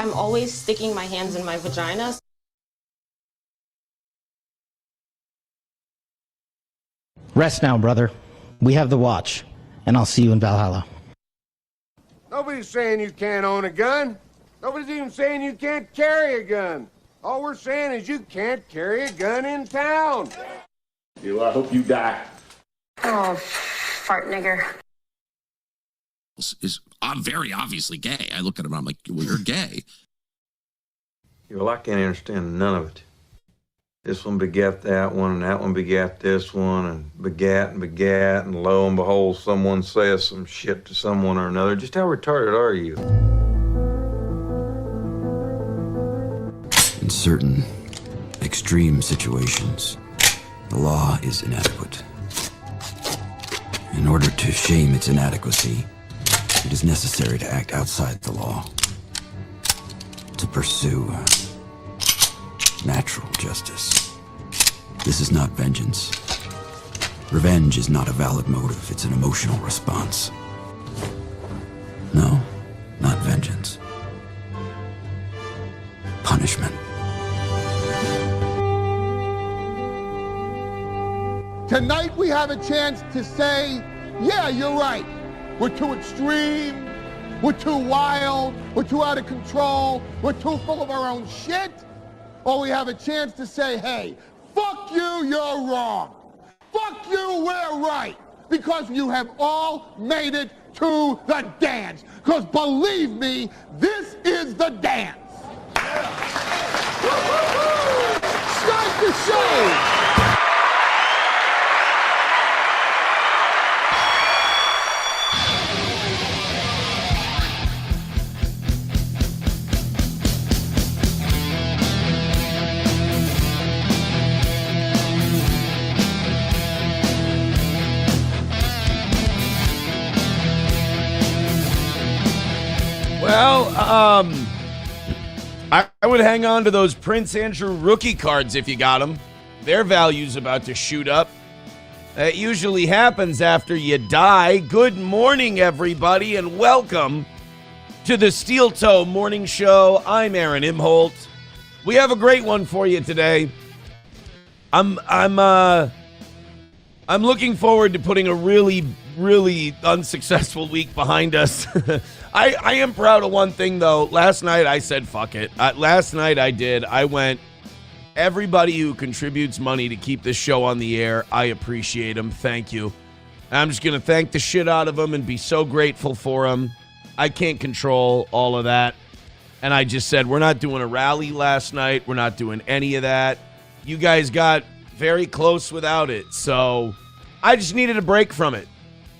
I'm always sticking my hands in my vagina. Rest now, brother. We have the watch, and I'll see you in Valhalla. Nobody's saying you can't own a gun. Nobody's even saying you can't carry a gun. All we're saying is you can't carry a gun in town. I hope you die. Oh, fart nigger. Is very obviously gay. I look at him and I'm like, well, you're gay. Well, I can't understand none of it. This one begat that one, and that one begat this one, and begat, and lo and behold, someone says some shit to someone or another. Just how retarded are you? In certain extreme situations, the law is inadequate. In order to shame its inadequacy, it is necessary to act outside the law, to pursue natural justice. This is not vengeance. Revenge is not a valid motive, it's an emotional response. No, not vengeance. Punishment. Tonight we have a chance to say, yeah, you're right. We're too extreme, we're too wild, we're too out of control, we're too full of our own shit. Or we have a chance to say, hey, fuck you, you're wrong. Fuck you, we're right. Because you have all made it to the dance. Because believe me, this is the dance. Start the show. Well, I would hang on to those Prince Andrew rookie cards if you got them. Their value's about to shoot up. It usually happens after you die. Good morning, everybody, and welcome to the Steel Toe Morning Show. I'm Aaron Imholt. We have a great one for you today. I'm looking forward to putting a really unsuccessful week behind us. I am proud of one thing, though. Last night I said, fuck it. Last night I did. I went, everybody who contributes money to keep this show on the air, I appreciate them. Thank you. And I'm just going to thank the shit out of them and be so grateful for them. I can't control all of that. And I just said, we're not doing a rally last night. We're not doing any of that. You guys got very close without it. So I just needed a break from it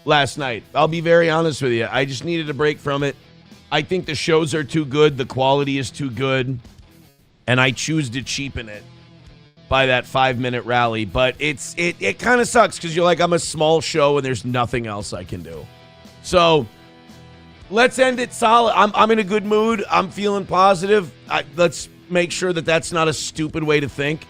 last night. I'll be very honest with you. I just needed a break from it. I think the shows are too good. The quality is too good. And I choose to cheapen it by that 5-minute rally. But it kind of sucks because you're like, I'm a small show and there's nothing else I can do. So let's end it solid. I'm in a good mood. I'm feeling positive. Let's make sure that that's not a stupid way to think.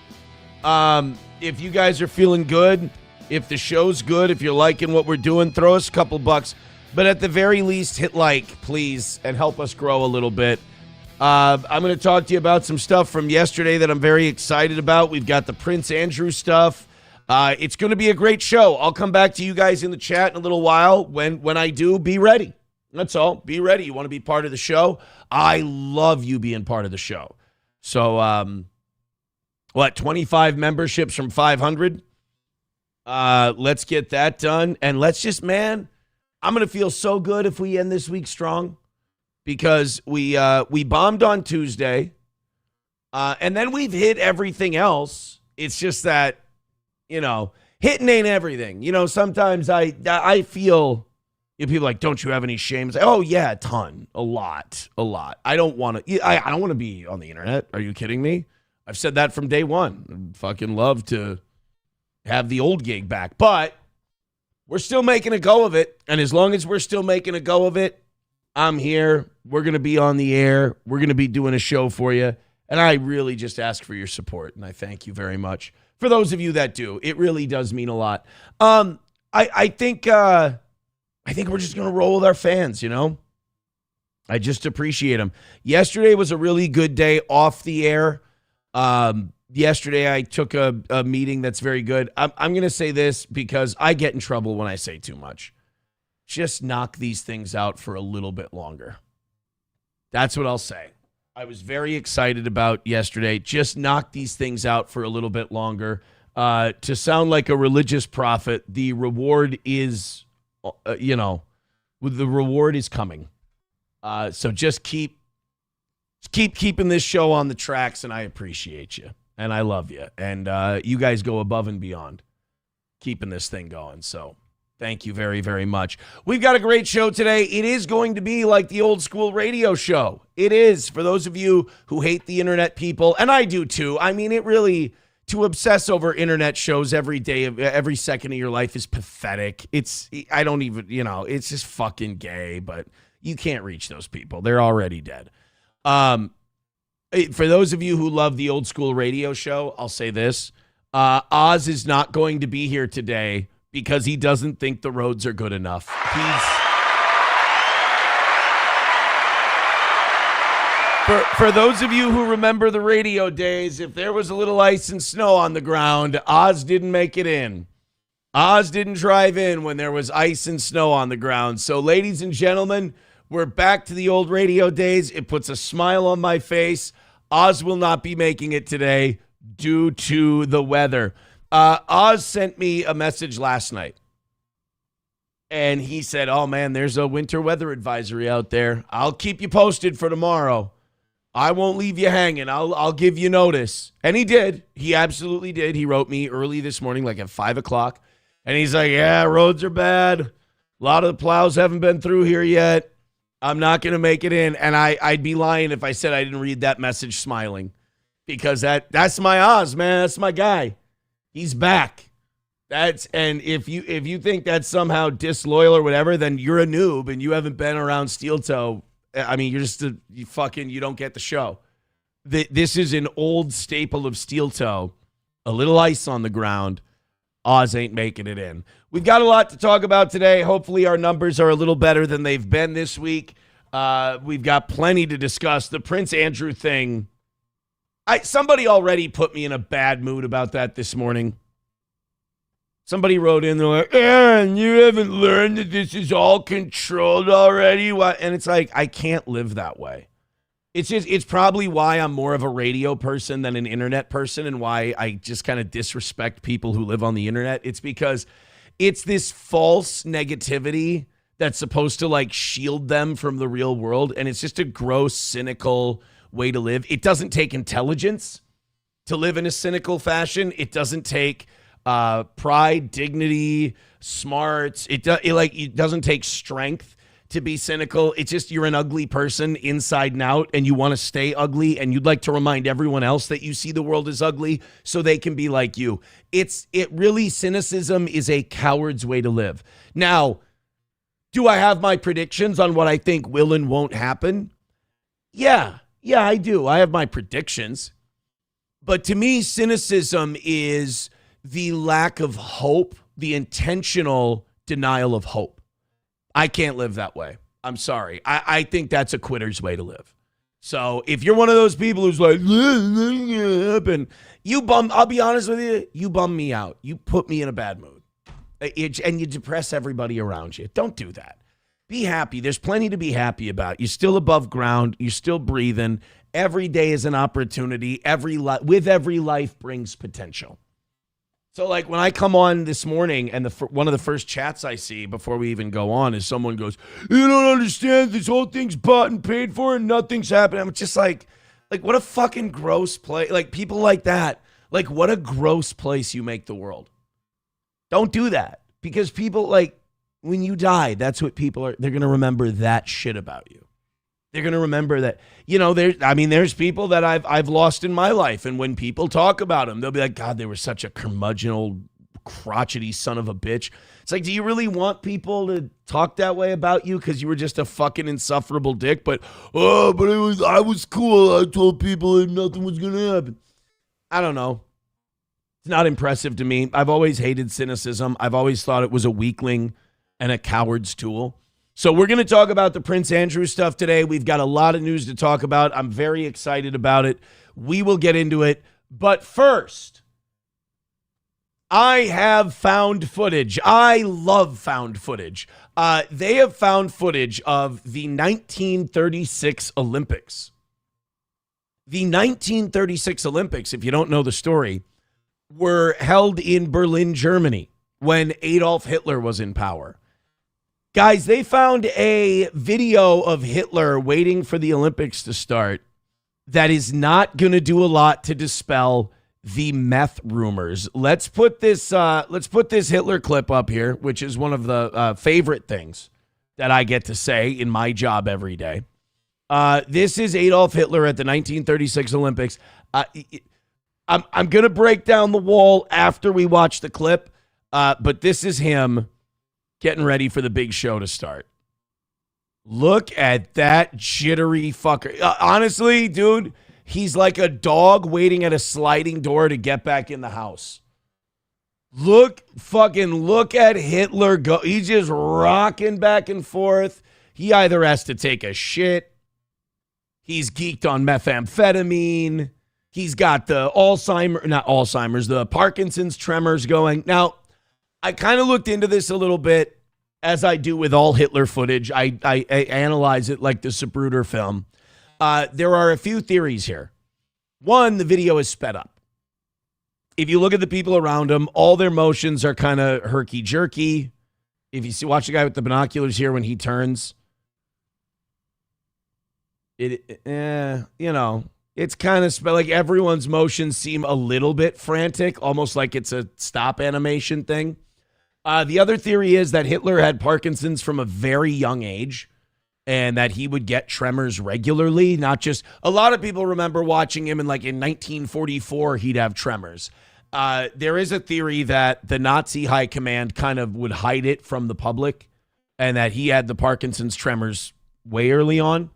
If you guys are feeling good, if the show's good, if you're liking what we're doing, throw us a couple bucks. But at the very least, hit like, please, and help us grow a little bit. I'm going to talk to you about some stuff from yesterday that I'm very excited about. We've got the Prince Andrew stuff. It's going to be a great show. I'll come back to you guys in the chat in a little while. When I do, be ready. That's all. Be ready. You want to be part of the show? I love you being part of the show. So, 25 memberships from 500? Let's get that done. And let's just, man, I'm going to feel so good if we end this week strong because we bombed on Tuesday. And then we've hit everything else. It's just that, hitting ain't everything. Sometimes I feel people like, don't you have any shame? It's like, oh yeah, a ton, a lot. I don't want to be on the internet. Are you kidding me? I've said that from day one. I'd fucking love to have the old gig back, but we're still making a go of it. And as long as we're still making a go of it, I'm here. We're going to be on the air. We're going to be doing a show for you. And I really just ask for your support. And I thank you very much. For those of you that do, it really does mean a lot. I think we're just going to roll with our fans, I just appreciate them. Yesterday was a really good day off the air. Yesterday I took a meeting that's very good. I'm going to say this because I get in trouble when I say too much. Just knock these things out for a little bit longer. That's what I'll say. I was very excited about yesterday. Just knock these things out for a little bit longer. To sound like a religious prophet, the reward is, the reward is coming. So just keep keeping this show on the tracks, and I appreciate you, and I love you, and you guys go above and beyond keeping this thing going. So thank you very, very much. We've got a great show today. It is going to be like the old school radio show. It is, for those of you who hate the internet people, and I do too. I mean, it really, to obsess over internet shows every day, every second of your life is pathetic. It's just fucking gay, but you can't reach those people. They're already dead. For those of you who love the old school radio show, I'll say this. Oz is not going to be here today because he doesn't think the roads are good enough. For those of you who remember the radio days, if there was a little ice and snow on the ground, Oz didn't make it in. Oz didn't drive in when there was ice and snow on the ground. So, ladies and gentlemen, we're back to the old radio days. It puts a smile on my face. Oz will not be making it today due to the weather. Oz sent me a message last night. And he said, oh, man, there's a winter weather advisory out there. I'll keep you posted for tomorrow. I won't leave you hanging. I'll give you notice. And he did. He absolutely did. He wrote me early this morning, like at 5 o'clock. And he's like, yeah, roads are bad. A lot of the plows haven't been through here yet. I'm not going to make it in. And I'd be lying if I said I didn't read that message smiling. Because that's my Oz, man. That's my guy. He's back. And if you think that's somehow disloyal or whatever, then you're a noob and you haven't been around Steel Toe. I mean, you're just you don't get the show. This is an old staple of Steel Toe. A little ice on the ground. Oz ain't making it in. We've got a lot to talk about today. Hopefully our numbers are a little better than they've been this week. We've got plenty to discuss. The Prince Andrew thing. Somebody already put me in a bad mood about that this morning. Somebody wrote in, they're like, Aaron, you haven't learned that this is all controlled already? And it's like, I can't live that way. It's probably why I'm more of a radio person than an internet person, and why I just kind of disrespect people who live on the internet. It's because it's this false negativity that's supposed to like shield them from the real world. And it's just a gross, cynical way to live. It doesn't take intelligence to live in a cynical fashion. It doesn't take pride, dignity, smarts. It doesn't take strength to be cynical. It's just you're an ugly person inside and out, and you want to stay ugly, and you'd like to remind everyone else that you see the world as ugly so they can be like you. Cynicism is a coward's way to live. Now, do I have my predictions on what I think will and won't happen? Yeah, I do. I have my predictions. But to me, cynicism is the lack of hope, the intentional denial of hope. I can't live that way. I'm sorry. I think that's a quitter's way to live. So if you're one of those people who's like, and I'll be honest with you, you bum me out. You put me in a bad mood. And you depress everybody around you. Don't do that. Be happy. There's plenty to be happy about. You're still above ground. You're still breathing. Every day is an opportunity. With every life brings potential. So, like, when I come on this morning and one of the first chats I see before we even go on is someone goes, you don't understand, this whole thing's bought and paid for and nothing's happening. I'm just like, what a fucking gross place. Like, people like that, like, what a gross place you make the world. Don't do that. Because people, like, when you die, that's what they're going to remember that shit about you. They're going to remember that, there's people that I've lost in my life. And when people talk about them, they'll be like, God, they were such a curmudgeon old crotchety son of a bitch. It's like, do you really want people to talk that way about you? Because you were just a fucking insufferable dick. But I was cool. I told people that nothing was going to happen. I don't know. It's not impressive to me. I've always hated cynicism. I've always thought it was a weakling and a coward's tool. So we're going to talk about the Prince Andrew stuff today. We've got a lot of news to talk about. I'm very excited about it. We will get into it. But first, I have found footage. I love found footage. They have found footage of the 1936 Olympics. The 1936 Olympics, if you don't know the story, were held in Berlin, Germany, when Adolf Hitler was in power. Guys, they found a video of Hitler waiting for the Olympics to start that is not going to do a lot to dispel the meth rumors. Let's put this Hitler clip up here, which is one of the favorite things that I get to say in my job every day. This is Adolf Hitler at the 1936 Olympics. I'm going to break down the wall after we watch the clip, but this is him getting ready for the big show to start. Look at that jittery fucker. Honestly, dude, he's like a dog waiting at a sliding door to get back in the house. Look at Hitler go. He's just rocking back and forth. He either has to take a shit. He's geeked on methamphetamine. He's got the the Parkinson's tremors going. Now, I kind of looked into this a little bit, as I do with all Hitler footage. I analyze it like the Zapruder film. There are a few theories here. One, the video is sped up. If you look at the people around him, all their motions are kind of herky-jerky. If you watch the guy with the binoculars here when he turns, it's kind of like everyone's motions seem a little bit frantic, almost like it's a stop animation thing. The other theory is that Hitler had Parkinson's from a very young age and that he would get tremors regularly. Not just, a lot of people remember watching him in 1944, he'd have tremors. There is a theory that the Nazi high command kind of would hide it from the public and that he had the Parkinson's tremors way early on.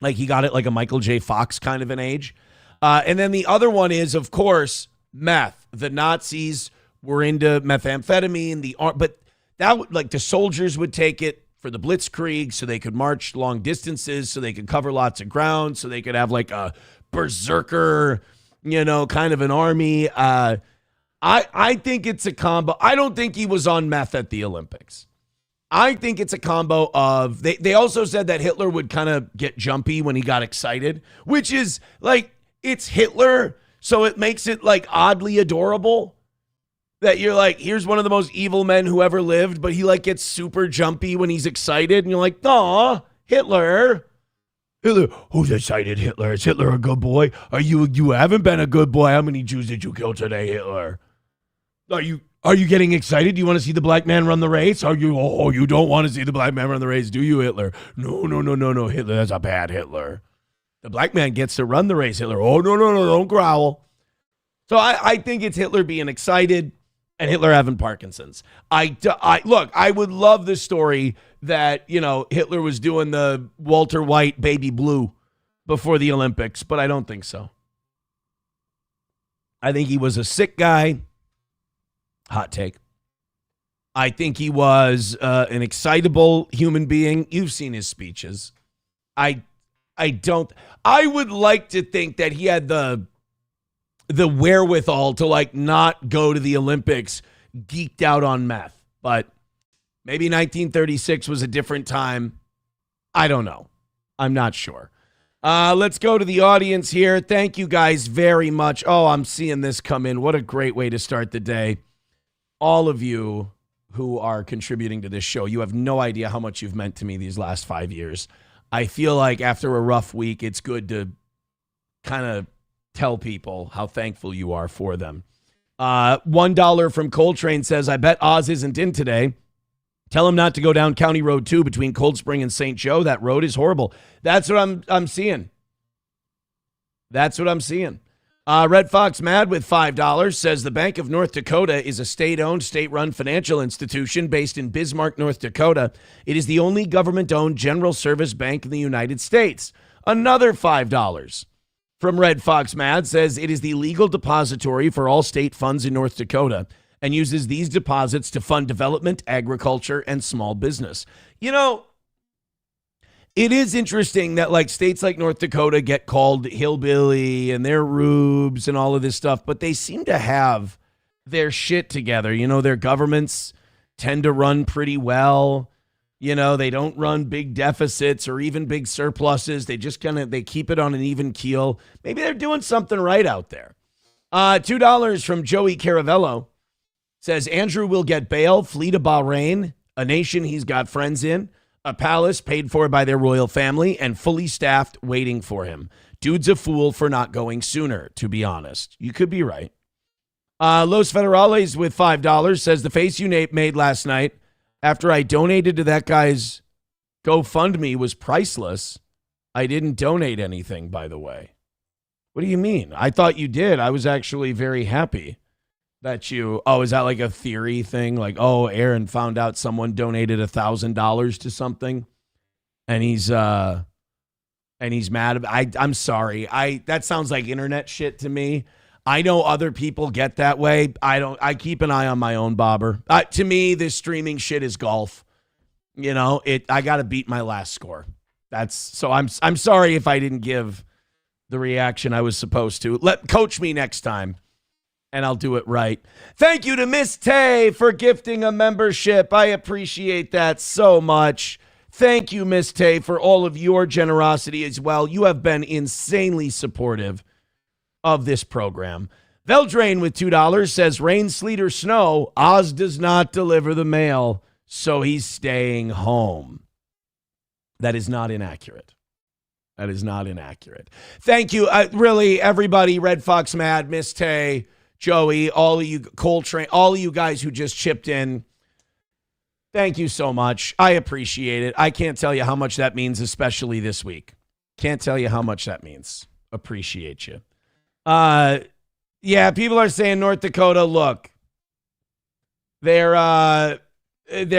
Like he got it like a Michael J. Fox kind of an age. And then the other one is, of course, meth. The Nazis were into methamphetamine, but that like the soldiers would take it for the Blitzkrieg so they could march long distances, so they could cover lots of ground, so they could have like a berserker, kind of an army. I think it's a combo. I don't think he was on meth at the Olympics. I think it's a combo of, they also said that Hitler would kind of get jumpy when he got excited, which is like, it's Hitler, so it makes it like oddly adorable. That you're like, here's one of the most evil men who ever lived, but he like gets super jumpy when he's excited. And you're like, aw, Hitler. Hitler, who's excited, Hitler? Is Hitler a good boy? You haven't been a good boy. How many Jews did you kill today, Hitler? Are you getting excited? Do you want to see the black man run the race? You don't want to see the black man run the race, do you, Hitler? No, Hitler, that's a bad Hitler. The black man gets to run the race, Hitler. Oh, no, don't growl. So I think it's Hitler being excited and Hitler having Parkinson's. Look, I would love the story that, Hitler was doing the Walter White Baby Blue before the Olympics, but I don't think so. I think he was a sick guy. Hot take. I think he was an excitable human being. You've seen his speeches. I would like to think that he had the wherewithal to like not go to the Olympics geeked out on meth, but maybe 1936 was a different time. I don't know. I'm not sure. Let's go to the audience here. Thank you guys very much. Oh, I'm seeing this come in. What a great way to start the day. All of you who are contributing to this show, you have no idea how much you've meant to me these last 5 years. I feel like after a rough week, it's good to kind of tell people how thankful you are for them. $1 from Coltrane says, I bet Oz isn't in today. Tell him not to go down County Road 2 between Cold Spring and St. Joe. That road is horrible. That's what I'm seeing. That's what I'm seeing. Red Fox Mad with $5 says the Bank of North Dakota is a state-owned, state-run financial institution based in Bismarck, North Dakota. It is the only government-owned general service bank in the United States. Another $5 from Red Fox Mad says it is the legal depository for all state funds in North Dakota and uses these deposits to fund development, agriculture, and small business. You know, it is interesting that like states like North Dakota get called hillbilly and they're rubes and all of this stuff, but they seem to have their shit together. You know, their governments tend to run pretty well. You know, they don't run big deficits or even big surpluses. They just they keep it on an even keel. Maybe they're doing something right out there. $2 from Joey Caravello says Andrew will get bail, flee to Bahrain, a nation he's got friends in, a palace paid for by their royal family, and fully staffed waiting for him. Dude's a fool for not going sooner, to be honest. You could be right. Los Federales with $5 says the face you made last night after I donated to that guy's GoFundMe was priceless. I didn't donate anything, by the way. What do you mean? I thought you did. I was actually very happy that you... Oh, is that like a theory thing? Like, oh, Aaron found out someone donated $1,000 to something, and he's mad. I'm sorry. That sounds like internet shit to me. I know other people get that way. I keep an eye on my own bobber. To me, this streaming shit is golf. You know, I got to beat my last score. I'm sorry if I didn't give the reaction I was supposed to. Coach me next time, and I'll do it right. Thank you to Miss Tay for gifting a membership. I appreciate that so much. Thank you, Miss Tay, for all of your generosity as well. You have been insanely supportive of this program. Veldrain with $2 says, rain, sleet, or snow, Oz does not deliver the mail, so he's staying home. That is not inaccurate. That is not inaccurate. Thank you. Really, everybody, Red Fox Mad, Miss Tay, Joey, all of you, Coltrane, all of you guys who just chipped in. Thank you so much. I appreciate it. I can't tell you how much that means, especially this week. Can't tell you how much that means. Appreciate you. Yeah, people are saying North Dakota, look, they're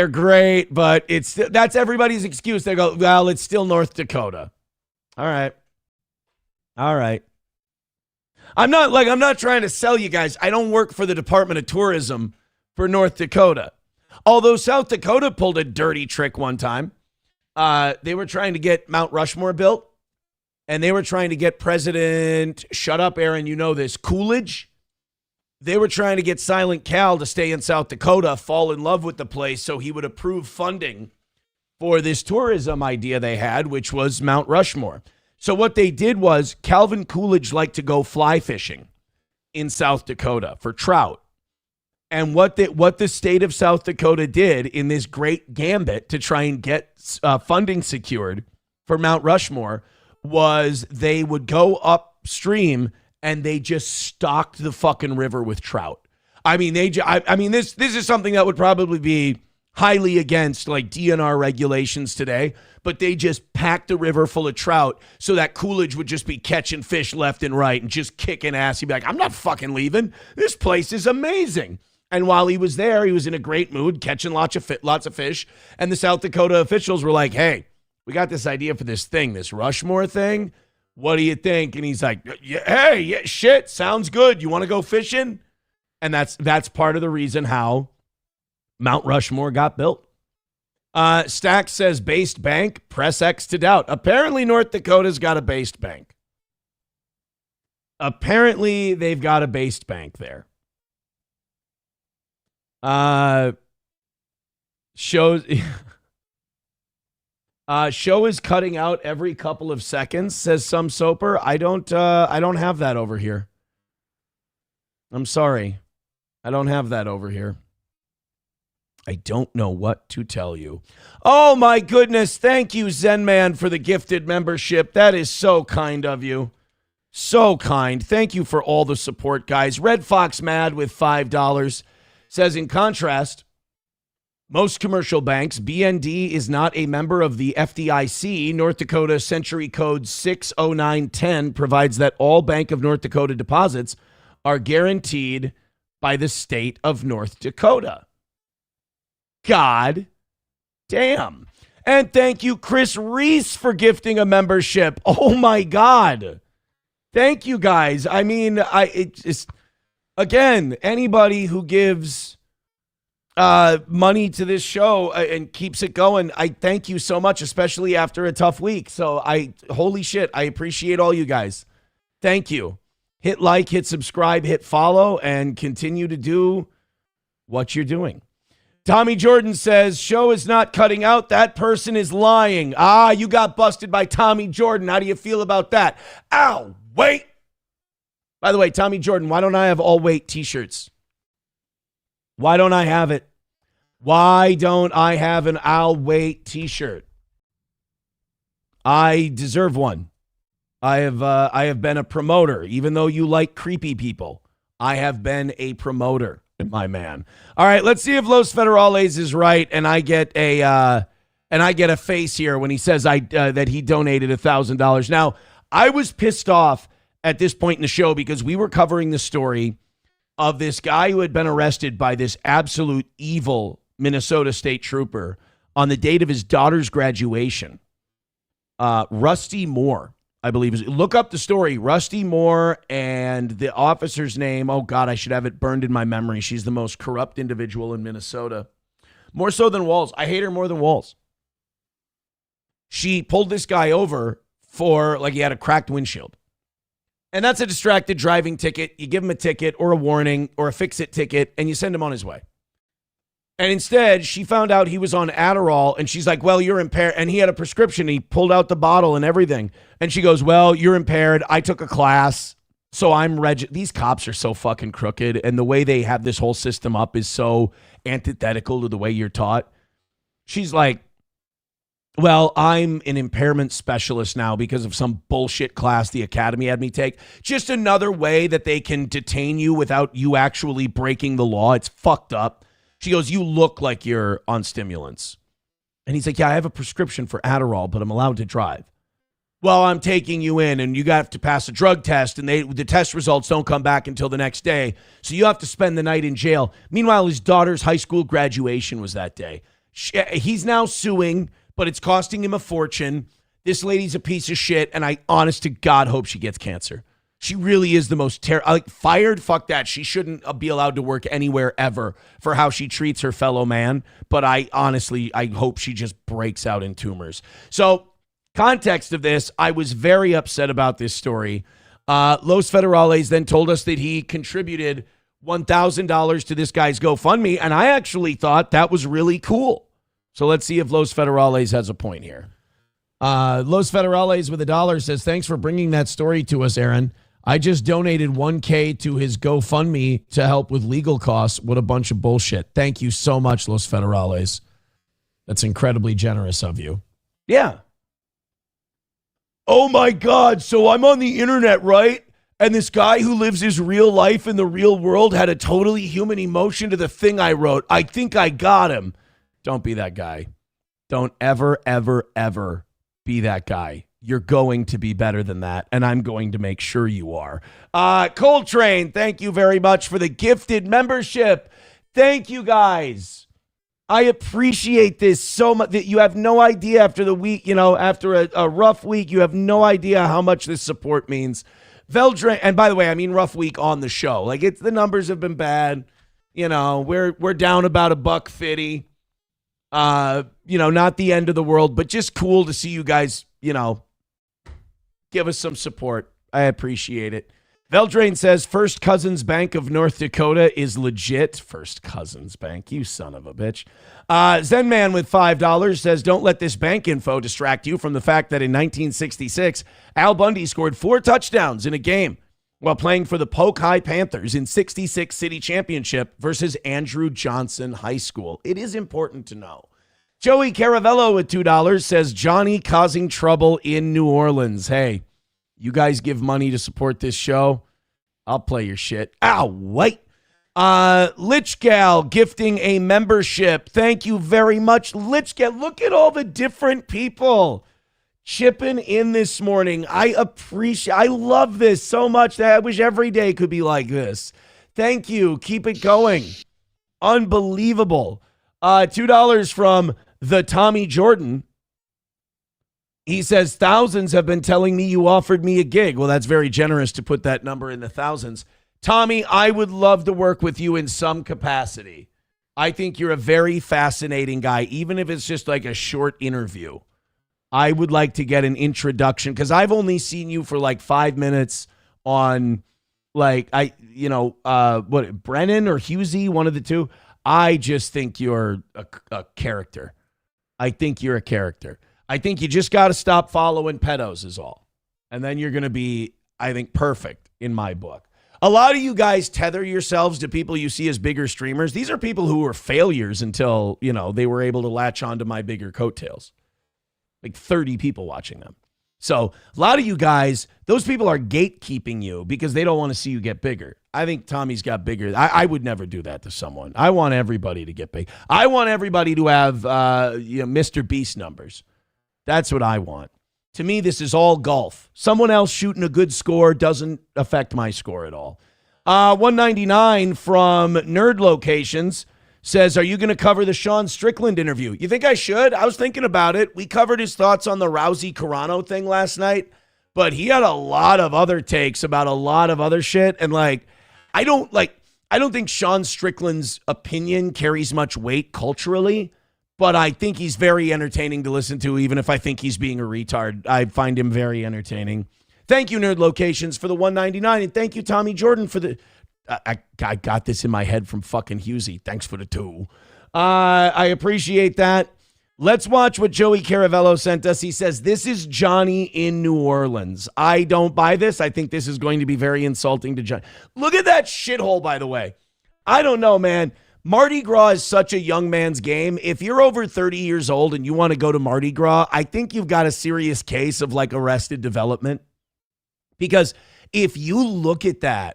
great, but that's everybody's excuse. They go, well, it's still North Dakota. All right. I'm not trying to sell you guys. I don't work for the Department of Tourism for North Dakota. Although South Dakota pulled a dirty trick one time. They were trying to get Mount Rushmore built, and they were trying to get President, shut up, Aaron, you know this, Coolidge. They were trying to get Silent Cal to stay in South Dakota, fall in love with the place so he would approve funding for this tourism idea they had, which was Mount Rushmore. So what they did was Calvin Coolidge liked to go fly fishing in South Dakota for trout. And what the state of South Dakota did in this great gambit to try and get funding secured for Mount Rushmore was they would go upstream and they just stocked the fucking river with trout. I mean, this is something that would probably be highly against like DNR regulations today, but they just packed the river full of trout so that Coolidge would just be catching fish left and right and just kicking ass. He'd be like, I'm not fucking leaving. This place is amazing. And while he was there, he was in a great mood, catching lots of fish. And the South Dakota officials were like, hey, we got this idea for this thing, this Rushmore thing. What do you think? And he's like, hey, shit, sounds good. You want to go fishing? And that's part of the reason how Mount Rushmore got built. Stack says based bank, press X to doubt. Apparently North Dakota's got a based bank. Apparently they've got a based bank there. Show is cutting out every couple of seconds, says some soaper. I don't have that over here. I'm sorry. I don't have that over here. I don't know what to tell you. Oh my goodness. Thank you, Zen Man, for the gifted membership. That is so kind of you. So kind. Thank you for all the support, guys. Red Fox Mad with $5 says, in contrast, most commercial banks, BND is not a member of the FDIC. North Dakota Century Code 60910 provides that all Bank of North Dakota deposits are guaranteed by the state of North Dakota. God damn. And thank you, Chris Reese, for gifting a membership. Oh my God. Thank you, guys. I mean, again, anybody who gives money to this show and keeps it going. I thank you so much, especially after a tough week. So holy shit, I appreciate all you guys. Thank you. Hit like, hit subscribe, hit follow, and continue to do what you're doing. Tommy Jordan says, show is not cutting out. That person is lying. Ah, you got busted by Tommy Jordan. How do you feel about that? Ow, wait. By the way, Tommy Jordan, why don't I have all weight t-shirts? Why don't I have it? Why don't I have an I'll wait t-shirt? I deserve one. I have been a promoter. Even though you like creepy people, I have been a promoter, my man. All right, let's see if Los Federales is right, and I get a face here when he says that he donated $1,000. Now, I was pissed off at this point in the show because we were covering the story of this guy who had been arrested by this absolute evil Minnesota state trooper on the date of his daughter's graduation. Rusty Moore, I believe. Look up the story. Rusty Moore, and the officer's name. Oh, God, I should have it burned in my memory. She's the most corrupt individual in Minnesota. More so than Walls. I hate her more than Walls. She pulled this guy over for, like, he had a cracked windshield. And that's a distracted driving ticket. You give him a ticket or a warning or a fix-it ticket, and you send him on his way. And instead, she found out he was on Adderall, and she's like, well, you're impaired. And he had a prescription. He pulled out the bottle and everything. And she goes, well, you're impaired. I took a class, so I'm These cops are so fucking crooked, and the way they have this whole system up is so antithetical to the way you're taught. She's like, well, I'm an impairment specialist now because of some bullshit class the academy had me take. Just another way that they can detain you without you actually breaking the law. It's fucked up. She goes, you look like you're on stimulants. And he's like, yeah, I have a prescription for Adderall, but I'm allowed to drive. Well, I'm taking you in, and you have to pass a drug test, and the test results don't come back until the next day. So you have to spend the night in jail. Meanwhile, his daughter's high school graduation was that day. He's now suing, but it's costing him a fortune. This lady's a piece of shit, and I, honest to God, hope she gets cancer. She really is the most fired. Fuck that. She shouldn't be allowed to work anywhere ever for how she treats her fellow man. But I hope she just breaks out in tumors. So, context of this, I was very upset about this story. Los Federales then told us that he contributed $1,000 to this guy's GoFundMe, and I actually thought that was really cool. So let's see if Los Federales has a point here. Los Federales with $1 says, thanks for bringing that story to us, Aaron. I just donated $1,000 to his GoFundMe to help with legal costs. What a bunch of bullshit. Thank you so much, Los Federales. That's incredibly generous of you. Yeah. Oh my God. So I'm on the internet, right? And this guy who lives his real life in the real world had a totally human emotion to the thing I wrote. I think I got him. Don't be that guy. Don't ever, ever, ever be that guy. You're going to be better than that, and I'm going to make sure you are. Coltrane, thank you very much for the gifted membership. Thank you, guys. I appreciate this so much. That you have no idea after the week, after a rough week, you have no idea how much this support means. Veldrain, and by the way, I mean rough week on the show. Like, the numbers have been bad. We're down about $1.50. Not the end of the world, but just cool to see you guys, give us some support. I appreciate it. Veldrain says, First Cousins Bank of North Dakota is legit. First Cousins Bank, you son of a bitch. Zen Man with $5 says, don't let this bank info distract you from the fact that in 1966, Al Bundy scored 4 touchdowns in a game while playing for the Polk High Panthers in 66 City Championship versus Andrew Johnson High School. It is important to know. Joey Caravello with $2 says, Johnny causing trouble in New Orleans. Hey, you guys give money to support this show, I'll play your shit. Ow, wait. Lich Gal gifting a membership. Thank you very much, Lich Gal. Look at all the different people chipping in this morning. I love this so much that I wish every day could be like this. Thank you. Keep it going. Unbelievable. $2 from the Tommy Jordan. He says, thousands have been telling me you offered me a gig. Well, that's very generous to put that number in the thousands. Tommy, I would love to work with you in some capacity. I think you're a very fascinating guy, even if it's just like a short interview. I would like to get an introduction because I've only seen you for like 5 minutes on like, Brennan or Husey, one of the two. I just think you're a character. I think you're a character. I think you just got to stop following pedos is all. And then you're going to be, I think, perfect in my book. A lot of you guys tether yourselves to people you see as bigger streamers. These are people who were failures until, they were able to latch onto my bigger coattails. Like 30 people watching them. So a lot of you guys, those people are gatekeeping you because they don't want to see you get bigger. I think Tommy's got bigger. I would never do that to someone. I want everybody to get big. I want everybody to have Mr. Beast numbers. That's what I want. To me, this is all golf. Someone else shooting a good score doesn't affect my score at all. 199 from Nerd Locations says, are you going to cover the Sean Strickland interview? You think I should? I was thinking about it. We covered his thoughts on the Rousey Carano thing last night, but he had a lot of other takes about a lot of other shit. And I don't think Sean Strickland's opinion carries much weight culturally, but I think he's very entertaining to listen to, even if I think he's being a retard. I find him very entertaining. Thank you, Nerd Locations, for the 199, and thank you, Tommy Jordan, for the... I got this in my head from fucking Husey. Thanks for the 2. I appreciate that. Let's watch what Joey Caravello sent us. He says, this is Johnny in New Orleans. I don't buy this. I think this is going to be very insulting to Johnny. Look at that shithole, by the way. I don't know, man. Mardi Gras is such a young man's game. If you're over 30 years old and you want to go to Mardi Gras, I think you've got a serious case of like arrested development. Because if you look at that,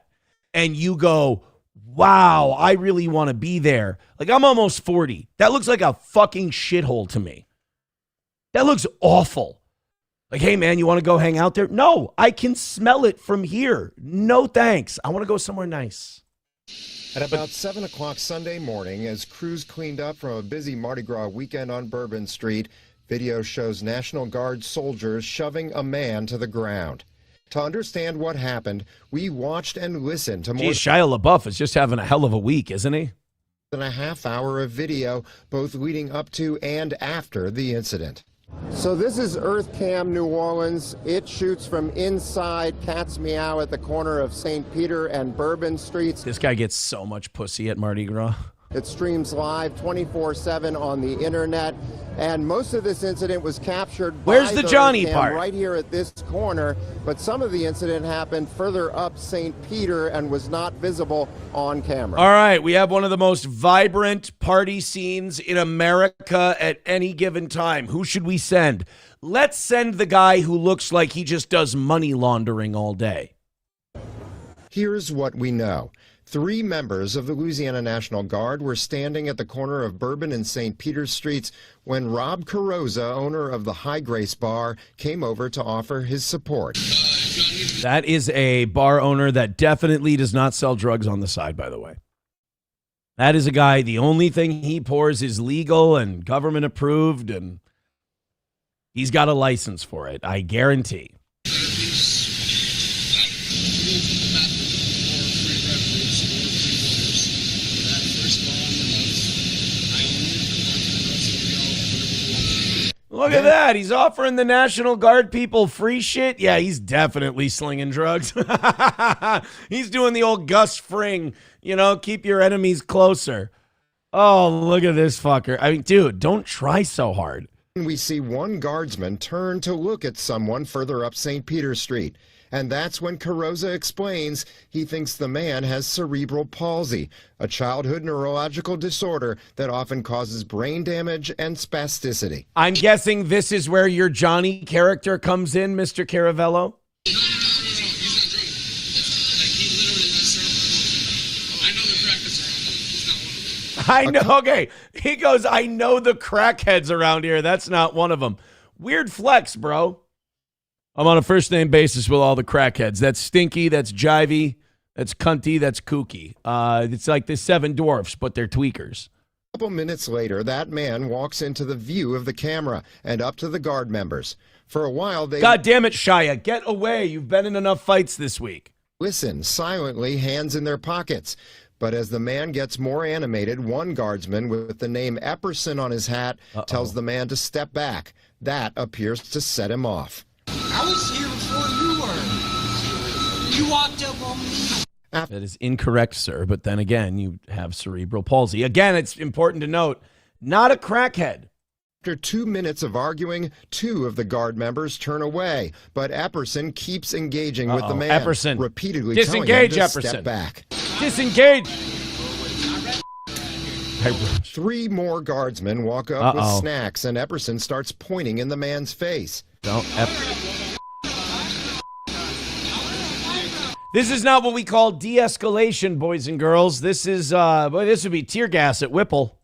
and you go, wow, I really want to be there. Like, I'm almost 40. That looks like a fucking shithole to me. That looks awful. Like, hey, man, you want to go hang out there? No, I can smell it from here. No, thanks. I want to go somewhere nice. At about 7 o'clock Sunday morning, as crews cleaned up from a busy Mardi Gras weekend on Bourbon Street, video shows National Guard soldiers shoving a man to the ground. To understand what happened, we watched and listened to more Shia LaBeouf is just having a hell of a week, isn't he? than a half hour of video, both leading up to and after the incident. So this is EarthCam New Orleans. It shoots from inside Cat's Meow at the corner of St. Peter and Bourbon Streets. This guy gets so much pussy at Mardi Gras. It streams live 24/7 on the internet, and most of this incident was captured Where's by the Johnny EarthCam part? right here at this corner, but some of the incident happened further up St. Peter and was not visible on camera. All right, we have one of the most vibrant party scenes in America at any given time. Who should we send? Let's send the guy who looks like he just does money laundering all day. Here's what we know. 3 members of the Louisiana National Guard were standing at the corner of Bourbon and St. Peter's Streets when Rob Carrozza, owner of the High Grace Bar, came over to offer his support. That is a bar owner that definitely does not sell drugs on the side, by the way. That is a guy, the only thing he pours is legal and government approved, and he's got a license for it, I guarantee. Look at that. He's offering the National Guard people free shit. Yeah, he's definitely slinging drugs. He's doing the old Gus Fring, keep your enemies closer. Oh, look at this fucker. I mean, dude, don't try so hard. We see one guardsman turn to look at someone further up St. Peter Street. And that's when Carrozza explains he thinks the man has cerebral palsy, a childhood neurological disorder that often causes brain damage and spasticity. I'm guessing this is where your Johnny character comes in, Mr. Caravello? I know, okay. He goes, I know the crackheads around here. That's not one of them. Weird flex, bro. I'm on a first-name basis with all the crackheads. That's stinky, that's jivey, that's cunty, that's kooky. It's like the 7 dwarfs, but they're tweakers. A couple minutes later, that man walks into the view of the camera and up to the guard members. For a while, they... God damn it, Shia, get away. You've been in enough fights this week. Listen silently, hands in their pockets. But as the man gets more animated, one guardsman with the name Epperson on his hat tells the man to step back. That appears to set him off. I was here before you were. You walked up on me. That is incorrect, sir. But then again, you have cerebral palsy. Again, it's important to note, not a crackhead. After 2 minutes of arguing, 2 of the guard members turn away, but Epperson keeps engaging with the man, Epperson. repeatedly Disengage, telling him to Epperson. step back. Disengage. 3 more guardsmen walk up with Uh-oh. snacks, and Epperson starts pointing in the man's face. This is not what we call de-escalation, boys and girls. This is, boy, this would be tear gas at Whipple.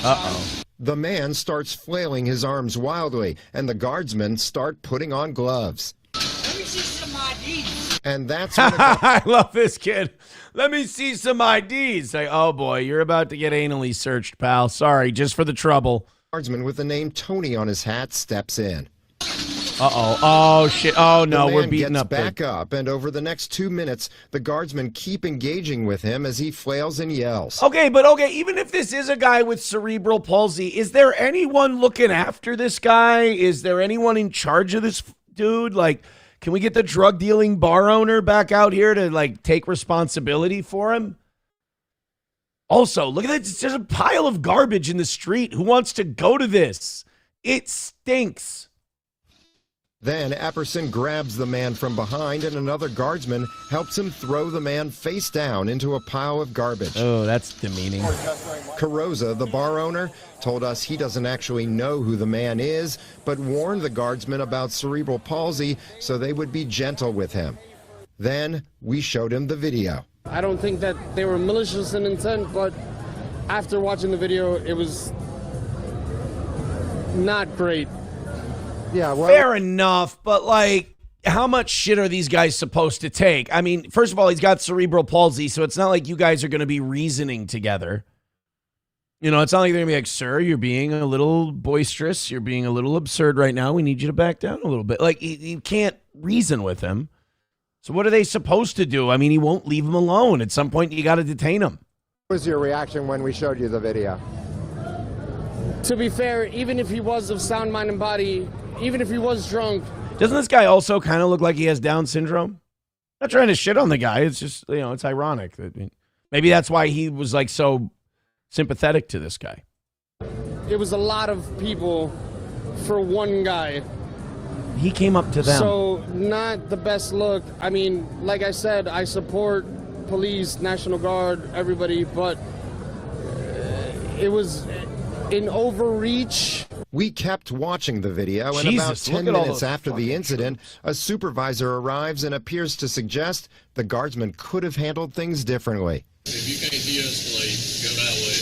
Uh-oh. The man starts flailing his arms wildly, and the guardsmen start putting on gloves. Let me see some IDs. And that's when I love this kid. Let me see some IDs. Like, oh boy, you're about to get anally searched, pal. Sorry, just for the trouble. Guardsman with the name Tony on his hat steps in. Uh-oh. Oh, shit. Oh, no, the we're man beating gets up. back up, and over the next 2 minutes, the guardsmen keep engaging with him as he flails and yells. Okay, even if this is a guy with cerebral palsy, is there anyone looking after this guy? Is there anyone in charge of this dude? Like, can we get the drug dealing bar owner back out here to, like, take responsibility for him? Also, look at that. There's a pile of garbage in the street. Who wants to go to this? It stinks. Then Epperson grabs the man from behind, and another guardsman helps him throw the man face down into a pile of garbage. Oh, that's demeaning. Carosa, the bar owner, told us he doesn't actually know who the man is, but warned the guardsmen about cerebral palsy so they would be gentle with him. Then we showed him the video. I don't think that they were malicious in intent, but after watching the video, it was not great. Yeah, well, fair enough, but like, how much shit are these guys supposed to take? I mean, first of all, he's got cerebral palsy, so it's not like you guys are going to be reasoning together. You know, it's not like they're going to be like, sir, you're being a little boisterous. You're being a little absurd right now. We need you to back down a little bit. Like, you can't reason with him. So what are they supposed to do? I mean, he won't leave him alone. At some point, you got to detain him. What was your reaction when we showed you the video? To be fair, even if he was of sound mind and body, even if he was drunk. Doesn't this guy also kind of look like he has Down syndrome? Not trying to shit on the guy. It's just, you know, it's ironic. Maybe that's why he was like so sympathetic to this guy. It was a lot of people for one guy. He came up to them. So not the best look. I mean, like I said, I support police, National Guard, everybody, but it was an overreach. We kept watching the video, and Jesus, about 10 look at all minutes those after the incident, a supervisor arrives and appears to suggest the guardsman could have handled things differently. If you can't de-escalate, go that way.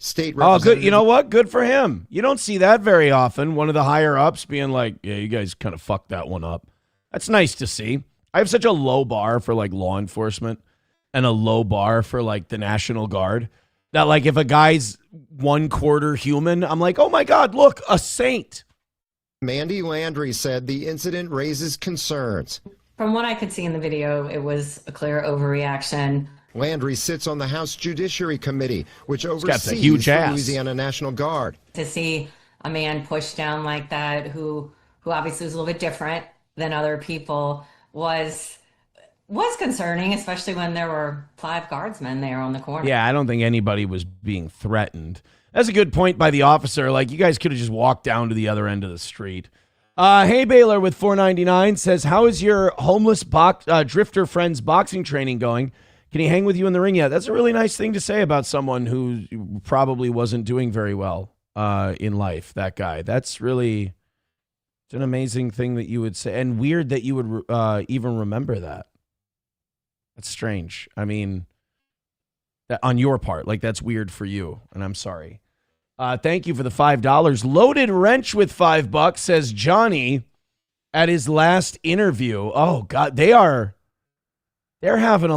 State Oh, representative. good. You know what? Good for him. You don't see that very often. One of the higher ups being like, yeah, you guys kind of fucked that one up. That's nice to see. I have such a low bar for like law enforcement and a low bar for like the National Guard that like if a guy's 1/4 human, I'm like, oh my God, look, a saint. Mandy Landry said the incident raises concerns. From what I could see in the video, it was a clear overreaction. Landry sits on the House Judiciary Committee, which oversees got a huge the ass. Louisiana National Guard. To see a man pushed down like that, who obviously was a little bit different than other people, was concerning, especially when there were 5 guardsmen there on the corner. Yeah, I don't think anybody was being threatened. That's a good point by the officer. Like, you guys could have just walked down to the other end of the street. Hey Baylor with $4.99 says, how is your homeless drifter friend's boxing training going? Can he hang with you in the ring yet? That's a really nice thing to say about someone who probably wasn't doing very well in life, that guy. That's really it's an amazing thing that you would say, and weird that you would even remember that. That's strange. I mean, that on your part, like that's weird for you, and I'm sorry. Thank you for the $5. Loaded Wrench with $5 says Johnny at his last interview. Oh God, they're having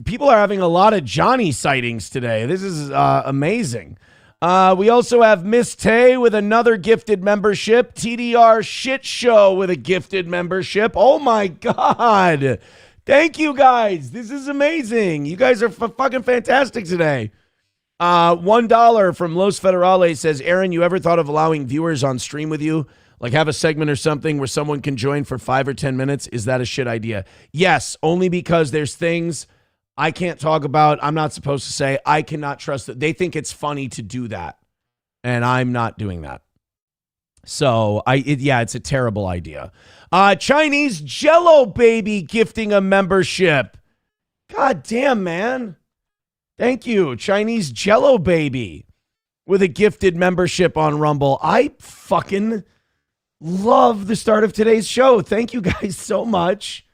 people are having a lot of Johnny sightings today. This is amazing. We also have Miss Tay with another gifted membership. TDR Shit Show with a gifted membership. Oh my God. Thank you guys. This is amazing. You guys are fucking fantastic today. $1 from Los Federales says, Aaron, you ever thought of allowing viewers on stream with you? Like have a segment or something where someone can join for 5 or 10 minutes? Is that a shit idea? Yes, only because there's things I can't talk about. I'm not supposed to say. I cannot trust that. They think it's funny to do that. And I'm not doing that. So, it's a terrible idea. Chinese Jello Baby gifting a membership. God damn, man. Thank you, Chinese Jello Baby, with a gifted membership on Rumble. I fucking love the start of today's show. Thank you guys so much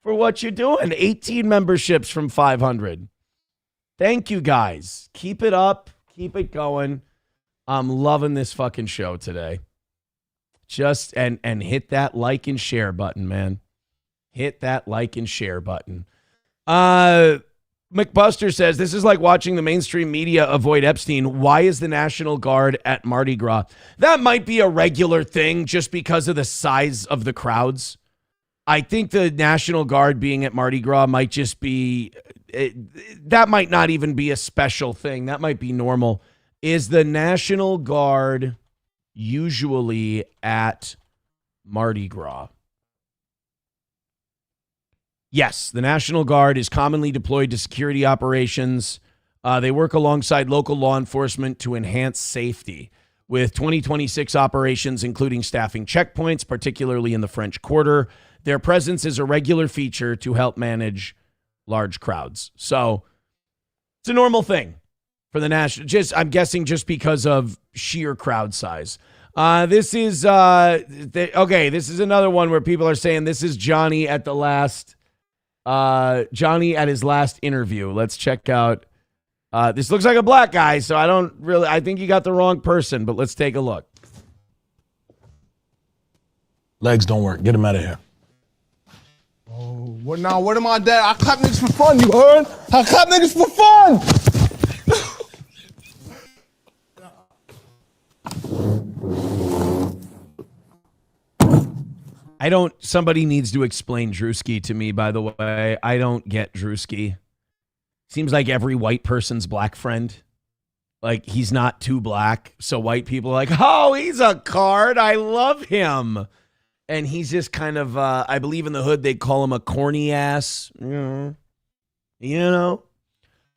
for what you're doing. 18 memberships from 500. Thank you guys. Keep it up. Keep it going. I'm loving this fucking show today. Just and hit that like and share button, man. Hit that like and share button. McBuster says, this is like watching the mainstream media avoid Epstein. Why is the National Guard at Mardi Gras? That might be a regular thing just because of the size of the crowds. I think the National Guard being at Mardi Gras might just be, that might not even be a special thing. That might be normal. Is the National Guard usually at Mardi Gras? Yes, the National Guard is commonly deployed to security operations. They work alongside local law enforcement to enhance safety, with 2026 operations including staffing checkpoints, particularly in the French Quarter. Their presence is a regular feature to help manage large crowds. So it's a normal thing for the national. I'm guessing just because of sheer crowd size. This is this is another one where people are saying this is Johnny at the last. Johnny at his last interview. Let's check out. This looks like a black guy, so I think you got the wrong person, but let's take a look. Legs don't work. Get him out of here. Oh, what now? What am I there? I clap niggas for fun, you heard? I clap niggas for fun! Somebody needs to explain Drewski to me, by the way. I don't get Drewski. Seems like every white person's black friend. Like, he's not too black. So white people are like, oh, he's a card. I love him. And he's just kind of, I believe in the hood, they call him a corny ass. You know?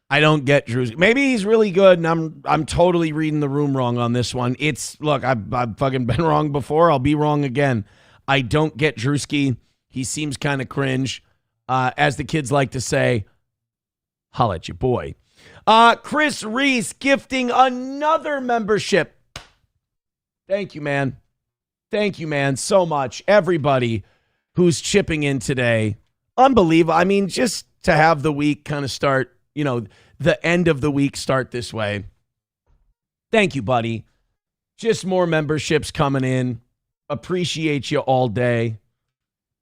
I don't get Drewski. Maybe he's really good, and I'm totally reading the room wrong on this one. Look, I've fucking been wrong before. I'll be wrong again. I don't get Drewski. He seems kind of cringe. As the kids like to say, holla at your boy. Chris Reese gifting another membership. Thank you, man. Thank you, man, so much. Everybody who's chipping in today. Unbelievable. I mean, just to have the week kind of start, the end of the week start this way. Thank you, buddy. Just more memberships coming in. Appreciate you all day.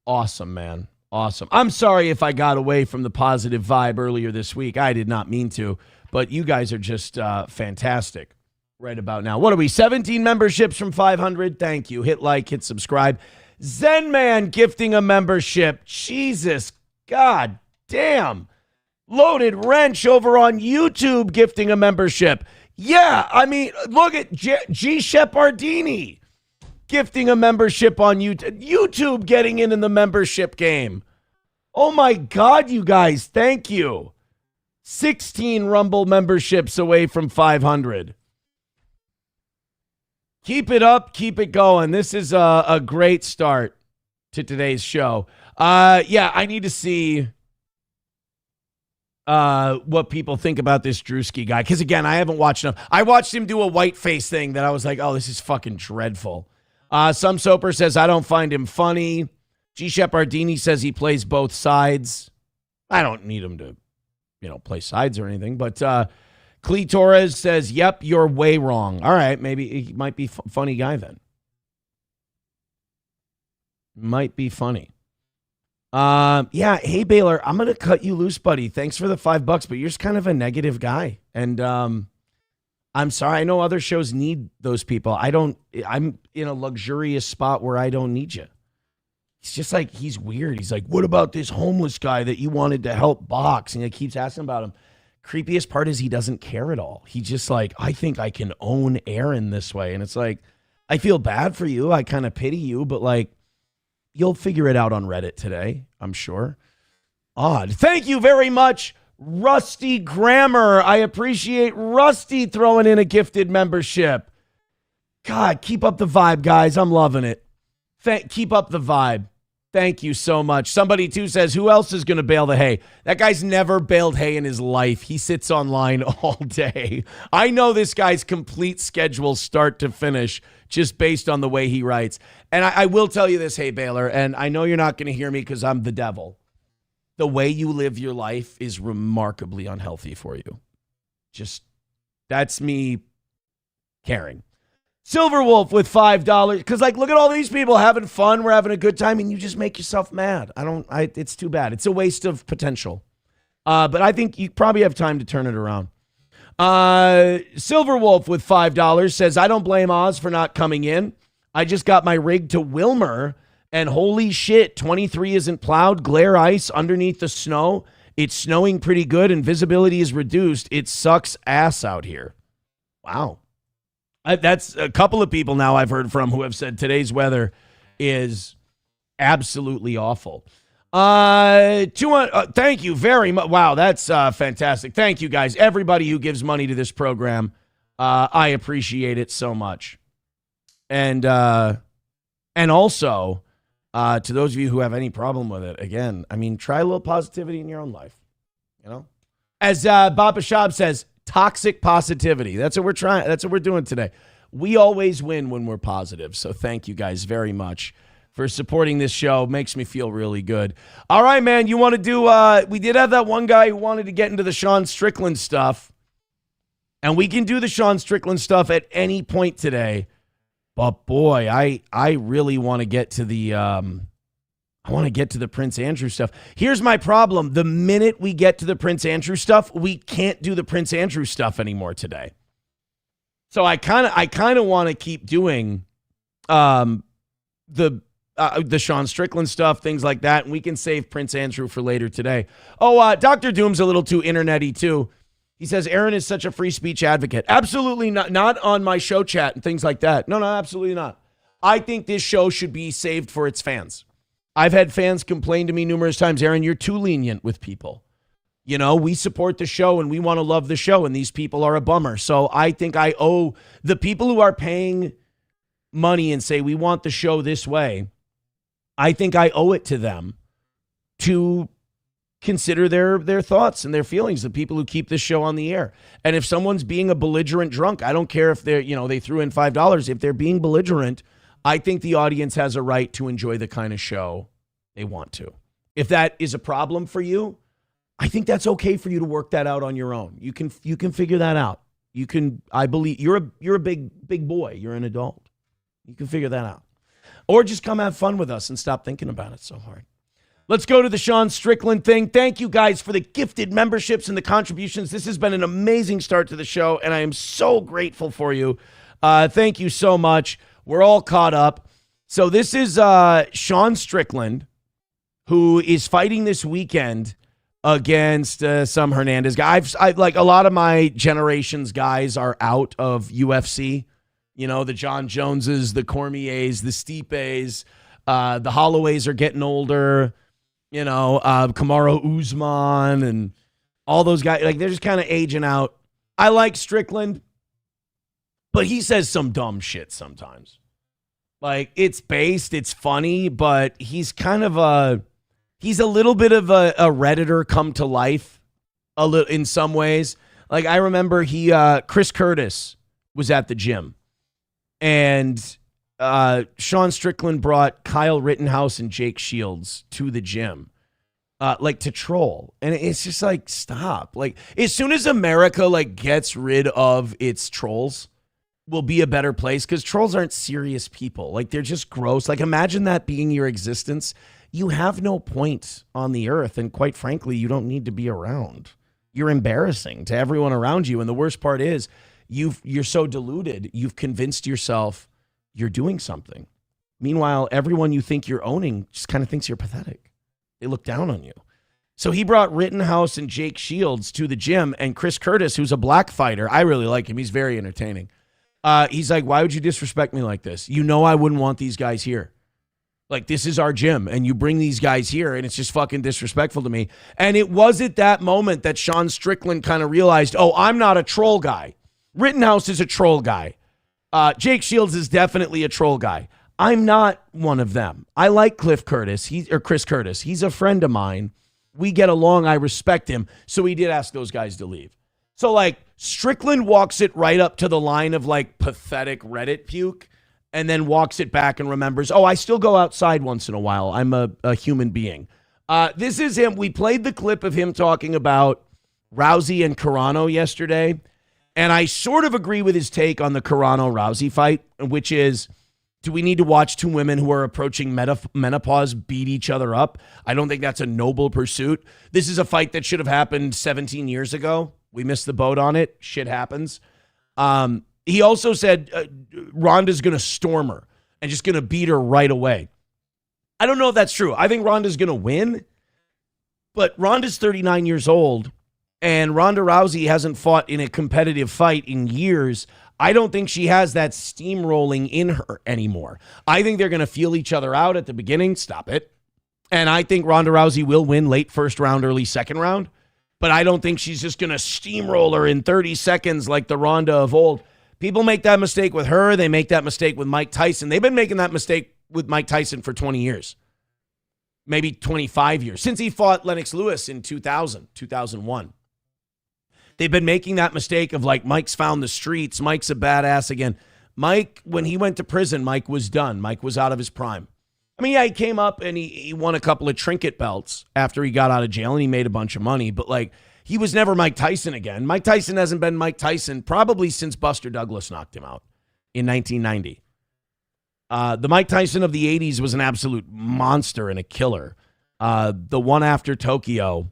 Awesome, man. Awesome. I'm sorry if I got away from the positive vibe earlier this week. I did not mean to, but you guys are just fantastic right about now. What are we, 17 memberships from 500? Thank you. Hit like, hit subscribe. Zen Man gifting a membership. Jesus, God damn. Loaded Wrench over on YouTube gifting a membership. Yeah, I mean, look at G. Shepardini gifting a membership on YouTube. YouTube getting in the membership game. Oh my God, you guys, thank you. 16 Rumble memberships away from 500. Keep it up, keep it going. This is a great start to today's show. I need to see what people think about this Drewski guy. Because again, I haven't watched enough. I watched him do a white face thing that I was like, oh, this is fucking dreadful. Some Soper says, I don't find him funny. G. Shepardini says he plays both sides. I don't need him to, play sides or anything. But Clee Torres says, yep, you're way wrong. All right, maybe he might be funny guy then. Might be funny. Hey, Baylor, I'm going to cut you loose, buddy. Thanks for the $5, but you're just kind of a negative guy. And I'm sorry. I know other shows need those people. I'm in a luxurious spot where I don't need you. He's just like, he's weird. He's like, what about this homeless guy that you wanted to help box? And he keeps asking about him. Creepiest part is he doesn't care at all. He's just like, I think I can own Aaron this way. And it's like, I feel bad for you. I kind of pity you, but like, you'll figure it out on Reddit today, I'm sure. Odd. Thank you very much, Rusty Grammar. I appreciate Rusty throwing in a gifted membership. God, keep up the vibe, guys. I'm loving it. Keep up the vibe. Thank you so much. Somebody, too, says, who else is going to bale the hay? That guy's never baled hay in his life. He sits online all day. I know this guy's complete schedule start to finish just based on the way he writes. And I will tell you this, hey, Baylor, and I know you're not going to hear me because I'm the devil. The way you live your life is remarkably unhealthy for you. Just, that's me caring. Silver Wolf with $5. Because, like, look at all these people having fun. We're having a good time, and you just make yourself mad. It's too bad. It's a waste of potential. But I think you probably have time to turn it around. Silver Wolf with $5 says, I don't blame Oz for not coming in. I just got my rig to Wilmer, and holy shit, 23 isn't plowed, glare ice underneath the snow. It's snowing pretty good, and visibility is reduced. It sucks ass out here. Wow. That's a couple of people now I've heard from who have said today's weather is absolutely awful. Thank you very much. Wow, that's fantastic. Thank you, guys. Everybody who gives money to this program, I appreciate it so much. And also, to those of you who have any problem with it, again, I mean, try a little positivity in your own life. You know, as Baba Shab says, toxic positivity. That's what we're trying. That's what we're doing today. We always win when we're positive. So thank you guys very much for supporting this show. Makes me feel really good. All right, man. You want to do, we did have that one guy who wanted to get into the Sean Strickland stuff. And we can do the Sean Strickland stuff at any point today. But boy, I really want to get to the, I want to get to the Prince Andrew stuff. Here's my problem. The minute we get to the Prince Andrew stuff, we can't do the Prince Andrew stuff anymore today. So I kind of want to keep doing the Sean Strickland stuff, things like that, and we can save Prince Andrew for later today. Oh, Dr. Doom's a little too internet-y too. He says Aaron is such a free speech advocate. Absolutely not on my show chat and things like that. No, absolutely not. I think this show should be saved for its fans. I've had fans complain to me numerous times, Aaron, you're too lenient with people. You know, we support the show and we want to love the show, and these people are a bummer. So I think I owe the people who are paying money and say we want the show this way, I think I owe it to them to consider their thoughts and their feelings, the people who keep this show on the air. And if someone's being a belligerent drunk, I don't care if they're, they threw in $5. If they're being belligerent, I think the audience has a right to enjoy the kind of show they want to. If that is a problem for you, I think that's okay for you to work that out on your own. You can figure that out. You can, I believe you're a big boy. You're an adult. You can figure that out. Or just come have fun with us and stop thinking about it so hard. Let's go to the Sean Strickland thing. Thank you guys for the gifted memberships and the contributions. This has been an amazing start to the show, and I am so grateful for you. Thank you so much. We're all caught up. So this is Sean Strickland, who is fighting this weekend against some Hernandez guy. I've like a lot of my generation's guys are out of UFC. You know, the John Joneses, the Cormiers, the Stipes, the Holloways are getting older. You know, Kamaru Usman and all those guys, like they're just kind of aging out. I like Strickland, but he says some dumb shit sometimes. Like it's based, it's funny, but he's kind of he's a little bit of a Redditor come to life a little in some ways. Like I remember Chris Curtis was at the gym and Sean Strickland brought Kyle Rittenhouse and Jake Shields to the gym, like to troll. And it's just like, stop. Like as soon as America like gets rid of its trolls, will be a better place, because trolls aren't serious people. Like they're just gross. Like imagine that being your existence. You have no point on the earth. And quite frankly, you don't need to be around. You're embarrassing to everyone around you. And the worst part is, you're so deluded. You've convinced yourself you're doing something. Meanwhile, everyone you think you're owning just kind of thinks you're pathetic. They look down on you. So he brought Rittenhouse and Jake Shields to the gym, and Chris Curtis, who's a black fighter, I really like him. He's very entertaining. He's like, why would you disrespect me like this? You know I wouldn't want these guys here. Like, this is our gym, and you bring these guys here, and it's just fucking disrespectful to me. And it was at that moment that Sean Strickland kind of realized, oh, I'm not a troll guy. Rittenhouse is a troll guy. Jake Shields is definitely a troll guy. I'm not one of them. I like Chris Curtis. He's a friend of mine. We get along. I respect him. So he did ask those guys to leave. So, like, Strickland walks it right up to the line of, like, pathetic Reddit puke, and then walks it back and remembers, oh, I still go outside once in a while. I'm a human being. This is him. We played the clip of him talking about Rousey and Carano yesterday, and I sort of agree with his take on the Carano-Rousey fight, which is, do we need to watch two women who are approaching menopause beat each other up? I don't think that's a noble pursuit. This is a fight that should have happened 17 years ago. We missed the boat on it. Shit happens. He also said Ronda's going to storm her and just going to beat her right away. I don't know if that's true. I think Ronda's going to win, but Ronda's 39 years old, and Ronda Rousey hasn't fought in a competitive fight in years. I don't think she has that steamrolling in her anymore. I think they're going to feel each other out at the beginning. Stop it. And I think Ronda Rousey will win late first round, early second round, but I don't think she's just going to steamroll her in 30 seconds like the Ronda of old. People make that mistake with her. They make that mistake with Mike Tyson. They've been making that mistake with Mike Tyson for 20 years, maybe 25 years, since he fought Lennox Lewis in 2001. They've been making that mistake of, like, Mike's found the streets. Mike's a badass again. Mike, when he went to prison, Mike was done. Mike was out of his prime. I mean, yeah, he came up and he won a couple of trinket belts after he got out of jail, and he made a bunch of money, but, like, he was never Mike Tyson again. Mike Tyson hasn't been Mike Tyson probably since Buster Douglas knocked him out in 1990. The Mike Tyson of the 80s was an absolute monster and a killer. The one after Tokyo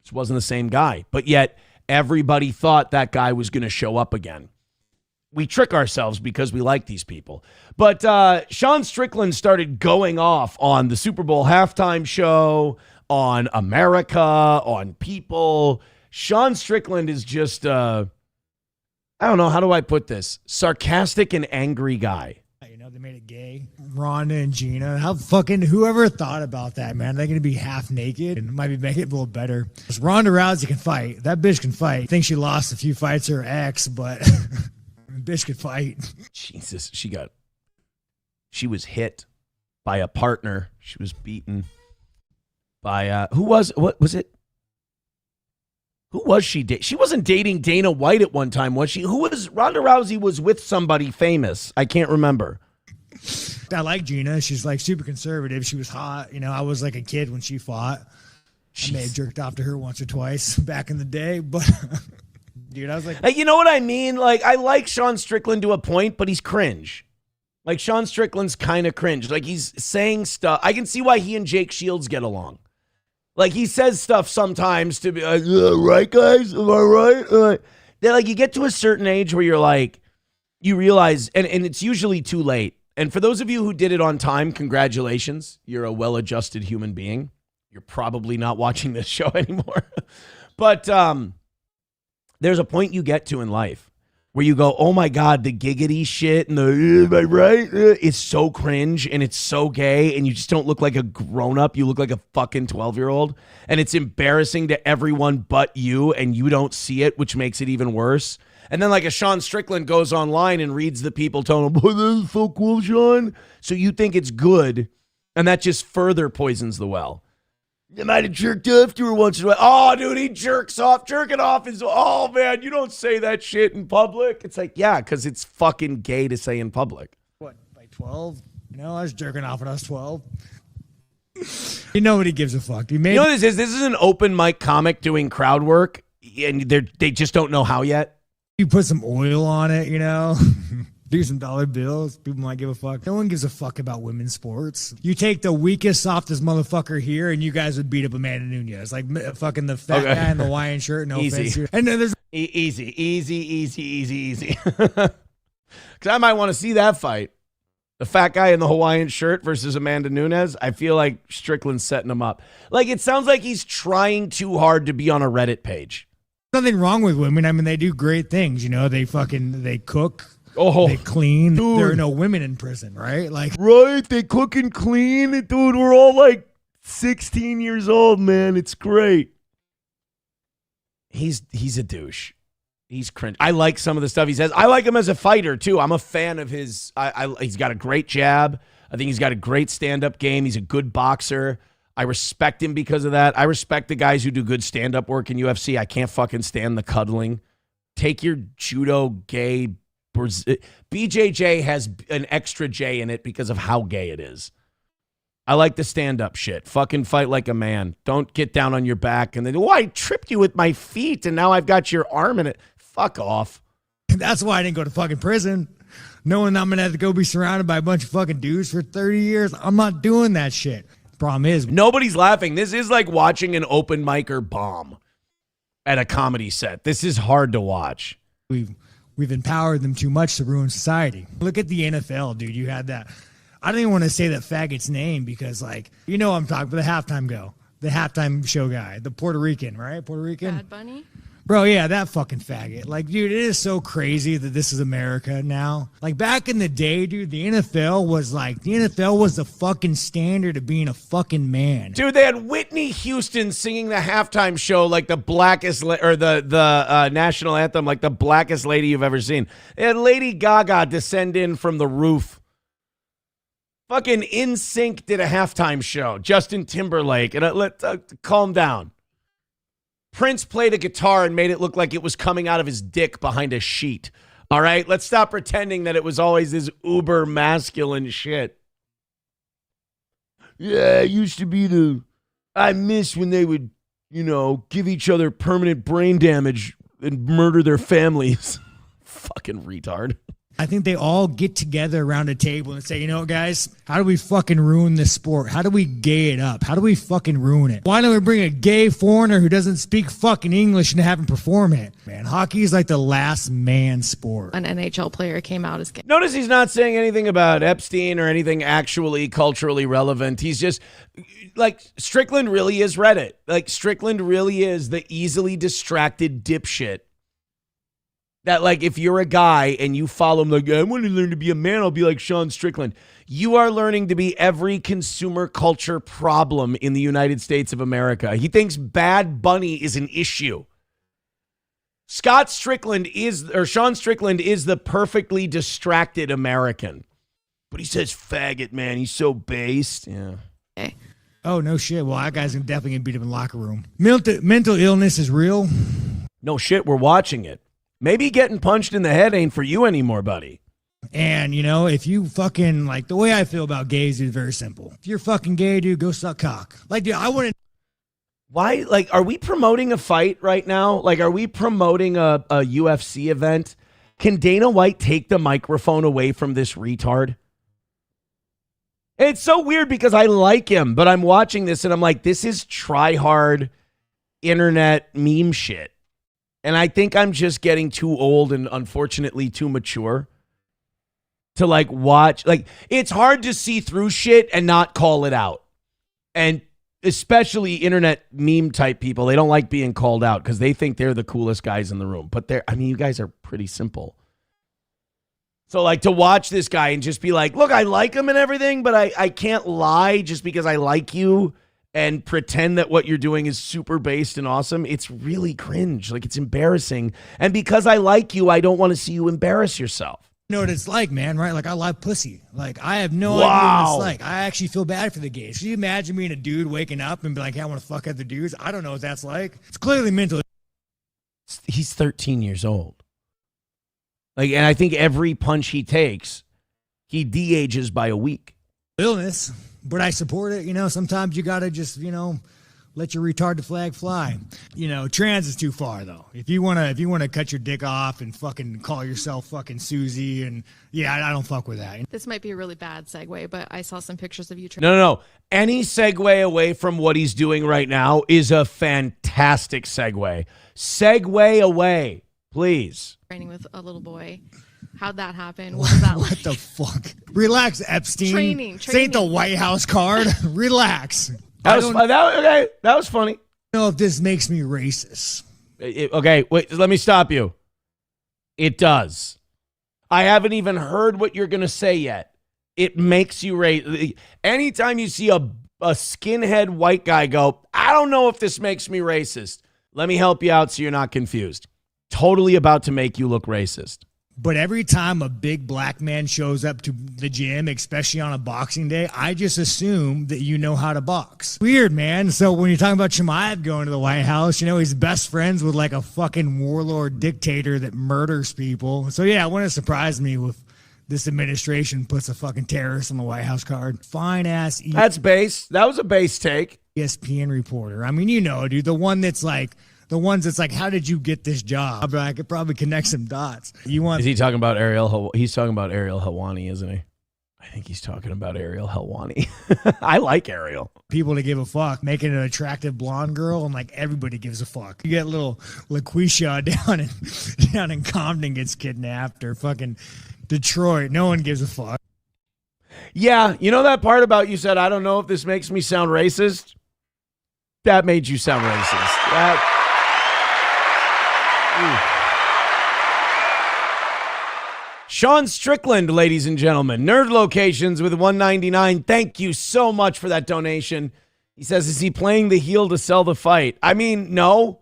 just wasn't the same guy. But yet everybody thought that guy was going to show up again. We trick ourselves because we like these people. But Sean Strickland started going off on the Super Bowl halftime show, on America, on people. Sean Strickland is just, I don't know, how do I put this? Sarcastic and angry guy. You know, they made it gay. Ronda and Gina. How fucking, whoever thought about that, man? They're going to be half naked and might be making it a little better. Ronda Rousey can fight. That bitch can fight. I think she lost a few fights to her ex, but bitch can fight. Jesus, she was hit by a partner. She was beaten by, who was she? She wasn't dating Dana White at one time, was she? Ronda Rousey was with somebody famous. I can't remember. I like Gina. She's like super conservative. She was hot. You know, I was like a kid when she fought. I may have jerked off to her once or twice back in the day, but dude, I was like, you know what I mean? Like, I like Sean Strickland to a point, but he's cringe. Like, Sean Strickland's kind of cringe. Like, he's saying stuff. I can see why he and Jake Shields get along. Like, he says stuff sometimes to be like, right, guys? Am I right? They're like, you get to a certain age where you're like, you realize, and it's usually too late. And for those of you who did it on time, congratulations. You're a well-adjusted human being. You're probably not watching this show anymore. But there's a point you get to in life where you go, oh my God, the giggity shit and the, am I right? It's so cringe and it's so gay and you just don't look like a grown-up. You look like a fucking 12-year-old. And it's embarrassing to everyone but you, and you don't see it, which makes it even worse. And then like a Sean Strickland goes online and reads the people telling him, oh, this is so cool, Sean. So you think it's good, and that just further poisons the well. You might have jerked off to her once in a while. Oh, dude, he jerks off. Jerking off is, oh, man, you don't say that shit in public. It's like, yeah, because it's fucking gay to say in public. What, by 12? No, I was jerking off when I was 12. Nobody gives a fuck. You know what this is? This is an open mic comic doing crowd work, and they just don't know how yet. You put some oil on it, you know? Do some dollar bills. People might give a fuck. No one gives a fuck about women's sports. You take the weakest, softest motherfucker here, and you guys would beat up Amanda Nunes. Like fucking the fat guy in the Hawaiian shirt. No Easy. offense. And then there's Easy. Because I might want to see that fight. The fat guy in the Hawaiian shirt versus Amanda Nunes. I feel like Strickland's setting him up. Like, it sounds like he's trying too hard to be on a Reddit page. Nothing wrong with women. I mean, they do great things. You know, they cook. Oh, they clean. dude. There are no women in prison, right? Like, right? They cook and clean. Dude, we're all like 16 years old, man. It's great. He's a douche. He's cringe. I like some of the stuff he says. I like him as a fighter, too. I'm a fan of his. He's got a great jab. I think he's got a great stand-up game. He's a good boxer. I respect him because of that. I respect the guys who do good stand-up work in UFC. I can't fucking stand the cuddling. Take your judo gay. BJJ has an extra J in it because of how gay it is. I like the stand-up shit. Fucking fight like a man. Don't get down on your back and then, I tripped you with my feet and now I've got your arm in it. Fuck off. That's why I didn't go to fucking prison. Knowing I'm going to have to go be surrounded by a bunch of fucking dudes for 30 years. I'm not doing that shit. Problem is, nobody's laughing. This is like watching an open micer bomb at a comedy set. This is hard to watch. We've empowered them too much to ruin society. Look at the NFL, dude. You had that. I don't even want to say that faggot's name because, like, you know I'm talking about the halftime show guy, the Puerto Rican, right? Puerto Rican? Bad Bunny? Bro, yeah, that fucking faggot. Like, dude, it is so crazy that this is America now. Like, back in the day, dude, the NFL was the fucking standard of being a fucking man. Dude, they had Whitney Houston singing the halftime show like the blackest, or the national anthem like the blackest lady you've ever seen. They had Lady Gaga descend in from the roof. Fucking NSYNC did a halftime show. Justin Timberlake. And calm down. Prince played a guitar and made it look like it was coming out of his dick behind a sheet. All right? Let's stop pretending that it was always this uber masculine shit. Yeah, it used to be I miss when they would, give each other permanent brain damage and murder their families. Fucking retard. I think they all get together around a table and say, you know what, guys, how do we fucking ruin this sport? How do we gay it up? How do we fucking ruin it? Why don't we bring a gay foreigner who doesn't speak fucking English and have him perform it? Man, hockey is like the last man sport. An NHL player came out as gay. Notice he's not saying anything about Epstein or anything actually culturally relevant. He's just, like, Strickland really is Reddit. Like, Strickland really is the easily distracted dipshit. That, like, if you're a guy and you follow him, like, I want to learn to be a man, I'll be like Sean Strickland. You are learning to be every consumer culture problem in the United States of America. He thinks Bad Bunny is an issue. Sean Strickland is the perfectly distracted American. But he says faggot, man. He's so based. Yeah. Okay. Oh, no shit. Well, that guy's definitely going to beat him in the locker room. Mental illness is real. No shit, we're watching it. Maybe getting punched in the head ain't for you anymore, buddy. And, if you fucking, like, the way I feel about gays is very simple. If you're fucking gay, dude, go suck cock. Like, dude, I wouldn't. Why? Like, are we promoting a fight right now? Like, are we promoting a UFC event? Can Dana White take the microphone away from this retard? It's so weird because I like him, but I'm watching this and I'm like, this is try-hard internet meme shit. And I think I'm just getting too old and unfortunately too mature to like watch. Like, it's hard to see through shit and not call it out. And especially internet meme type people, they don't like being called out because they think they're the coolest guys in the room. But you guys are pretty simple. So like to watch this guy and just be like, look, I like him and everything, but I can't lie just because I like you and pretend that what you're doing is super based and awesome. It's really cringe. Like, it's embarrassing. And because I like you, I don't want to see you embarrass yourself. You know what it's like, man, right? Like, I like pussy. Like, I have no idea what it's like. I actually feel bad for the gays. Can you imagine being a dude waking up and be like, hey, I want to fuck other dudes? I don't know what that's like. It's clearly mental. He's 13 years old. Like, and I think every punch he takes, he de-ages by a week. Illness. But I support it. Sometimes you got to just, let your retarded flag fly. You know, trans is too far though. If you wanna cut your dick off and fucking call yourself fucking Susie, and yeah, I don't fuck with that. This might be a really bad segue, but I saw some pictures of you. No. Any segue away from what he's doing right now is a fantastic segue. Segue away, please. Training with a little boy. How'd that happen? What was that like? What the fuck? Relax, Epstein. Training. This ain't the White House card. Relax. That was funny. I don't know if this makes me racist. Okay, wait, let me stop you. It does. I haven't even heard what you're going to say yet. It makes you racist. Anytime you see a skinhead white guy go, I don't know if this makes me racist. Let me help you out so you're not confused. Totally about to make you look racist. But every time a big black man shows up to the gym, especially on a boxing day, I just assume that you know how to box. Weird, man. So when you're talking about Chimaev going to the White House, you know, he's best friends with like a fucking warlord dictator that murders people. So yeah, it wouldn't surprise me if this administration puts a fucking terrorist on the White House card. Fine ass. That's base. That was a base take. ESPN reporter. I mean, you know, dude, the ones that's like, how did you get this job? I could probably connect some dots. Is he talking about Ariel? He's talking about Ariel Helwani, isn't he? I think he's talking about Ariel Helwani. I like Ariel. People to give a fuck, making an attractive blonde girl, and like everybody gives a fuck. You get little LaQuisha down in Compton gets kidnapped, or fucking Detroit. No one gives a fuck. Yeah, you know that part about you said, I don't know if this makes me sound racist? That made you sound racist. Sean Strickland, ladies and gentlemen, Nerd Locations with 199. Thank you so much for that donation. He says, is he playing the heel to sell the fight? I mean, no.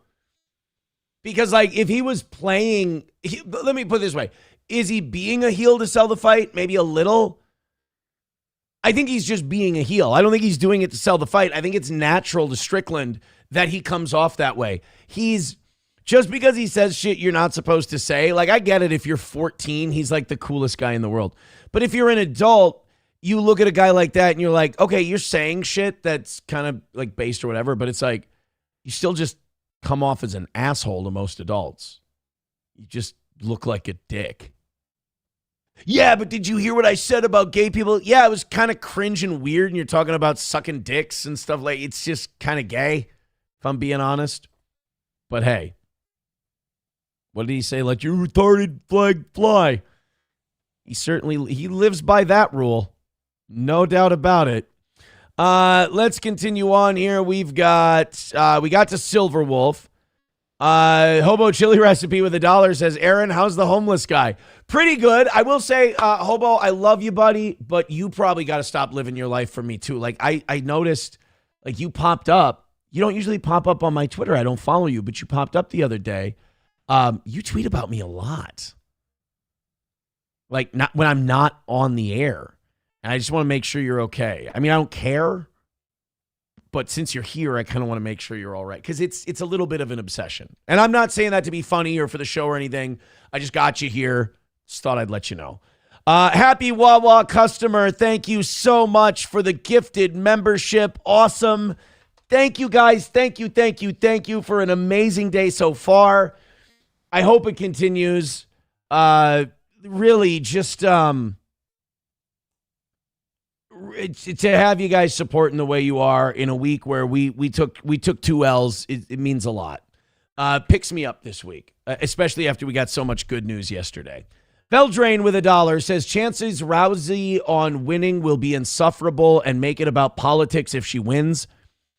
Because, like, if he was playing, let me put it this way. Is he being a heel to sell the fight? Maybe a little. I think he's just being a heel. I don't think he's doing it to sell the fight. I think it's natural to Strickland that he comes off that way. Just because he says shit you're not supposed to say, like, I get it if you're 14, he's like the coolest guy in the world. But if you're an adult, you look at a guy like that and you're like, okay, you're saying shit that's kind of like based or whatever, but it's like, you still just come off as an asshole to most adults. You just look like a dick. Yeah, but did you hear what I said about gay people? Yeah, it was kind of cringe and weird, and you're talking about sucking dicks and stuff like, it's just kind of gay, if I'm being honest. But hey. What did he say? Let your retarded flag fly. He lives by that rule. No doubt about it. Let's continue on here. We got to Silverwolf. Hobo chili recipe with $1 says, Aaron, how's the homeless guy? Pretty good. I will say, Hobo, I love you, buddy, but you probably got to stop living your life for me too. Like I noticed, like you popped up. You don't usually pop up on my Twitter. I don't follow you, but you popped up the other day. You tweet about me a lot. Like not when I'm not on the air. And I just want to make sure you're okay. I mean, I don't care. But since you're here, I kind of want to make sure you're all right. Because it's a little bit of an obsession. And I'm not saying that to be funny or for the show or anything. I just got you here. Just thought I'd let you know. Happy Wawa customer. Thank you so much for the gifted membership. Awesome. Thank you, guys. Thank you for an amazing day so far. I hope it continues. Really, just to have you guys supporting the way you are in a week where we took 2 L's, it means a lot. Picks me up this week, especially after we got so much good news yesterday. Veldrain with $1 says, chances Rousey on winning will be insufferable and make it about politics if she wins.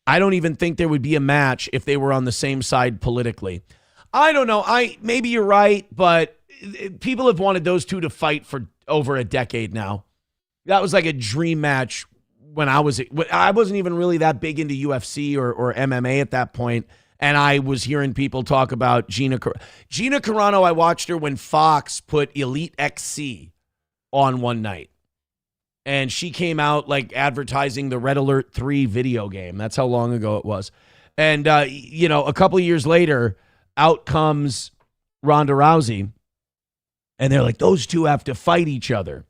I don't even think there would be a match if they were on the same side politically. I don't know. Maybe you're right, but people have wanted those two to fight for over a decade now. That was like a dream match when I wasn't even really that big into UFC or MMA at that point, and I was hearing people talk about Gina Carano. I watched her when Fox put Elite XC on one night, and she came out like advertising the Red Alert 3 video game. That's how long ago it was. And, a couple of years later, out comes Ronda Rousey, and they're like, those two have to fight each other.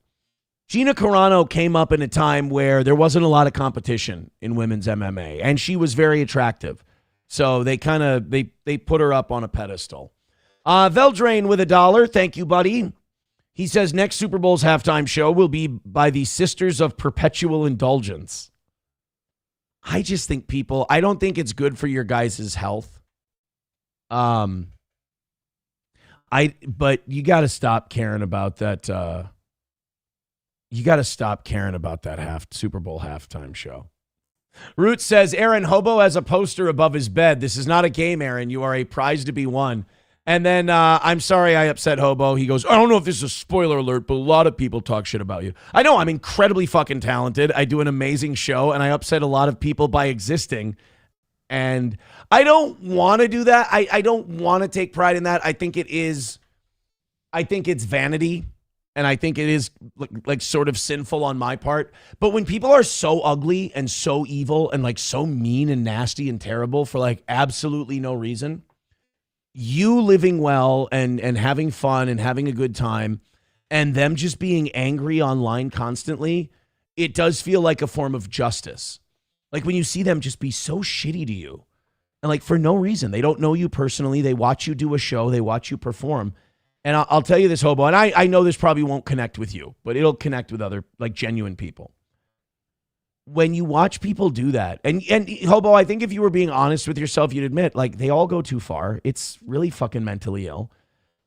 Gina Carano came up in a time where there wasn't a lot of competition in women's MMA, and she was very attractive. So they kind of they put her up on a pedestal. Veldrain with $1. Thank you, buddy. He says next Super Bowl's halftime show will be by the Sisters of Perpetual Indulgence. I just think I don't think it's good for your guys' health. But you got to stop caring about that. You got to stop caring about that Super Bowl halftime show. Root says, Aaron, Hobo has a poster above his bed. This is not a game, Aaron. You are a prize to be won. And then, I'm sorry I upset Hobo. He goes, I don't know if this is a spoiler alert, but a lot of people talk shit about you. I know I'm incredibly fucking talented. I do an amazing show, and I upset a lot of people by existing. And I don't want to do that. I don't want to take pride in that. I think it's vanity. And I think it is like sort of sinful on my part. But when people are so ugly and so evil and like so mean and nasty and terrible for like absolutely no reason, you living well and having fun and having a good time and them just being angry online constantly, it does feel like a form of justice. Like when you see them just be so shitty to you and like for no reason, they don't know you personally. They watch you do a show. They watch you perform. And I'll tell you this, Hobo, and I know this probably won't connect with you, but it'll connect with other, like, genuine people. When you watch people do that, and Hobo, I think if you were being honest with yourself, you'd admit, like, they all go too far. It's really fucking mentally ill.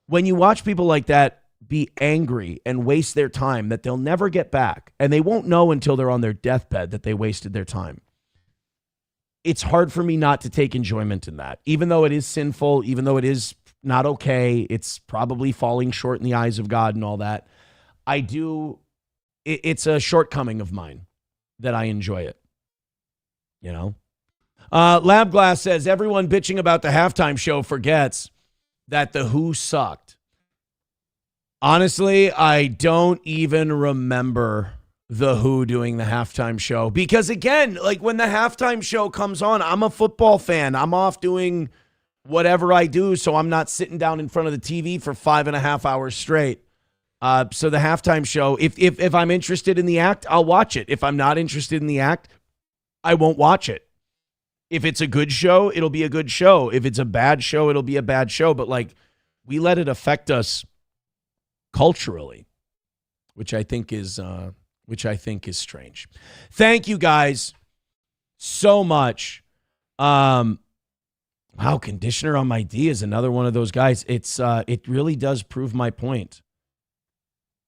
When you watch people like that be angry and waste their time that they'll never get back, and they won't know until they're on their deathbed that they wasted their time, it's hard for me not to take enjoyment in that. Even though it is sinful, even though it is not okay, it's probably falling short in the eyes of God and all that. It's a shortcoming of mine that I enjoy it. You know? Lab Glass says, everyone bitching about the halftime show forgets that the Who sucked. Honestly, I don't even remember the Who doing the halftime show. Because again, like when the halftime show comes on, I'm a football fan. I'm off doing whatever I do, so I'm not sitting down in front of the TV for 5.5 hours straight. So the halftime show, if I'm interested in the act, I'll watch it. If I'm not interested in the act, I won't watch it. If it's a good show, it'll be a good show. If it's a bad show, it'll be a bad show. But like, we let it affect us culturally, which I think is strange. Thank you guys so much. Wow, conditioner on my D is another one of those guys. It really does prove my point.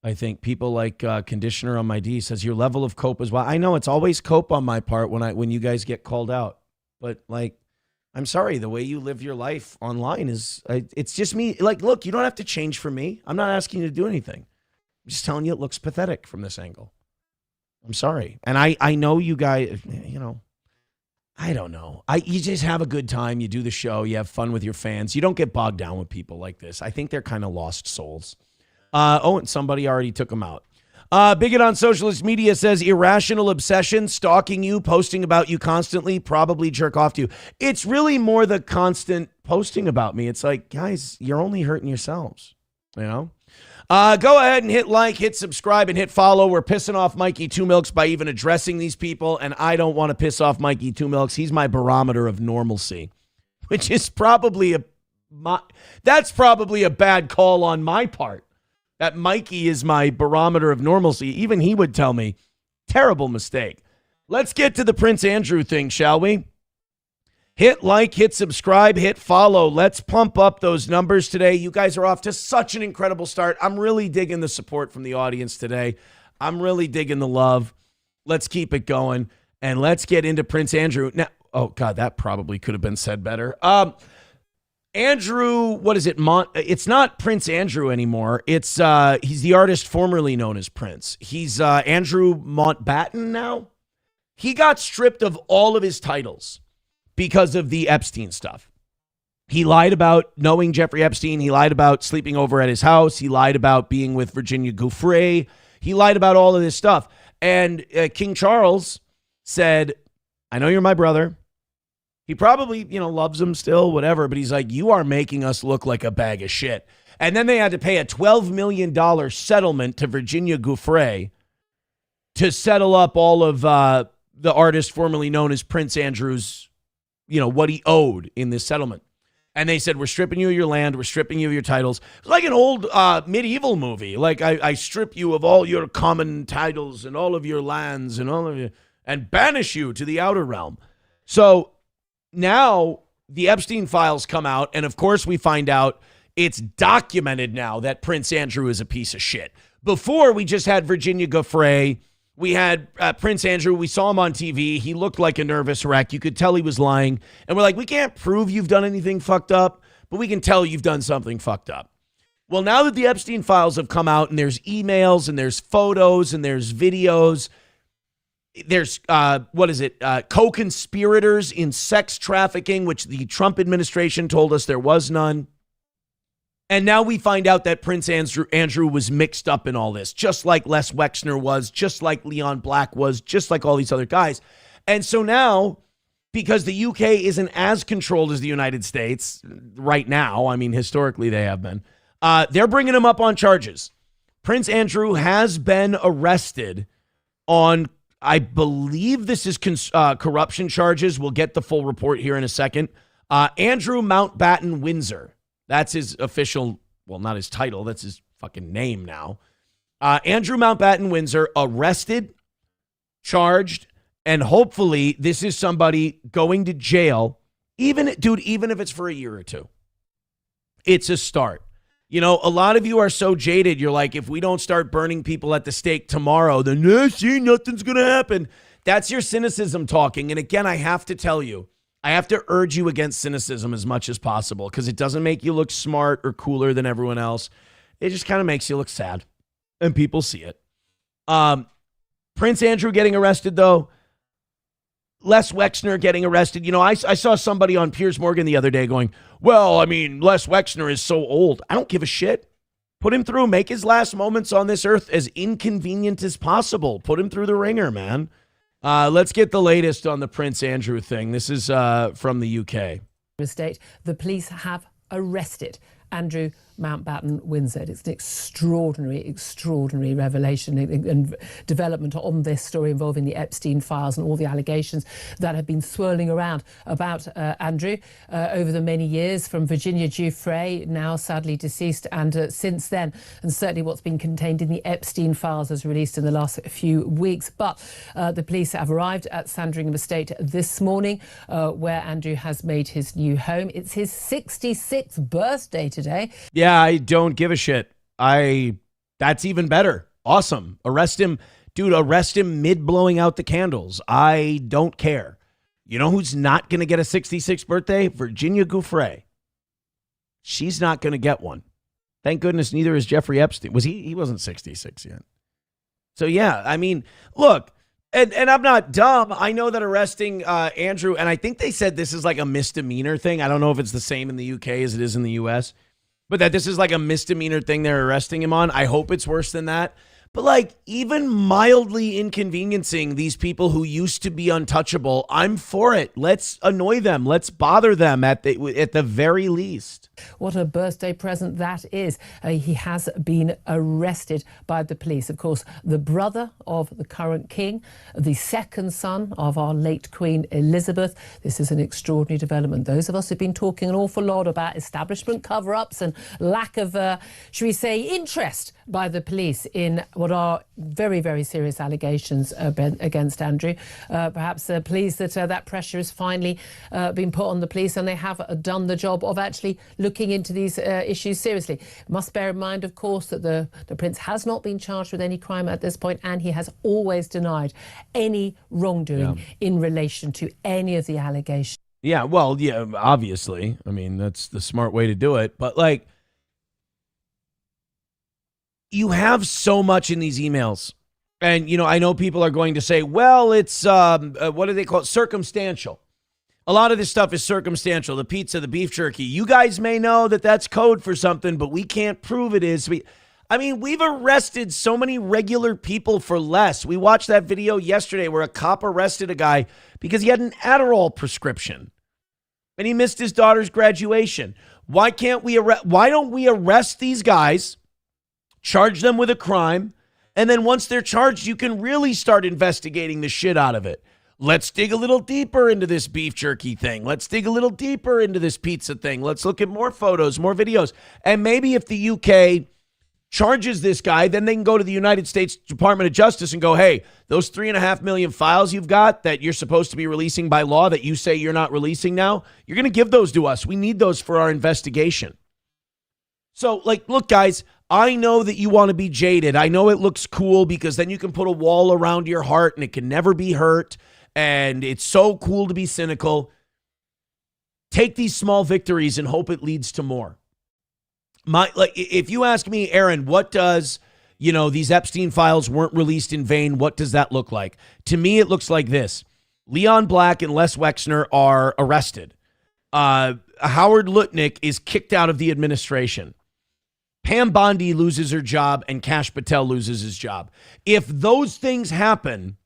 I think people like conditioner on my D says your level of cope is well. I know it's always cope on my part when you guys get called out, but like, I'm sorry, the way you live your life online it's just me. Like, look, you don't have to change for me. I'm not asking you to do anything. I'm just telling you it looks pathetic from this angle. I'm sorry, and I know you guys. You know. I don't know. You just have a good time. You do the show. You have fun with your fans. You don't get bogged down with people like this. I think they're kind of lost souls. And somebody already took them out. Bigot on Socialist Media says, irrational obsession, stalking you, posting about you constantly, probably jerk off to you. It's really more the constant posting about me. It's like, guys, you're only hurting yourselves, you know? Go ahead and hit like, hit subscribe, and hit follow. We're pissing off Mikey Two Milks by even addressing these people, and I don't want to piss off Mikey Two Milks. He's my barometer of normalcy, which is probably that's probably a bad call on my part. That Mikey is my barometer of normalcy. Even he would tell me, terrible mistake. Let's get to the Prince Andrew thing, shall we? Hit like, hit subscribe, hit follow. Let's pump up those numbers today. You guys are off to such an incredible start. I'm really digging the support from the audience today. I'm really digging the love. Let's keep it going, and let's get into Prince Andrew. Now, oh, God, that probably could have been said better. Andrew, what is it? It's not Prince Andrew anymore. It's he's the artist formerly known as Prince. He's Andrew Mountbatten now. He got stripped of all of his titles because of the Epstein stuff. He lied about knowing Jeffrey Epstein. He lied about sleeping over at his house. He lied about being with Virginia Giuffre. He lied about all of this stuff. And King Charles said, I know you're my brother. He probably, loves him still, whatever. But he's like, you are making us look like a bag of shit. And then they had to pay a $12 million settlement to Virginia Giuffre to settle up all of the artist formerly known as Prince Andrew's, what he owed in this settlement. And they said, we're stripping you of your land. We're stripping you of your titles. It's like an old medieval movie. Like, I strip you of all your common titles and all of your lands and all of you, and banish you to the outer realm. So now the Epstein files come out. And of course, we find out it's documented now that Prince Andrew is a piece of shit. Before, we just had Virginia Giuffre. We had Prince Andrew. We saw him on TV. He looked like a nervous wreck. You could tell he was lying. And we're like, we can't prove you've done anything fucked up, but we can tell you've done something fucked up. Well, now that the Epstein files have come out and there's emails and there's photos and there's videos, there's, co-conspirators in sex trafficking, which the Trump administration told us there was none. And now we find out that Prince Andrew was mixed up in all this, just like Les Wexner was, just like Leon Black was, just like all these other guys. And so now, because the UK isn't as controlled as the United States right now, I mean, historically they have been, they're bringing him up on charges. Prince Andrew has been arrested on, I believe this is corruption charges. We'll get the full report here in a second. Andrew Mountbatten Windsor. That's his official, well, not his title. That's his fucking name now. Andrew Mountbatten Windsor arrested, charged, and hopefully this is somebody going to jail. Even if it's for a year or two. It's a start. A lot of you are so jaded. You're like, if we don't start burning people at the stake tomorrow, then nothing's going to happen. That's your cynicism talking. And again, I have to tell you, I have to urge you against cynicism as much as possible because it doesn't make you look smart or cooler than everyone else. It just kind of makes you look sad, and people see it. Prince Andrew getting arrested, though. Les Wexner getting arrested. I saw somebody on Piers Morgan the other day going, well, I mean, Les Wexner is so old. I don't give a shit. Put him through. Make his last moments on this earth as inconvenient as possible. Put him through the ringer, man. Let's get the latest on the Prince Andrew thing. This is from the UK. The police have arrested Andrew Mountbatten Windsor. It's an extraordinary revelation and development on this story involving the Epstein files and all the allegations that have been swirling around about Andrew over the many years, from Virginia Giuffre, now sadly deceased, and since then, and certainly what's been contained in the Epstein files as released in the last few weeks. But the police have arrived at Sandringham Estate this morning, where Andrew has made his new home. It's his 66th birthday today. Yeah, I don't give a shit. That's even better. Awesome. Arrest him. Dude, arrest him mid blowing out the candles. I don't care. You know who's not going to get a 66th birthday? Virginia Giuffre. She's not going to get one. Thank goodness neither is Jeffrey Epstein. He wasn't 66 yet. So yeah, I mean, look, and I'm not dumb. I know that arresting Andrew, and I think they said this is like a misdemeanor thing. I don't know if it's the same in the UK as it is in the US. But that this is like a misdemeanor thing they're arresting him on. I hope it's worse than that. But like even mildly inconveniencing these people who used to be untouchable, I'm for it. Let's annoy them. Let's bother them at the very least. What a birthday present that is. He has been arrested by the police. Of course, the brother of the current king, the second son of our late Queen Elizabeth. This is an extraordinary development. Those of us who've been talking an awful lot about establishment cover-ups and lack of, should we say, interest by the police in what are very, very serious allegations against Andrew. Perhaps pleased that that pressure has finally been put on the police and they have done the job of actually looking into these issues seriously. Must bear in mind, of course, that the Prince has not been charged with any crime at this point, and he has always denied any wrongdoing in relation to any of the allegations. Yeah, well, yeah, obviously. I mean, that's the smart way to do it. But like, you have so much in these emails. And, I know people are going to say, well, it's, what do they call it? Circumstantial. A lot of this stuff is circumstantial. The pizza, the beef jerky. You guys may know that that's code for something, but we can't prove it is. We've arrested so many regular people for less. We watched that video yesterday where a cop arrested a guy because he had an Adderall prescription and he missed his daughter's graduation. Why don't we arrest these guys, charge them with a crime, And then once they're charged, you can really start investigating the shit out of it. Let's dig a little deeper into this beef jerky thing. Let's dig a little deeper into this pizza thing. Let's look at more photos, more videos. And maybe if the UK charges this guy, then they can go to the United States Department of Justice and go, hey, those 3.5 million files you've got that you're supposed to be releasing by law that you say you're not releasing now, you're going to give those to us. We need those for our investigation. So, like, look, guys, I know that you want to be jaded. I know it looks cool because then you can put a wall around your heart and it can never be hurt. And it's so cool to be cynical. Take these small victories and hope it leads to more. If you ask me, Aaron, what does, these Epstein files weren't released in vain, what does that look like? To me, it looks like this. Leon Black and Les Wexner are arrested. Howard Lutnick is kicked out of the administration. Pam Bondi loses her job and Kash Patel loses his job. If those things happen,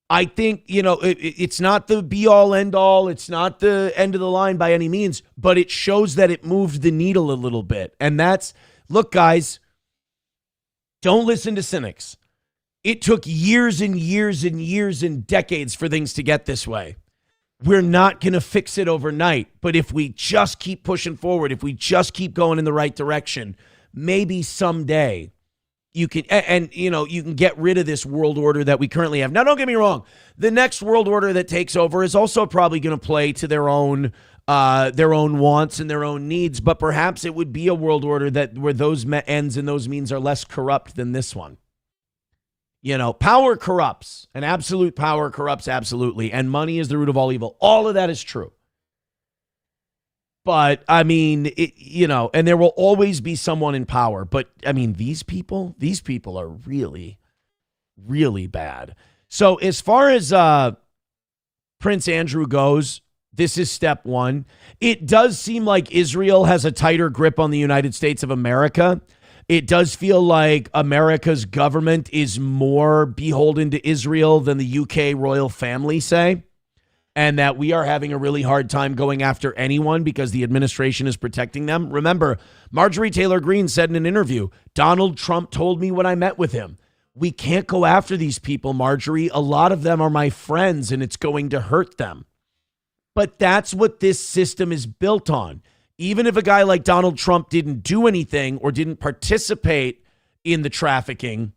I think, it's not the be-all, end-all. It's not the end of the line by any means, but it shows that it moved the needle a little bit. And look, guys, don't listen to cynics. It took years and years and years and decades for things to get this way. We're not going to fix it overnight. But if we just keep pushing forward, if we just keep going in the right direction, maybe someday you can, you can get rid of this world order that we currently have. Now, don't get me wrong. The next world order that takes over is also probably going to play to their own wants and their own needs. But perhaps it would be a world order where those ends and those means are less corrupt than this one. Power corrupts, and absolute power corrupts absolutely. And money is the root of all evil. All of that is true. But, and there will always be someone in power. But, these people are really, really bad. So as far as Prince Andrew goes, this is step one. It does seem like Israel has a tighter grip on the United States of America. It does feel like America's government is more beholden to Israel than the UK royal family say. And that we are having a really hard time going after anyone because the administration is protecting them. Remember, Marjorie Taylor Greene said in an interview, Donald Trump told me when I met with him, we can't go after these people, Marjorie. A lot of them are my friends and it's going to hurt them. But that's what this system is built on. Even if a guy like Donald Trump didn't do anything or didn't participate in the trafficking,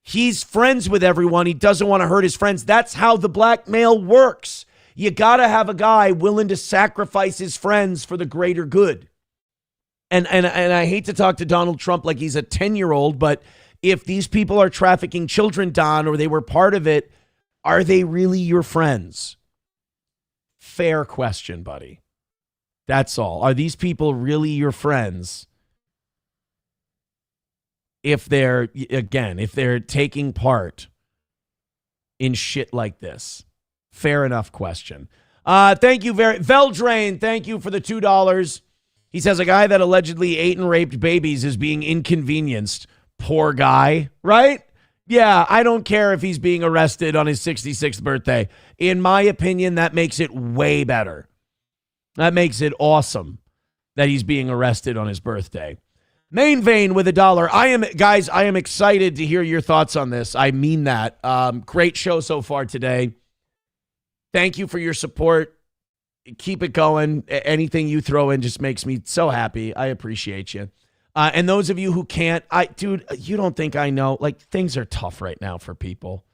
he's friends with everyone. He doesn't want to hurt his friends. That's how the blackmail works. You got to have a guy willing to sacrifice his friends for the greater good. And I hate to talk to Donald Trump like he's a 10-year-old, but if these people are trafficking children, Don, or they were part of it, are they really your friends? Fair question, buddy. That's all. Are these people really your friends? If they're taking part in shit like this. Fair enough question. Thank you Veldrain, thank you for the $2. He says a guy that allegedly ate and raped babies is being inconvenienced. Poor guy, right? Yeah, I don't care if he's being arrested on his 66th birthday. In my opinion, that makes it way better. That makes it awesome that he's being arrested on his birthday. Main Vein with $1. I am excited to hear your thoughts on this. I mean that. Great show so far today. Thank you for your support. Keep it going. Anything you throw in just makes me so happy. I appreciate you. And those of you who can't, dude, you don't think I know. Like, things are tough right now for people.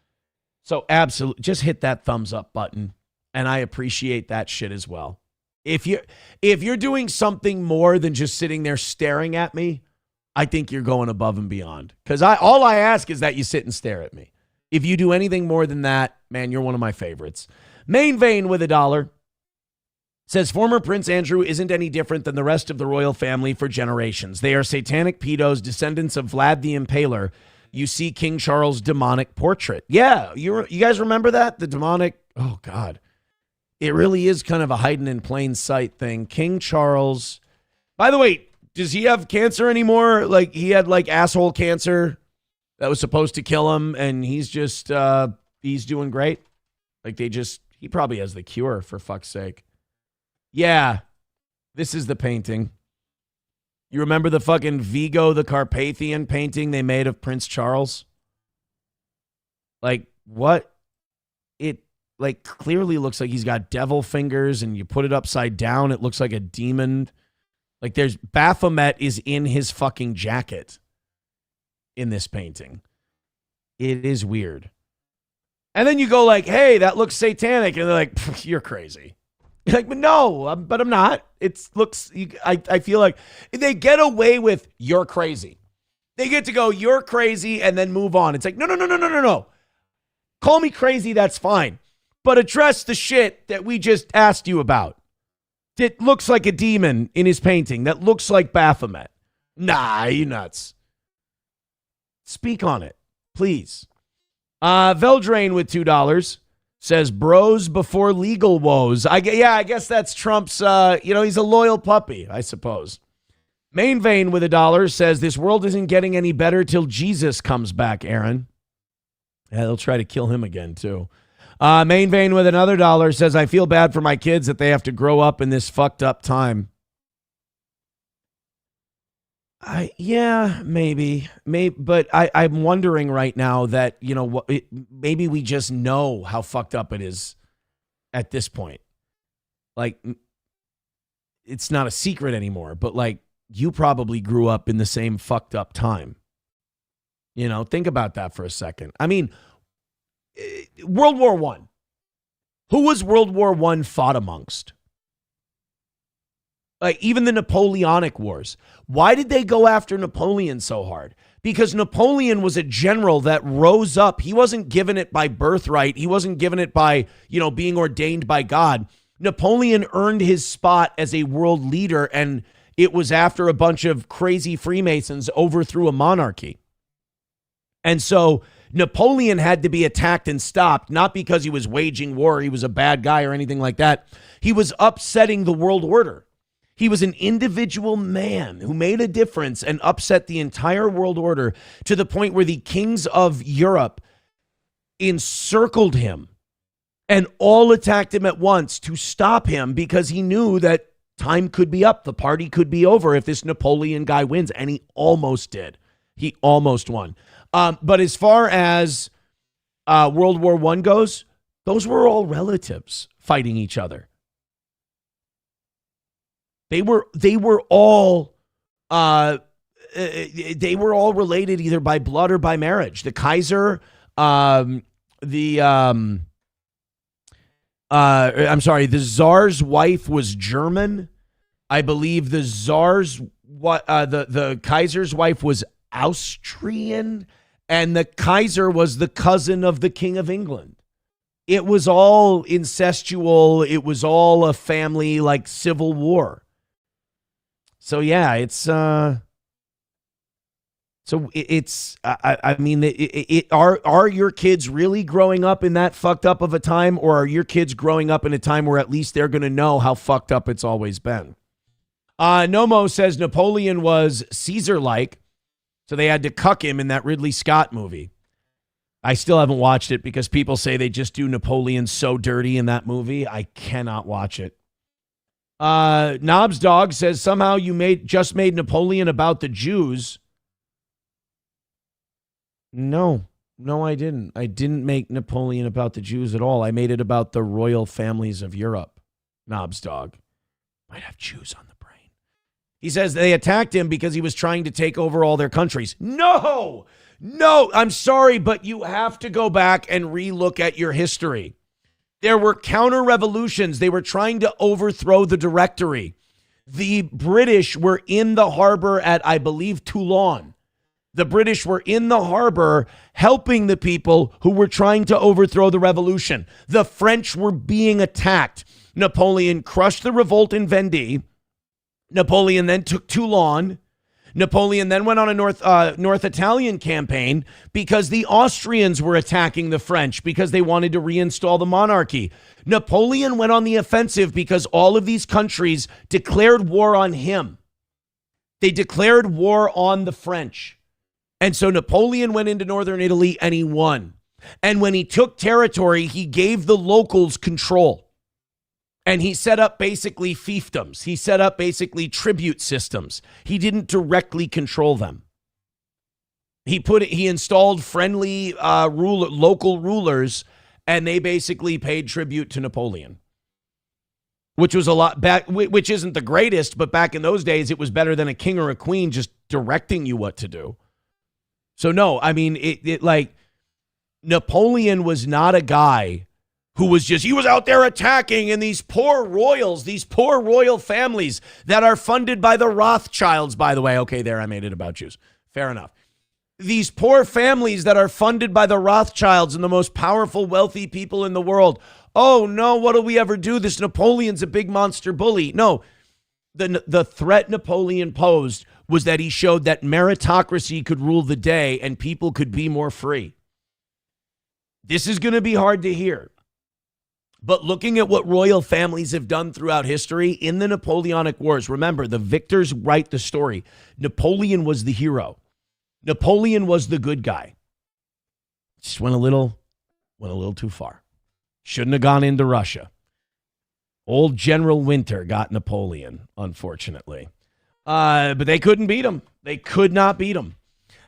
So absolutely, just hit that thumbs up button. And I appreciate that shit as well. If you're doing something more than just sitting there staring at me, I think you're going above and beyond. Because all I ask is that you sit and stare at me. If you do anything more than that, man, you're one of my favorites. Main Vein with $1 says former Prince Andrew isn't any different than the rest of the royal family for generations. They are satanic pedos, descendants of Vlad the Impaler. You see King Charles' demonic portrait. Yeah, you guys remember that? The demonic, oh God. It really is kind of a hiding in plain sight thing. King Charles, by the way, does he have cancer anymore? Like, he had like asshole cancer that was supposed to kill him, and he's just, he's doing great. Like, he probably has the cure, for fuck's sake. Yeah, this is the painting. You remember the fucking Vigo the Carpathian painting they made of Prince Charles? Like, what? It, like, clearly looks like he's got devil fingers, and you put it upside down, it looks like a demon. Like, there's Baphomet is in his fucking jacket in this painting. It is weird. And then you go like, hey, that looks satanic. And they're like, you're crazy. You're like, but no, but I'm not. I feel like they get away with you're crazy. They get to go, you're crazy, and then move on. It's like, no. Call me crazy, that's fine. But address the shit that we just asked you about. It looks like a demon in his painting. That looks like Baphomet. Nah, you nuts. Speak on it, please. Veldrain with $2 says, bros before legal woes. I guess that's Trump's, he's a loyal puppy, I suppose. Main Vein with $1 says, this world isn't getting any better till Jesus comes back, Aaron. Yeah, they'll try to kill him again, too. Main Vein with another $1 says, I feel bad for my kids that they have to grow up in this fucked up time. Maybe, but I'm wondering right now that, maybe we just know how fucked up it is at this point. Like, it's not a secret anymore, but like, you probably grew up in the same fucked up time. Think about that for a second. I mean, World War I. Who was World War I fought amongst? Like, even the Napoleonic Wars. Why did they go after Napoleon so hard? Because Napoleon was a general that rose up. He wasn't given it by birthright. He wasn't given it by, being ordained by God. Napoleon earned his spot as a world leader, and it was after a bunch of crazy Freemasons overthrew a monarchy. And so Napoleon had to be attacked and stopped, not because he was waging war, he was a bad guy or anything like that. He was upsetting the world order. He was an individual man who made a difference and upset the entire world order to the point where the kings of Europe encircled him and all attacked him at once to stop him because he knew that time could be up. The party could be over if this Napoleon guy wins. And he almost did. He almost won. But as far as World War I goes, those were all relatives fighting each other. They were all related either by blood or by marriage. The Kaiser, the Tsar's wife was German. I believe the Kaiser's wife was Austrian, and the Kaiser was the cousin of the King of England. It was all incestual. It was all a family like civil war. So yeah, it's are your kids really growing up in that fucked up of a time, or are your kids growing up in a time where at least they're going to know how fucked up it's always been? Nomo says Napoleon was Caesar-like, so they had to cuck him in that Ridley Scott movie. I still haven't watched it because people say they just do Napoleon so dirty in that movie. I cannot watch it. Knobs Dog says somehow you just made Napoleon about the Jews. No, I didn't. I didn't make Napoleon about the Jews at all. I made it about the royal families of Europe. Knobs Dog might have Jews on the brain. He says they attacked him because he was trying to take over all their countries. No, I'm sorry, but you have to go back and relook at your history. There were counter-revolutions. They were trying to overthrow the Directory. The British were in the harbor at, I believe, Toulon. The British were in the harbor helping the people who were trying to overthrow the revolution. The French were being attacked. Napoleon crushed the revolt in Vendée. Napoleon then took Toulon. Napoleon then went on a North Italian campaign because the Austrians were attacking the French because they wanted to reinstall the monarchy. Napoleon went on the offensive because all of these countries declared war on him. They declared war on the French. And so Napoleon went into northern Italy and he won. And when he took territory, he gave the locals control. And he set up basically fiefdoms. He set up basically tribute systems. He didn't directly control them. He installed friendly local rulers, and they basically paid tribute to Napoleon, which was a lot back, which isn't the greatest, but back in those days, it was better than a king or a queen just directing you what to do. So no, I mean, it like Napoleon was not a guy who was just, he was out there attacking, and these poor royals, these poor royal families that are funded by the Rothschilds, by the way. Okay, there, I made it about Jews. Fair enough. These poor families that are funded by the Rothschilds and the most powerful, wealthy people in the world. Oh, no, what'll we ever do? This Napoleon's a big monster bully. No, the threat Napoleon posed was that he showed that meritocracy could rule the day and people could be more free. This is going to be hard to hear. But looking at what royal families have done throughout history in the Napoleonic Wars, remember, the victors write the story. Napoleon was the hero. Napoleon was the good guy. Just went a little too far. Shouldn't have gone into Russia. Old General Winter got Napoleon, unfortunately. But they couldn't beat him. They could not beat him.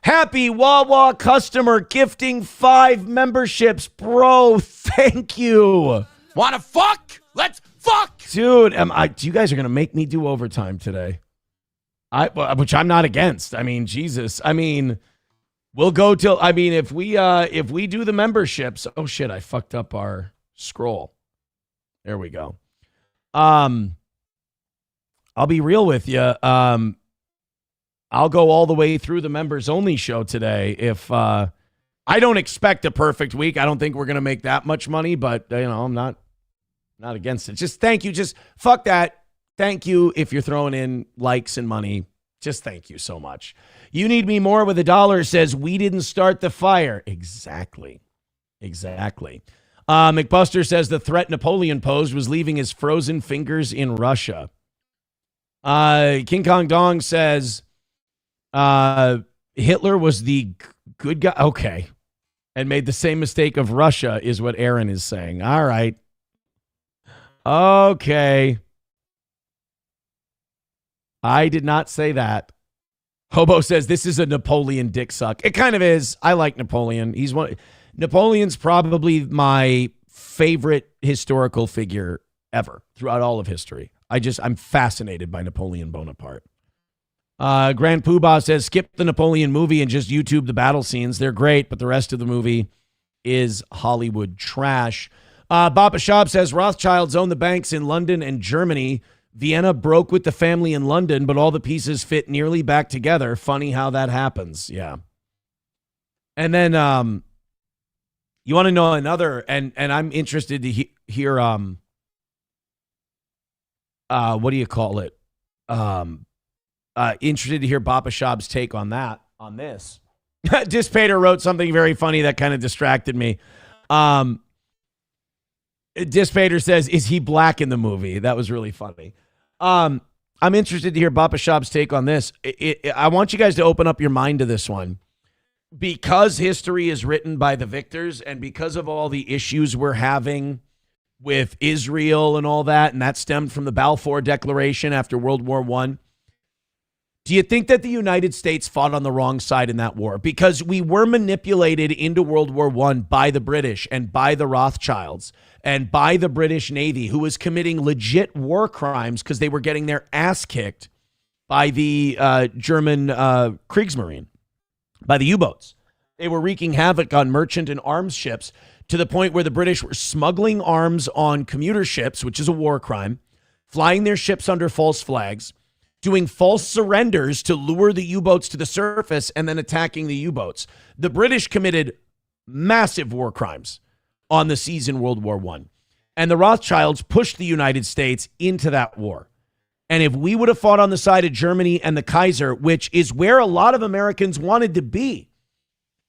Happy Wawa customer gifting 5 memberships. Bro, thank you. Wanna fuck? Let's fuck! Dude, you guys are going to make me do overtime today. Which I'm not against. I mean, Jesus. I mean, we'll go till, I mean, if we do the memberships, oh shit, I fucked up our scroll. There we go. I'll be real with you. I'll go all the way through the members only show today. If I don't expect a perfect week. I don't think we're going to make that much money, but I'm not against it. Just thank you. Just fuck that. Thank you if you're throwing in likes and money. Just thank you so much. You need me more with $1 says we didn't start the fire. Exactly. McBuster says the threat Napoleon posed was leaving his frozen fingers in Russia. King Kong Dong says Hitler was the good guy. Okay. And made the same mistake of Russia is what Aaron is saying. All right. Okay. I did not say that. Hobo says this is a Napoleon dick suck. It kind of is. I like Napoleon. Napoleon's probably my favorite historical figure ever throughout all of history. I'm fascinated by Napoleon Bonaparte. Grand Poobah says skip the Napoleon movie and just YouTube the battle scenes. They're great, but the rest of the movie is Hollywood trash. Baba Shab says Rothschilds own the banks in London and Germany. Vienna broke with the family in London, but all the pieces fit nearly back together. Funny how that happens. Yeah. And then you want to know another, and I'm interested to hear what do you call it? Interested to hear Baba Shab's take on this. Dispater wrote something very funny that kind of distracted me. Dispater says, is he black in the movie? That was really funny. I'm interested to hear Baba Shab's take on this. I want you guys to open up your mind to this one. Because history is written by the victors and because of all the issues we're having with Israel and all that, and that stemmed from the Balfour Declaration after World War I, do you think that the United States fought on the wrong side in that war? Because we were manipulated into World War I by the British and by the Rothschilds and by the British Navy, who was committing legit war crimes because they were getting their ass kicked by the German Kriegsmarine, by the U-boats. They were wreaking havoc on merchant and arms ships to the point where the British were smuggling arms on commuter ships, which is a war crime, flying their ships under false flags, doing false surrenders to lure the U-boats to the surface and then attacking the U-boats. The British committed massive war crimes on the seas in World War I. And the Rothschilds pushed the United States into that war. And if we would have fought on the side of Germany and the Kaiser, which is where a lot of Americans wanted to be,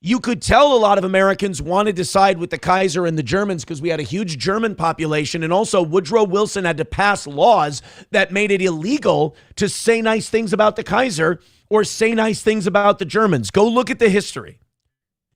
you could tell a lot of Americans wanted to side with the Kaiser and the Germans because we had a huge German population. And also Woodrow Wilson had to pass laws that made it illegal to say nice things about the Kaiser or say nice things about the Germans. Go look at the history.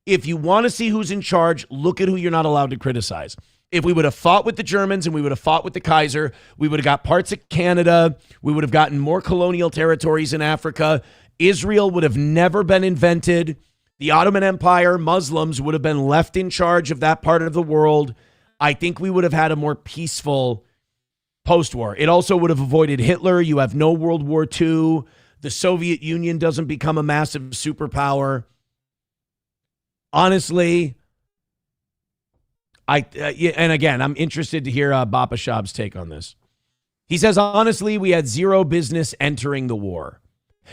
If you want to see who's in charge, look at who you're not allowed to criticize. If we would have fought with the Germans and we would have fought with the Kaiser, we would have got parts of Canada. We would have gotten more colonial territories in Africa. Israel would have never been invented. The Ottoman Empire, Muslims would have been left in charge of that part of the world. I think we would have had a more peaceful post-war. It also would have avoided Hitler. You have no World War II. The Soviet Union doesn't become a massive superpower. Honestly, and again, I'm interested to hear Bapa Shab's take on this. He says, honestly, we had zero business entering the war.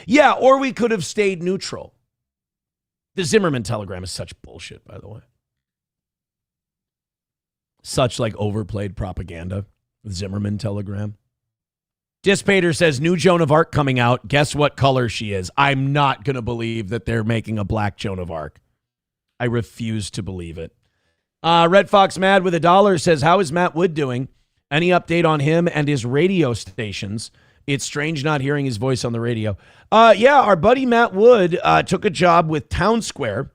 Yeah, or we could have stayed neutral. The Zimmerman telegram is such bullshit, by the way. Such like overplayed propaganda. The Zimmerman telegram. Dispater says, new Joan of Arc coming out. Guess what color she is? I'm not going to believe that they're making a black Joan of Arc. I refuse to believe it. Red Fox Mad with $1 says, how is Matt Wood doing? Any update on him and his radio stations? It's strange not hearing his voice on the radio. Yeah, our buddy Matt Wood took a job with Town Square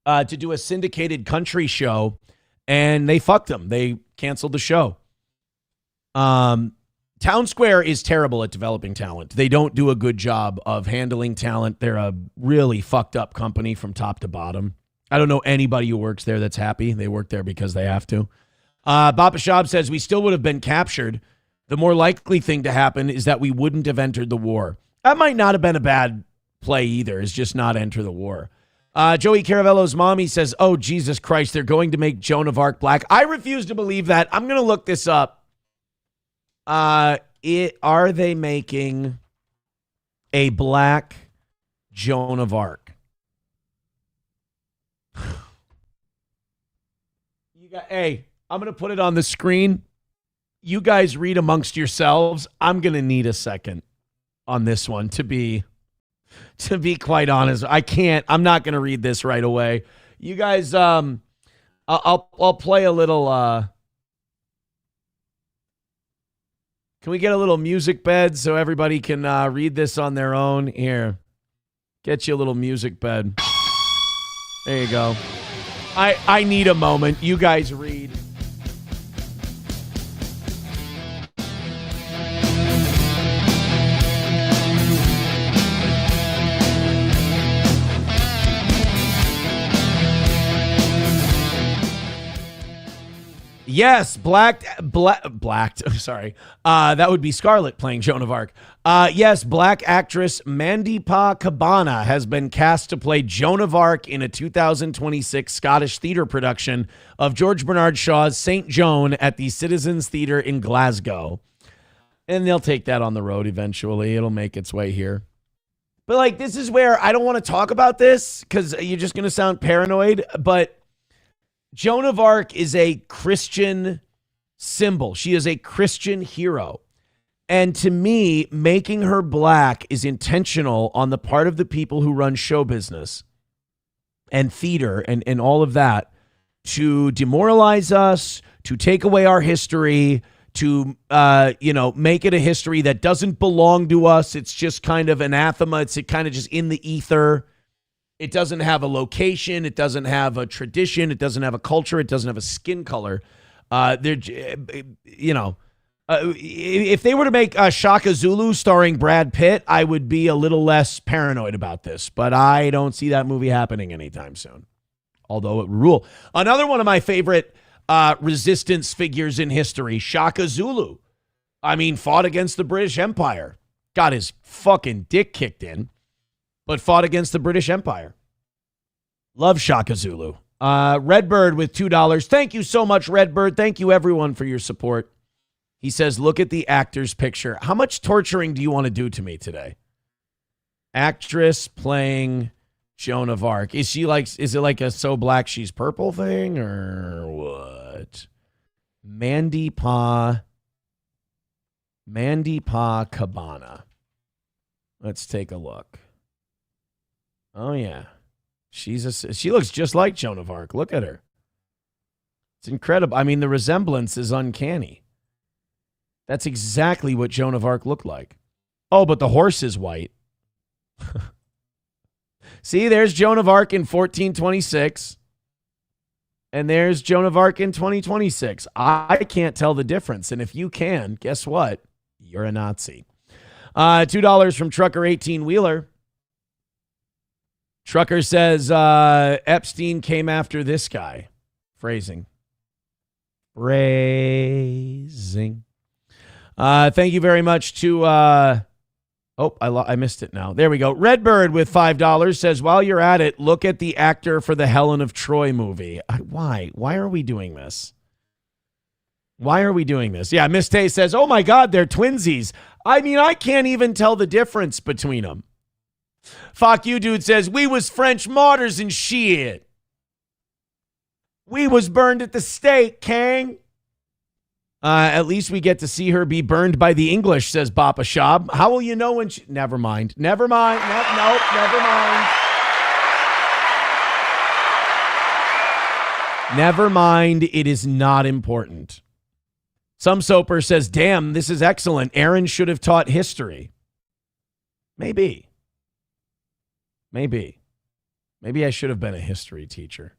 to do a syndicated country show, and they fucked him. They canceled the show. Town Square is terrible at developing talent. They don't do a good job of handling talent. They're a really fucked up company from top to bottom. I don't know anybody who works there that's happy. They work there because they have to. Bapa Shab says, we still would have been captured. The more likely thing to happen is that we wouldn't have entered the war. That might not have been a bad play either, is just not enter the war. Joey Caravello's mommy says, oh, Jesus Christ, they're going to make Joan of Arc black. I refuse to believe that. I'm going to look this up. Are they making a black Joan of Arc? Hey, I'm going to put it on the screen. You guys read amongst yourselves. I'm going to need a second on this one to be quite honest. I'm not going to read this right away. You guys, I'll play a little, can we get a little music bed so everybody can read this on their own? Here, get you a little music bed. There you go. I need a moment. You guys read. Yes, blacked. Sorry. That would be Scarlett playing Joan of Arc. Yes, black actress Mandeepa Cabana has been cast to play Joan of Arc in a 2026 Scottish theatre production of George Bernard Shaw's St. Joan at the Citizens Theatre in Glasgow. And they'll take that on the road eventually. It'll make its way here. But like, this is where I don't want to talk about this because you're just going to sound paranoid, but Joan of Arc is a Christian symbol. She is a Christian hero. And to me, making her black is intentional on the part of the people who run show business and theater and all of that to demoralize us, to take away our history, to make it a history that doesn't belong to us. It's just kind of anathema. It's kind of just in the ether. It doesn't have a location. It doesn't have a tradition. It doesn't have a culture. It doesn't have a skin color. If they were to make Shaka Zulu starring Brad Pitt, I would be a little less paranoid about this. But I don't see that movie happening anytime soon. Although it would rule. Another one of my favorite resistance figures in history, Shaka Zulu. I mean, fought against the British Empire. Got his fucking dick kicked in. But fought against the British Empire. Love Shaka Zulu. Redbird with $2. Thank you so much, Redbird. Thank you, everyone, for your support. He says, look at the actor's picture. How much torturing do you want to do to me today? Actress playing Joan of Arc. Is it like a so black she's purple thing or what? Mandeepa Cabana. Let's take a look. Oh, yeah. She looks just like Joan of Arc. Look at her. It's incredible. I mean, the resemblance is uncanny. That's exactly what Joan of Arc looked like. Oh, but the horse is white. See, there's Joan of Arc in 1426. And there's Joan of Arc in 2026. I can't tell the difference. And if you can, guess what? You're a Nazi. $2 from Trucker 18 Wheeler. Trucker says Epstein came after this guy. Phrasing. Thank you very much to I missed it now. There we go. Redbird with $5 says, while you're at it, look at the actor for the Helen of Troy movie. Why are we doing this? Yeah, Miss Tay says, oh my God, they're twinsies. I mean, I can't even tell the difference between them. Fuck you, dude says, we was French martyrs and shit. We was burned at the stake, Kang. At least we get to see her be burned by the English, says Bapa Shab. How will you know when she... Never mind. Never mind. Never mind. It is not important. Some Soper says, damn, this is excellent. Aaron should have taught history. Maybe I should have been a history teacher.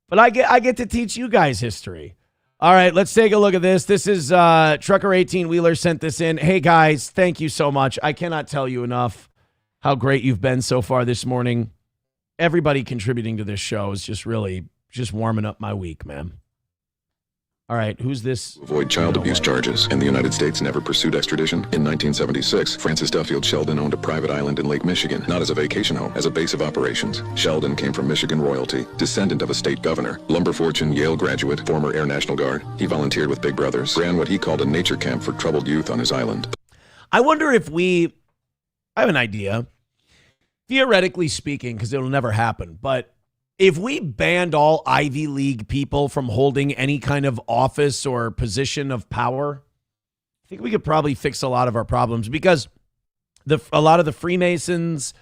But I get to teach you guys history. All right, let's take a look at this. This is Trucker 18 Wheeler sent this in. Hey guys, thank you so much. I cannot tell you enough how great you've been so far this morning. Everybody contributing to this show is just really just warming up my week, man. All right, who's this? Avoid child abuse charges, and the United States never pursued extradition. In 1976, Francis Duffield Sheldon owned a private island in Lake Michigan, not as a vacation home, as a base of operations. Sheldon came from Michigan royalty, descendant of a state governor, lumber fortune, Yale graduate, former Air National Guard. He volunteered with Big Brothers, ran what he called a nature camp for troubled youth on his island. I wonder if I have an idea, theoretically speaking, because it'll never happen, but if we banned all Ivy League people from holding any kind of office or position of power, I think we could probably fix a lot of our problems, because a lot of the Freemasons,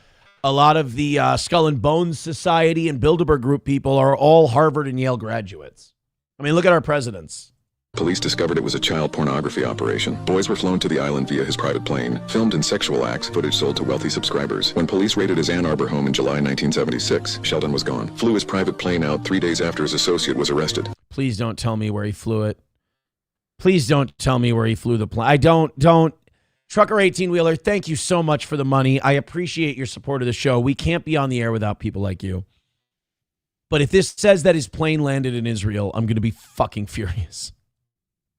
a lot of the Skull and Bones Society and Bilderberg Group people are all Harvard and Yale graduates. I mean, look at our presidents. Police discovered it was a child pornography operation. Boys were flown to the island via his private plane, filmed in sexual acts, footage sold to wealthy subscribers. When police raided his Ann Arbor home in July 1976, Sheldon was gone. Flew his private plane out 3 days after his associate was arrested. Please don't tell me where he flew it. Please don't tell me where he flew the plane. I don't. Trucker 18 Wheeler, thank you so much for the money. I appreciate your support of the show. We can't be on the air without people like you. But if this says that his plane landed in Israel, I'm going to be fucking furious.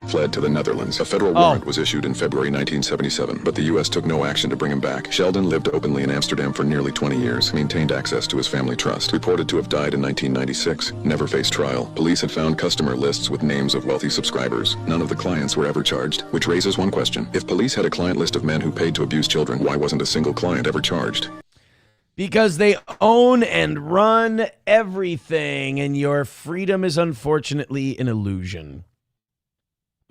Fled to the Netherlands. A federal warrant was issued in February 1977, but the U.S. took no action to bring him back. Sheldon lived openly in Amsterdam for nearly 20 years, maintained access to his family trust, reported to have died in 1996, never faced trial. Police had found customer lists with names of wealthy subscribers. None of the clients were ever charged, which raises one question. If police had a client list of men who paid to abuse children, why wasn't a single client ever charged? Because they own and run everything, and your freedom is unfortunately an illusion.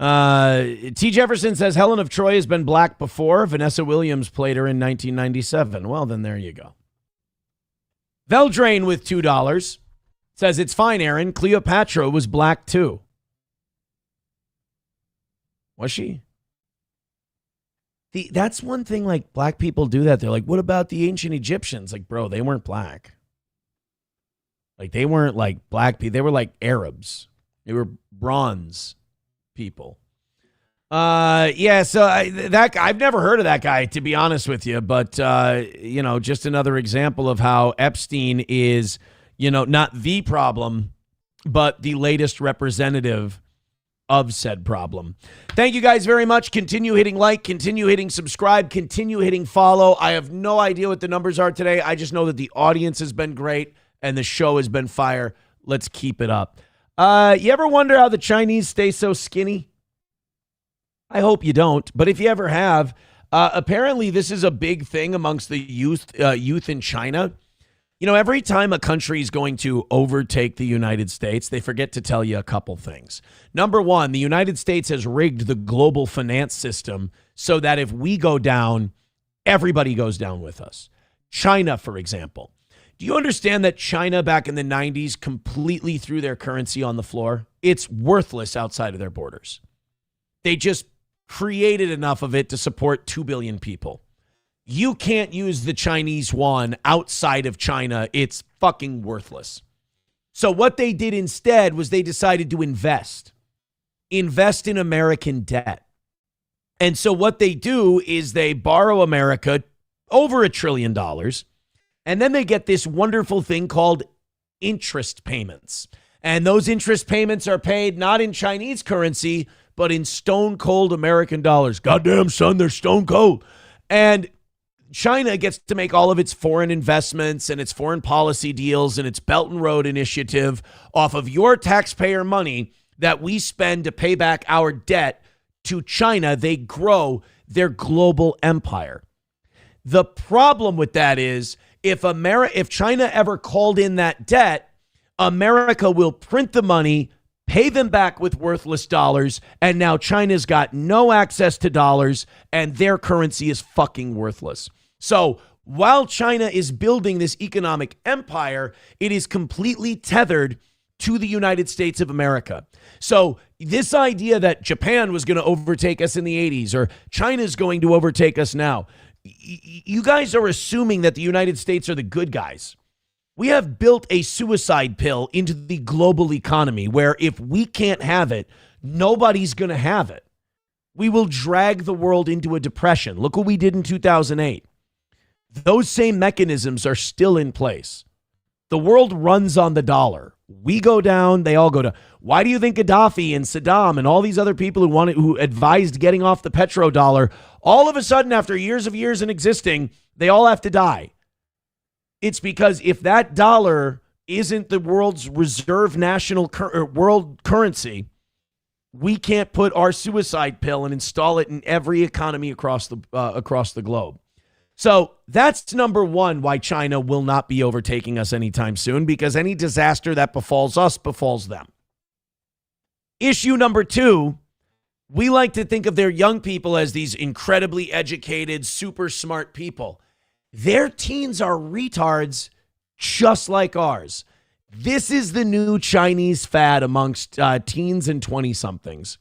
T. Jefferson says Helen of Troy has been black before. Vanessa Williams played her in 1997. Well, then there you go. Veldrain with $2 says it's fine, Aaron. Cleopatra was black too. Was she? That's one thing, like, black people do that. They're like, what about the ancient Egyptians? Like, bro, they weren't black. Like, they weren't like black people. They were like Arabs. They were bronze people. So I've never heard of that guy, to be honest with you, but just another example of how Epstein is, not the problem, but the latest representative of said problem. Thank you guys very much. Continue hitting like, continue hitting subscribe, continue hitting follow. I have no idea what the numbers are today. I just know that the audience has been great and the show has been fire. Let's keep it up. You ever wonder how the Chinese stay so skinny? I hope you don't. But if you ever have, apparently this is a big thing amongst the youth in China. Every time a country is going to overtake the United States, they forget to tell you a couple things. Number one, the United States has rigged the global finance system so that if we go down, everybody goes down with us. China, for example. Do you understand that China back in the 90s completely threw their currency on the floor? It's worthless outside of their borders. They just created enough of it to support 2 billion people. You can't use the Chinese yuan outside of China. It's fucking worthless. So what they did instead was they decided to invest in American debt. And so what they do is they borrow America over $1 trillion. And then they get this wonderful thing called interest payments. And those interest payments are paid not in Chinese currency, but in stone cold American dollars. Goddamn, son, they're stone cold. And China gets to make all of its foreign investments and its foreign policy deals and its Belt and Road Initiative off of your taxpayer money that we spend to pay back our debt to China. They grow their global empire. The problem with that is if China ever called in that debt, America will print the money, pay them back with worthless dollars, and now China's got no access to dollars and their currency is fucking worthless. So while China is building this economic empire, it is completely tethered to the United States of America. So this idea that Japan was going to overtake us in the 80s or China's going to overtake us now, you guys are assuming that the United States are the good guys. We have built a suicide pill into the global economy where if we can't have it, nobody's going to have it. We will drag the world into a depression. Look what we did in 2008. Those same mechanisms are still in place. The world runs on the dollar. We go down, they all go down. Why do you think Gaddafi and Saddam and all these other people who advised getting off the petrodollar, all of a sudden after years in existing, they all have to die? It's because if that dollar isn't the world's reserve world currency, we can't put our suicide pill and install it in every economy across the globe. So that's number one, why China will not be overtaking us anytime soon, because any disaster that befalls us befalls them. Issue number two, we like to think of their young people as these incredibly educated, super smart people. Their teens are retards just like ours. This is the new Chinese fad amongst teens and 20-somethings.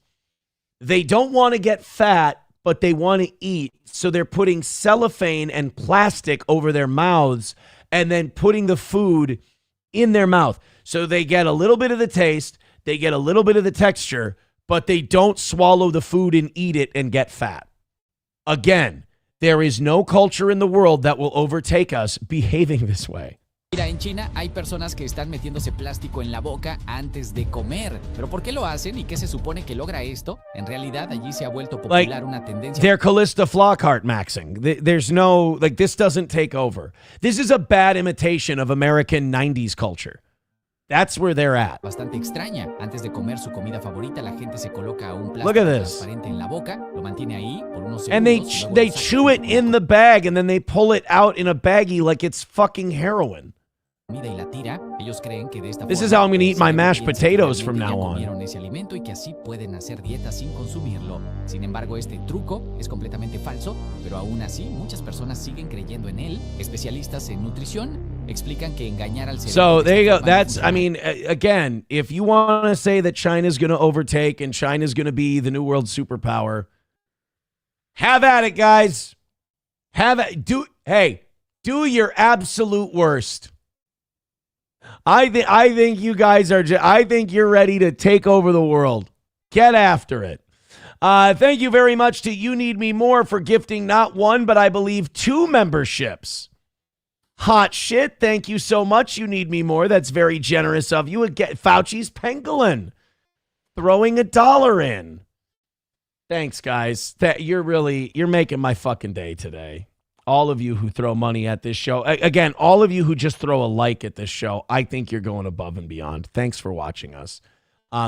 They don't want to get fat, but they want to eat. So they're putting cellophane and plastic over their mouths and then putting the food in their mouth. So they get a little bit of the taste, they get a little bit of the texture, but they don't swallow the food and eat it and get fat. Again, there is no culture in the world that will overtake us behaving this way. Mira, en China hay personas que están metiéndose plástico en la boca antes de comer. ¿Pero por qué lo hacen y qué se supone que logra esto? En realidad, allí se ha vuelto popular una tendencia. They're Callista Flockhart maxing. There's no, this doesn't take over. This is a bad imitation of American 90s culture. That's where they're at. Bastante extraña. Antes de comer su comida favorita, la gente se coloca un Look at plástico this. transparente en la boca, lo mantiene ahí por unos segundos. And they chew it in the bag and then they pull it out in a baggie like it's fucking heroin. Comida y la tira. Ellos creen que de esta This forma is how I'm going to eat my se mashed piensa que potatoes from realmente now ya on. comieron ese alimento y que así pueden hacer dieta sin consumirlo. Sin embargo, este truco es completamente falso, pero aún así muchas personas siguen creyendo en él. Especialistas en nutrición explican que engañar al cerebro. So there you go. That's, I mean, again, if you want to say that China's going to overtake and China's going to be the new world superpower, have at it, guys. Have it. Do your absolute worst. I think you guys are. I think you're ready to take over the world. Get after it. Thank you very much to You Need Me More for gifting not one, but I believe 2 memberships. Hot shit. Thank you so much, You Need Me More. That's very generous of you. Again, Fauci's Pangolin throwing $1 in. Thanks, guys. You're making my fucking day today. All of you who throw money at this show. Again, all of you who just throw a like at this show, I think you're going above and beyond. Thanks for watching us.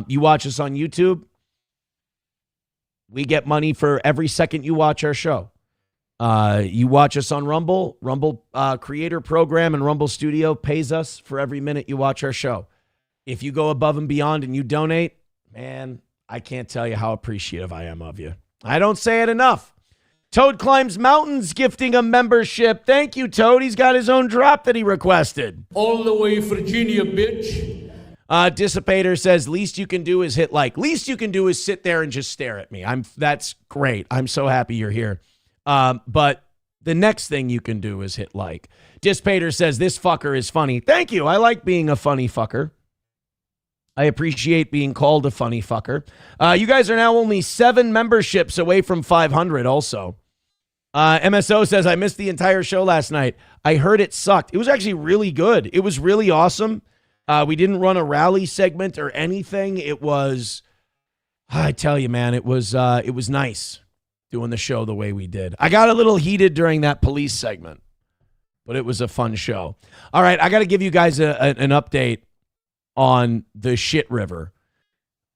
You watch us on YouTube. We get money for every second you watch our show. You watch us on Rumble. Rumble Creator Program and Rumble Studio pays us for every minute you watch our show. If you go above and beyond and you donate, man, I can't tell you how appreciative I am of you. I don't say it enough. Toad Climbs Mountains gifting a membership. Thank you, Toad. He's got his own drop that he requested. All the way Virginia, bitch. Dissipator says, least you can do is hit like. Least you can do is sit there and just stare at me. That's great. I'm so happy you're here. But the next thing you can do is hit like. Dissipator says, this fucker is funny. Thank you. I like being a funny fucker. I appreciate being called a funny fucker. You guys are now only 7 memberships away from 500 also. MSO says, I missed the entire show last night. I heard it sucked. It was actually really good. It was really awesome. We didn't run a rally segment or anything. It was, I tell you, man, it was nice doing the show the way we did. I got a little heated during that police segment, but it was a fun show. All right, I got to give you guys an update on the shit river.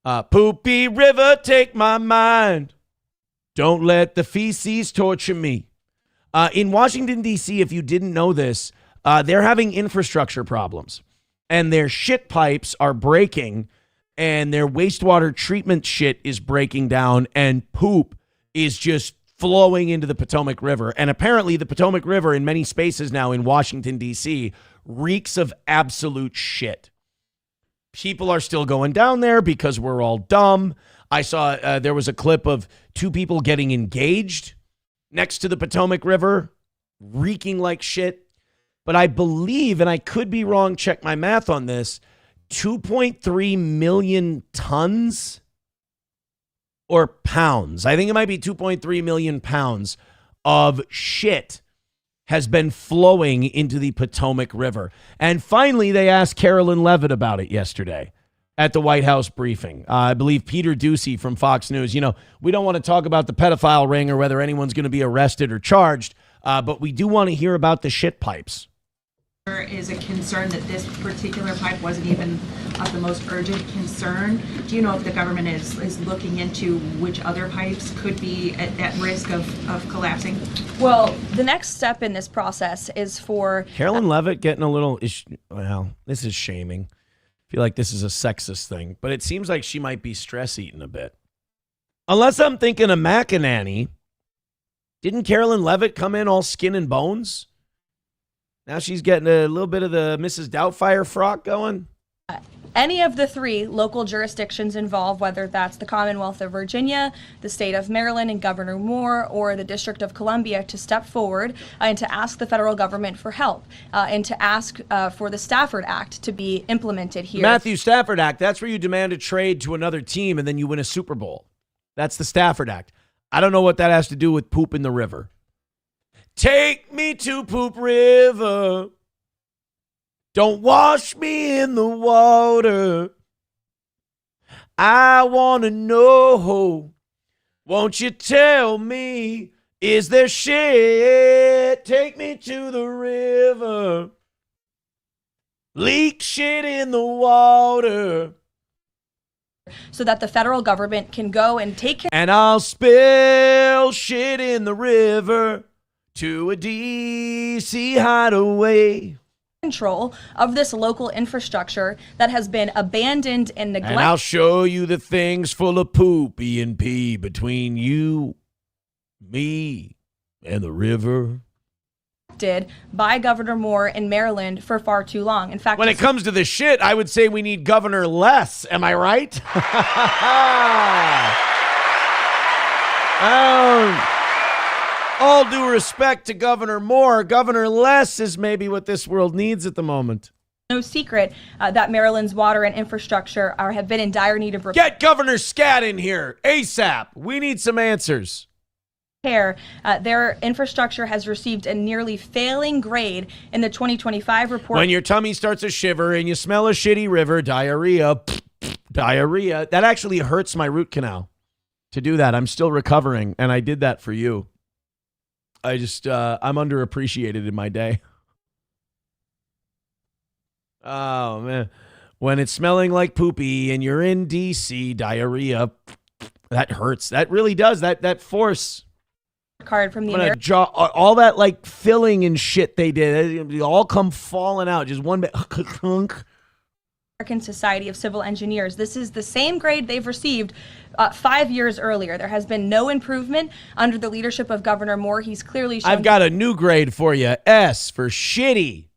Poopy river, take my mind. Don't let the feces torture me. In Washington, D.C., if you didn't know this, they're having infrastructure problems. And their shit pipes are breaking. And their wastewater treatment shit is breaking down. And poop is just flowing into the Potomac River. And apparently the Potomac River in many spaces now in Washington, D.C. reeks of absolute shit. People are still going down there because we're all dumb. I saw there was a clip of two people getting engaged next to the Potomac River, reeking like shit. But I believe, and I could be wrong, check my math on this, 2.3 million tons or pounds. I think it might be 2.3 million pounds of shit has been flowing into the Potomac River. And finally, they asked Carolyn Levitt about it yesterday at the White House briefing. I believe Peter Doocy from Fox News. You know, we don't want to talk about the pedophile ring or whether anyone's going to be arrested or charged, but we do want to hear about the shit pipes. There is a concern that this particular pipe wasn't even of the most urgent concern. Do you know if the government is looking into which other pipes could be at risk of collapsing? Well, the next step in this process is for... Carolyn Levitt getting a little... Well, this is shaming. I feel like this is a sexist thing, but it seems like she might be stress-eating a bit. Unless I'm thinking of McEnany. Didn't Carolyn Levitt come in all skin and bones? Now she's getting a little bit of the Mrs. Doubtfire frock going. Any of the three local jurisdictions involved, whether that's the Commonwealth of Virginia, the state of Maryland and Governor Moore, or the District of Columbia, to step forward and to ask the federal government for help and to ask for the Stafford Act to be implemented here. Matthew Stafford Act, that's where you demand a trade to another team and then you win a Super Bowl. That's the Stafford Act. I don't know what that has to do with poop in the river. Take me to Poop River. Don't wash me in the water. I want to know. Won't you tell me, is there shit? Take me to the river. Leak shit in the water. So that the federal government can go and take care. And I'll spill shit in the river to a DC hideaway. Control of this local infrastructure that has been abandoned and neglected. And I'll show you the things full of poopy and pee between you, me, and the river. Did by Governor Moore in Maryland for far too long. In fact, when it comes to the shit, I would say we need Governor Less. Am I right? All due respect to Governor Moore, Governor Less is maybe what this world needs at the moment. No secret that Maryland's water and infrastructure have been in dire need of repair. Get Governor Scat in here ASAP. We need some answers. Their infrastructure has received a nearly failing grade in the 2025 report. When your tummy starts to shiver and you smell a shitty river, diarrhea, diarrhea, that actually hurts my root canal to do that. I'm still recovering, and I did that for you. I'm underappreciated in my day. Oh, man. When it's smelling like poopy and you're in D.C., diarrhea, that hurts. That really does. That force. Card from the all that like filling and shit they did, they all come falling out. Just one bit. American Society of Civil Engineers. This is the same grade they've received 5 years earlier. There has been no improvement under the leadership of Governor Moore. He's clearly shown. I've got a new grade for you. S for shitty.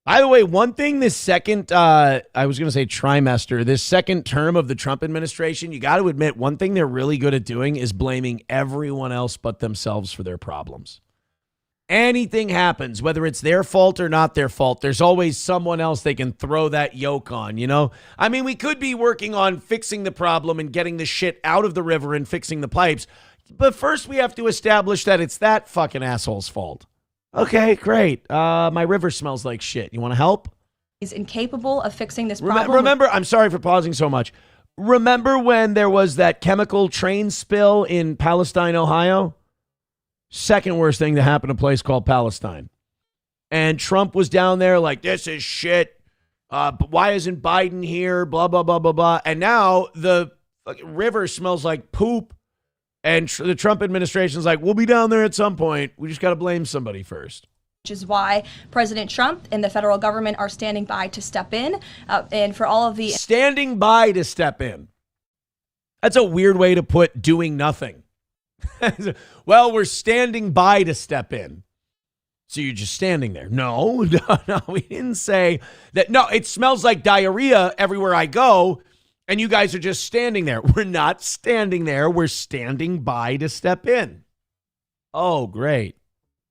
By the way, one thing this second, I was going to say trimester, this second term of the Trump administration, you got to admit, one thing they're really good at doing is blaming everyone else but themselves for their problems. Anything happens, whether it's their fault or not their fault, there's always someone else they can throw that yoke on, you know? I mean, we could be working on fixing the problem and getting the shit out of the river and fixing the pipes. but first we have to establish that it's that fucking asshole's fault. Okay, great. My river smells like shit. You want to help? He's incapable of fixing this problem. Remember, I'm sorry for pausing so much. Remember when there was that chemical train spill in Palestine, Ohio? Second worst thing to happen to a place called Palestine. And Trump was down there like, this is shit. But why isn't Biden here? Blah, blah, blah, blah, blah. And now the river smells like poop. And the Trump administration's like, we'll be down there at some point. We just got to blame somebody first. Which is why President Trump and the federal government are standing by to step in. And for all of the... Standing by to step in. That's a weird way to put doing nothing. Well, we're standing by to step in. So you're just standing there. No, we didn't say that. No, it smells like diarrhea everywhere I go. And you guys are just standing there. We're not standing there. We're standing by to step in. Oh, great.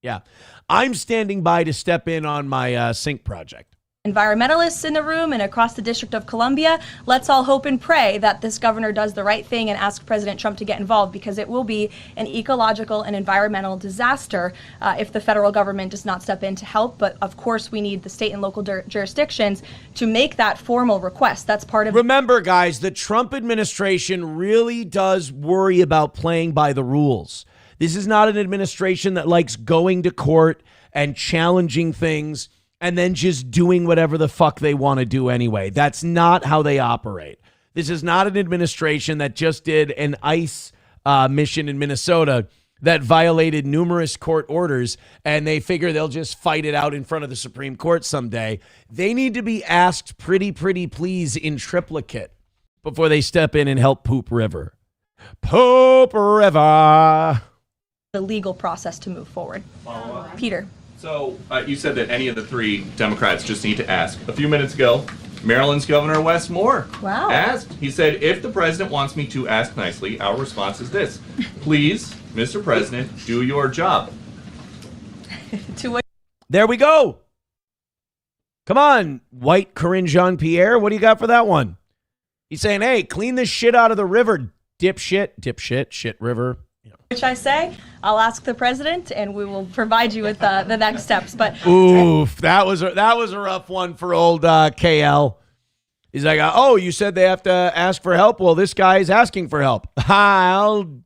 Yeah. I'm standing by to step in on my sink project. Environmentalists in the room and across the District of Columbia, let's all hope and pray that this governor does the right thing and ask President Trump to get involved, because it will be an ecological and environmental disaster if the federal government does not step in to help. But of course, we need the state and local jurisdictions to make that formal request. That's part of... Remember, guys, the Trump administration really does worry about playing by the rules. This is not an administration that likes going to court and challenging things and then just doing whatever the fuck they want to do anyway. That's not how they operate. This is not an administration that just did an ICE mission in Minnesota that violated numerous court orders, and they figure they'll just fight it out in front of the Supreme Court someday. They need to be asked pretty please in triplicate before they step in and help Poop River. Poop River. The legal process to move forward. Peter. So you said that any of the three Democrats just need to ask. A few minutes ago, Maryland's Governor Wes Moore asked. He said, if the president wants me to ask nicely, our response is this. Please, Mr. President, do your job. There we go. Come on, white Corinne Jean-Pierre. What do you got for that one? He's saying, hey, clean this shit out of the river, dipshit, shit river. Which I say, I'll ask the president, and we will provide you with the next steps. But oof, that was a rough one for old KL. He's like, oh, you said they have to ask for help. Well, this guy is asking for help. I'll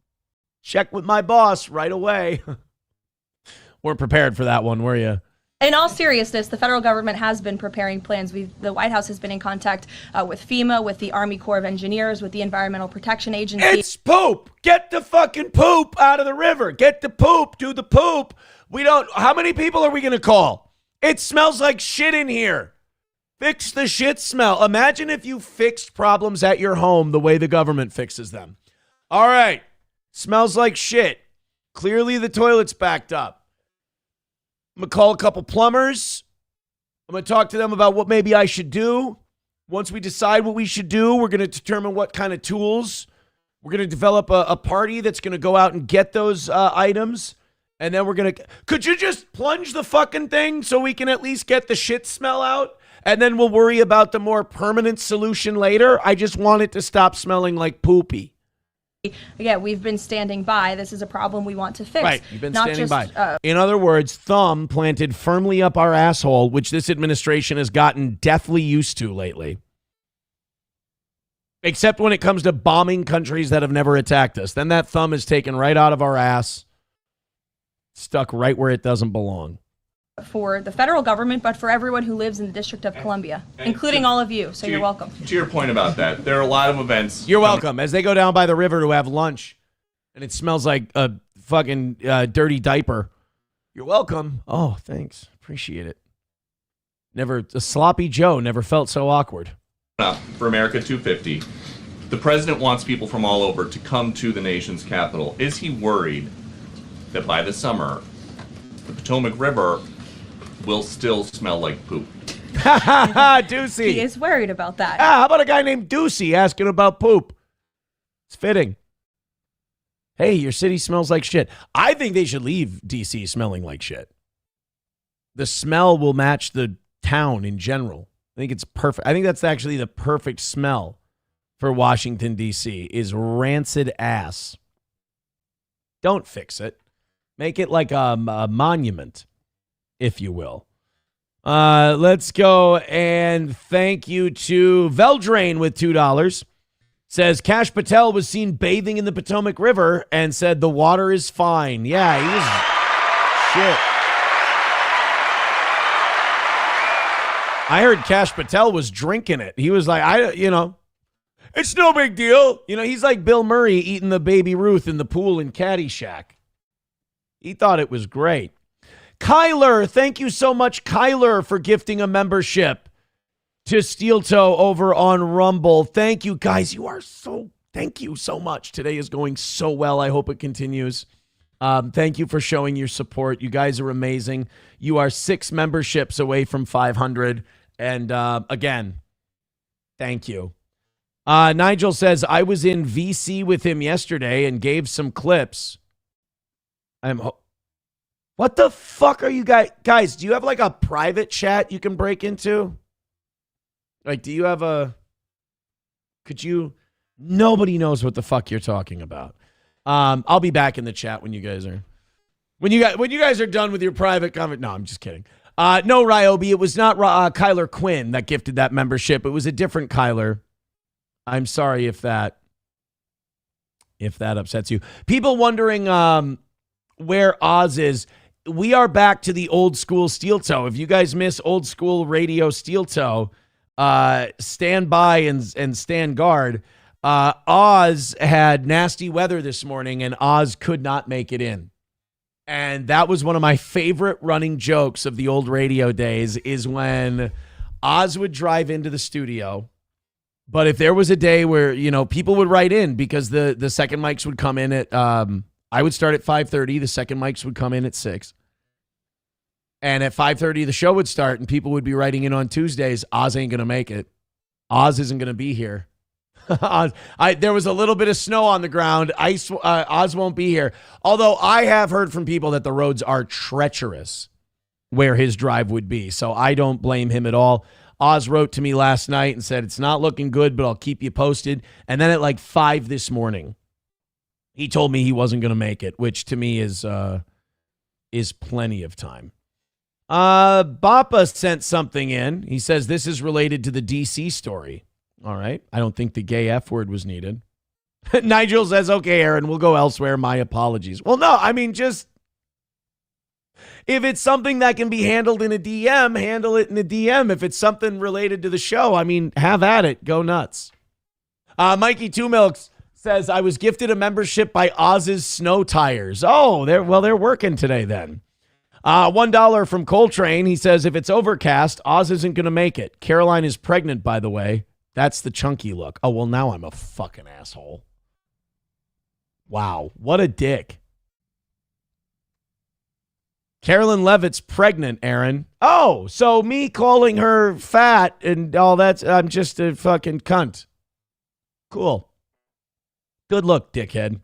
check with my boss right away. Weren't prepared for that one, were you? In all seriousness, the federal government has been preparing plans. The White House has been in contact with FEMA, with the Army Corps of Engineers, with the Environmental Protection Agency. It's poop. Get the fucking poop out of the river. Get the poop. Do the poop. How many people are we going to call? It smells like shit in here. Fix the shit smell. Imagine if you fixed problems at your home the way the government fixes them. All right. Smells like shit. Clearly the toilet's backed up. I'm going to call a couple plumbers. I'm going to talk to them about what maybe I should do. Once we decide what we should do, we're going to determine what kind of tools. We're going to develop a party that's going to go out and get those items. And then we're going to... Could you just plunge the fucking thing so we can at least get the shit smell out? And then we'll worry about the more permanent solution later. I just want it to stop smelling like poopy. Again, we've been standing by. This is a problem we want to fix. Right, you've been standing by. In other words, thumb planted firmly up our asshole, which this administration has gotten deathly used to lately. Except when it comes to bombing countries that have never attacked us. Then that thumb is taken right out of our ass, stuck right where it doesn't belong. For the federal government, but for everyone who lives in the District of Columbia, including all of you. So you're welcome. To your point about that, there are a lot of events. You're welcome. As they go down by the river to have lunch, and it smells like a fucking dirty diaper. You're welcome. Oh, thanks. Appreciate it. A sloppy Joe never felt so awkward. For America 250, the president wants people from all over to come to the nation's capital. Is he worried that by the summer, the Potomac River will still smell like poop? Doocy. He is worried about that. How about a guy named Doocy asking about poop? It's fitting. Hey, your city smells like shit. I think they should leave D.C. smelling like shit. The smell will match the town in general. I think it's perfect. I think that's actually the perfect smell for Washington, D.C. is rancid ass. Don't fix it. Make it like a monument, if you will. Let's go and thank you to Veldrain with $2. Says Kash Patel was seen bathing in the Potomac River and said the water is fine. Yeah, he was shit. I heard Kash Patel was drinking it. He was like, it's no big deal. He's like Bill Murray eating the Baby Ruth in the pool in Caddyshack. He thought it was great. Kyler, thank you so much, Kyler, for gifting a membership to Steel Toe over on Rumble. Thank you, guys. Thank you so much. Today is going so well. I hope it continues. Thank you for showing your support. You guys are amazing. You are 6 memberships away from 500. And again, thank you. Nigel says, I was in VC with him yesterday and gave some clips. What the fuck are you guys? Do you have like a private chat you can break into? Like, do you have nobody knows what the fuck you're talking about. I'll be back in the chat when you guys are done with your private comment. No, I'm just kidding. No, Ryobi, it was not Kyler Quinn that gifted that membership. It was a different Kyler. I'm sorry if that upsets you. People wondering where Oz is. We are back to the old school Steel Toe. If you guys miss old school radio Steel Toe, stand by and stand guard. Oz had nasty weather this morning, and Oz could not make it in. And that was one of my favorite running jokes of the old radio days, is when Oz would drive into the studio. But if there was a day where, people would write in, because the second mics would come in at, I would start at 5:30. The second mics would come in at 6. And at 5:30, the show would start, and people would be writing in on Tuesdays. Oz ain't going to make it. Oz isn't going to be here. There was a little bit of snow on the ground. Oz won't be here. Although I have heard from people that the roads are treacherous where his drive would be. So I don't blame him at all. Oz wrote to me last night and said, it's not looking good, but I'll keep you posted. And then at like 5 this morning, he told me he wasn't going to make it, which to me is plenty of time. Bappa sent something in. He says this is related to the DC story. All right. I don't think the gay F word was needed. Nigel says, okay, Aaron, we'll go elsewhere. My apologies. Well, no, I mean, just if it's something that can be handled in a DM, handle it in a DM. If it's something related to the show, I mean, have at it. Go nuts. Mikey Two Milks says, I was gifted a membership by Oz's Snow Tires. Oh, they're working today then. $1 from Coltrane. He says, if it's overcast, Oz isn't going to make it. Caroline is pregnant, by the way. That's the chunky look. Oh, well, now I'm a fucking asshole. Wow. What a dick. Carolyn Levitt's pregnant, Aaron. Oh, so me calling her fat and all that, I'm just a fucking cunt. Cool. Good look, dickhead.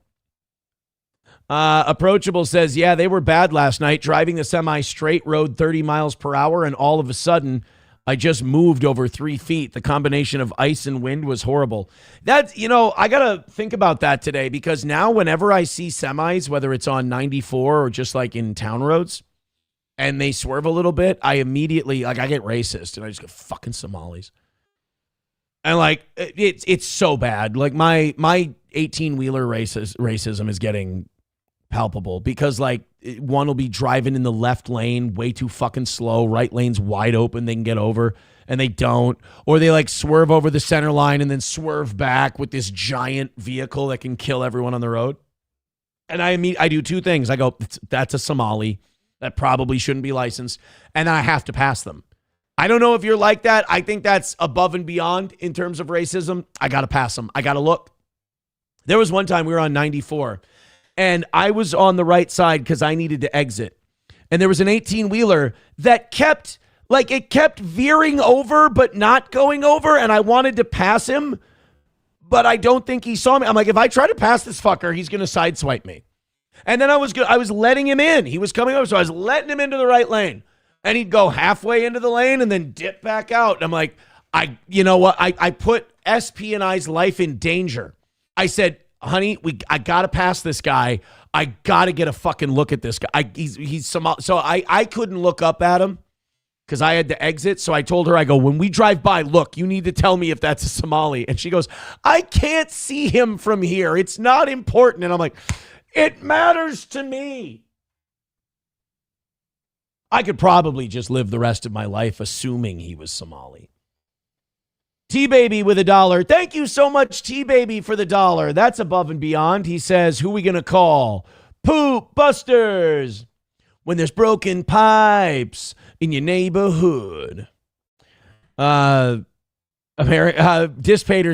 Approachable says, yeah, they were bad last night, driving the semi-straight road 30 miles per hour, and all of a sudden, I just moved over 3 feet. The combination of ice and wind was horrible. That's, I got to think about that today, because now whenever I see semis, whether it's on 94 or just like in town roads, and they swerve a little bit, I immediately, I get racist, and I just go, fucking Somalis. And it's so bad. Like my 18-wheeler racism is getting palpable, because one will be driving in the left lane way too fucking slow, right lane's wide open, they can get over, and they don't, or they swerve over the center line and then swerve back with this giant vehicle that can kill everyone on the road. And I do two things. I go, that's a Somali that probably shouldn't be licensed, and I have to pass them. I don't know if you're like that. I think that's above and beyond in terms of racism. I got to pass them. I got to look. There was one time we were on 94, and I was on the right side because I needed to exit. And there was an 18-wheeler that kept veering over but not going over, and I wanted to pass him, but I don't think he saw me. I'm like, if I try to pass this fucker, he's going to sideswipe me. And then I was letting him in. He was coming over, so I was letting him into the right lane. And he'd go halfway into the lane and then dip back out. And I'm like, you know what? I put SP and I's life in danger. I said, honey, I got to pass this guy. I got to get a fucking look at this guy. He's Somali. So I couldn't look up at him because I had to exit. So I told her, I go, when we drive by, look, you need to tell me if that's a Somali. And she goes, I can't see him from here. It's not important. And I'm like, it matters to me. I could probably just live the rest of my life assuming he was Somali. T-Baby with $1. Thank you so much, T-Baby, for the $1. That's above and beyond. He says, who we going to call? Poop Busters. When there's broken pipes in your neighborhood. Dispater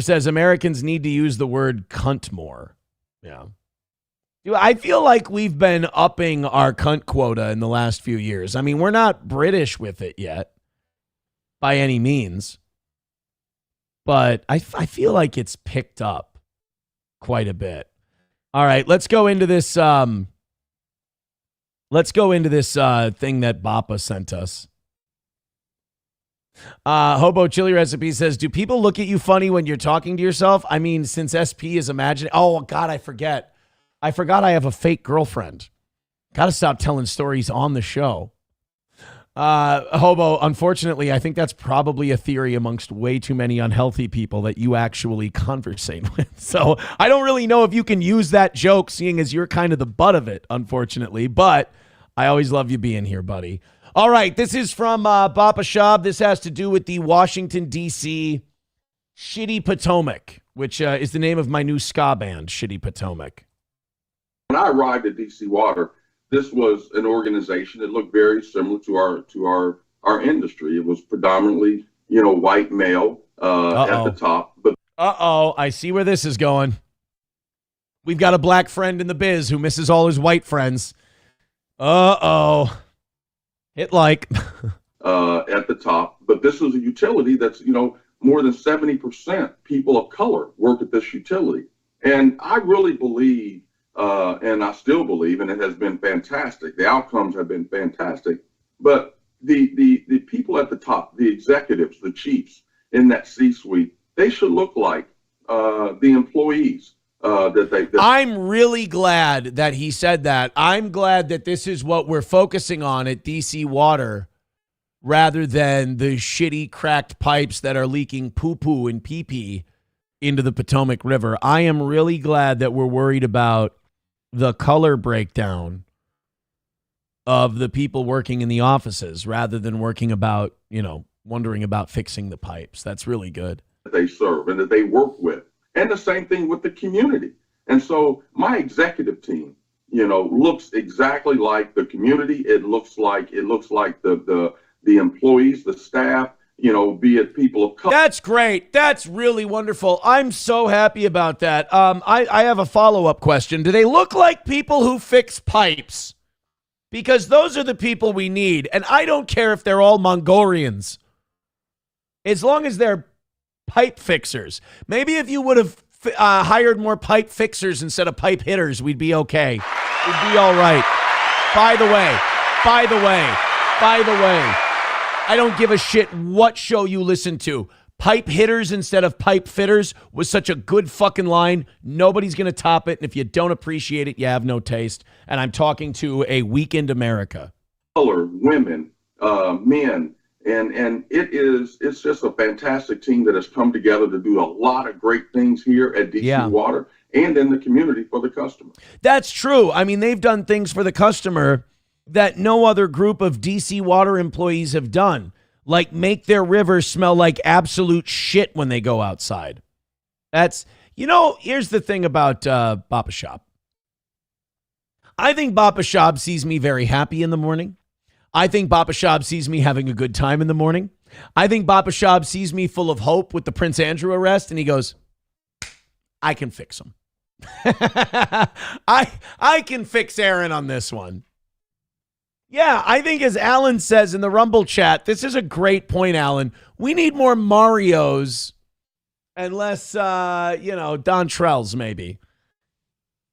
says Americans need to use the word cunt more. Yeah. I feel like we've been upping our cunt quota in the last few years. I mean, we're not British with it yet by any means. But I feel like it's picked up quite a bit. All right, let's go into this. Thing that Bappa sent us. Hobo Chili Recipe says, do people look at you funny when you're talking to yourself? I mean, since SP is imagining. Oh, God, I forgot I have a fake girlfriend. Got to stop telling stories on the show. Hobo, unfortunately, I think that's probably a theory amongst way too many unhealthy people that you actually conversate with. So I don't really know if you can use that joke, seeing as you're kind of the butt of it, unfortunately. But I always love you being here, buddy. All right, this is from Bappa Shab. This has to do with the Washington, D.C. Shitty Potomac, which is the name of my new ska band, Shitty Potomac. When I arrived at DC Water, this was an organization that looked very similar to our industry. It was predominantly, white male at the top. But I see where this is going. We've got a black friend in the biz who misses all his white friends. Hit like. At the top. But this was a utility that's, more than 70% people of color work at this utility. And I really believe, and I still believe, and it has been fantastic. The outcomes have been fantastic. But the people at the top, the executives, the chiefs in that C-suite, they should look like the employees I'm really glad that he said that. I'm glad that this is what we're focusing on at DC Water rather than the shitty cracked pipes that are leaking poo-poo and pee-pee into the Potomac River. I am really glad that we're worried about the color breakdown of the people working in the offices rather than wondering about fixing the pipes. That's really good. That they serve and that they work with. And the same thing with the community. And so my executive team, looks exactly like the community. It looks like the employees, the staff, be it people of color. That's great. That's really wonderful. I'm so happy about that. I have a follow-up question. Do they look like people who fix pipes? Because those are the people we need. And I don't care if they're all Mongolians. As long as they're pipe fixers. Maybe if you would have hired more pipe fixers instead of pipe hitters, we'd be okay. We'd be all right. By the way, I don't give a shit what show you listen to. Pipe hitters instead of pipe fitters was such a good fucking line. Nobody's going to top it. And if you don't appreciate it, you have no taste. And I'm talking to a Weekend America. Color, women, men. And it's just a fantastic team that has come together to do a lot of great things here at DC Water and in the community for the customer. That's true. I mean, they've done things for the customer that no other group of DC Water employees have done, like make their rivers smell like absolute shit when they go outside. That's, here's the thing about Bappa Shab. I think Bappa Shab sees me very happy in the morning. I think Bappa Shab sees me having a good time in the morning. I think Bappa Shab sees me full of hope with the Prince Andrew arrest, and he goes, I can fix him. I can fix Aaron on this one. Yeah, I think as Alan says in the Rumble chat, this is a great point, Alan. We need more Marios and less, Dontrells maybe.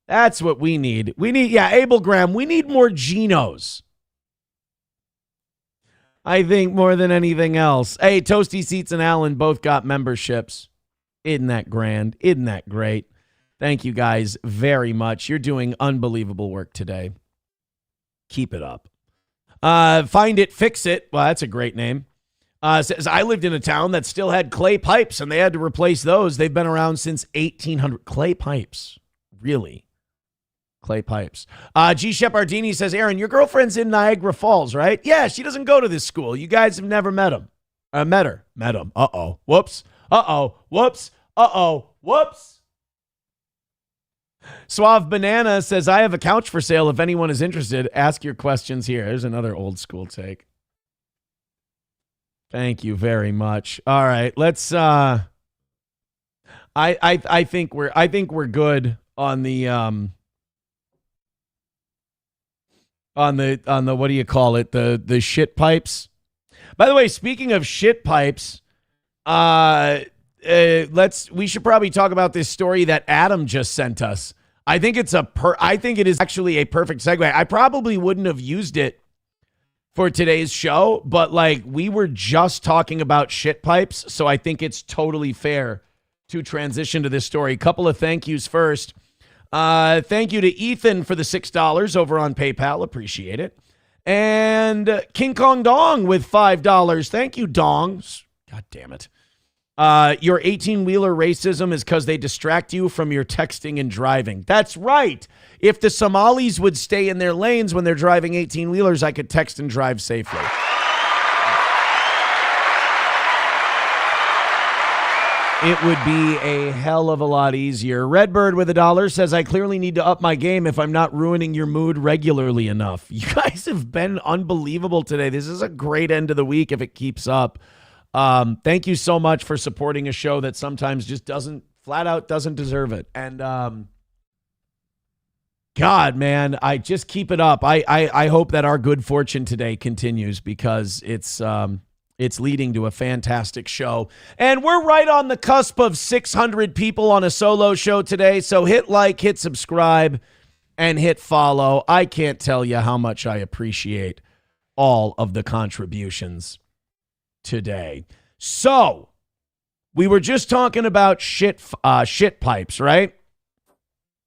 That's what we need. Abel Graham, we need more Genos. I think more than anything else. Hey, Toasty Seats and Alan both got memberships. Isn't that grand? Isn't that great? Thank you guys very much. You're doing unbelievable work today. Keep it up. Find It, Fix It. Well, that's a great name. Says, I lived in a town that still had clay pipes, and they had to replace those. They've been around since 1800. Clay pipes. Really? Clay pipes. G. Shepardini says, Aaron, your girlfriend's in Niagara Falls, right? Yeah, she doesn't go to this school. You guys have never met him. Met her. Met him. Uh-oh. Whoops. Uh-oh. Whoops. Uh-oh. Whoops. Suave Banana says, I have a couch for sale. If anyone is interested, ask your questions here. There's another old school take. Thank you very much. All right, let's I think we're good on the what do you call it? The shit pipes. By the way, speaking of shit pipes, we should probably talk about this story that Adam just sent us. I think it is actually a perfect segue. I probably wouldn't have used it for today's show, but like we were just talking about shit pipes, so I think it's totally fair to transition to this story. A couple of thank yous first. Thank you to Ethan for the $6 over on PayPal. Appreciate it. And King Kong Dong with $5. Thank you, Dongs. God damn it. Your 18-wheeler racism is because they distract you from your texting and driving. That's right. If the Somalis would stay in their lanes when they're driving 18-wheelers, I could text and drive safely. It would be a hell of a lot easier. Redbird with $1 says, I clearly need to up my game if I'm not ruining your mood regularly enough. You guys have been unbelievable today. This is a great end of the week if it keeps up. Thank you so much for supporting a show that sometimes just doesn't deserve it. And God, man, I just keep it up. I hope that our good fortune today continues because it's leading to a fantastic show. And we're right on the cusp of 600 people on a solo show today. So hit like, hit subscribe, and hit follow. I can't tell you how much I appreciate all of the contributions today. So we were just talking about shit pipes, right?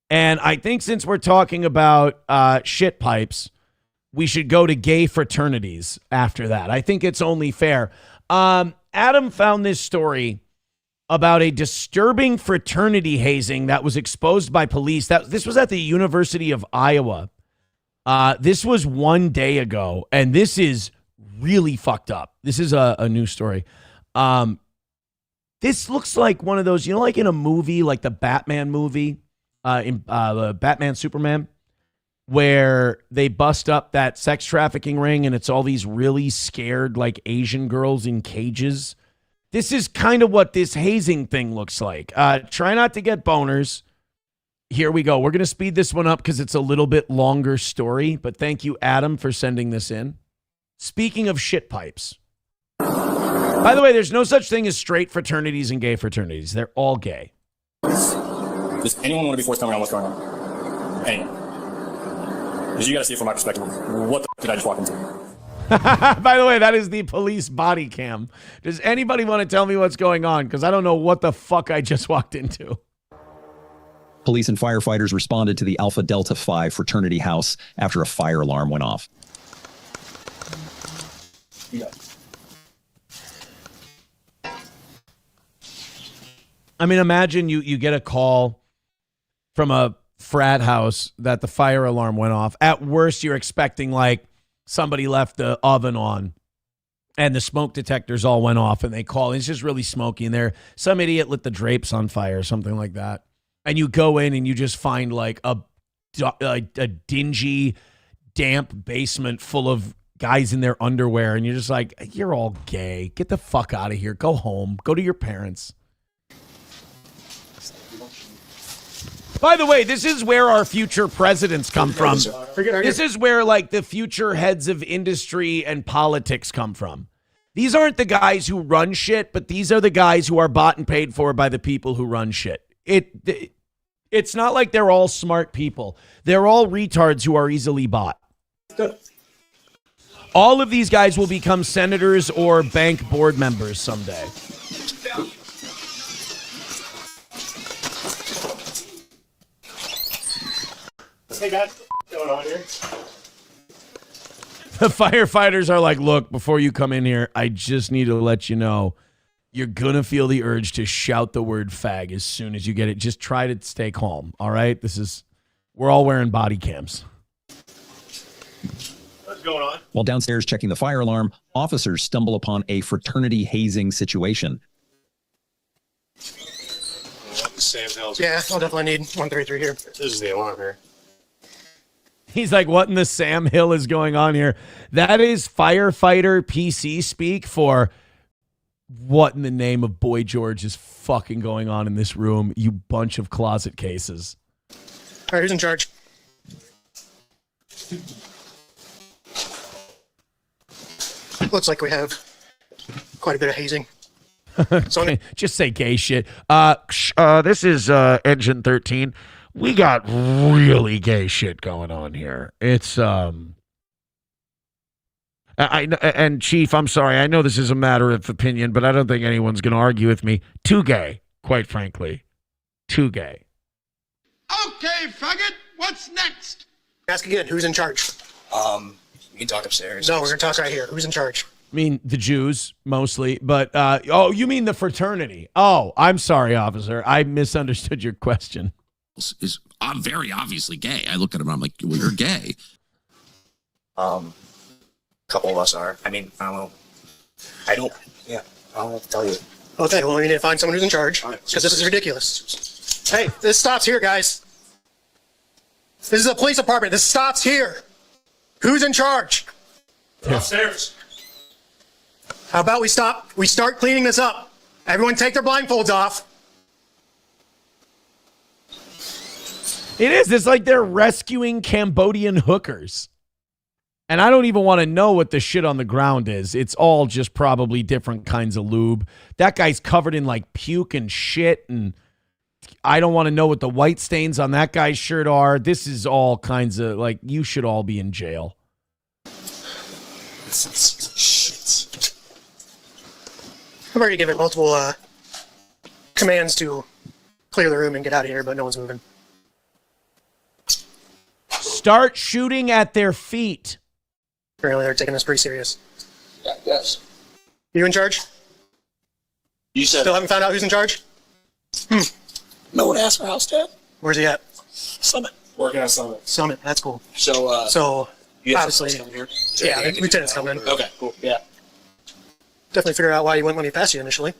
And I think since we're talking about shit pipes, we should go to gay fraternities after that. I think it's only fair. Adam found this story about a disturbing fraternity hazing that was exposed by police. This was at the University of Iowa. This was 1 day ago, and this is really fucked up. This is a new story. This looks like one of those, like in a movie, like the Batman movie, in Batman Superman, where they bust up that sex trafficking ring and it's all these really scared like Asian girls in cages. This is kind of what this hazing thing looks like. Try not to get boners. Here we go. We're going to speed this one up because it's a little bit longer story, but thank you, Adam, for sending this in. Speaking of shit pipes. By the way, there's no such thing as straight fraternities and gay fraternities. They're all gay. Does anyone want to be forced telling me on what's going on? Anyone? Because you got to see it from my perspective. What the did I just walk into? By the way, that is the police body cam. Does anybody want to tell me what's going on? Because I don't know what the fuck I just walked into. Police and firefighters responded to the Alpha Delta Phi fraternity house after a fire alarm went off. Yeah. I mean, imagine you get a call from a frat house that the fire alarm went off. At worst, you're expecting like somebody left the oven on and the smoke detectors all went off and they call. It's just really smoky in there. Some idiot lit the drapes on fire or something like that. And you go in and you just find like a dingy, damp basement full of guys in their underwear. And you're just like, you're all gay. Get the fuck out of here. Go home. Go to your parents. By the way, this is where our future presidents come from. This is where like the future heads of industry and politics come from. These aren't the guys who run shit, but these are the guys who are bought and paid for by the people who run shit. It's not like they're all smart people. They're all retards who are easily bought. All of these guys will become senators or bank board members someday. Hey guys, what's going on here? The firefighters are like, look, before you come in here, I just need to let you know you're going to feel the urge to shout the word fag as soon as you get it. Just try to stay calm, all right? We're all wearing body cams. What's going on? While downstairs checking the fire alarm, officers stumble upon a fraternity hazing situation. Sam Hills. Yeah, I'll definitely need 133 here. This is the alarm here. He's like, what in the Sam Hill is going on here? That is firefighter PC speak for what in the name of Boy George is fucking going on in this room, you bunch of closet cases. All right, who's in charge? Looks like we have quite a bit of hazing. Okay, just say gay shit. This is Engine 13. We got really gay shit going on here. It's and Chief, I'm sorry. I know this is a matter of opinion, but I don't think anyone's going to argue with me. Too gay, quite frankly. Too gay. Okay, faggot, what's next? Ask again, who's in charge? We can talk upstairs. No, we're going to talk right here. Who's in charge? I mean, the Jews, mostly. But, you mean the fraternity. Oh, I'm sorry, officer. I misunderstood your question. I'm very obviously gay. I look at him and I'm like, well, you're gay. A couple of us are. I mean, I don't know. I don't know what to tell you. Okay, well, we need to find someone who's in charge, because this is ridiculous. Hey, this stops here, guys. This is a police department. This stops here. Who's in charge? Upstairs. How about we start cleaning this up? Everyone take their blindfolds off. It is. It's like they're rescuing Cambodian hookers. And I don't even want to know what the shit on the ground is. It's all just probably different kinds of lube. That guy's covered in like puke and shit, and I don't want to know what the white stains on that guy's shirt are. This is all kinds of like, you should all be in jail. Shit. I've already given multiple commands to clear the room and get out of here, but no one's moving. Start shooting at their feet. Apparently they're taking this pretty serious. Yeah, yes. You in charge? You said. Still haven't found out who's in charge? No one asked for house, Dad. Where's he at? Summit. Working at Summit. Summit, that's cool. So, you have obviously, coming here? yeah, the lieutenant's coming. Okay, cool. Yeah. Definitely figure out why you wouldn't let me pass you initially.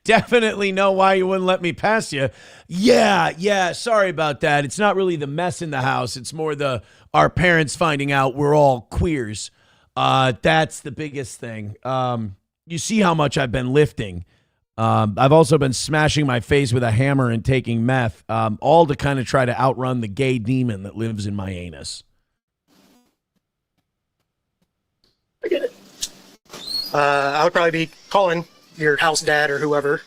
Definitely know why you wouldn't let me pass you. Yeah, sorry about that. It's not really the mess in the house. It's more our parents finding out we're all queers. That's the biggest thing. You see how much I've been lifting. I've also been smashing my face with a hammer and taking meth, all to kind of try to outrun the gay demon that lives in my anus. I get it. I would probably be calling your house dad or whoever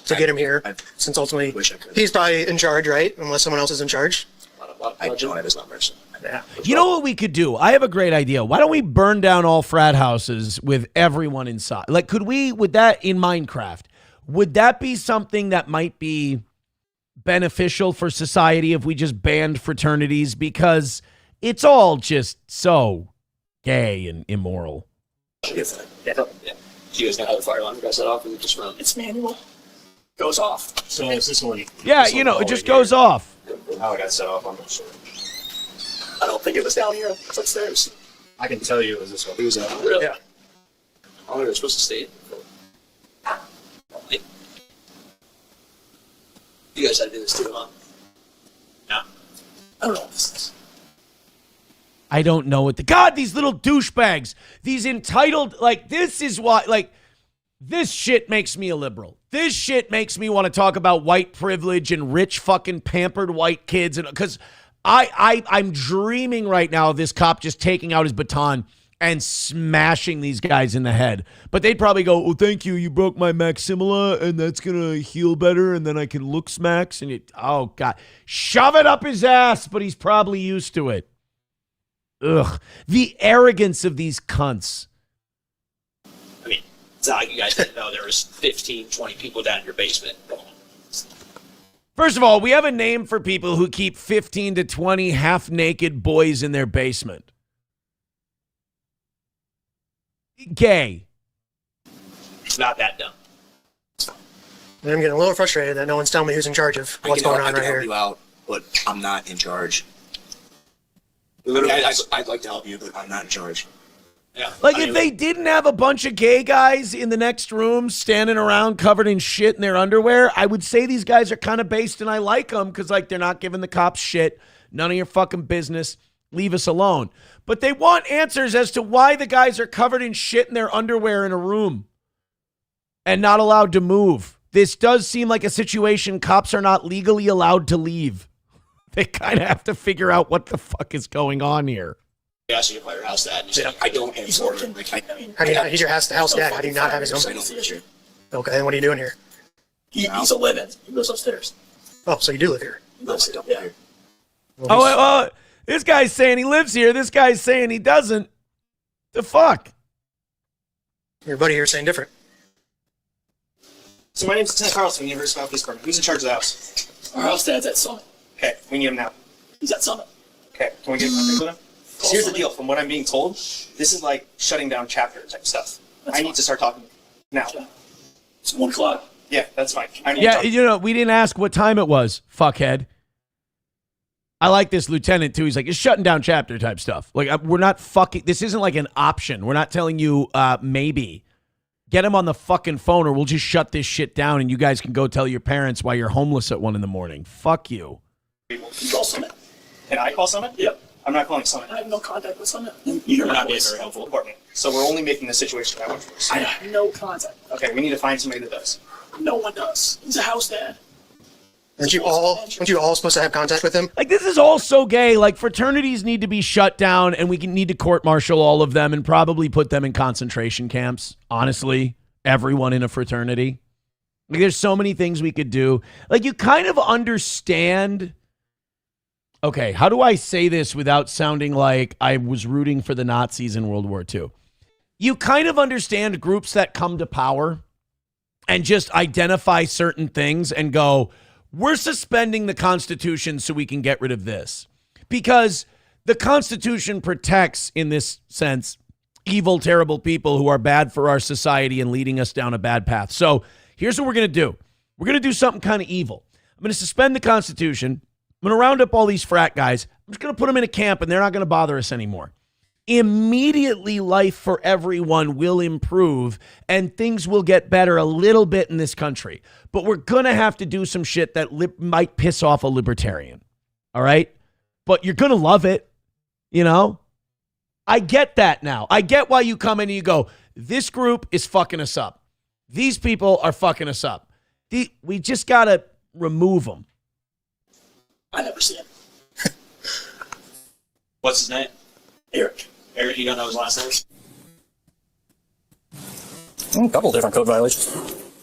to get him here, since ultimately he's probably in charge, right? Unless someone else is in charge. I don't have his numbers. Yeah. You know what we could do? I have a great idea. Why don't we burn down all frat houses with everyone inside? Like, would that in Minecraft, would that be something that might be beneficial for society if we just banned fraternities? Because it's all just so gay and immoral. Yeah. Do you guys know how the fire alarm got set off? Or just run? It's manual. Goes off. So is this one? Yeah, it just goes off. How it got set off, I'm not sure. I don't think it was down here. It's upstairs. I can tell you it was this one. It was really? Yeah. I thought it was supposed to stay. You guys had to do this too, huh? Yeah. I don't know what this is. I don't know what God, these little douchebags, these entitled, this is why, this shit makes me a liberal. This shit makes me want to talk about white privilege and rich fucking pampered white kids. And because I'm dreaming right now of this cop just taking out his baton and smashing these guys in the head. But they'd probably go, oh, thank you. You broke my maxilla and that's going to heal better. And then I can look smacks. And oh God, shove it up his ass. But he's probably used to it. Ugh, the arrogance of these cunts. I mean, it's not like you guys didn't know there was 15, 20 people down in your basement. First of all, we have a name for people who keep 15 to 20 half-naked boys in their basement. Gay. It's not that dumb. I'm getting a little frustrated that no one's telling me who's in charge of what's going on right here. I can help you out, but I'm not in charge. Literally, I'd like to help you, but I'm not in charge. Yeah. Like, if they didn't have a bunch of gay guys in the next room standing around covered in shit in their underwear, I would say these guys are kind of based and I like them because, like, they're not giving the cops shit. None of your fucking business. Leave us alone. But they want answers as to why the guys are covered in shit in their underwear in a room and not allowed to move. This does seem like a situation cops are not legally allowed to leave. They kind of have to figure out what the fuck is going on here. I asked you to play your house dad. I don't have his order. He's your house dad. How do you not have his own? Okay, and what are you doing here? He's a live-in. He lives upstairs. Oh, so you do live here? He lives here. Well, this guy's saying he lives here. This guy's saying he doesn't. The fuck? Your buddy here is saying different. So my name's Lieutenant Carlson, University Police Department. Who's in charge of the house? Our house dad's at Summit. Okay, we need him now. He's at Summit. Okay, can we get in contact with him? So here's the deal. From what I'm being told, this is like shutting down chapter type stuff. I need to start talking now. It's 1 o'clock. Yeah, that's fine. We didn't ask what time it was, fuckhead. I like this lieutenant, too. He's like, it's shutting down chapter type stuff. Like, we're not fucking, this isn't like an option. We're not telling you maybe. Get him on the fucking phone or we'll just shut this shit down and you guys can go tell your parents why you're homeless at 1 a.m. Fuck you. You call Summit. Can I call Summit? Yep. I'm not calling Summit. I have no contact with Summit. You're not being very helpful. Department. So we're only making the situation that much worse. I have no contact. Okay, we need to find somebody that does. No one does. He's a house dad. Aren't you all supposed to have contact with him? Like, this is all so gay. Like, fraternities need to be shut down and we need to court-martial all of them and probably put them in concentration camps. Honestly, everyone in a fraternity. Like, there's so many things we could do. Like, you kind of understand. Okay, how do I say this without sounding like I was rooting for the Nazis in World War II? You kind of understand groups that come to power and just identify certain things and go, we're suspending the Constitution so we can get rid of this. Because the Constitution protects, in this sense, evil, terrible people who are bad for our society and leading us down a bad path. So here's what we're going to do. We're going to do something kind of evil. I'm going to suspend the Constitution. I'm going to round up all these frat guys. I'm just going to put them in a camp and they're not going to bother us anymore. Immediately, life for everyone will improve and things will get better a little bit in this country. But we're going to have to do some shit that might piss off a libertarian. All right? But you're going to love it. You know? I get that now. I get why you come in and you go, this group is fucking us up. These people are fucking us up. We just got to remove them. I never see him. What's his name? Eric. Eric, you don't know his last name? A couple different code violations.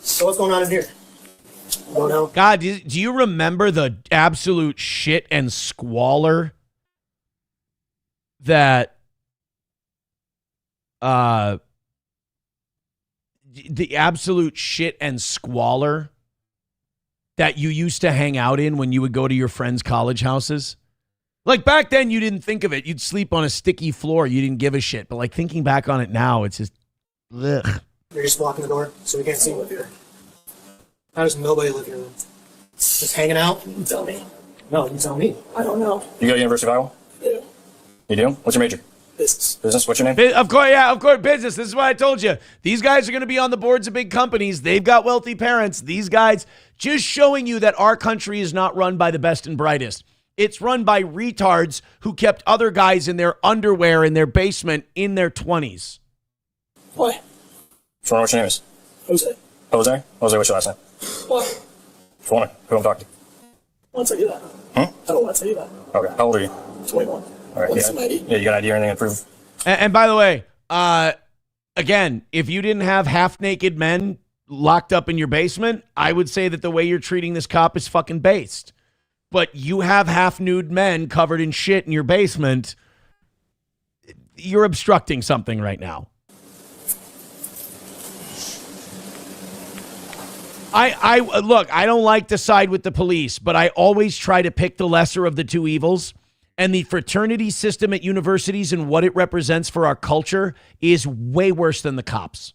So what's going on in here? Don't know. God, do you remember the absolute shit and squalor that the absolute shit and squalor that you used to hang out in when you would go to your friends' college houses? Like, back then, you didn't think of it. You'd sleep on a sticky floor. You didn't give a shit. But, like, thinking back on it now, it's just, ugh. You're just blocking the door so we can't see you live here. How does nobody live here then? Just hanging out? You tell me. No, you tell me. I don't know. You go to University of Iowa? Yeah. You do? What's your major? Business. Business? What's your name? Of course, business. This is what I told you. These guys are going to be on the boards of big companies. They've got wealthy parents. These guys, just showing you that our country is not run by the best and brightest. It's run by retards who kept other guys in their underwear in their basement in their 20s. Why? So what's your name is? Jose. Jose? Jose, what's your last name? Why? Who I'm talking to? I want to tell you that. I don't want to tell you that. Okay, how old are you? 21. All right, yeah, you got an ID or anything to prove? And by the way, again, if you didn't have half-naked men locked up in your basement, I would say that the way you're treating this cop is fucking based. But you have half-nude men covered in shit in your basement. You're obstructing something right now. I look, I don't like to side with the police, but I always try to pick the lesser of the two evils. And the fraternity system at universities and what it represents for our culture is way worse than the cops.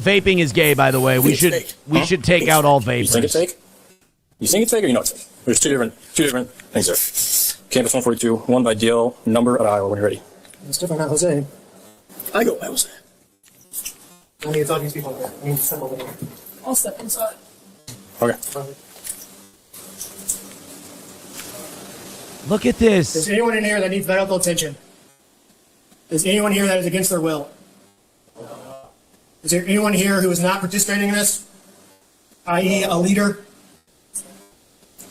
Vaping is gay, by the way. We should take out all vapors. You think it's fake? You think it's fake or you know it's fake? There's two different things there. Campus 142, one by DL, number at Iowa when you're ready. It's definitely not Jose. I go by Jose. I need to talk to these people. I need to step over there. I'll step inside. Okay. Look at this. Is anyone in here that needs medical attention? Is anyone here that is against their will? Is there anyone here who is not participating in this? I.e. a leader?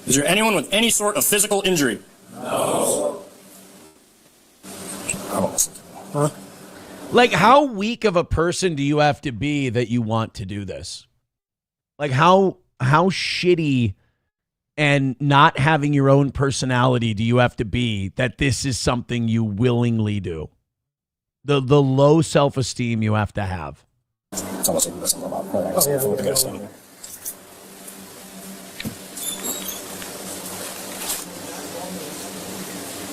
Is there anyone with any sort of physical injury? No. Huh? Like, how weak of a person do you have to be that you want to do this? Like, how shitty and not having your own personality do you have to be that this is something you willingly do? The low self-esteem you have to have. It's almost like this.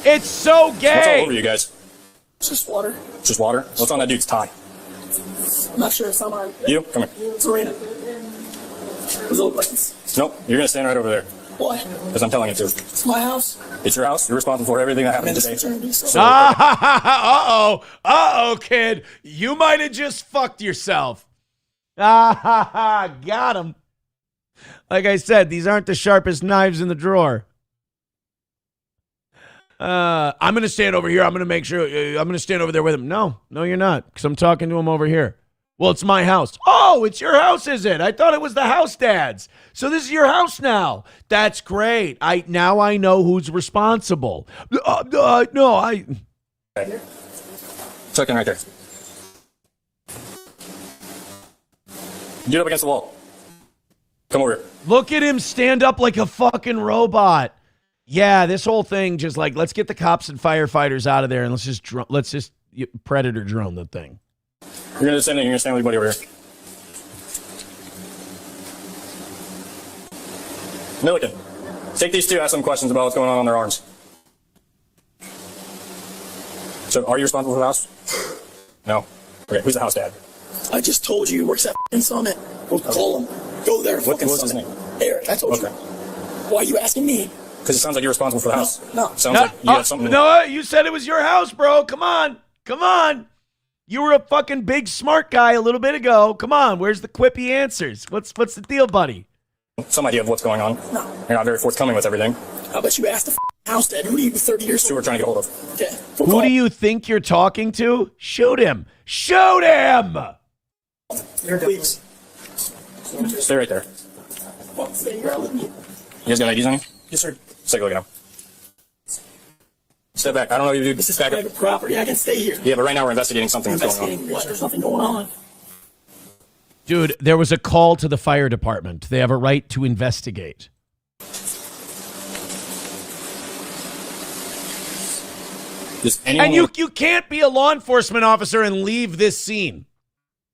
It's so gay. What's all over you guys? It's just water. Just water? What's on that dude's tie? I'm not sure if someone. You? Come here. It's Arena. What does it look like? Nope. You're gonna stand right over there. Why? Because I'm telling you to. It's my house. It's your house. You're responsible for everything that happened today. So, Uh-oh, kid. You might have just fucked yourself. Got him. Like I said, these aren't the sharpest knives in the drawer. I'm going to stand over here. I'm going to make sure. I'm going to stand over there with him. No, you're not, because I'm talking to him over here. Well, it's my house. Oh, it's your house, is it? I thought it was the house dad's. So this is your house now. That's great. Now I know who's responsible. No. Tuck in right there. Get up against the wall. Come over here. Look at him stand up like a fucking robot. Yeah, this whole thing just like, let's get the cops and firefighters out of there and let's just predator drone the thing. You're gonna stand with everybody over here. Milliken, take these two, ask them questions about what's going on their arms. So, are you responsible for the house? No. Okay, who's the house dad? I just told you he works at Summit. Go call him. Go there. What's his name? Eric, I told you. Why are you asking me? Because it sounds like you're responsible for the house. No. Sounds like you have something. No, you said it was your house, bro. Come on. You were a fucking big smart guy a little bit ago. Come on, where's the quippy answers? What's the deal, buddy? Some idea of what's going on. No. You're not very forthcoming with everything. How about you ask the house dad? Who do you 30 years Who we're trying to get hold of. Okay. Who do you think you're talking to? Shoot him. Shoot him! Please. Stay right there. You guys got IDs on you? Yes, sir. Let's take a look at them. Step back. I don't know if you do. This is private property. I can stay here. Yeah, but right now we're investigating something that's going on. What? There's nothing going on. Dude, there was a call to the fire department. They have a right to investigate. And you can't be a law enforcement officer and leave this scene.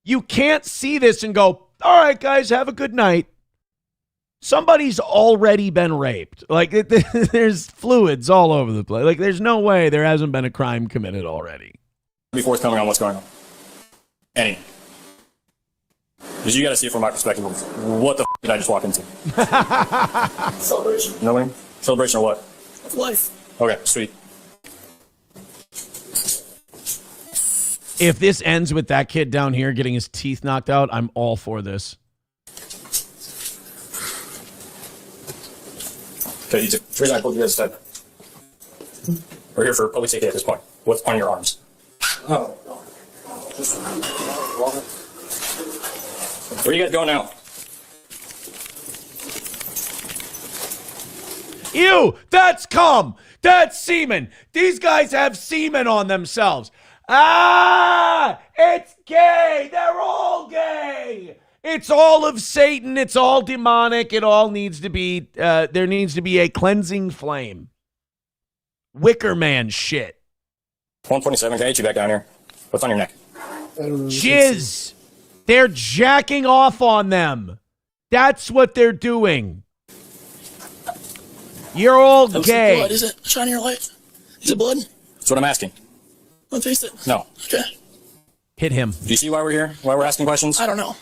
You can't see this and go, all right, guys, have a good night. Somebody's already been raped. Like, there's fluids all over the place. Like, there's no way there hasn't been a crime committed already. Be forthcoming on what's going on. Any. Because you got to see it from my perspective. What the did I just walk into? Celebration. Nobody? Celebration or what? Of life. Okay, sweet. If this ends with that kid down here getting his teeth knocked out, I'm all for this. Okay, you two. The reason I pulled you guys aside. We're here for public safety at this point. What's on your arms? Oh. Where are you guys going now? Ew, that's cum. That's semen. These guys have semen on themselves. Ah, it's gay. They're all gay. It's all of Satan. It's all demonic. It all needs to be, there needs to be a cleansing flame. Wicker Man shit. 127, can I get you back down here? What's on your neck? Jizz. They're jacking off on them. That's what they're doing. You're all gay. Blood, is it? Shine your light. Is it blood? That's what I'm asking. Want to taste it? No. Okay. Hit him. Do you see why we're here? Why we're asking questions? I don't know.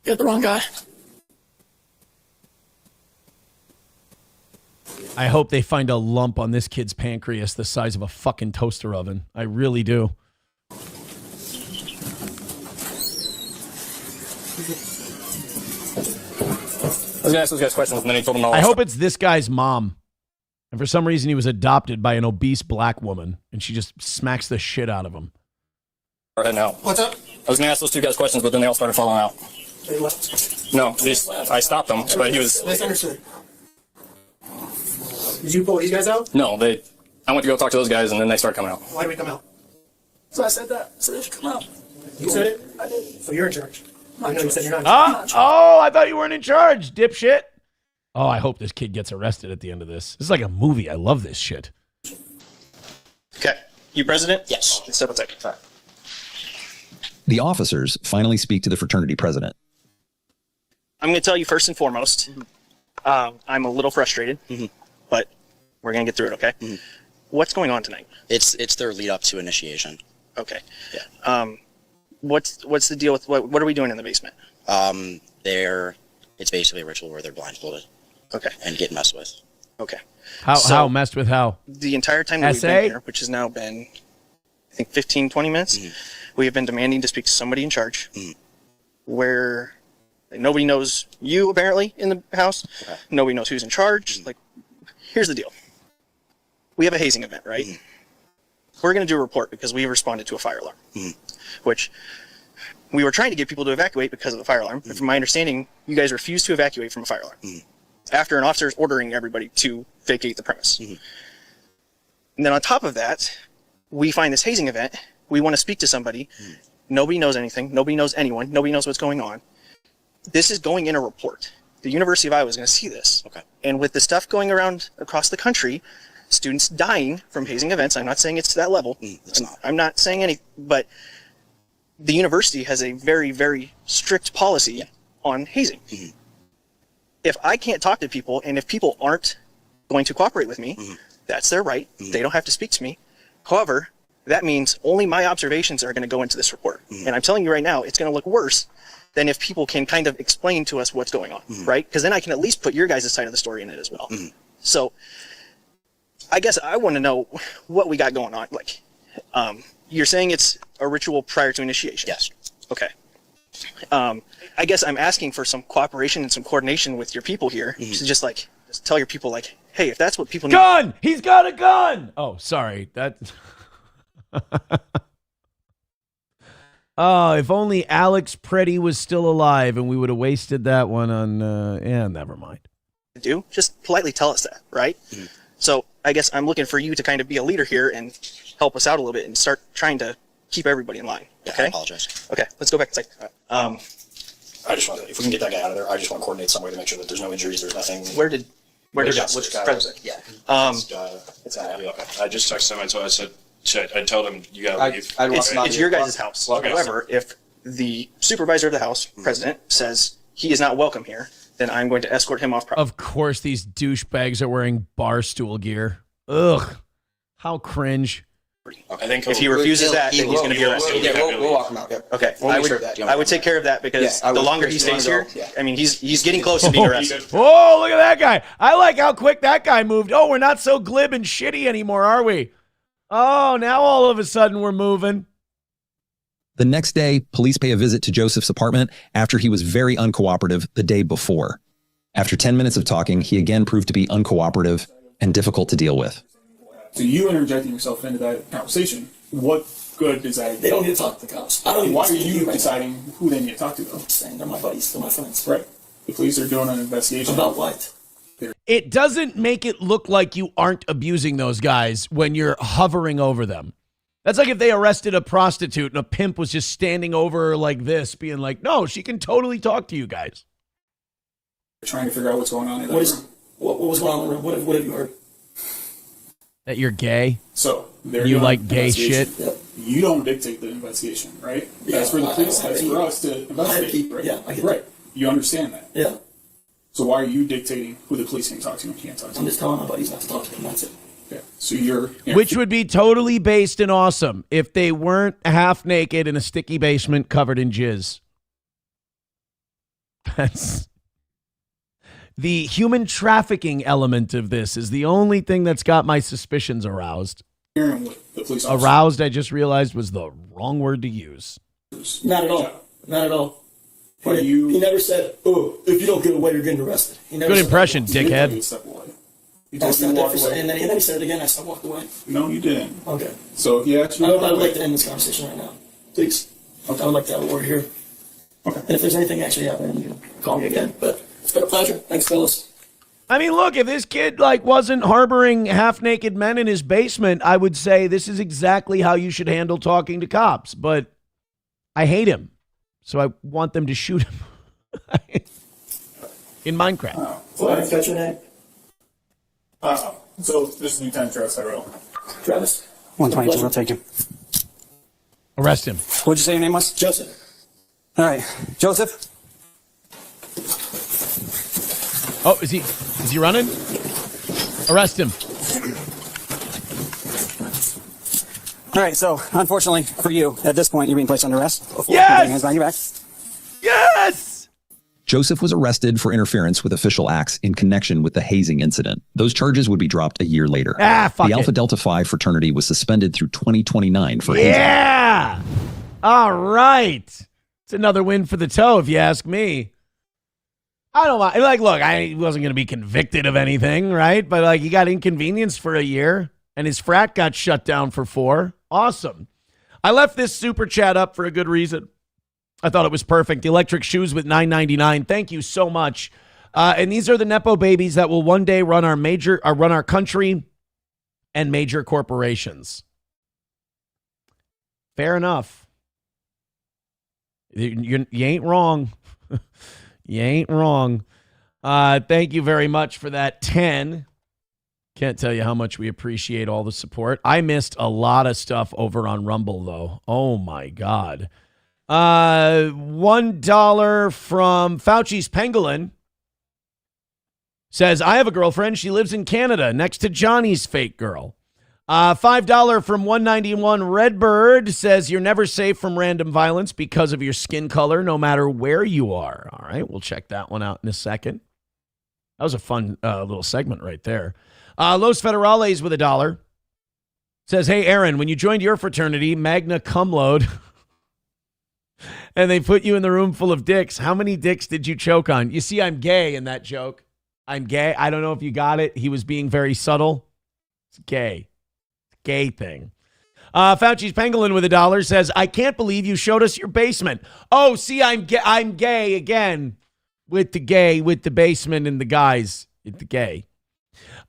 You got the wrong guy. I hope they find a lump on this kid's pancreas the size of a fucking toaster oven. I really do. I was gonna ask those guys questions, and then he told them all. I hope it's this guy's mom. And for some reason, he was adopted by an obese black woman, and she just smacks the shit out of him. We're heading out. What's up? I was gonna ask those two guys questions, but then they all started falling out. They left. No, I stopped them, but he was. Misunderstood. Did you pull these guys out? No, they. I went to go talk to those guys, and then they started coming out. Why did we come out? So I said that. So they should come out. You said it? I did. So you're in charge. I know you said you're not. Oh, I thought you weren't in charge, dipshit. Oh, I hope this kid gets arrested at the end of this. This is like a movie. I love this shit. Okay. You president? Yes. Step aside. Sorry. The officers finally speak to the fraternity president. I'm going to tell you first and foremost, I'm a little frustrated, but we're going to get through it, okay? What's going on tonight? It's their lead up to initiation. Okay. Yeah. What's the deal with what are we doing in the basement? It's basically a ritual where they're blindfolded. Okay. And get messed with. Okay. How messed with how? The entire time that we've been here, which has now been, I think, 15, 20 minutes, we have been demanding to speak to somebody in charge where nobody knows you, apparently, in the house. Okay. Nobody knows who's in charge. Like, here's the deal. We have a hazing event, right? We're going to do a report because we responded to a fire alarm, which we were trying to get people to evacuate because of the fire alarm. But from my understanding, you guys refused to evacuate from a fire alarm after an officer is ordering everybody to vacate the premise. And then on top of that, we find this hazing event. We want to speak to somebody. Nobody knows anything. Nobody knows anyone. Nobody knows what's going on. This is going in a report. The University of Iowa is going to see this. Okay. And with the stuff going around across the country, students dying from hazing events, I'm not saying it's to that level. It's not. I'm not saying any, but the university has a very, very strict policy on hazing. If I can't talk to people, and if people aren't going to cooperate with me, that's their right. They don't have to speak to me. However, that means only my observations are going to go into this report. And I'm telling you right now, it's going to look worse than if people can kind of explain to us what's going on, right? Because then I can at least put your guys' side of the story in it as well. So I guess I want to know what we got going on. Like, you're saying it's a ritual prior to initiation? Yes. Okay. I guess I'm asking for some cooperation and some coordination with your people here to just tell your people, like, hey, if that's what people need. Gun! He's got a gun! Oh, sorry. That. Oh, if only Alex Preddy was still alive and we would have wasted that one on, never mind. Do just politely tell us that, right? So I guess I'm looking for you to kind of be a leader here and help us out a little bit and start trying to keep everybody in line. Okay. I apologize. Okay, let's go back inside. I just want to, if we can get that guy out of there, I just want to coordinate some way to make sure that there's no injuries, there's nothing. Where did which guy? President? Yeah. It's okay. I just texted him and so I told him you gotta leave. It's your guys' house. Okay. However, if the supervisor of the house, president, says he is not welcome here, then I'm going to escort him off property. Of course, these douchebags are wearing barstool gear. Ugh. How cringe. I think if he refuses that, then he's going to be arrested. Yeah, we'll walk him out. Yep. Okay, I would take care of that because the longer he stays here, I mean, he's getting close to being arrested. Oh, look at that guy. I like how quick that guy moved. Oh, we're not so glib and shitty anymore, are we? Oh, now all of a sudden we're moving. The next day, police pay a visit to Joseph's apartment after he was very uncooperative the day before. After 10 minutes of talking, he again proved to be uncooperative and difficult to deal with. So you interjecting yourself into that conversation, what good does that? They don't need to talk to the cops. I don't even Why are you deciding who they need to talk to, though? saying they're my buddies, they're my friends. Right. The police are doing an investigation. About what? It doesn't make it look like you aren't abusing those guys when you're hovering over them. That's like if they arrested a prostitute and a pimp was just standing over her like this, being like, no, she can totally talk to you guys. Trying to figure out what's going on in that room. What was going on in the room? What have you heard? That you're gay? So you like gay shit? Yep. You don't dictate the investigation, right? Yeah, That's for the police. That's for us to investigate. Right? Yeah, I get right. You understand that? Yeah. So why are you dictating who the police can talk to and can't talk to? I'm just telling my buddies not to talk to them. That's it. Okay. So you're Which would be totally based and awesome if they weren't half naked in a sticky basement covered in jizz. That's the human trafficking element of this is the only thing that's got my suspicions aroused. hearing what the police officer. Aroused, I just realized, was the wrong word to use. Not at all. Not at all. He never said, "Oh, if you don't get away, you're getting arrested." He never Good said impression, that. dickhead. I stepped there for a second, and then he said it again. I still walked away. No, you didn't. Okay. So he actually. I would like to end this conversation right now, please. Okay. I would like to have a word here. Okay. And if there's anything actually happening, you can call me again. But it's been a pleasure. Thanks, fellas. I mean, look, if this kid wasn't harboring half-naked men in his basement, I would say this is exactly how you should handle talking to cops. But I hate him, so I want them to shoot him in Minecraft. So I didn't catch your name. So this is Lieutenant Travis Tyrell. Travis. 122, we'll take him. Arrest him. What'd you say your name was? Joseph. All right, Joseph. Oh, is he running? Arrest him. All right, so unfortunately for you, at this point, you're being placed under arrest. Yes! Hands behind your back. Yes! Joseph was arrested for interference with official acts in connection with the hazing incident. Those charges would be dropped a year later. Fuck the it. Alpha Delta Phi fraternity was suspended through 2029 for hazing. Yeah! All right. It's another win for the toe, if you ask me. I don't mind. Look, I wasn't going to be convicted of anything, right? But, he got inconvenienced for a year, and his frat got shut down for 4. Awesome. I left this super chat up for a good reason. I thought it was perfect. The electric shoes with $9.99. Thank you so much. And these are the Nepo babies that will one day run our country and major corporations. Fair enough. You ain't wrong. You ain't wrong. Thank you very much for that 10. Can't tell you how much we appreciate all the support. I missed a lot of stuff over on Rumble, though. Oh, my God. $1 from Fauci's Pangolin says, I have a girlfriend. She lives in Canada next to Johnny's fake girl. $5 from 191 Redbird says, you're never safe from random violence because of your skin color, no matter where you are. All right, we'll check that one out in a second. That was a fun little segment right there. Los Federales with $1 says, hey, Aaron, when you joined your fraternity, Magna Cum Laude, and they put you in the room full of dicks, how many dicks did you choke on? You see, I'm gay in that joke. I'm gay. I don't know if you got it. He was being very subtle. It's gay. Gay thing. Fauci's Pangolin with $1 says, I can't believe you showed us your basement. Oh, see, I'm gay again with the basement and the guys. With the gay.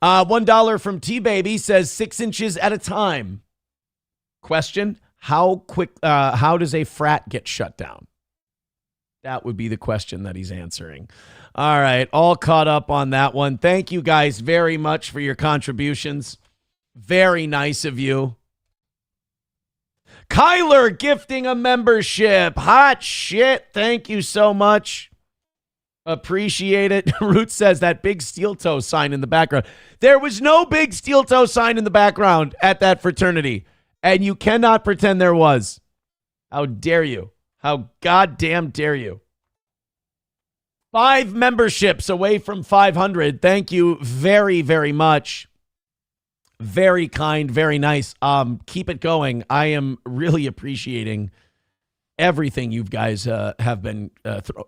$1 from T-Baby says 6 inches at a time. Question, how does a frat get shut down? That would be the question that he's answering. All right, all caught up on that one. Thank you guys very much for your contributions. Very nice of you. Kyler gifting a membership. Hot shit. Thank you so much. Appreciate it. Root says that big steel toe sign in the background. There was no big steel toe sign in the background at that fraternity, and you cannot pretend there was. How dare you? How goddamn dare you? 5 memberships away from 500. Thank you very, very much. Very kind, very nice. Keep it going. I am really appreciating everything you guys have been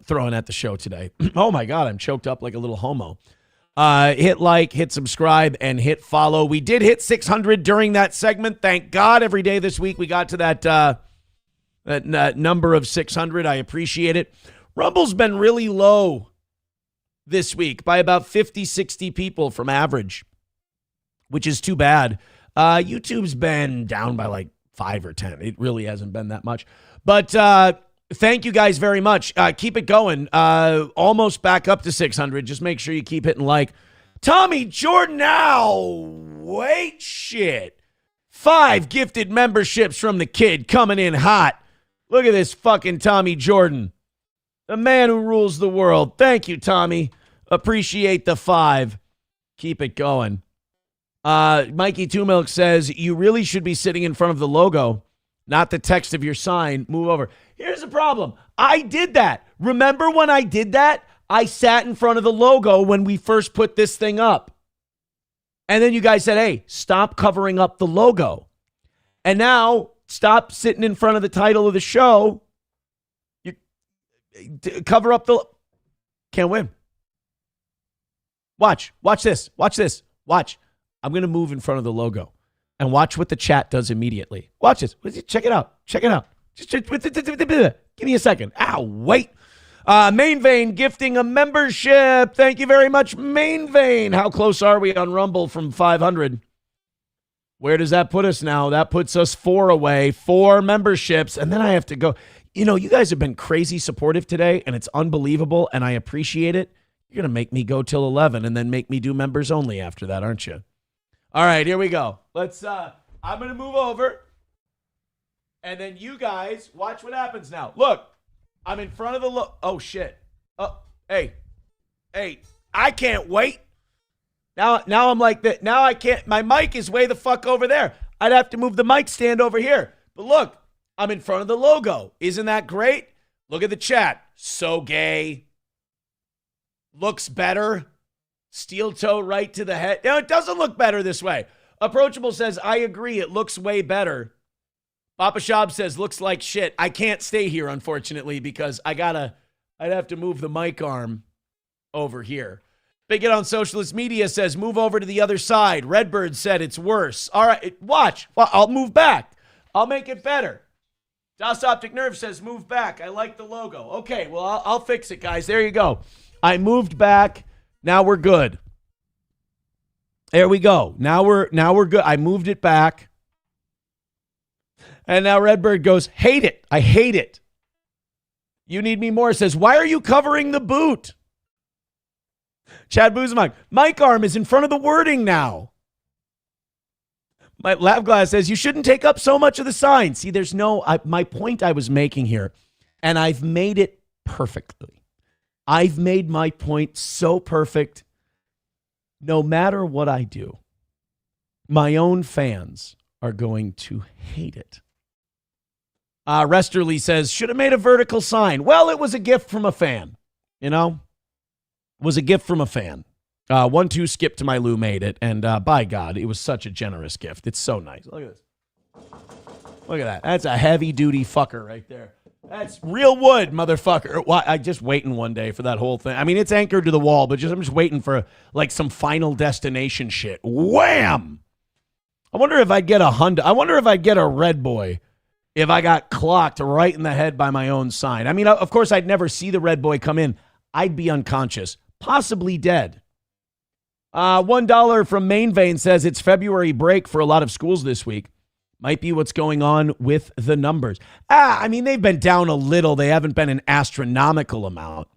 throwing at the show today. Oh my God, I'm choked up like a little homo. Hit like, hit subscribe, and hit follow. We did hit 600 during that segment. Thank God every day this week we got to that number of 600. I appreciate it. Rumble's been really low this week by about 50, 60 people from average, which is too bad. YouTube's been down by like 5 or 10. It really hasn't been that much. But thank you guys very much. Keep it going. Almost back up to 600. Just make sure you keep hitting like. Tommy Jordan now. wait. Shit. 5 gifted memberships from the kid coming in hot. Look at this fucking Tommy Jordan. The man who rules the world. Thank you, Tommy. Appreciate the 5. Keep it going. Mikey Two Milk says, you really should be sitting in front of the logo, not the text of your sign. Move over. Here's the problem. I did that. Remember when I did that? I sat in front of the logo when we first put this thing up. And then you guys said, hey, stop covering up the logo. And now, stop sitting in front of the title of the show. You cover up the... Can't win. Watch this. Watch. I'm going to move in front of the logo. And watch what the chat does immediately. Watch this. Check it out. Just give me a second. Ow, wait. Main Vein gifting a membership. Thank you very much, Main Vein. How close are we on Rumble from 500? Where does that put us now? That puts us 4 away. 4 memberships. And then I have to go. You know, you guys have been crazy supportive today, and it's unbelievable, and I appreciate it. You're going to make me go till 11 and then make me do members only after that, aren't you? All right, here we go. I'm going to move over. And then you guys, watch what happens now. Look, I'm in front of the oh, shit. Oh, hey, I can't wait. Now I'm like that. Now I can't. My mic is way the fuck over there. I'd have to move the mic stand over here. But look, I'm in front of the logo. Isn't that great? Look at the chat. So gay. Looks better. Steel toe right to the head. No, it doesn't look better this way. Approachable says, I agree. It looks way better. Papa Shab says, looks like shit. I can't stay here, unfortunately, because I'd have to move the mic arm over here. Big It on Socialist Media says, move over to the other side. Redbird said it's worse. All right, watch. Well, I'll move back. I'll make it better. Das Optic Nerve says, move back. I like the logo. Okay, well, I'll fix it, guys. There you go. I moved back. Now we're good. There we go. Now we're good. I moved it back. And now Redbird goes, hate it. I hate it. You Need Me More says, why are you covering the boot? Chad Buzamuk, mic arm is in front of the wording now. My Lab Glass says, you shouldn't take up so much of the sign. See, there's my point I was making here, and I've made it perfectly. I've made my point so perfect. No matter what I do, my own fans are going to hate it. Resterly says, should have made a vertical sign. Well, it was a gift from a fan. You know? It was a gift from a fan. 1-2 Skip to My Lou made it. And by God, it was such a generous gift. It's so nice. Look at this. Look at that. That's a heavy-duty fucker right there. That's real wood, motherfucker. I'm just waiting one day for that whole thing. I mean, it's anchored to the wall, but I'm just waiting for like some Final Destination shit. Wham! I wonder if I'd get a Honda. I wonder if I'd get a Red Boy if I got clocked right in the head by my own sign. I mean, of course, I'd never see the Red Boy come in. I'd be unconscious, possibly dead. $1 from Main Vein says it's February break for a lot of schools this week. Might be what's going on with the numbers. I mean, they've been down a little. They haven't been an astronomical amount.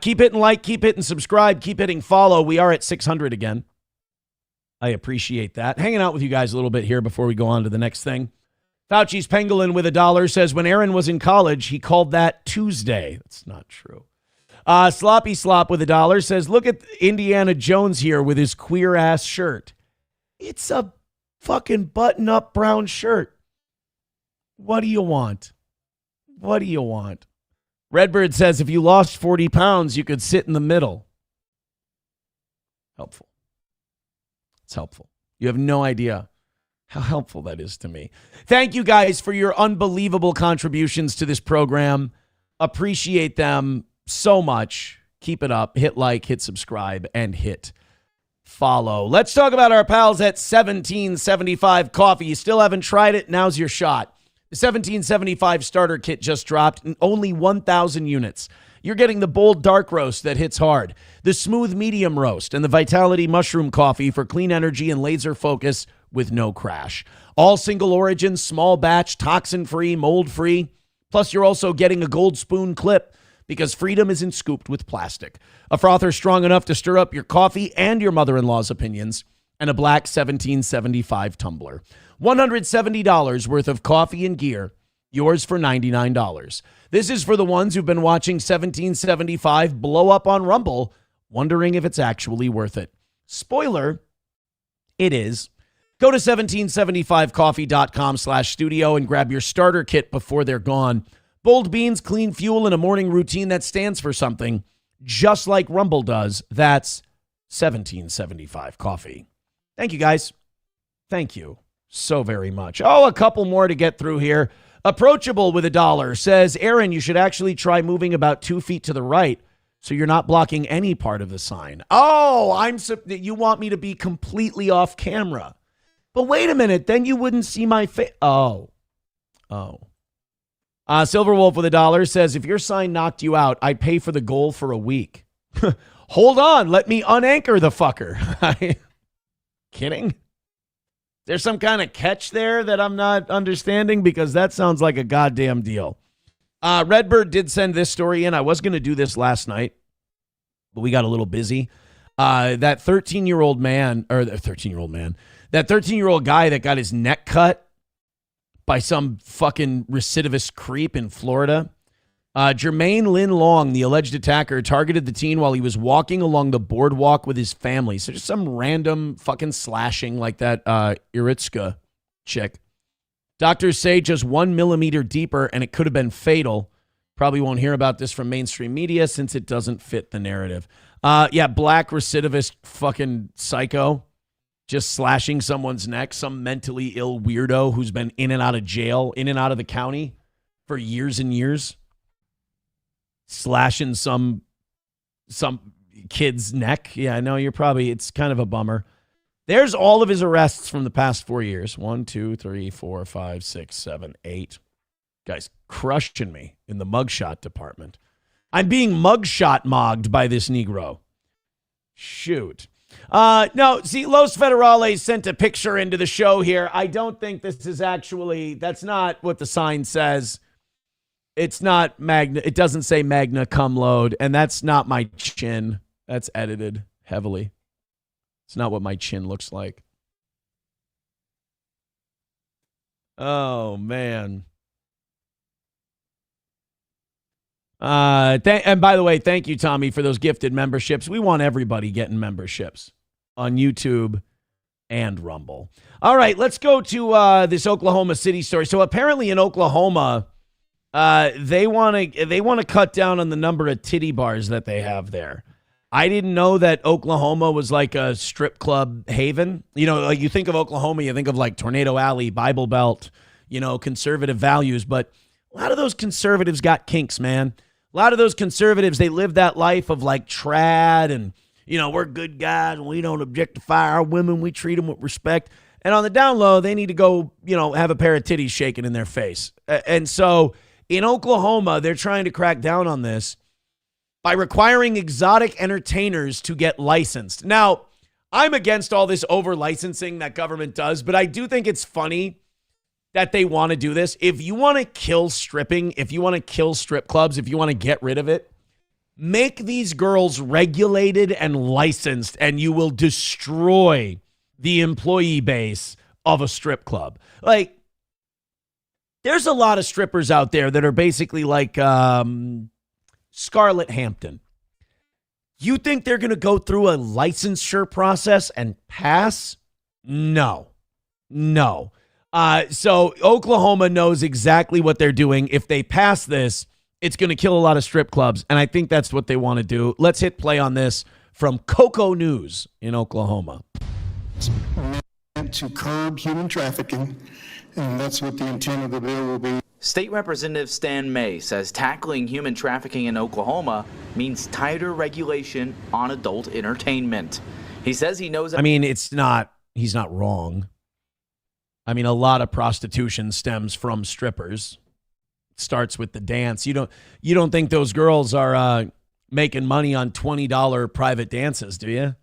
Keep hitting like, keep hitting subscribe, keep hitting follow. We are at 600 again. I appreciate that. Hanging out with you guys a little bit here before we go on to the next thing. Fauci's Pangolin with $1 says when Aaron was in college, he called that Tuesday. That's not true. Sloppy Slop with $1 says, look at Indiana Jones here with his queer ass shirt. It's a fucking button-up brown shirt. What do you want? What do you want? Redbird says if you lost 40 pounds, you could sit in the middle. Helpful. It's helpful. You have no idea how helpful that is to me. Thank you guys for your unbelievable contributions to this program. Appreciate them so much. Keep it up. Hit like, hit subscribe, and hit follow. Let's talk about our pals at 1775 Coffee. You still haven't tried it? Now's your shot. The 1775 starter kit just dropped in only 1,000 units. You're getting the bold dark roast that hits hard, the smooth medium roast, and the Vitality mushroom coffee for clean energy and laser focus with no crash. All single origin, small batch, toxin-free, mold-free. Plus, you're also getting a gold spoon clip because freedom isn't scooped with plastic. A frother strong enough to stir up your coffee and your mother-in-law's opinions. and a black 1775 tumbler. $170 worth of coffee and gear, yours for $99. This is for the ones who've been watching 1775 blow up on Rumble, wondering if it's actually worth it. Spoiler, it is. Go to 1775coffee.com/studio and grab your starter kit before they're gone. Bold beans, clean fuel, and a morning routine that stands for something, just like Rumble does. That's 1775 coffee. Thank you, guys. Thank you so very much. Oh, a couple more to get through here. Approachable with $1 says, Aaron, you should actually try moving about 2 feet to the right so you're not blocking any part of the sign. Oh, you want me to be completely off camera. But wait a minute, then you wouldn't see my face. Oh. Silver Wolf with $1 says, if your sign knocked you out, I'd pay for the goal for a week. Hold on, let me unanchor the fucker. Kidding? There's some kind of catch there that I'm not understanding, because that sounds like a goddamn deal. Redbird did send this story in. I was going to do this last night, but we got a little busy. That 13-year-old guy that got his neck cut by some fucking recidivist creep in Florida. Jermaine Lynn Long, the alleged attacker, targeted the teen while he was walking along the boardwalk with his family. So just some random fucking slashing like that Iritska chick. Doctors say just 1 millimeter deeper and it could have been fatal. Probably won't hear about this from mainstream media since it doesn't fit the narrative. Black recidivist fucking psycho. Just slashing someone's neck. Some mentally ill weirdo who's been in and out of jail, in and out of the county for years and years. Slashing some kid's neck. Yeah, I know it's kind of a bummer. There's all of his arrests from the past 4 years. 1, 2, 3, 4, 5, 6, 7, 8. Guy's crushing me in the mugshot department. I'm being mugshot mogged by this Negro. Shoot. No, see, Los Federales sent a picture into the show here. I don't think this is that's not what the sign says. It's not Magna. It doesn't say Magna cum laude, and that's not my chin. That's edited heavily. It's not what my chin looks like. Oh, man. And by the way, thank you, Tommy, for those gifted memberships. We want everybody getting memberships on YouTube and Rumble. All right, let's go to this Oklahoma City story. So apparently in Oklahoma, they want to cut down on the number of titty bars that they have there. I didn't know that Oklahoma was like a strip club haven. You know, like you think of Oklahoma, you think of like Tornado Alley, Bible Belt, conservative values. But a lot of those conservatives got kinks, man. A lot of those conservatives, they live that life of like trad and, we're good guys and we don't objectify our women. We treat them with respect. And on the down low, they need to go, have a pair of titties shaking in their face. And so in Oklahoma, they're trying to crack down on this by requiring exotic entertainers to get licensed. Now, I'm against all this over-licensing that government does, but I do think it's funny that they want to do this. If you want to kill stripping, if you want to kill strip clubs, if you want to get rid of it, make these girls regulated and licensed, and you will destroy the employee base of a strip club. Like, there's a lot of strippers out there that are basically like Scarlett Hampton. You think they're going to go through a licensure process and pass? No. So Oklahoma knows exactly what they're doing. If they pass this, it's going to kill a lot of strip clubs, and I think that's what they want to do. Let's hit play on this from Cocoa News in Oklahoma. To curb human trafficking, and that's what the intent of the bill will be. State Representative Stan May says tackling human trafficking in Oklahoma means tighter regulation on adult entertainment. He says he knows. He's not wrong. A lot of prostitution stems from strippers. It starts with the dance. You don't think those girls are making money on $20 private dances, do you?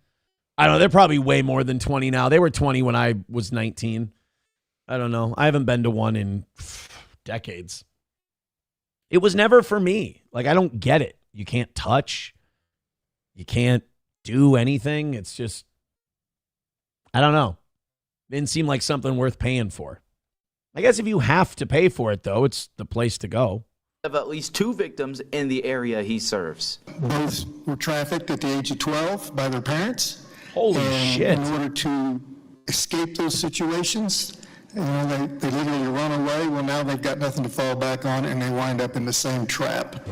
I don't know. They're probably way more than 20 now. They were 20 when I was 19. I don't know. I haven't been to one in decades. It was never for me. Like, I don't get it. You can't touch. You can't do anything. It's just, I don't know. Didn't seem like something worth paying for. I guess if you have to pay for it, though, it's the place to go. Of at least 2 victims in the area he serves. Both were trafficked at the age of 12 by their parents. Holy shit. In order to escape those situations, they literally run away. Well, now they've got nothing to fall back on, and they wind up in the same trap.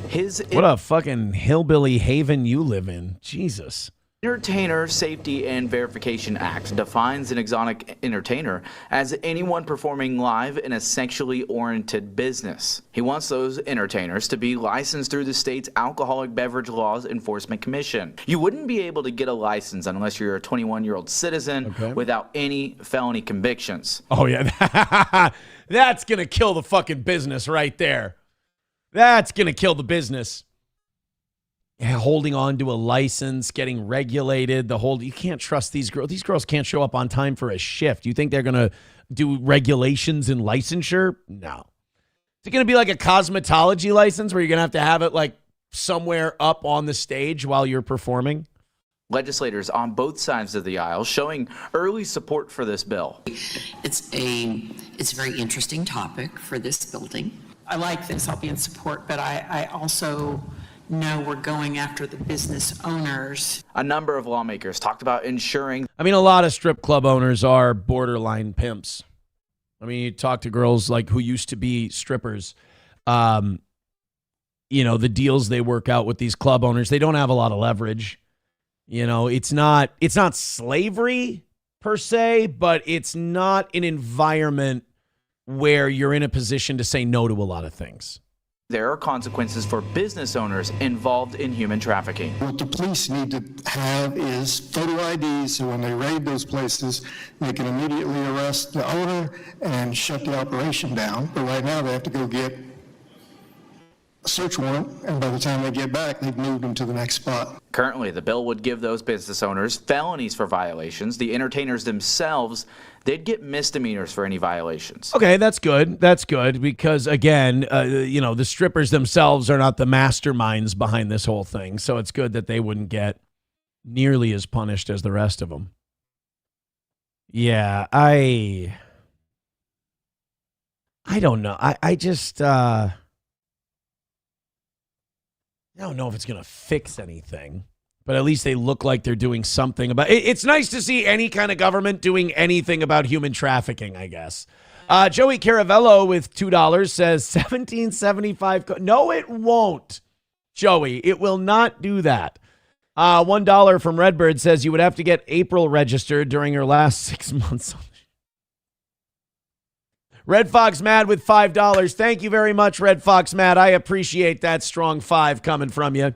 What a fucking hillbilly haven you live in. Jesus. Entertainer Safety and Verification Act defines an exotic entertainer as anyone performing live in a sexually oriented business. He wants those entertainers to be licensed through the state's Alcoholic Beverage Laws Enforcement Commission. You wouldn't be able to get a license unless you're a 21-year-old citizen without any felony convictions. Oh, yeah. That's going to kill the fucking business right there. That's going to kill the business. Holding on to a license, getting regulated, you can't trust these girls. These girls can't show up on time for a shift. You think they're going to do regulations and licensure? No. Is it going to be like a cosmetology license where you're going to have it like somewhere up on the stage while you're performing? Legislators on both sides of the aisle showing early support for this bill. It's a very interesting topic for this building. I like this. I'll be in support, but I also know we're going after the business owners. A number of lawmakers talked about ensuring. I mean, a lot of strip club owners are borderline pimps. I mean, you talk to girls like who used to be strippers. The deals they work out with these club owners, they don't have a lot of leverage. It's not slavery per se, but it's not an environment where you're in a position to say no to a lot of things. There are consequences for business owners involved in human trafficking. What the police need to have is photo IDs, so when they raid those places, they can immediately arrest the owner and shut the operation down. But right now, they have to go get a search warrant, and by the time they get back, they've moved them to the next spot. Currently, the bill would give those business owners felonies for violations. The entertainers themselves, they'd get misdemeanors for any violations. Okay, that's good. That's good because, again, the strippers themselves are not the masterminds behind this whole thing. So it's good that they wouldn't get nearly as punished as the rest of them. Yeah, I don't know. I just... I don't know if it's going to fix anything, but at least they look like they're doing something about it. It's nice to see any kind of government doing anything about human trafficking, I guess. Joey Caravello with $2 says 1775. No, it won't, Joey. It will not do that. $1 from Redbird says you would have to get April registered during her last 6 months. Red Fox Mad with $5. Thank you very much, Red Fox Mad. I appreciate that strong 5 coming from you.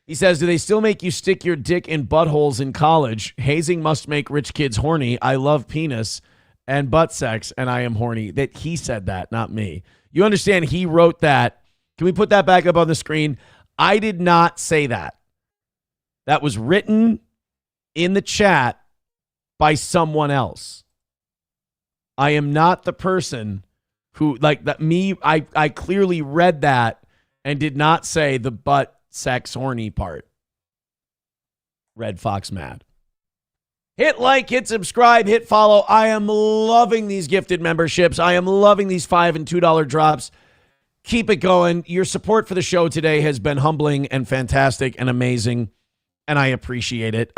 He says, do they still make you stick your dick in buttholes in college? Hazing must make rich kids horny. I love penis and butt sex, and I am horny. That he said that, not me. You understand he wrote that. Can we put that back up on the screen? I did not say that. That was written in the chat by someone else. I am not the person who, like that. I clearly read that and did not say the butt sex horny part. Red Fox Mad. Hit like, hit subscribe, hit follow. I am loving these gifted memberships. I am loving these $5 and $2 drops. Keep it going. Your support for the show today has been humbling and fantastic and amazing, and I appreciate it.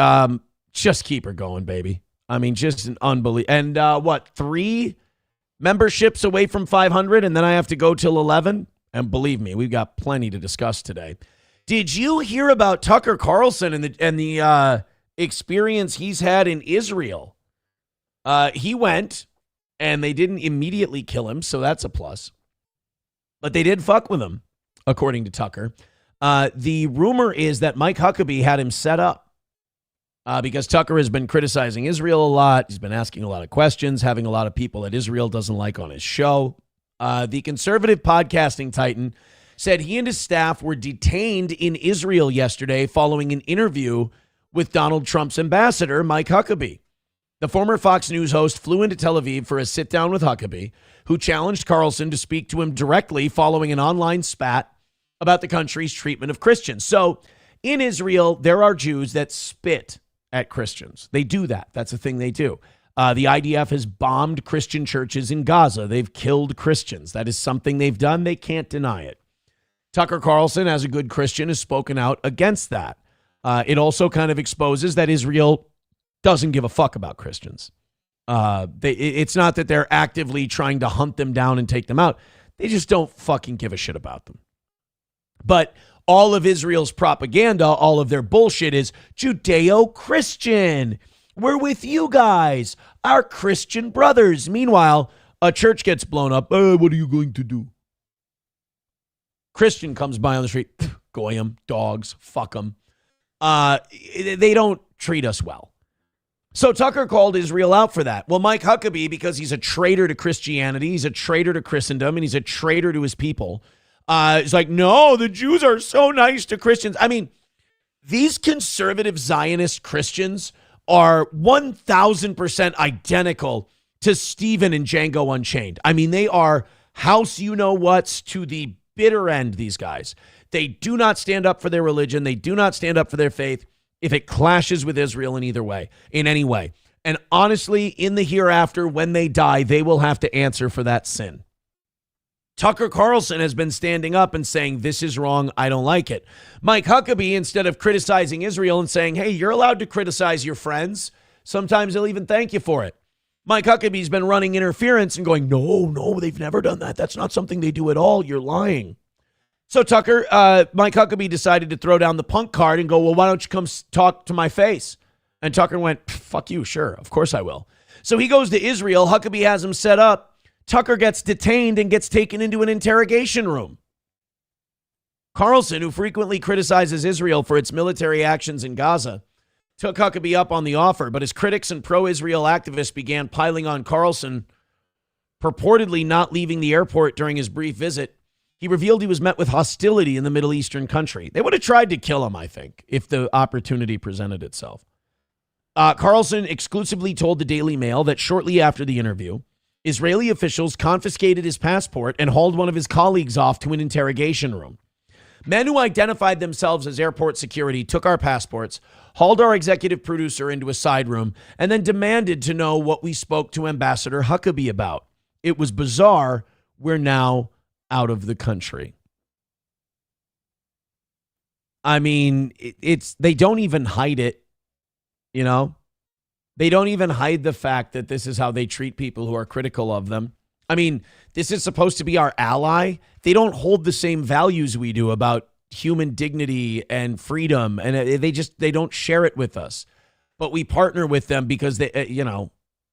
Just keep her going, baby. I mean, just an unbelievable. And 3 memberships away from 500, and then I have to go till 11. And believe me, we've got plenty to discuss today. Did you hear about Tucker Carlson and the experience he's had in Israel? He went, and they didn't immediately kill him, so that's a plus. But they did fuck with him, according to Tucker. The rumor is that Mike Huckabee had him set up. Because Tucker has been criticizing Israel a lot. He's been asking a lot of questions, having a lot of people that Israel doesn't like on his show. The conservative podcasting titan said he and his staff were detained in Israel yesterday following an interview with Donald Trump's ambassador, Mike Huckabee. The former Fox News host flew into Tel Aviv for a sit-down with Huckabee, who challenged Carlson to speak to him directly following an online spat about the country's treatment of Christians. So in Israel, there are Jews that spit at Christians. They do that. That's a thing they do. The IDF has bombed Christian churches in Gaza. They've killed Christians. That is something they've done. They can't deny it. Tucker Carlson, as a good Christian, has spoken out against that. It also kind of exposes that Israel doesn't give a fuck about Christians. It's not that they're actively trying to hunt them down and take them out. They just don't fucking give a shit about them. But all of Israel's propaganda, all of their bullshit is Judeo-Christian. We're with you guys, our Christian brothers. Meanwhile, a church gets blown up. What are you going to do? Christian comes by on the street. Goyim, dogs, fuck them. They don't treat us well. So Tucker called Israel out for that. Well, Mike Huckabee, because he's a traitor to Christianity, he's a traitor to Christendom, and he's a traitor to his people, is like, no, the Jews are so nice to Christians. I mean, these conservative Zionist Christians are 1,000% identical to Stephen and Django Unchained. I mean, they are house you-know-whats to the bitter end, these guys. They do not stand up for their religion. They do not stand up for their faith if it clashes with Israel in either way, in any way. And honestly, in the hereafter, when they die, they will have to answer for that sin. Tucker Carlson has been standing up and saying, this is wrong, I don't like it. Mike Huckabee, instead of criticizing Israel and saying, hey, you're allowed to criticize your friends, sometimes they'll even thank you for it. Mike Huckabee's been running interference and going, no, they've never done that. That's not something they do at all. You're lying. So Mike Huckabee decided to throw down the punk card and go, well, why don't you come talk to my face? And Tucker went, fuck you, sure, of course I will. So he goes to Israel. Huckabee has him set up. Tucker gets detained and gets taken into an interrogation room. Carlson, who frequently criticizes Israel for its military actions in Gaza, took Huckabee up on the offer, but his critics and pro-Israel activists began piling on Carlson, purportedly not leaving the airport during his brief visit. He revealed he was met with hostility in the Middle Eastern country. They would have tried to kill him, I think, if the opportunity presented itself. Carlson exclusively told the Daily Mail that shortly after the interview, Israeli officials confiscated his passport and hauled one of his colleagues off to an interrogation room. Men who identified themselves as airport security took our passports, hauled our executive producer into a side room, and then demanded to know what we spoke to Ambassador Huckabee about. It was bizarre. We're now out of the country. I mean, they don't even hide it, you know? They don't even hide the fact that this is how they treat people who are critical of them. I mean, this is supposed to be our ally. They don't hold the same values we do about human dignity and freedom, and they don't share it with us. But we partner with them because they,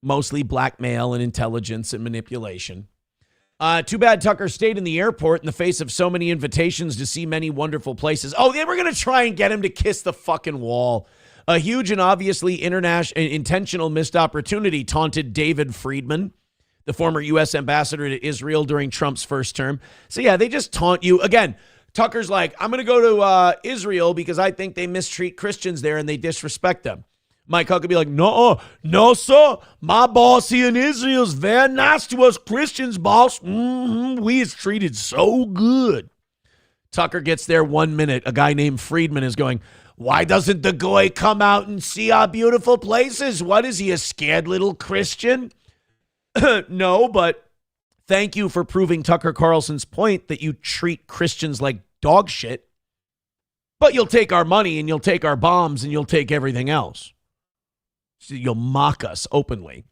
mostly blackmail and intelligence and manipulation. Too bad Tucker stayed in the airport in the face of so many invitations to see many wonderful places. Oh, they were going to try and get him to kiss the fucking wall. A huge and obviously intentional missed opportunity, taunted David Friedman, the former U.S. ambassador to Israel during Trump's first term. So, yeah, they just taunt you. Again, Tucker's like, I'm going to go to Israel because I think they mistreat Christians there and they disrespect them. Mike Huckabee like, no, sir. My boss here in Israel is very nice to us Christians, boss. We is treated so good. Tucker gets there 1 minute. A guy named Friedman is going, why doesn't the goy come out and see our beautiful places? What is he, a scared little Christian? No, but thank you for proving Tucker Carlson's point that you treat Christians like dog shit, but you'll take our money and you'll take our bombs and you'll take everything else. So you'll mock us openly.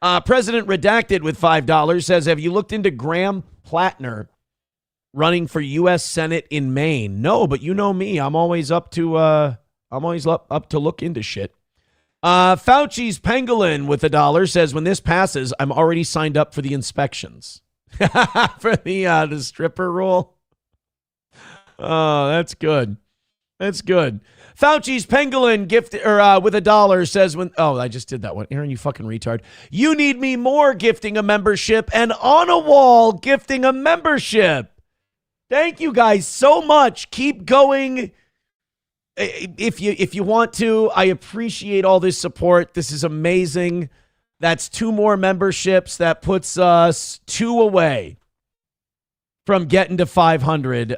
President Redacted with $5 says, have you looked into Graham Plattner running for U.S. Senate in Maine? No, but you know me. I'm always up to look into shit. Fauci's Pangolin with $1 says, when this passes, I'm already signed up for the inspections. For the stripper rule. Oh, that's good. That's good. Fauci's Pangolin with $1 says I just did that one. Aaron, you fucking retard. You need me more gifting a membership and on a wall gifting a membership. Thank you guys so much. Keep going. If you want to, I appreciate all this support. This is amazing. That's 2 more memberships. That puts us 2 away from getting to 500.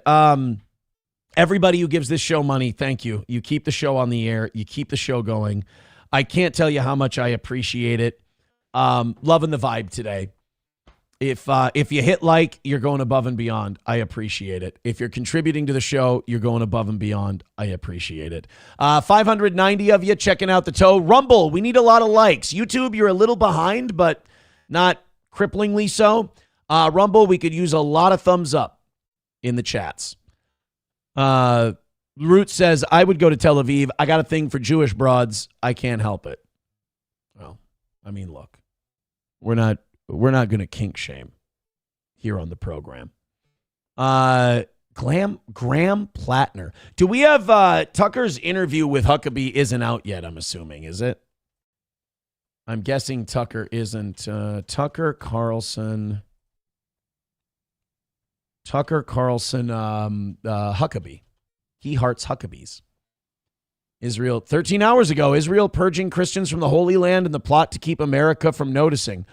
Everybody who gives this show money, thank you. You keep the show on the air. You keep the show going. I can't tell you how much I appreciate it. Loving the vibe today. If you hit like, you're going above and beyond. I appreciate it. If you're contributing to the show, you're going above and beyond. I appreciate it. 590 of you checking out the toe. Rumble, we need a lot of likes. YouTube, you're a little behind, but not cripplingly so. Rumble, we could use a lot of thumbs up in the chats. Root says, I would go to Tel Aviv. I got a thing for Jewish broads. I can't help it. Well, I mean, look, we're not going to kink shame here on the program. Graham Plattner. Do we have Tucker's interview with Huckabee isn't out yet, I'm assuming, is it? I'm guessing Tucker isn't. Tucker Carlson, Huckabee. He hearts Huckabees. Israel, 13 hours ago, Israel purging Christians from the Holy Land in the plot to keep America from noticing.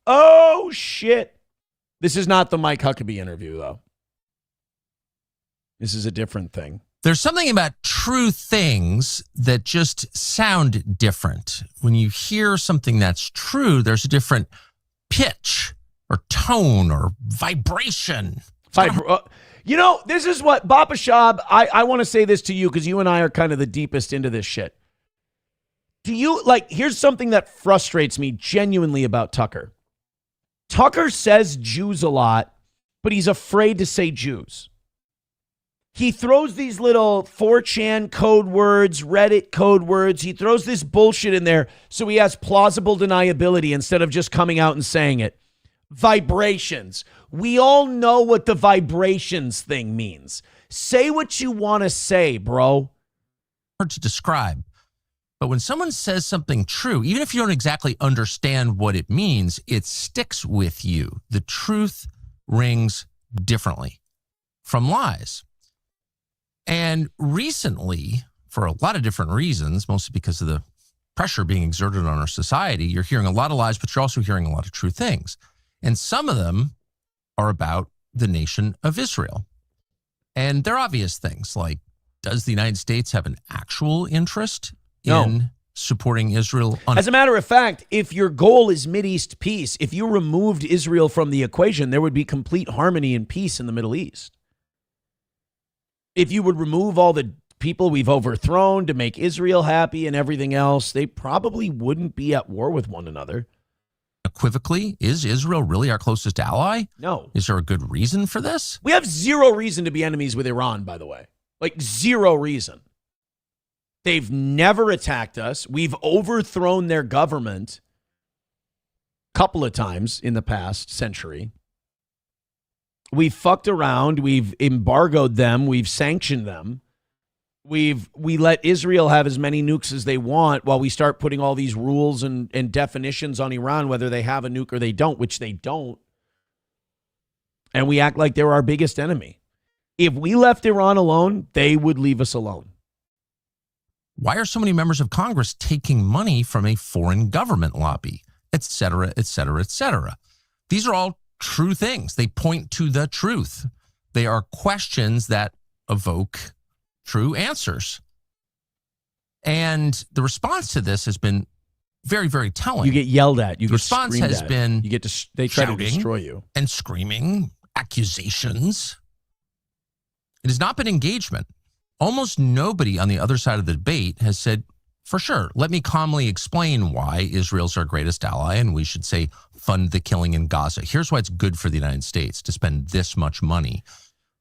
Oh, shit. This is not the Mike Huckabee interview, though. This is a different thing. There's something about true things that just sound different. When you hear something that's true, there's a different pitch or tone or vibration. You know, this is what, Baba Shab, I want to say this to you because you and I are kind of the deepest into this shit. Do you, here's something that frustrates me genuinely about Tucker. Tucker says Jews a lot, but he's afraid to say Jews. He throws these little 4chan code words, Reddit code words. He throws this bullshit in there so he has plausible deniability instead of just coming out and saying it. Vibrations. We all know what the vibrations thing means. Say what you want to say, bro. Hard to describe. But when someone says something true, even if you don't exactly understand what it means, it sticks with you. The truth rings differently from lies. And recently, for a lot of different reasons, mostly because of the pressure being exerted on our society, you're hearing a lot of lies, but you're also hearing a lot of true things. And some of them are about the nation of Israel. And they're obvious things like, does the United States have an actual interest in supporting Israel? As a matter of fact, if your goal is Mideast peace, if you removed Israel from the equation, there would be complete harmony and peace in the Middle East. If you would remove all the people we've overthrown to make Israel happy and everything else, they probably wouldn't be at war with one another. Equivocally, is Israel really our closest ally? No. Is there a good reason for this? We have zero reason to be enemies with Iran, by the way. Zero reason. They've never attacked us. We've overthrown their government a couple of times in the past century. We've fucked around. We've embargoed them. We've sanctioned them. We let Israel have as many nukes as they want while we start putting all these rules and definitions on Iran, whether they have a nuke or they don't, which they don't. And we act like they're our biggest enemy. If we left Iran alone, they would leave us alone. Why are so many members of Congress taking money from a foreign government lobby, et cetera, et cetera, et cetera? These are all true things. They point to the truth. They are questions that evoke true answers. And the response to this has been very, very telling. You get yelled at. You the get response screamed has at. been You get they try to destroy you. And screaming, accusations. It has not been engagement. Almost nobody on the other side of the debate has said, for sure, let me calmly explain why Israel's our greatest ally and we should say fund the killing in Gaza. Here's why it's good for the United States to spend this much money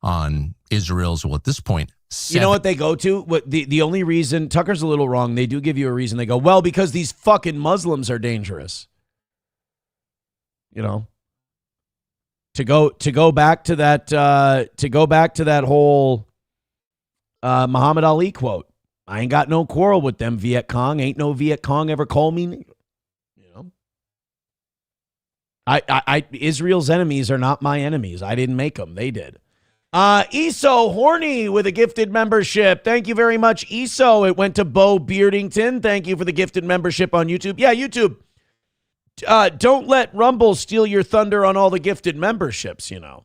on Israel's, well, at this point, You know what they go to? What the only reason, Tucker's a little wrong, they do give you a reason. They go, well, because these fucking Muslims are dangerous. You know? To go back to that whole Muhammad Ali quote. I ain't got no quarrel with them Viet Cong. Ain't no Viet Cong ever call me. You know? Israel's enemies are not my enemies. I didn't make them. They did. Eso Horny with a gifted membership. Thank you very much, Eso. It went to Bo Beardington. Thank you for the gifted membership on YouTube. Yeah, YouTube. Don't let Rumble steal your thunder on all the gifted memberships, you know.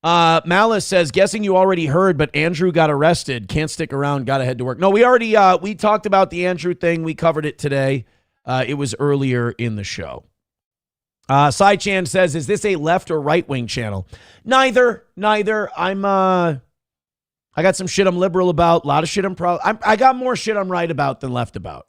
Malice says, guessing you already heard, but Andrew got arrested. Can't stick around. Got to head to work. No, we already, we talked about the Andrew thing. We covered it today. It was earlier in the show. Sai-Chan says, is this a left or right-wing channel? Neither. I got some shit I'm liberal about. A lot of shit I got more shit I'm right about than left about.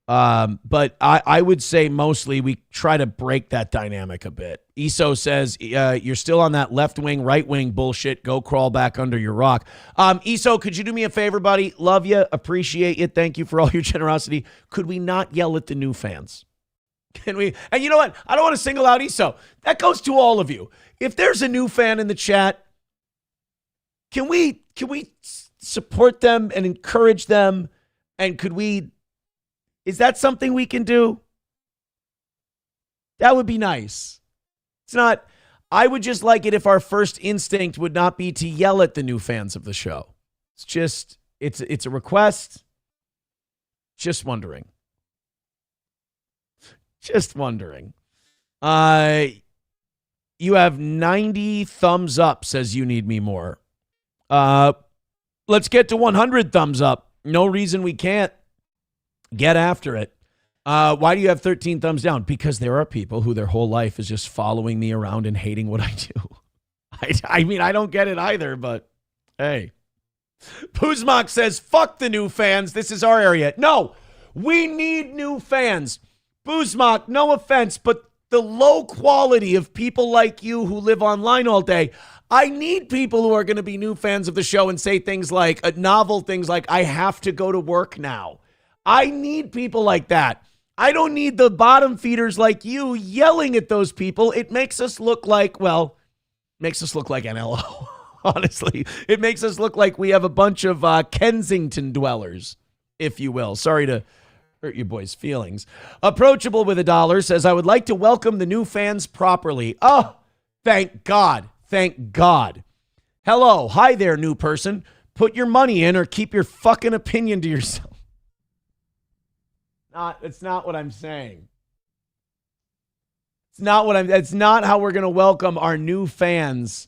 But I would say mostly we try to break that dynamic a bit. Eso says, you're still on that left-wing, right-wing bullshit. Go crawl back under your rock. Eso, could you do me a favor, buddy? Love you. Appreciate you. Thank you for all your generosity. Could we not yell at the new fans? Can we? And you know what? I don't want to single out Eso. That goes to all of you. If there's a new fan in the chat, can we support them and encourage them? And is that something we can do? That would be nice. It's not, I would just like it if our first instinct would not be to yell at the new fans of the show. It's just, it's a request. Just wondering. Just wondering. You have 90 thumbs up, says you need me more. Let's get to 100 thumbs up. No reason we can't. Get after it. Why do you have 13 thumbs down? Because there are people who their whole life is just following me around and hating what I do. I mean, I don't get it either, but hey. Potomac says, fuck the new fans. This is our area. No, we need new fans. Potomac, no offense, but the low quality of people like you who live online all day, I need people who are going to be new fans of the show and say things like, novel things like, I have to go to work now. I need people like that. I don't need the bottom feeders like you yelling at those people. It makes us look like, makes us look like NLO, honestly. It makes us look like we have a bunch of Kensington dwellers, if you will. Sorry to hurt your boys' feelings. Approachable with $1 says, I would like to welcome the new fans properly. Oh, thank God. Thank God. Hello. Hi there, new person. Put your money in or keep your fucking opinion to yourself. It's not what I'm saying. It's not how we're going to welcome our new fans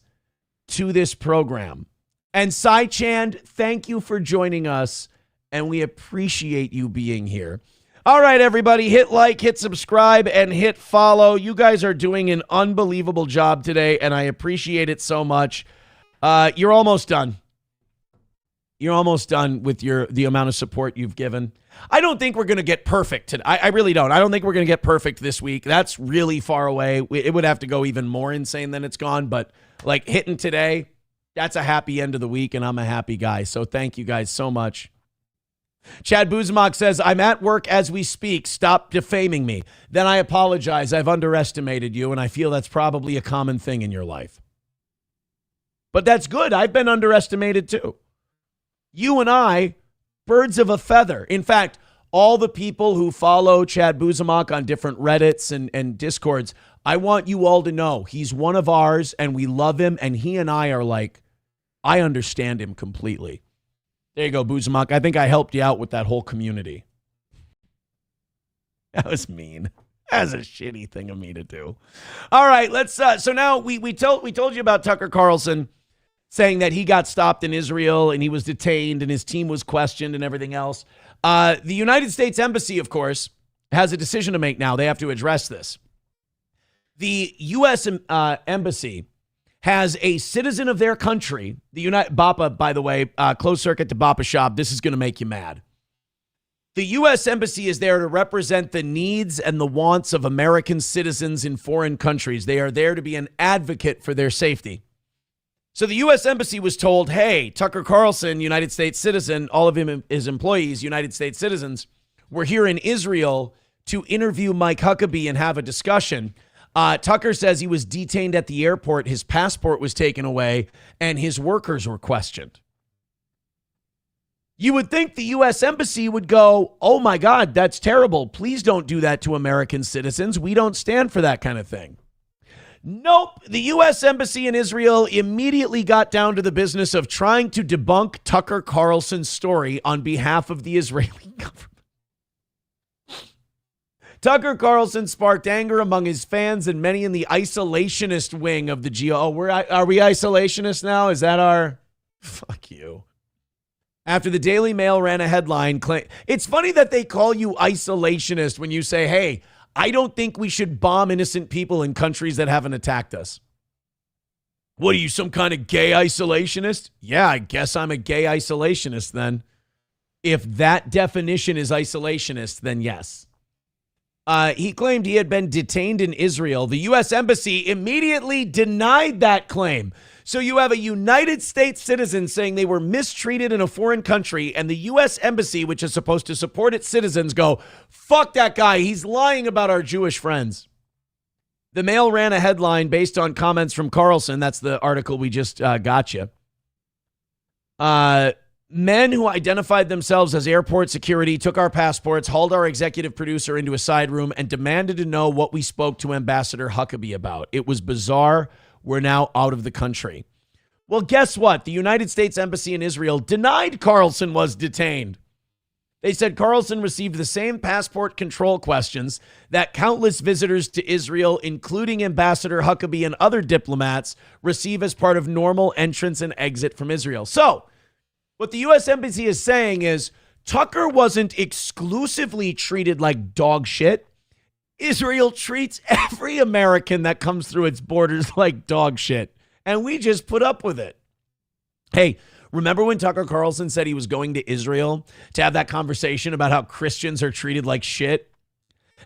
to this program. And Sai-Chan, thank you for joining us, and we appreciate you being here. All right, everybody, hit like, hit subscribe, and hit follow. You guys are doing an unbelievable job today, and I appreciate it so much. You're almost done. You're almost done with the amount of support you've given. I don't think we're going to get perfect today. I really don't. I don't think we're going to get perfect this week. That's really far away. It would have to go even more insane than it's gone. But like hitting today, that's a happy end of the week, and I'm a happy guy. So thank you guys so much. Chad Buzmak says, I'm at work as we speak. Stop defaming me. Then I apologize. I've underestimated you, and I feel that's probably a common thing in your life. But that's good. I've been underestimated too. You and I, birds of a feather. In fact, all the people who follow Chad Buzmak on different Reddits and Discords, I want you all to know he's one of ours and we love him. And he and I are like, I understand him completely. There you go, Buzmak. I think I helped you out with that whole community. That was mean. That was a shitty thing of me to do. All right, let's. So now we told you about Tucker Carlson saying that he got stopped in Israel and he was detained and his team was questioned and everything else. The United States Embassy, of course, has a decision to make now. They have to address this. The U.S. Embassy has a citizen of their country, Bappa, by the way, closed circuit to Bappa Shab. This is going to make you mad. The U.S. Embassy is there to represent the needs and the wants of American citizens in foreign countries. They are there to be an advocate for their safety. So the U.S. Embassy was told, hey, Tucker Carlson, United States citizen, all of his employees, United States citizens, were here in Israel to interview Mike Huckabee and have a discussion. Tucker says he was detained at the airport. His passport was taken away and his workers were questioned. You would think the U.S. Embassy would go, oh, my God, that's terrible. Please don't do that to American citizens. We don't stand for that kind of thing. Nope. The U.S. Embassy in Israel immediately got down to the business of trying to debunk Tucker Carlson's story on behalf of the Israeli government. Tucker Carlson sparked anger among his fans and many in the isolationist wing of the GO. Are we isolationists now? Is that our... Fuck you. After the Daily Mail ran a headline claim... It's funny that they call you isolationist when you say, hey, I don't think we should bomb innocent people in countries that haven't attacked us. What are you, some kind of gay isolationist? Yeah, I guess I'm a gay isolationist then. If that definition is isolationist, then yes. He claimed he had been detained in Israel. The U.S. Embassy immediately denied that claim. So you have a United States citizen saying they were mistreated in a foreign country, and the U.S. Embassy, which is supposed to support its citizens, go, fuck that guy. He's lying about our Jewish friends. The Mail ran a headline based on comments from Carlson. That's the article we just got you. Men who identified themselves as airport security took our passports, hauled our executive producer into a side room, and demanded to know what we spoke to Ambassador Huckabee about. It was bizarre. We're now out of the country. Well, guess what? The United States Embassy in Israel denied Carlson was detained. They said Carlson received the same passport control questions that countless visitors to Israel, including Ambassador Huckabee and other diplomats, receive as part of normal entrance and exit from Israel. So, what the U.S. Embassy is saying is Tucker wasn't exclusively treated like dog shit. Israel treats every American that comes through its borders like dog shit, and we just put up with it. Hey, remember when Tucker Carlson said he was going to Israel to have that conversation about how Christians are treated like shit?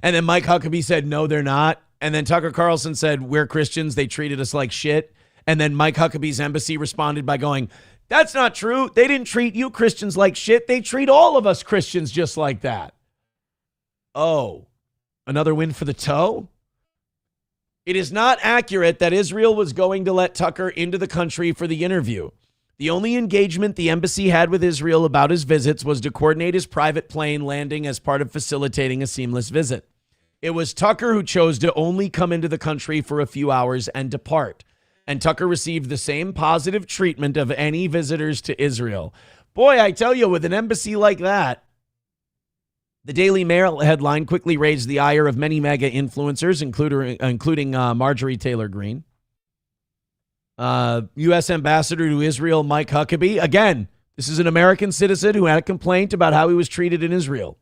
And then Mike Huckabee said, no, they're not. And then Tucker Carlson said, we're Christians. They treated us like shit. And then Mike Huckabee's embassy responded by going, that's not true. They didn't treat you Christians like shit. They treat all of us Christians just like that. Oh, another win for the toe? It is not accurate that Israel was going to let Tucker into the country for the interview. The only engagement the embassy had with Israel about his visits was to coordinate his private plane landing as part of facilitating a seamless visit. It was Tucker who chose to only come into the country for a few hours and depart. And Tucker received the same positive treatment of any visitors to Israel. Boy, I tell you, with an embassy like that. The Daily Mail headline quickly raised the ire of many mega influencers, including Marjorie Taylor Greene. U.S. Ambassador to Israel, Mike Huckabee. Again, this is an American citizen who had a complaint about how he was treated in Israel.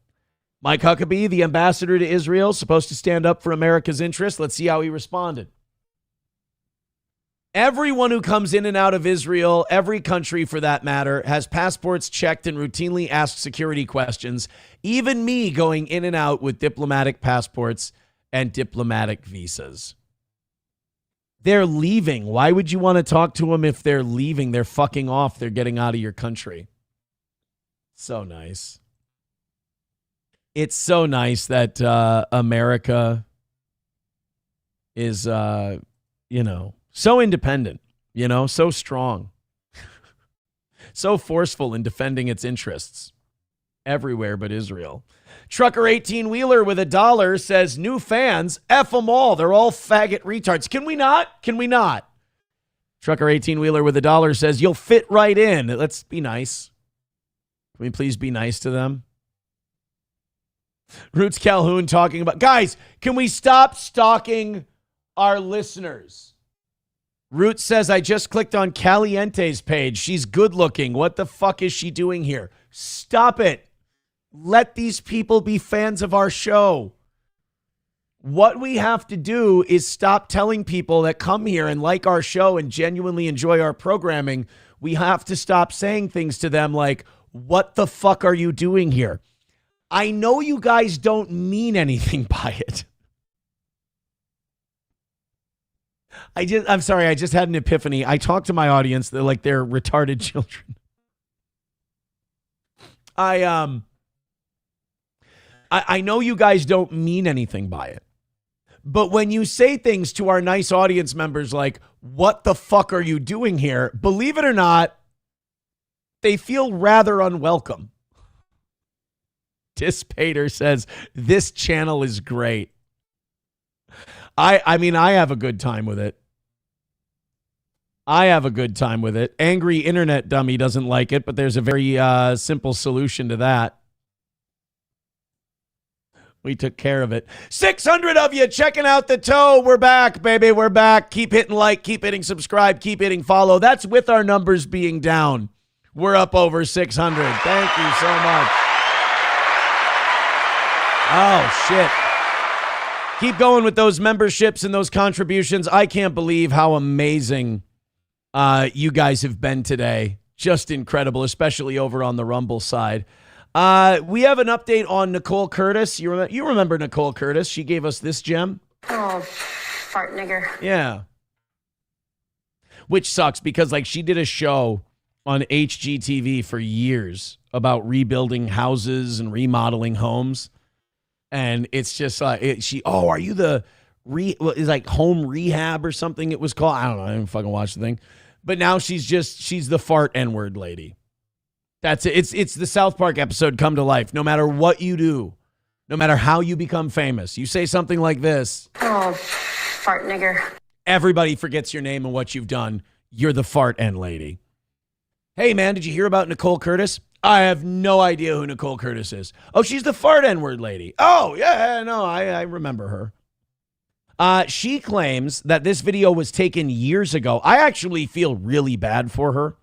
Mike Huckabee, the ambassador to Israel, supposed to stand up for America's interests. Let's see how he responded. Everyone who comes in and out of Israel, every country for that matter, has passports checked and routinely asked security questions. Even me going in and out with diplomatic passports and diplomatic visas. They're leaving. Why would you want to talk to them if they're leaving? They're fucking off. They're getting out of your country. So nice. It's so nice that America is, so independent, so strong, so forceful in defending its interests everywhere but Israel. Trucker 18-wheeler with $1 says, new fans, F them all. They're all faggot retards. Can we not? Can we not? Trucker 18-wheeler with $1 says, you'll fit right in. Let's be nice. Can we please be nice to them? Roots Calhoun talking about, guys, can we stop stalking our listeners? Roots says, I just clicked on Caliente's page. She's good looking. What the fuck is she doing here? Stop it. Let these people be fans of our show. What we have to do is stop telling people that come here and like our show and genuinely enjoy our programming. We have to stop saying things to them like, what the fuck are you doing here? I know you guys don't mean anything by it. I'm sorry, I just had an epiphany. I talk to my audience, they're like they're retarded children. I know you guys don't mean anything by it. But when you say things to our nice audience members like, what the fuck are you doing here? Believe it or not, they feel rather unwelcome. Dispater says, this channel is great. I mean, I have a good time with it. I have a good time with it. Angry internet dummy doesn't like it, but there's a very simple solution to that. We took care of it. 600 of you checking out the toe. We're back, baby. We're back. Keep hitting like, keep hitting subscribe, keep hitting follow. That's with our numbers being down. We're up over 600. Thank you so much. Oh, shit. Keep going with those memberships and those contributions. I can't believe how amazing you guys have been today. Just incredible, especially over on the Rumble side. We have an update on Nicole Curtis. You remember Nicole Curtis? She gave us this gem. Oh, fart nigger. Yeah. Which sucks because like she did a show on HGTV for years about rebuilding houses and remodeling homes. And it's just like, are you the it's like home rehab or something it was called? I don't know. I didn't fucking watch the thing. But now she's the fart N-word lady. That's it. It's the South Park episode come to life. No matter what you do, no matter how you become famous, you say something like this. Oh, fart nigger. Everybody forgets your name and what you've done. You're the fart N lady. Hey, man, did you hear about Nicole Curtis? I have no idea who Nicole Curtis is. Oh, she's the fart N-word lady. Oh, yeah, no, I remember her. She claims that this video was taken years ago. I actually feel really bad for her.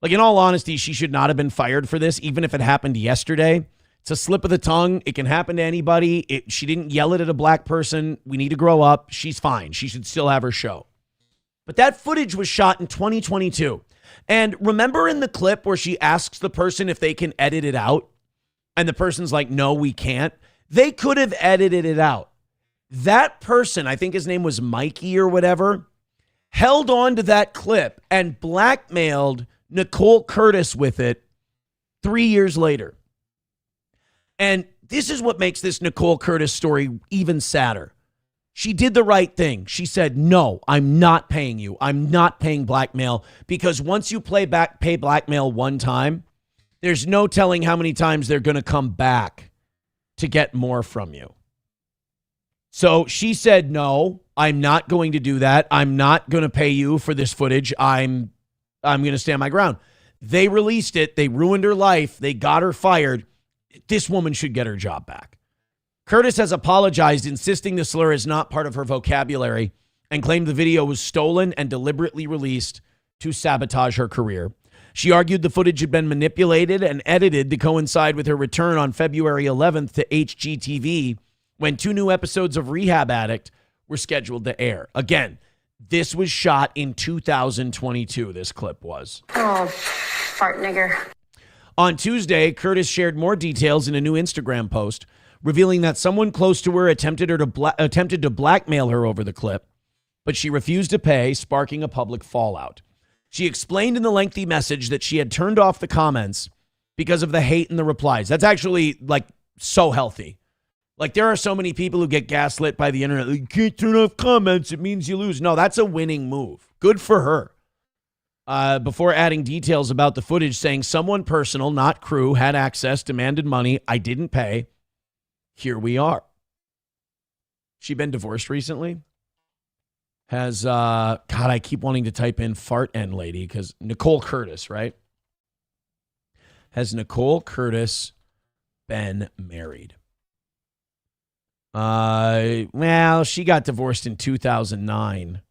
Like, in all honesty, she should not have been fired for this, even if it happened yesterday. It's a slip of the tongue. It can happen to anybody. She didn't yell it at a black person. We need to grow up. She's fine. She should still have her show. But that footage was shot in 2022. And remember in the clip where she asks the person if they can edit it out? And the person's like, no, we can't. They could have edited it out. That person, I think his name was Mikey or whatever, held on to that clip and blackmailed Nicole Curtis with it 3 years later. And this is what makes this Nicole Curtis story even sadder. She did the right thing. She said, no, I'm not paying you. I'm not paying blackmail, because once you pay blackmail one time, there's no telling how many times they're going to come back to get more from you. So she said, no, I'm not going to do that. I'm not going to pay you for this footage. I'm going to stand my ground. They released it. They ruined her life. They got her fired. This woman should get her job back. Curtis has apologized, insisting the slur is not part of her vocabulary, and claimed the video was stolen and deliberately released to sabotage her career. She argued the footage had been manipulated and edited to coincide with her return on February 11th to HGTV, when 2 new episodes of Rehab Addict were scheduled to air. Again, this was shot in 2022, this clip was. Oh, fart nigger. On Tuesday, Curtis shared more details in a new Instagram post, revealing that someone close to her attempted to blackmail her over the clip, but she refused to pay, sparking a public fallout. She explained in the lengthy message that she had turned off the comments because of the hate in the replies. That's actually, like, so healthy. Like, there are so many people who get gaslit by the internet. You can't turn off comments. It means you lose. No, that's a winning move. Good for her. Before adding details about the footage, saying someone personal, not crew, had access, demanded money. I didn't pay. Here we are. She been divorced recently? Has, God, I keep wanting to type in fart N lady because Nicole Curtis, right? Has Nicole Curtis been married? Well, she got divorced in 2009.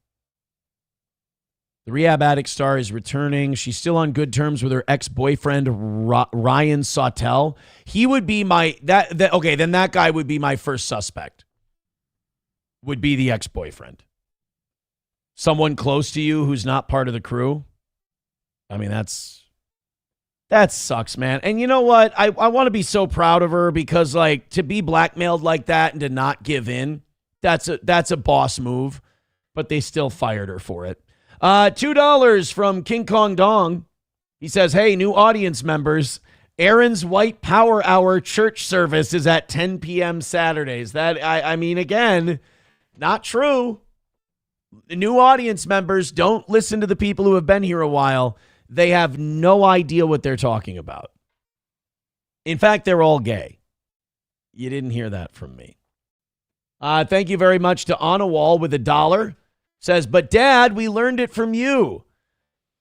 The Rehab Addict star is returning. She's still on good terms with her ex-boyfriend, Ryan Sautel. He would be okay, then that guy would be my first suspect. Would be the ex-boyfriend. Someone close to you who's not part of the crew. I mean, that sucks, man. And you know what? I want to be so proud of her because, like, to be blackmailed like that and to not give in, that's a boss move. But they still fired her for it. $2 from King Kong Dong. He says, hey, new audience members, Aaron's White Power Hour church service is at 10 p.m. Saturdays. That, I mean, again, not true. The new audience members, don't listen to the people who have been here a while. They have no idea what they're talking about. In fact, they're all gay. You didn't hear that from me. Thank you very much to Onawall with $1. Says, but Dad, we learned it from you.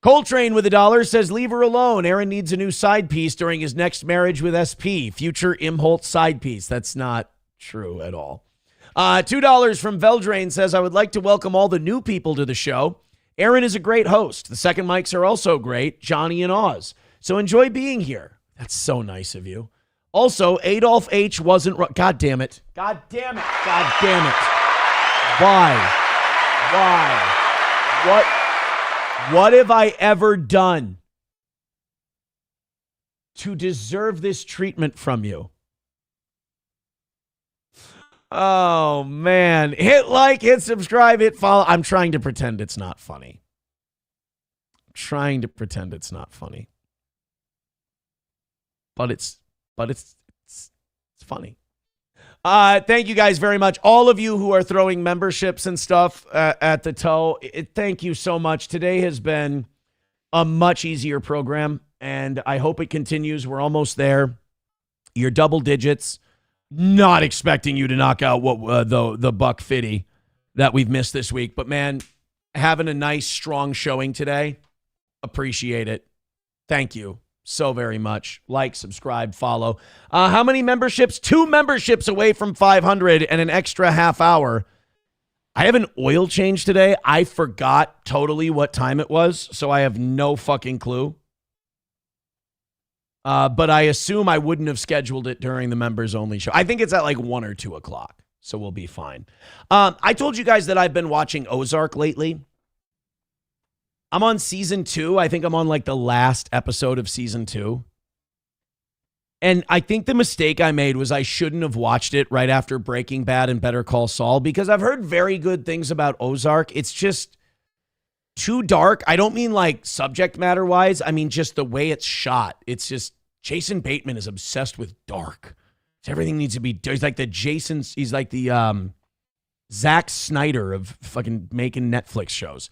Coltrane with $1 says, leave her alone. Aaron needs a new side piece during his next marriage with SP. Future Imholt side piece. That's not true at all. $2 from Veldrain says, I would like to welcome all the new people to the show. Aaron is a great host. The second mics are also great, Johnny and Oz. So enjoy being here. That's so nice of you. Also, Adolf H. wasn't... God damn it. God damn it. God damn it. What have I ever done to deserve this treatment from you? Oh, man. Hit like, hit subscribe, hit follow. I'm trying to pretend it's not funny. But it's funny. Thank you guys very much. All of you who are throwing memberships and stuff at the toe, thank you so much. Today has been a much easier program, and I hope it continues. We're almost there. You're double digits. Not expecting you to knock out what the buck 50 that we've missed this week. But, man, having a nice, strong showing today, appreciate it. Thank you so very much. Like, subscribe, follow. How many memberships? 2 memberships away from 500 and an extra half hour. I have an oil change today. I forgot totally what time it was, so I have no fucking clue. But I assume I wouldn't have scheduled it during the members only show. I think it's at like 1 or 2 o'clock, so we'll be fine. I told you guys that I've been watching Ozark lately. I'm on season 2. I think I'm on like the last episode of season 2. And I think the mistake I made was I shouldn't have watched it right after Breaking Bad and Better Call Saul, because I've heard very good things about Ozark. It's just too dark. I don't mean like subject matter wise. I mean just the way it's shot. It's just, Jason Bateman is obsessed with dark. Everything needs to be, he's like the Zack Snyder of fucking making Netflix shows.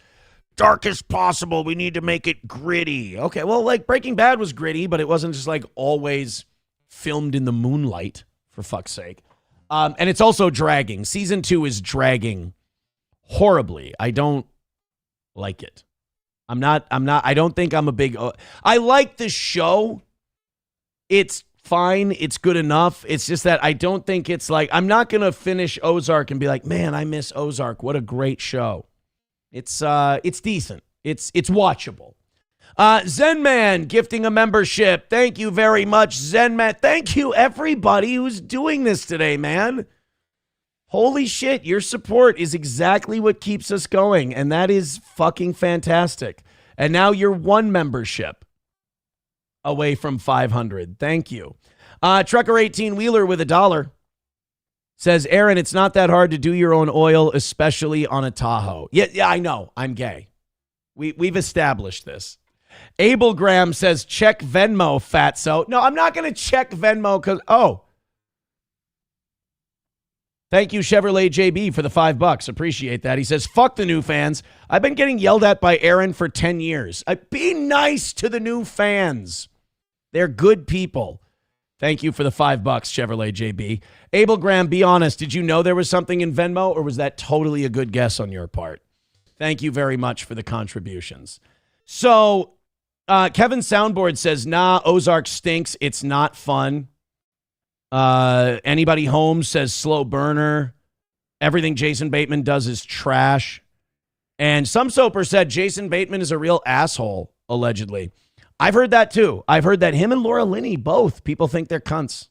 Dark as possible. We need to make it gritty. Okay, well, like Breaking Bad was gritty, but it wasn't just like always filmed in the moonlight, for fuck's sake. And it's also dragging. Season 2 is dragging horribly. I don't like it. I don't think I'm a big, I like the show. It's fine. It's good enough. It's just that I don't think it's like, I'm not going to finish Ozark and be like, man, I miss Ozark. What a great show. It's decent. It's watchable. Zen Man gifting a membership. Thank you very much, Zen Man. Thank you, everybody who's doing this today, man. Holy shit, your support is exactly what keeps us going, and that is fucking fantastic. And now you're 1 membership away from 500. Thank you. Trucker 18-wheeler with $1 says, Aaron, it's not that hard to do your own oil, especially on a Tahoe. Yeah, I know. I'm gay. We've established this. Abel Graham says, check Venmo, fatso. No, I'm not going to check Venmo because, thank you, Chevrolet JB, for the $5. Appreciate that. He says, fuck the new fans. I've been getting yelled at by Aaron for 10 years. Be nice to the new fans. They're good people. Thank you for the $5, Chevrolet JB. Abel Graham, be honest. Did you know there was something in Venmo, or was that totally a good guess on your part? Thank you very much for the contributions. So, Kevin Soundboard says, nah, Ozark stinks. It's not fun. Anybody home says slow burner. Everything Jason Bateman does is trash. And some soaper said Jason Bateman is a real asshole, allegedly. I've heard that too. I've heard that him and Laura Linney, both people think they're cunts.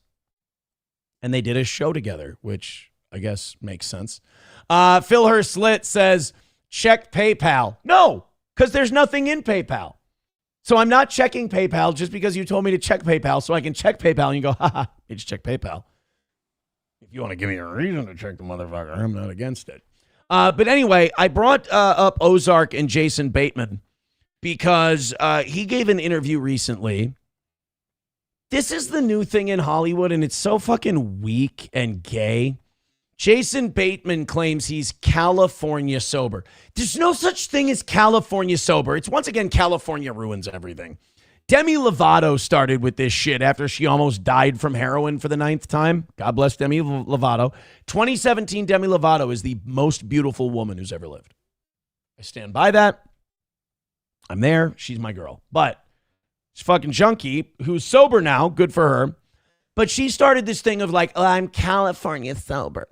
And they did a show together, which I guess makes sense. Phil Herslit says, check PayPal. No, because there's nothing in PayPal. So I'm not checking PayPal just because you told me to check PayPal, so I can check PayPal and you go, haha, you just check PayPal. If you want to give me a reason to check the motherfucker, I'm not against it. But anyway, I brought up Ozark and Jason Bateman because he gave an interview recently. This is the new thing in Hollywood, and it's so fucking weak and gay. Jason Bateman claims he's California sober. There's no such thing as California sober. It's once again, California ruins everything. Demi Lovato started with this shit after she almost died from heroin for the 9th time. God bless Demi Lovato. 2017 Demi Lovato is the most beautiful woman who's ever lived. I stand by that. I'm there. She's my girl. But she's fucking junkie who's sober now. Good for her. But she started this thing of like, oh, I'm California sober.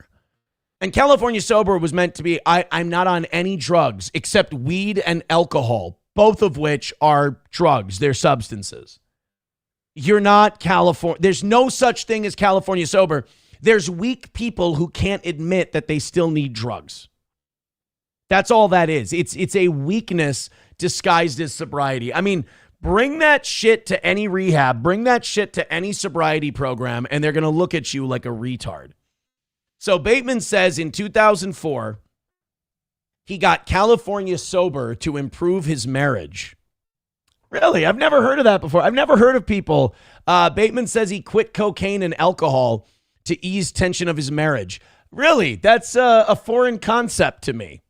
And California sober was meant to be, I'm not on any drugs except weed and alcohol, both of which are drugs. They're substances. You're not California. There's no such thing as California sober. There's weak people who can't admit that they still need drugs. That's all that is. It's a weakness disguised as sobriety. I mean, bring that shit to any rehab, bring that shit to any sobriety program, and they're going to look at you like a retard. So Bateman says in 2004, he got California sober to improve his marriage. Really? I've never heard of that before. I've never heard of people. Bateman says he quit cocaine and alcohol to ease tension of his marriage. Really? That's a foreign concept to me.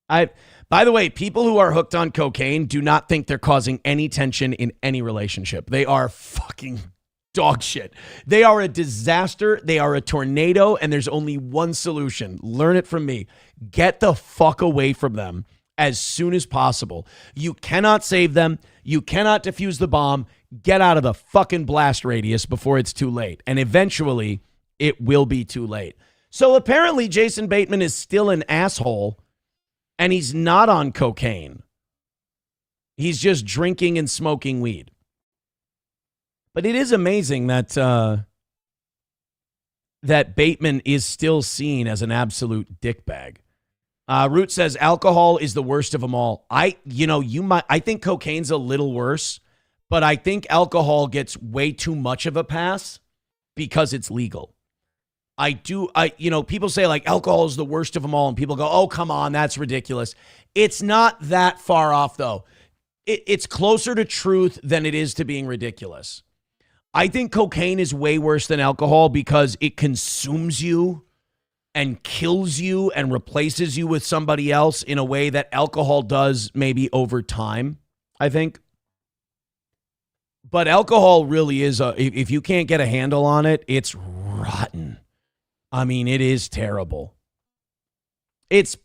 By the way, people who are hooked on cocaine do not think they're causing any tension in any relationship. They are fucking dog shit. They are a disaster. They are a tornado, and there's only one solution. Learn it from me. Get the fuck away from them as soon as possible. You cannot save them. You cannot defuse the bomb. Get out of the fucking blast radius before it's too late. And eventually, it will be too late. So apparently, Jason Bateman is still an asshole, and he's not on cocaine. He's just drinking and smoking weed. But it is amazing that that Bateman is still seen as an absolute dickbag. Root says alcohol is the worst of them all. I think cocaine's a little worse, but I think alcohol gets way too much of a pass because it's legal. People say like alcohol is the worst of them all, and people go, oh, come on, that's ridiculous. It's not that far off, though. It's closer to truth than it is to being ridiculous. I think cocaine is way worse than alcohol because it consumes you and kills you and replaces you with somebody else in a way that alcohol does maybe over time, I think. But alcohol really is, if you can't get a handle on it, it's rotten. I mean, it is terrible.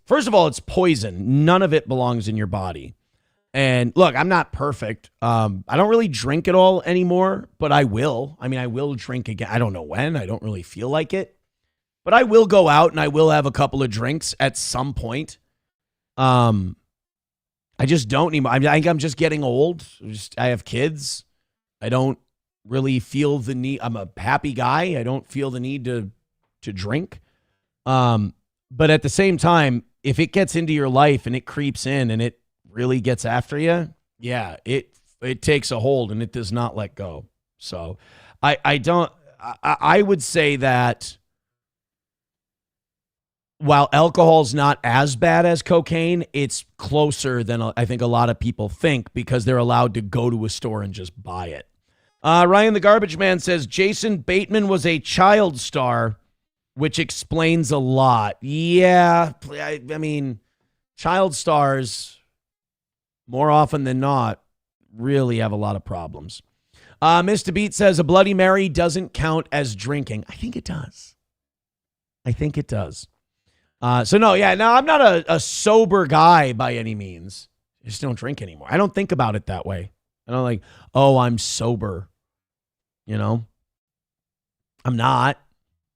First of all, it's poison. None of it belongs in your body. And look, I'm not perfect. I don't really drink at all anymore, but I will. I mean, I will drink again. I don't know when. I don't really feel like it. But I will go out and I will have a couple of drinks at some point. I just don't anymore. I think I'm just getting old. I have kids. I don't really feel the need. I'm a happy guy. I don't feel the need to drink. But at the same time, if it gets into your life and it creeps in and it really gets after you, yeah, it takes a hold and it does not let go. So I would say that while alcohol's not as bad as cocaine, it's closer than I think a lot of people think because they're allowed to go to a store and just buy it. Ryan the Garbage Man says Jason Bateman was a child star, which explains a lot. Yeah, I mean, child stars, more often than not, really have a lot of problems. Mr. Beat says a Bloody Mary doesn't count as drinking. I think it does. I'm not a sober guy by any means. I just don't drink anymore. I don't think about it that way. I don't like, oh, I'm sober. I'm not.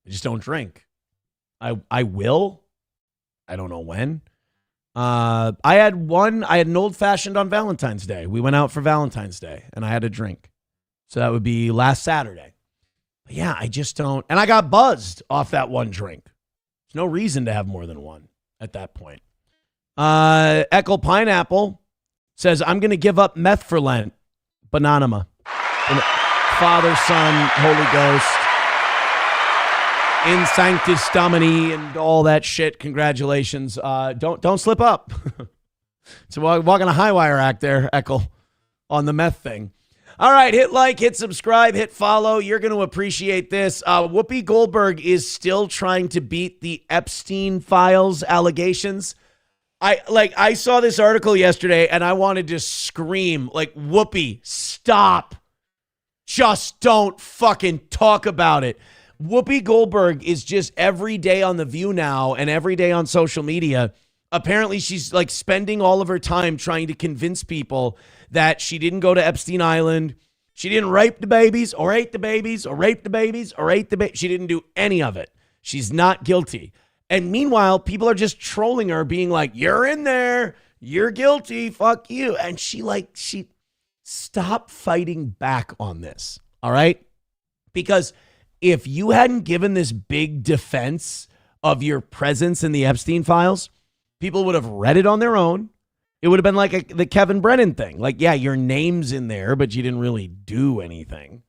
I just don't drink. I will. I don't know when. I had an old fashioned on Valentine's Day. We went out for Valentine's Day and I had a drink. So that would be last Saturday. But yeah, I just don't. And I got buzzed off that one drink. There's no reason to have more than one at that point. Echo Pineapple says, I'm going to give up meth for Lent. Bananama. Father, Son, Holy Ghost. In Sanctus Domini and all that shit. Congratulations. Don't slip up. So walking a high wire act there, Echo, on the meth thing. All right, hit like, hit subscribe, hit follow. You're going to appreciate this. Whoopi Goldberg is still trying to beat the Epstein files allegations. I saw this article yesterday and I wanted to scream, like, Whoopi, stop. Just don't fucking talk about it. Whoopi Goldberg is just every day on The View now and every day on social media. Apparently, she's like spending all of her time trying to convince people that she didn't go to Epstein Island. She didn't rape the babies or ate the babies or rape the babies or ate the babies. She didn't do any of it. She's not guilty. And meanwhile, people are just trolling her, being like, you're in there. You're guilty. Fuck you. And she stop fighting back on this. All right? Because if you hadn't given this big defense of your presence in the Epstein files, People would have read it on their own. It would have been like the Kevin Brennan thing. Like, yeah, your name's in there, but you didn't really do anything.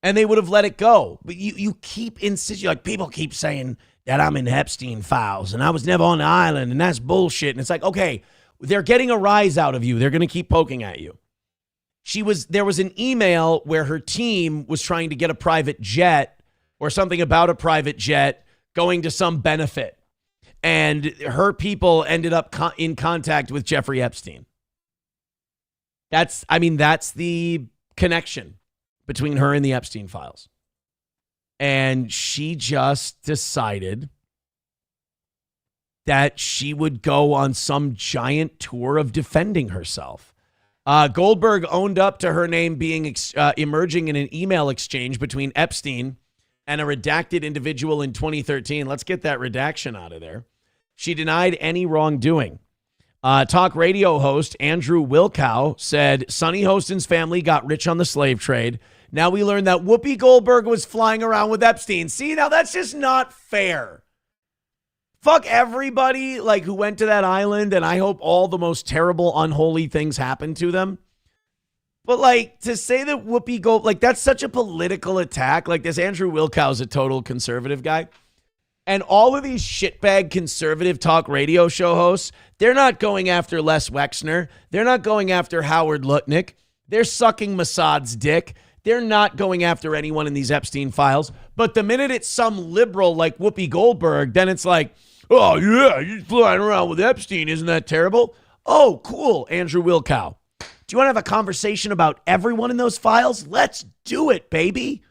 And they would have let it go. But you keep insisting, like, people keep saying that I'm in Epstein files and I was never on the island and that's bullshit. And it's like, okay, they're getting a rise out of you. They're going to keep poking at you. There was an email where her team was trying to get a private jet or something about a private jet going to some benefit. And her people ended up in contact with Jeffrey Epstein. That's the connection between her and the Epstein files. And she just decided that she would go on some giant tour of defending herself. Goldberg owned up to her name being emerging in an email exchange between Epstein and a redacted individual in 2013. Let's get that redaction out of there. She denied any wrongdoing. Talk radio host Andrew Wilkow said Sonny Hostin's family got rich on the slave trade. Now we learned that Whoopi Goldberg was flying around with Epstein. See, now that's just not fair. Fuck everybody like who went to that island, and I hope all the most terrible, unholy things happen to them. But like to say that Whoopi Gold, like that's such a political attack. Like this Andrew Wilkow's a total conservative guy. And all of these shitbag conservative talk radio show hosts, they're not going after Les Wexner. They're not going after Howard Lutnick. They're sucking Mossad's dick. They're not going after anyone in these Epstein files. But the minute it's some liberal like Whoopi Goldberg, then it's like, oh, yeah, you're flying around with Epstein. Isn't that terrible? Oh, cool, Andrew Wilkow. Do you want to have a conversation about everyone in those files? Let's do it, baby.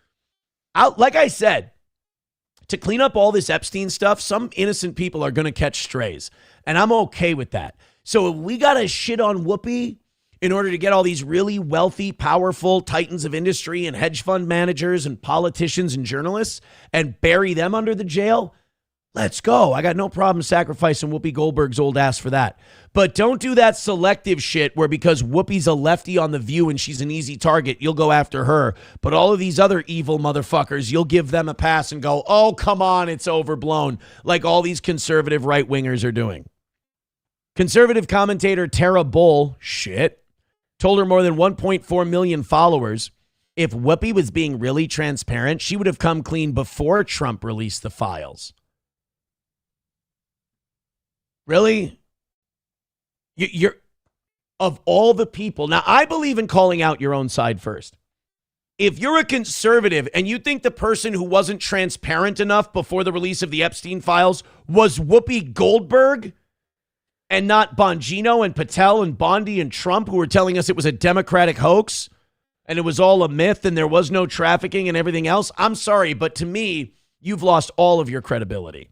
Like I said, to clean up all this Epstein stuff, some innocent people are going to catch strays. And I'm okay with that. So if we got to shit on Whoopi in order to get all these really wealthy, powerful titans of industry and hedge fund managers and politicians and journalists and bury them under the jail, let's go. I got no problem sacrificing Whoopi Goldberg's old ass for that. But don't do that selective shit where because Whoopi's a lefty on The View and she's an easy target, you'll go after her. But all of these other evil motherfuckers, you'll give them a pass and go, oh, come on, it's overblown, like all these conservative right-wingers are doing. Conservative commentator Tara Bull, told her more than 1.4 million followers. If Whoopi was being really transparent, she would have come clean before Trump released the files. Really? You're of all the people. Now, I believe in calling out your own side first. If you're a conservative and you think the person who wasn't transparent enough before the release of the Epstein files was Whoopi Goldberg and not Bongino and Patel and Bondi and Trump, who were telling us it was a Democratic hoax and it was all a myth and there was no trafficking and everything else, I'm sorry, but to me, you've lost all of your credibility.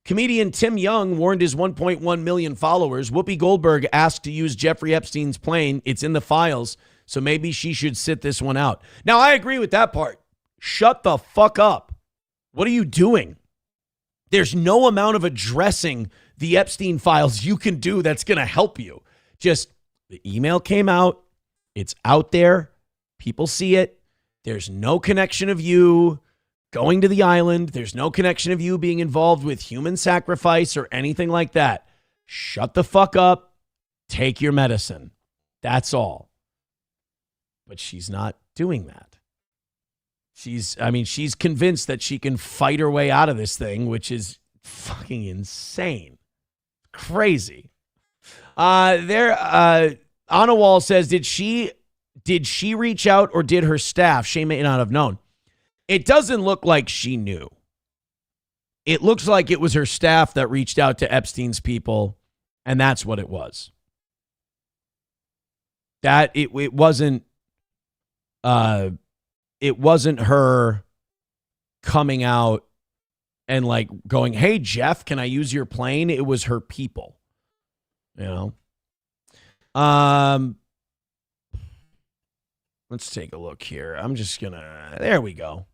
Comedian Tim Young warned his 1.1 million followers. Whoopi Goldberg asked to use Jeffrey Epstein's plane. It's in the files, so maybe she should sit this one out. Now, I agree with that part. Shut the fuck up. What are you doing? There's no amount of addressing the Epstein files you can do that's going to help you. Just the email came out. It's out there. People see it. There's no connection of you going to the island. There's no connection of you being involved with human sacrifice or anything like that. Shut the fuck up. Take your medicine. That's all. But she's not doing that. She's convinced that she can fight her way out of this thing, which is fucking insane. Crazy. Anna Wall says, did she reach out or did her staff? She may not have known. It doesn't look like she knew. It looks like it was her staff that reached out to Epstein's people, and that's what it was. That it wasn't her coming out and like going, "Hey Jeff, can I use your plane?" It was her people. You know. Let's take a look here. There we go.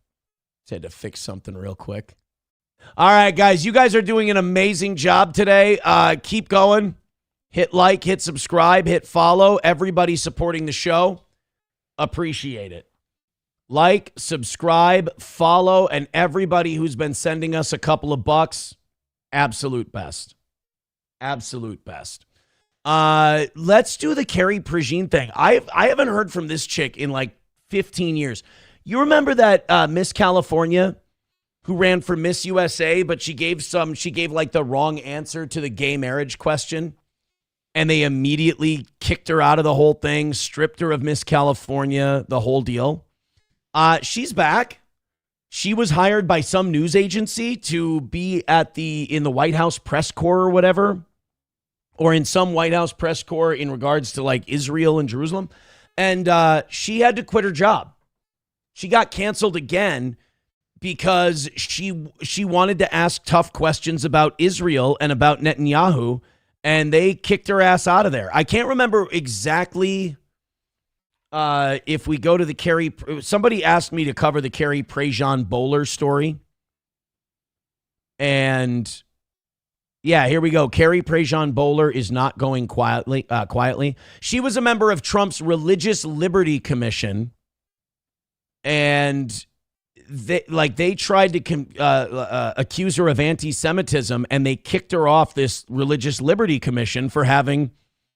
Just had to fix something real quick. All right, guys. You guys are doing an amazing job today. Keep going. Hit like, hit subscribe, hit follow. Everybody supporting the show. Appreciate it. Like, subscribe, follow, and everybody who's been sending us a couple of bucks. Absolute best. Absolute best. Let's do the Carrie Prejean thing. I haven't heard from this chick in like 15 years. You remember that Miss California who ran for Miss USA, but she gave like the wrong answer to the gay marriage question, and they immediately kicked her out of the whole thing, stripped her of Miss California, the whole deal. She's back. She was hired by some news agency to be in the White House press corps or whatever, or in some White House press corps in regards to like Israel and Jerusalem. And she had to quit her job. She got canceled again because she wanted to ask tough questions about Israel and about Netanyahu, and they kicked her ass out of there. I can't remember exactly if we go to the Carrie. Somebody asked me to cover the Carrie Prejean Bowler story. And yeah, here we go. Carrie Prejean Bowler is not going quietly. She was a member of Trump's Religious Liberty Commission, and they tried to accuse her of anti-Semitism, and they kicked her off this Religious Liberty Commission for having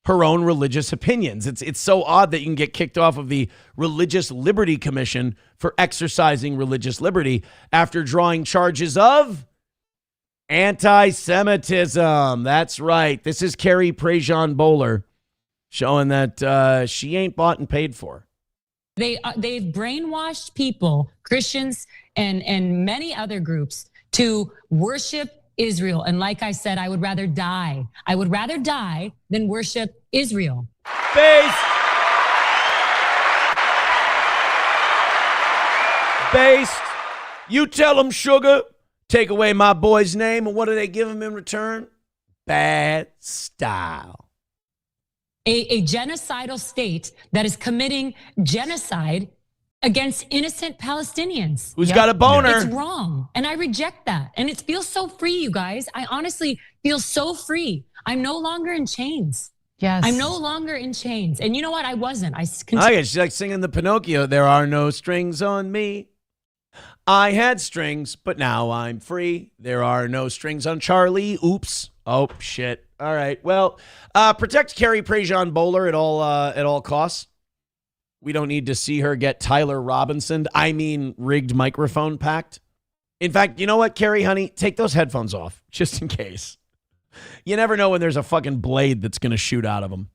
her own religious opinions. It's so odd that you can get kicked off of the Religious Liberty Commission for exercising religious liberty after drawing charges of anti-Semitism. That's right. This is Carrie Prejean Bowler showing that she ain't bought and paid for. They've brainwashed people, Christians and many other groups, to worship Israel. And like I said, I would rather die. I would rather die than worship Israel. Based. You tell them, sugar. Take away my boy's name, and what do they give him in return? Bad style. A genocidal state that is committing genocide against innocent Palestinians. Who's got a boner? It's wrong. And I reject that. And it feels so free, you guys. I honestly feel so free. I'm no longer in chains. Yes. I'm no longer in chains. And you know what? I wasn't. She's like singing the Pinocchio. There are no strings on me. I had strings, but now I'm free. There are no strings on Charlie. Oops. Oh, shit. All right. Well, protect Carrie Prejean Bowler at all costs. We don't need to see her get Tyler Robinson. Rigged microphone packed. In fact, you know what, Carrie, honey? Take those headphones off, just in case. You never know when there's a fucking blade that's going to shoot out of them.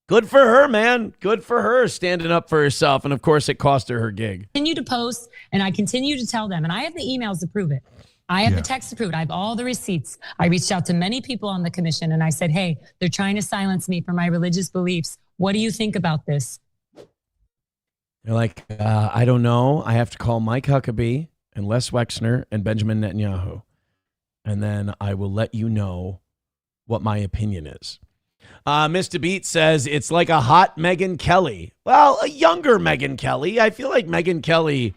Good for her, man. Good for her standing up for herself. And, of course, it cost her gig. Continue to post, and I continue to tell them, and I have the emails to prove it. I have the text to prove it. I have all the receipts. I reached out to many people on the commission, and I said, hey, they're trying to silence me for my religious beliefs. What do you think about this? They're like, I don't know. I have to call Mike Huckabee and Les Wexner and Benjamin Netanyahu. And then I will let you know what my opinion is. Mr. Beat says it's like a hot Megyn Kelly. Well, a younger Megyn Kelly. I feel like Megyn Kelly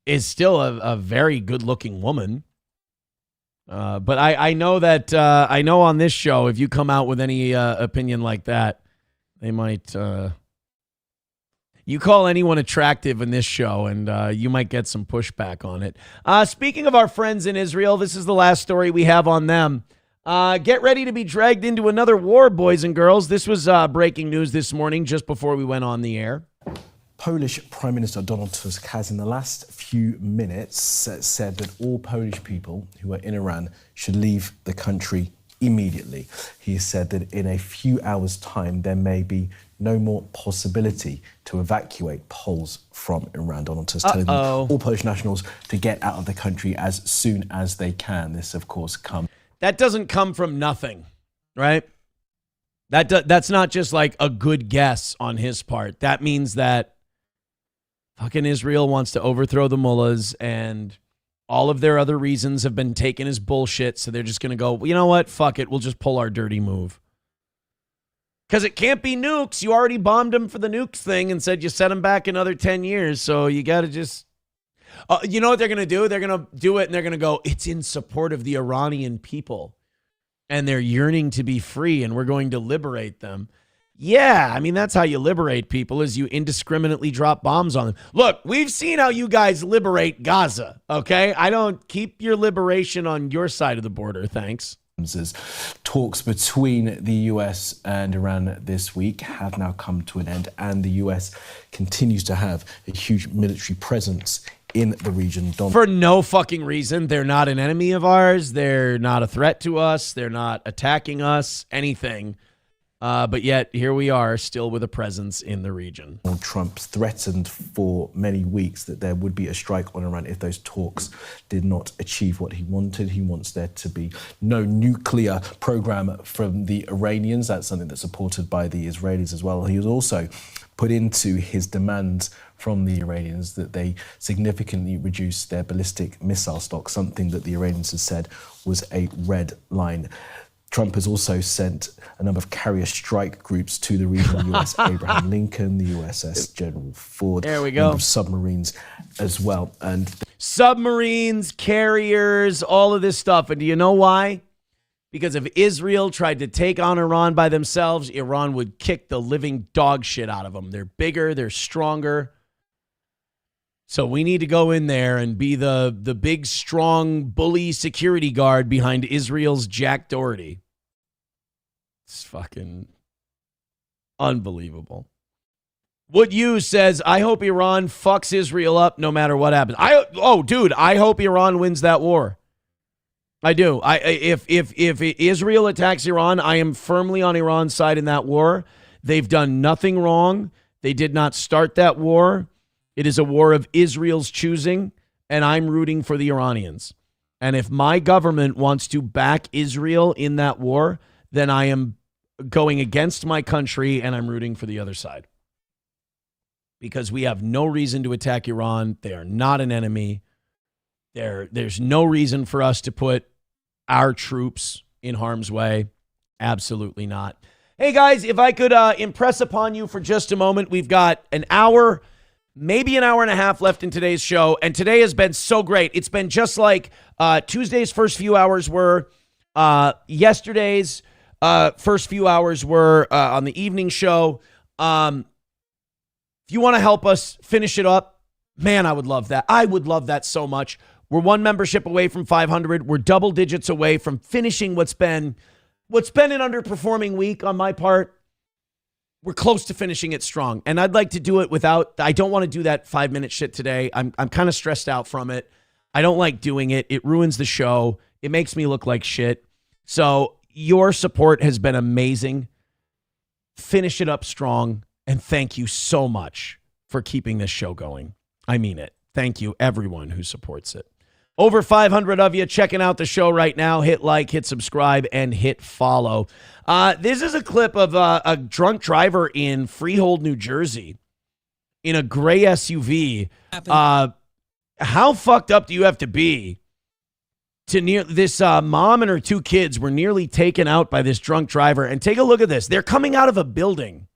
is still a very good-looking woman. But I know that I know on this show, if you come out with any opinion like that, they might. You call anyone attractive in this show, and you might get some pushback on it. Speaking of our friends in Israel, this is the last story we have on them. Get ready to be dragged into another war, boys and girls. This was breaking news this morning just before we went on the air. Polish Prime Minister Donald Tusk has in the last few minutes said that all Polish people who are in Iran should leave the country immediately. He has said that in a few hours' time there may be no more possibility to evacuate Poles from Iran. Donald Tusk telling all Polish nationals to get out of the country as soon as they can. This, of course, comes. That doesn't come from nothing, right? That's not just like a good guess on his part. That means that fucking Israel wants to overthrow the mullahs, and all of their other reasons have been taken as bullshit. So they're just going to go, you know what? Fuck it. We'll just pull our dirty move. Because it can't be nukes. You already bombed them for the nukes thing and said you set them back another 10 years. So you got to just... you know what they're going to do? They're going to do it and they're going to go, it's in support of the Iranian people. And they're yearning to be free and we're going to liberate them. Yeah, I mean, that's how you liberate people, is you indiscriminately drop bombs on them. Look, we've seen how you guys liberate Gaza, okay? I don't keep your liberation on your side of the border, thanks. As talks between the US and Iran this week have now come to an end, and the US continues to have a huge military presence in the region. For no fucking reason. They're not an enemy of ours. They're not a threat to us. They're not attacking us, anything. But yet, here we are, still with a presence in the region. Donald Trump threatened for many weeks that there would be a strike on Iran if those talks did not achieve what he wanted. He wants there to be no nuclear program from the Iranians. That's something that's supported by the Israelis as well. He has also put into his demands from the Iranians that they significantly reduce their ballistic missile stock, something that the Iranians have said was a red line. Trump has also sent a number of carrier strike groups to the region, the USS Abraham Lincoln, the USS General Ford. There we a go. number of submarines as well. And submarines, carriers, all of this stuff. And do you know why? Because if Israel tried to take on Iran by themselves, Iran would kick the living dog shit out of them. They're bigger, they're stronger. So we need to go in there and be the big, strong, bully security guard behind Israel's Jack Doherty. It's fucking unbelievable. Would you says, I hope Iran fucks Israel up no matter what happens. Dude, I hope Iran wins that war. I do. If Israel attacks Iran, I am firmly on Iran's side in that war. They've done nothing wrong. They did not start that war. It is a war of Israel's choosing, and I'm rooting for the Iranians. And if my government wants to back Israel in that war, then I am going against my country, and I'm rooting for the other side. Because we have no reason to attack Iran. They are not an enemy. There's no reason for us to put our troops in harm's way. Absolutely not. Hey, guys, if I could impress upon you for just a moment, we've got an hour, maybe an hour and a half left in today's show, and today has been so great. It's been just like Tuesday's first few hours were, yesterday's first few hours were on the evening show. If you want to help us finish it up, man, I would love that. I would love that so much. We're one membership away from 500. We're double digits away from finishing what's been an underperforming week on my part. We're close to finishing it strong. And I'd like to do it I don't want to do that 5-minute shit today. I'm kind of stressed out from it. I don't like doing it. It ruins the show. It makes me look like shit. So your support has been amazing. Finish it up strong. And thank you so much for keeping this show going. I mean it. Thank you, everyone who supports it. Over 500 of you checking out the show right now. Hit like, hit subscribe, and hit follow. This is a clip of a drunk driver in Freehold, New Jersey, in a gray SUV. How fucked up do you have to be to this mom and her 2 kids were nearly taken out by this drunk driver? And take a look at this. They're coming out of a building.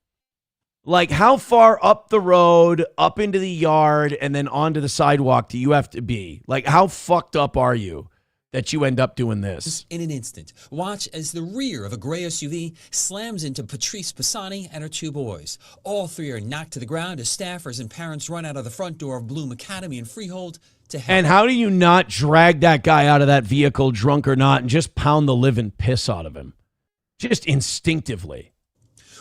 Like, how far up the road, up into the yard, and then onto the sidewalk do you have to be? Like, how fucked up are you that you end up doing this? In an instant, watch as the rear of a gray SUV slams into Patrice Pisani and her 2 boys. All 3 are knocked to the ground as staffers and parents run out of the front door of Bloom Academy in Freehold to help. And how do you not drag that guy out of that vehicle, drunk or not, and just pound the living piss out of him? Just instinctively.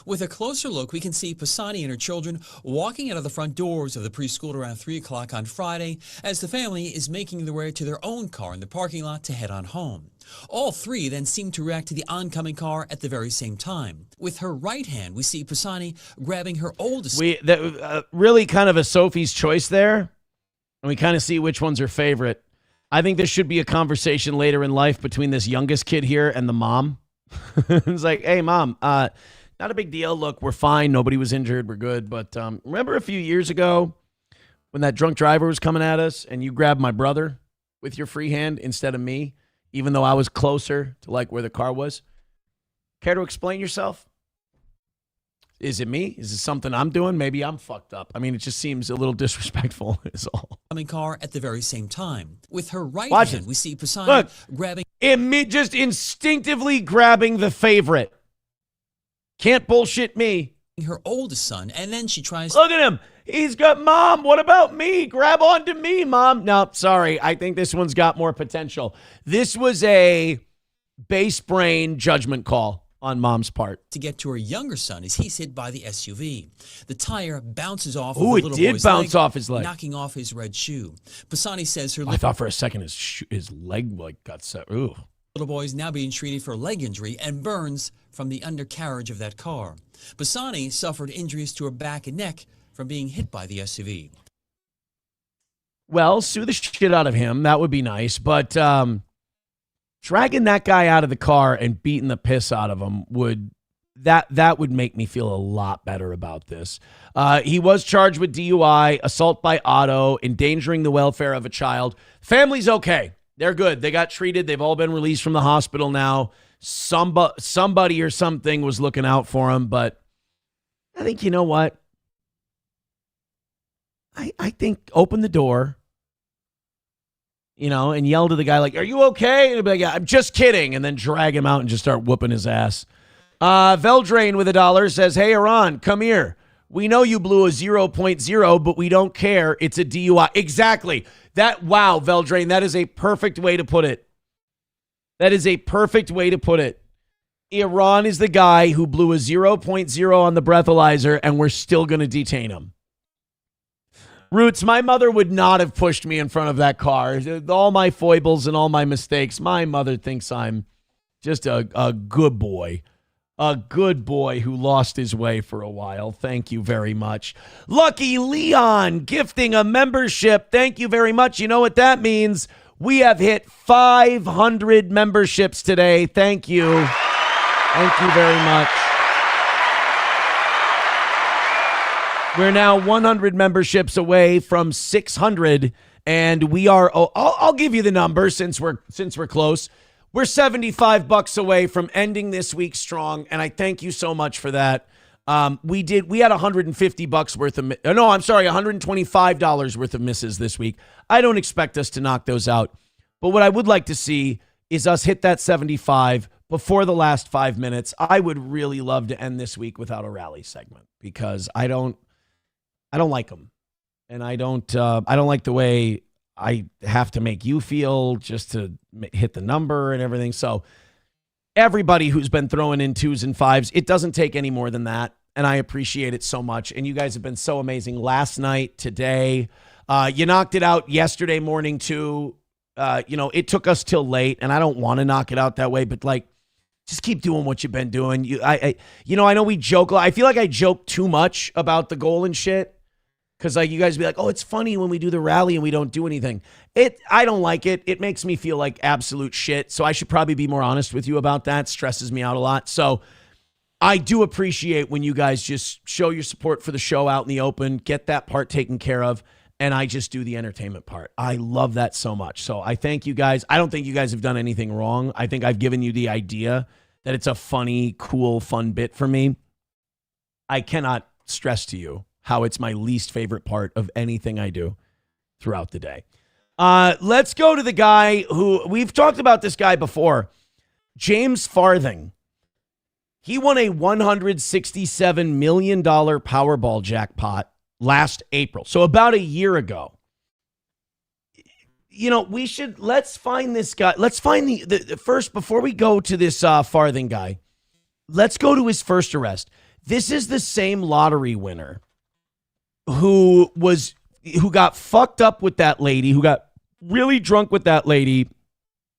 With a closer look, we can see Pisani and her children walking out of the front doors of the preschool around 3 o'clock on Friday as the family is making their way to their own car in the parking lot to head on home. All 3 then seem to react to the oncoming car at the very same time. With her right hand, we see Pisani grabbing her oldest. Really kind of a Sophie's choice there, and we kind of see which one's her favorite. I think there should be a conversation later in life between this youngest kid here and the mom. It's like, hey, mom, not a big deal. Look, we're fine. Nobody was injured. We're good. But remember a few years ago when that drunk driver was coming at us and you grabbed my brother with your free hand instead of me, even though I was closer to like where the car was? Care to explain yourself? Is it me? Is it something I'm doing? Maybe I'm fucked up. I mean, it just seems a little disrespectful is all. Car at the very same time. With her right Watch hand, it. we see Pisani Look, grabbing... just instinctively grabbing the favorite. Can't bullshit me. Her oldest son, and then she tries... Look at him. He's got, Mom, what about me? Grab onto me, Mom. No, sorry. I think this one's got more potential. This was a base brain judgment call on mom's part. To get to her younger son as he's hit by the SUV. The tire bounces off Ooh, of it the little did boy's bounce leg, off his leg. knocking off his red shoe. Pisani says her I thought for a second his leg got set. Ooh. little boy is now being treated for a leg injury and burns from the undercarriage of that car. Pisani suffered injuries to her back and neck from being hit by the SUV. Well, sue the shit out of him. That would be nice. But dragging that guy out of the car and beating the piss out of him would make me feel a lot better about this. He was charged with DUI, assault by auto, endangering the welfare of a child. Family's okay. They're good. They got treated. They've all been released from the hospital now. Somebody or something was looking out for him. But I think, you know what? I think open the door, and yell to the guy like, "Are you okay?" And he'll be like, "Yeah, I'm just kidding," and then drag him out and just start whooping his ass. Veldrain with $1 says, "Hey, Iran, come here. We know you blew a 0.0, but we don't care. It's a DUI." Exactly. Wow, Veldrain, that is a perfect way to put it. That is a perfect way to put it. Iran is the guy who blew a 0.0 on the breathalyzer, and we're still going to detain him. Roots, my mother would not have pushed me in front of that car. All my foibles and all my mistakes, my mother thinks I'm just a good boy. A good boy who lost his way for a while. Thank you very much. Lucky Leon gifting a membership. Thank you very much. You know what that means? We have hit 500 memberships today. Thank you. Thank you very much. We're now 100 memberships away from 600, and we are. I'll give you the number since we're close. We're $75 away from ending this week strong, and I thank you so much for that. We had $150 worth of. No, I'm sorry, $125 worth of misses this week. I don't expect us to knock those out, but what I would like to see is us hit that 75 before the last 5 minutes. I would really love to end this week without a rally segment because I don't like them, and I don't like the way I have to make you feel just to hit the number and everything. So everybody who's been throwing in 2s and 5s, it doesn't take any more than that, and I appreciate it so much. And you guys have been so amazing last night, today. You knocked it out yesterday morning too. It took us till late, and I don't want to knock it out that way, but just keep doing what you've been doing. I know we joke. I feel like I joke too much about the goal and shit. Because you guys be like, "Oh, it's funny when we do the rally and we don't do anything." I don't like it. It makes me feel like absolute shit. So I should probably be more honest with you about that. It stresses me out a lot. So I do appreciate when you guys just show your support for the show out in the open, get that part taken care of, and I just do the entertainment part. I love that so much. So I thank you guys. I don't think you guys have done anything wrong. I think I've given you the idea that it's a funny, cool, fun bit for me. I cannot stress to you how it's my least favorite part of anything I do throughout the day. Let's go to the guy who, we've talked about this guy before, James Farthing. He won a $167 million Powerball jackpot last April, so about a year ago. Let's find this guy. Let's find the first, before we go to this Farthing guy, let's go to his first arrest. This is the same lottery winner who got fucked up with that lady, who got really drunk with that lady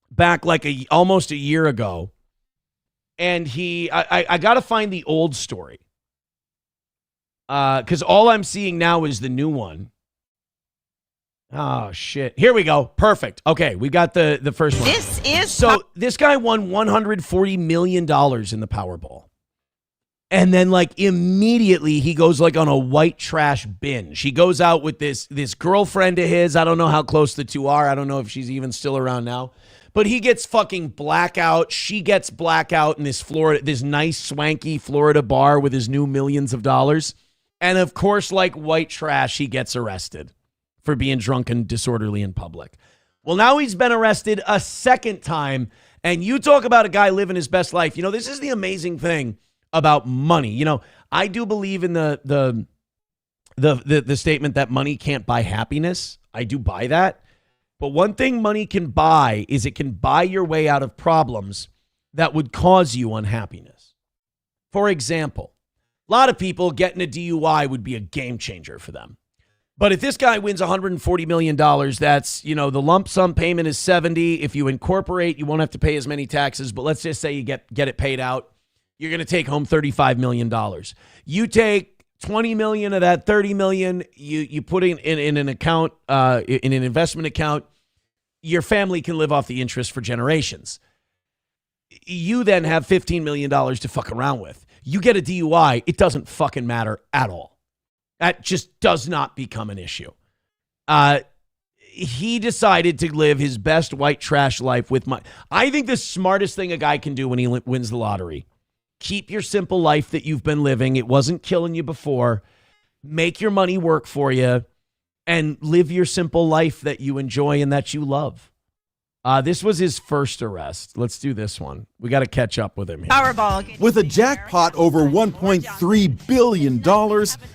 back almost a year ago. And I got to find the old story. Because all I'm seeing now is the new one. Oh, shit. Here we go. Perfect. Okay, we got the first one. This guy won $140 million in the Powerball. And then immediately he goes on a white trash binge. He goes out with this girlfriend of his. I don't know how close the two are. I don't know if she's even still around now. But he gets fucking blackout. She gets blackout in this nice swanky Florida bar with his new millions of dollars. And of course, like white trash, he gets arrested for being drunk and disorderly in public. Well, now he's been arrested a second time. And you talk about a guy living his best life. This is the amazing thing about money. I do believe in the statement that money can't buy happiness. I do buy that. But one thing money can buy is it can buy your way out of problems that would cause you unhappiness. For example, a lot of people getting a DUI would be a game changer for them. But if this guy wins $140 million, that's, the lump sum payment is 70. If you incorporate, you won't have to pay as many taxes. But let's just say you get it paid out. You're going to take home $35 million. You take $20 million of that 30 million, you put in an account, in an investment account. Your family can live off the interest for generations. You then have $15 million to fuck around with. You get a DUI, it doesn't fucking matter at all. That just does not become an issue. He decided to live his best white trash life with I think the smartest thing a guy can do when he wins the lottery, keep your simple life that you've been living. It wasn't killing you before. Make your money work for you and live your simple life that you enjoy and that you love. This was his first arrest. Let's do this one. We got to catch up with him here. Powerball. With a jackpot over $1.3 billion,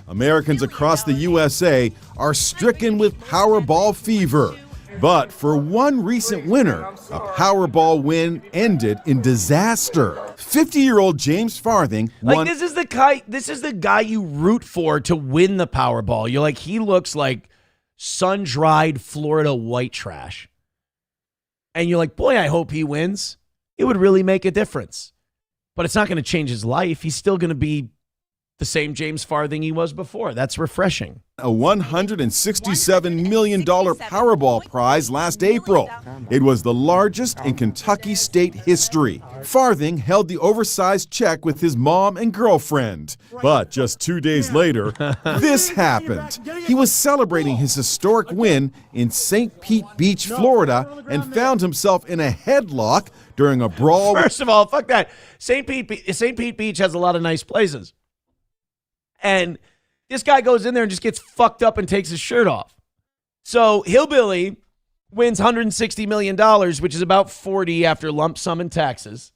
Americans across the USA are stricken with Powerball fever. But for one recent winner, a Powerball win ended in disaster. 50-year-old James Farthing won. This is the guy you root for to win the Powerball. You're like, he looks like sun-dried Florida white trash. And you're like, boy, I hope he wins. It would really make a difference. But it's not going to change his life. He's still going to be the same James Farthing he was before. That's refreshing. A $167 million Powerball prize last April. It was the largest in Kentucky state history. Farthing held the oversized check with his mom and girlfriend. But just 2 days later, this happened. He was celebrating his historic win in St. Pete Beach, Florida, and found himself in a headlock during a brawl. First of all, fuck that. St. Pete Beach has a lot of nice places. And this guy goes in there and just gets fucked up and takes his shirt off. So Hillbilly wins $160 million, which is about 40 after lump sum and taxes.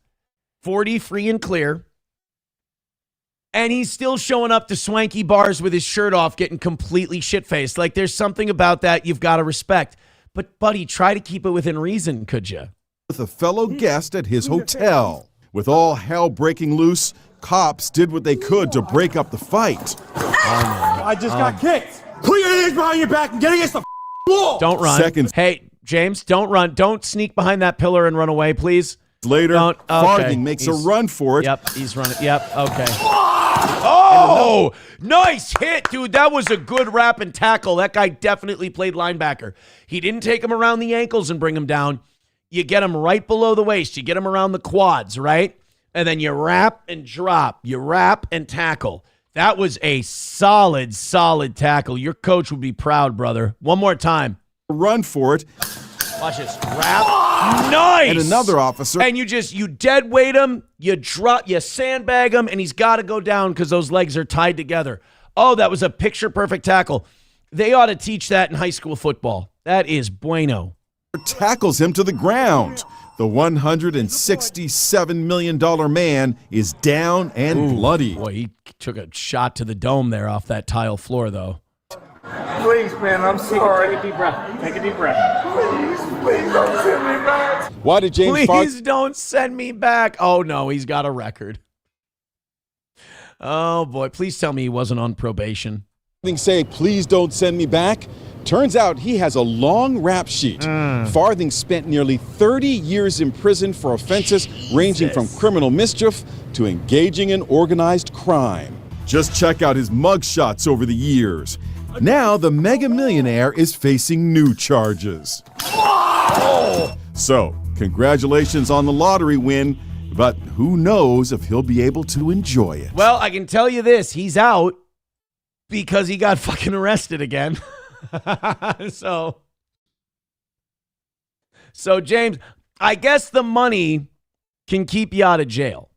40 free and clear. And he's still showing up to swanky bars with his shirt off, getting completely shit-faced. Like, there's something about that you've got to respect. But, buddy, try to keep it within reason, could you? With a fellow guest at his hotel. With all hell breaking loose, cops did what they could to break up the fight. I just got kicked. Put your hands behind your back and get against the wall. Don't run. Hey, James, don't run. Don't sneak behind that pillar and run away, please. Later, Farthing makes a run for it. Yep, he's running. Yep, okay. Oh, nice hit, dude. That was a good wrap and tackle. That guy definitely played linebacker. He didn't take him around the ankles and bring him down. You get him right below the waist. You get him around the quads, right? And then you wrap and drop. You wrap and tackle. That was a solid, solid tackle. Your coach would be proud, brother. One more time. Run for it. Watch this. Wrap. Nice. And another officer. And you dead weight him, you sandbag him, and he's got to go down because those legs are tied together. Oh, that was a picture-perfect tackle. They ought to teach that in high school football. That is bueno. Tackles him to the ground. The $167 million man is down and bloody. Boy, he took a shot to the dome there off that tile floor, though. Please, man, I'm sorry. Take a deep breath. Take a deep breath. Please don't send me back. Why did James Please don't send me back. Oh, no, he's got a record. Oh, boy. Please tell me he wasn't on probation. Say, please don't send me back. Turns out he has a long rap sheet. Farthing spent nearly 30 years in prison for offenses ranging from criminal mischief to engaging in organized crime. Just check out his mugshots over the years. Now the mega millionaire is facing new charges. So, congratulations on the lottery win, but who knows if he'll be able to enjoy it. Well, I can tell you this, he's out because he got fucking arrested again. So James, I guess the money can keep you out of jail.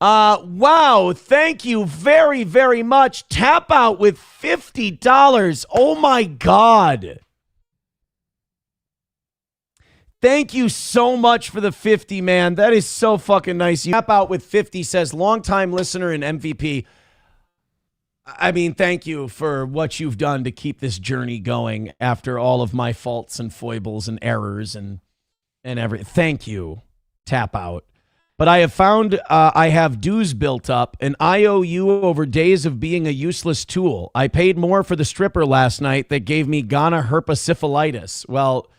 Wow, thank you very, very much. Tap out with $50. Oh my God. Thank you so much for the 50, man. That is so fucking nice. You tap out with 50 says longtime listener and MVP. I mean, thank you for what you've done to keep this journey going after all of my faults and foibles and errors and everything. Thank you, Tap Out. But but I have found I have dues built up, an IOU over days of being a useless tool. I paid more for the stripper last night that gave me Ghana herpesiphilitis. Well,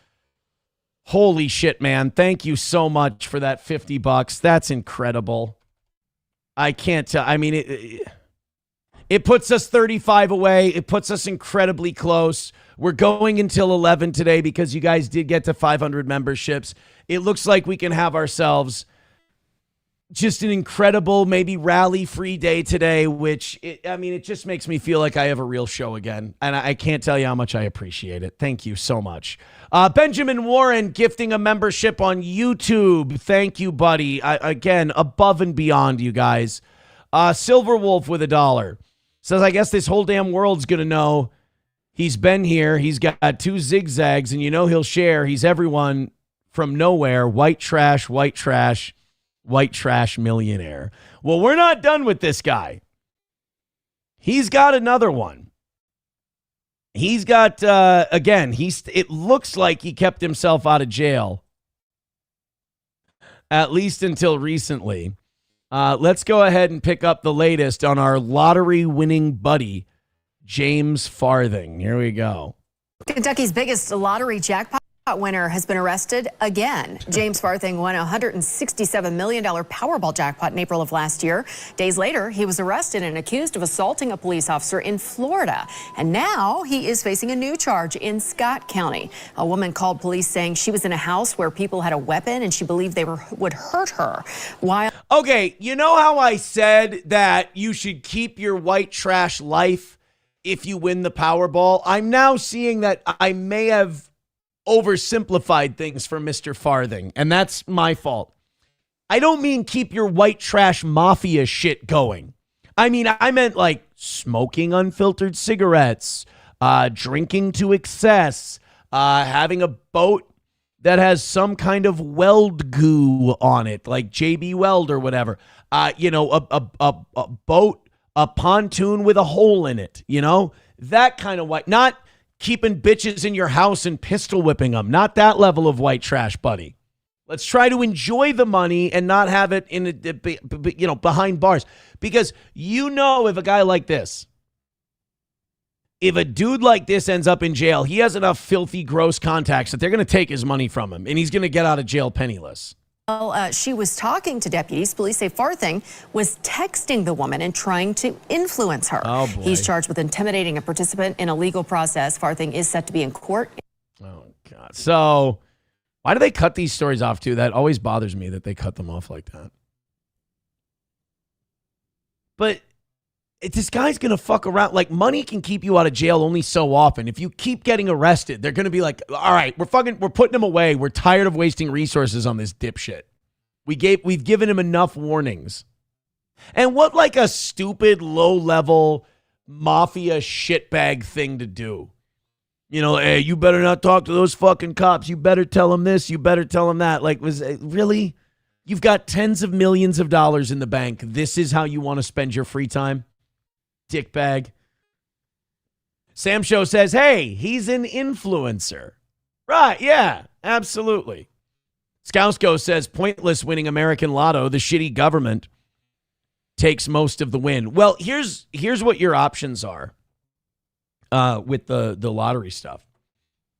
holy shit, man. Thank you so much for that $50. That's incredible. I can't tell. I mean, it puts us 35 away. It puts us incredibly close. We're going until 11 today because you guys did get to 500 memberships. It looks like we can have ourselves just an incredible, maybe rally-free day today, which, it just makes me feel like I have a real show again. And I can't tell you how much I appreciate it. Thank you so much. Benjamin Warren gifting a membership on YouTube. Thank you, buddy. Again, above and beyond, you guys. Silver Wolf with $1. Says, I guess this whole damn world's going to know he's been here. He's got 2 zigzags, and he'll share. He's everyone from nowhere. White trash, white trash. White trash millionaire. Well, we're not done with this guy. He's got another one. He's got, it looks like he kept himself out of jail, at least until recently. Let's go ahead and pick up the latest on our lottery-winning buddy, James Farthing. Here we go. Kentucky's biggest lottery jackpot winner has been arrested again. James Farthing won a $167 million Powerball jackpot in April of last year. Days later, he was arrested and accused of assaulting a police officer in Florida. And now he is facing a new charge in Scott County. A woman called police saying she was in a house where people had a weapon and she believed they would hurt her. Okay, you know how I said that you should keep your white trash life if you win the Powerball? I'm now seeing that I may have oversimplified things for Mr. Farthing, and that's my fault. I don't mean keep your white trash mafia shit going. I meant like smoking unfiltered cigarettes, drinking to excess, having a boat that has some kind of weld goo on it, like JB Weld or whatever. A boat, a pontoon with a hole in it, that kind of white, not keeping bitches in your house and pistol whipping them. Not that level of white trash, buddy. Let's try to enjoy the money and not have it behind bars. Because if a guy like this, if a dude like this ends up in jail, he has enough filthy, gross contacts that they're going to take his money from him and he's going to get out of jail penniless. Well, she was talking to deputies. Police say Farthing was texting the woman and trying to influence her. Oh, boy. He's charged with intimidating a participant in a legal process. Farthing is set to be in court. Oh, God. So why do they cut these stories off, too? That always bothers me that they cut them off like that. But this guy's going to fuck around. Like, money can keep you out of jail only so often. If you keep getting arrested, they're going to be like, all right, we're putting him away. We're tired of wasting resources on this dipshit. We've given him enough warnings. And what like a stupid low-level mafia shitbag thing to do. Hey, you better not talk to those fucking cops. You better tell them this. You better tell them that. Like, really? You've got tens of millions of dollars in the bank. This is how you want to spend your free time? Dickbag. Sam Show says, hey, he's an influencer. Right, yeah, absolutely. Skousko says, pointless winning American Lotto. The shitty government takes most of the win. Well, here's what your options are with the lottery stuff.